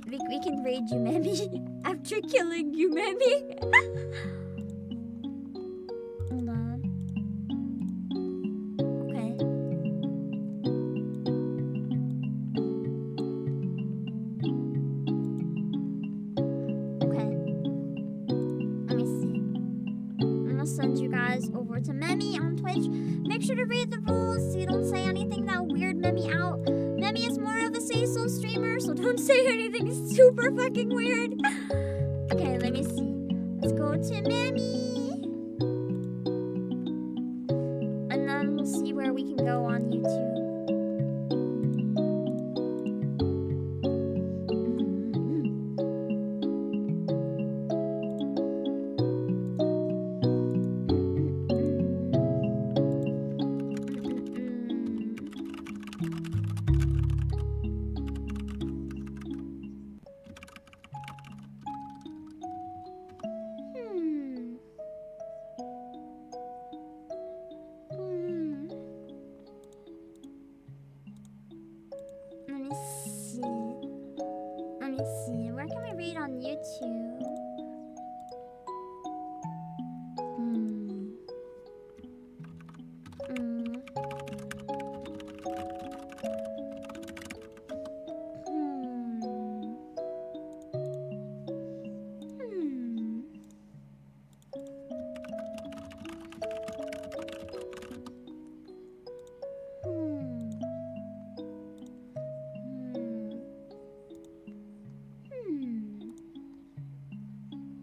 we can raid Umami after killing Umami. Hold on. Okay. Okay. Let me see. I'm gonna send you guys over to Memi on Twitch. Make sure to read the rules so you don't say anything that weird Memi out. Memi is more of a say-so streamer, so don't say anything super fucking weird. Okay, let me see. Let's go to Memi. And then we'll see where we can go on YouTube.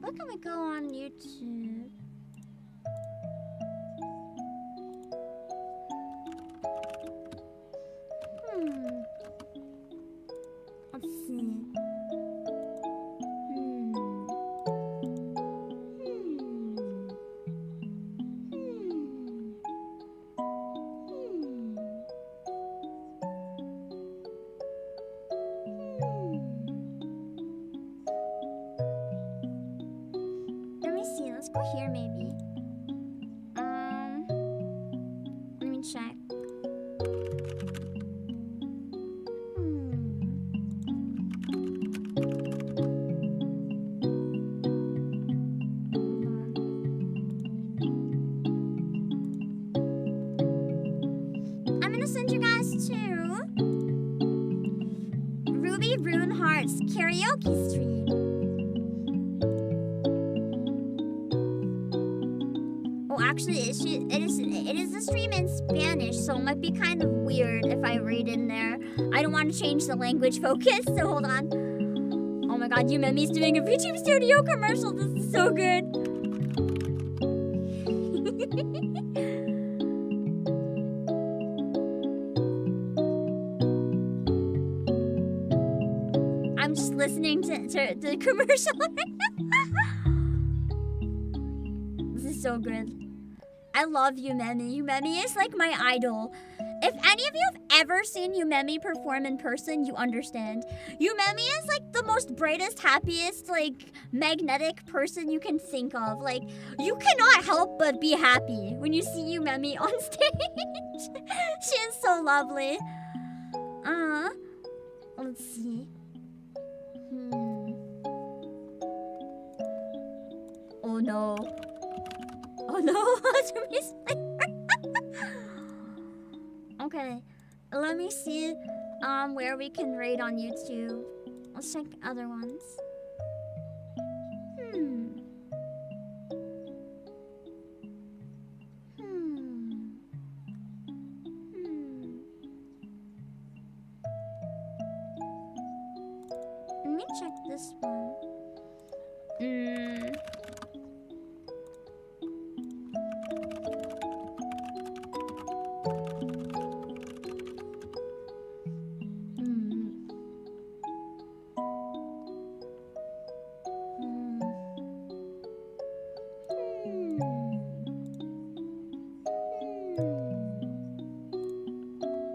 Where can we go on YouTube? Let's see. Let me see. Let's go here, maybe. Let me check. I'm gonna send you guys to Ruby Runeheart's karaoke stream. Oh, actually, it is a stream in Spanish, so it might be kind of weird if I read in there. I don't want to change the language focus, so hold on. Oh my god, Yumemi's doing a VTuber Studio commercial. This is so good. I'm just listening to the commercial right now. This is so good. I love Yumemi. Yumemi is like my idol. If any of you have ever seen Yumemi perform in person, you understand. Yumemi is like the most brightest, happiest, like magnetic person you can think of. Like, you cannot help but be happy when you see Yumemi on stage. She is so lovely. Let's see. Oh no. Oh no, okay, let me see where we can raid on YouTube. Let's check other ones. Let me check this one.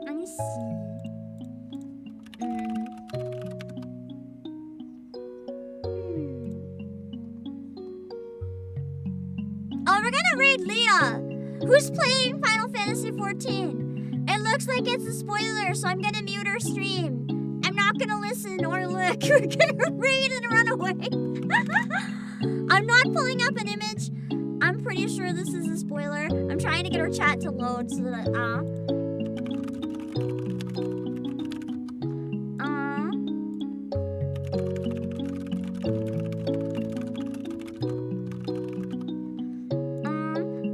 Let me see. Oh, we're gonna raid Leah, who's playing Final Fantasy XIV. It looks like it's a spoiler, so I'm gonna mute her stream. I'm not gonna listen or look. We're gonna raid and run away. I'm not pulling up an image. I'm pretty sure this is a spoiler. I'm trying to get her chat to load so that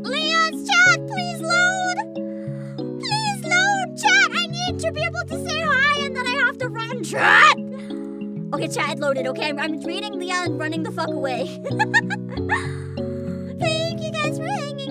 Leah's chat, please load! Please load, chat! I need to be able to say hi and then I have to run, chat! Okay, chat, it loaded, okay? I'm reading Leah and running the fuck away. Thank you guys for hanging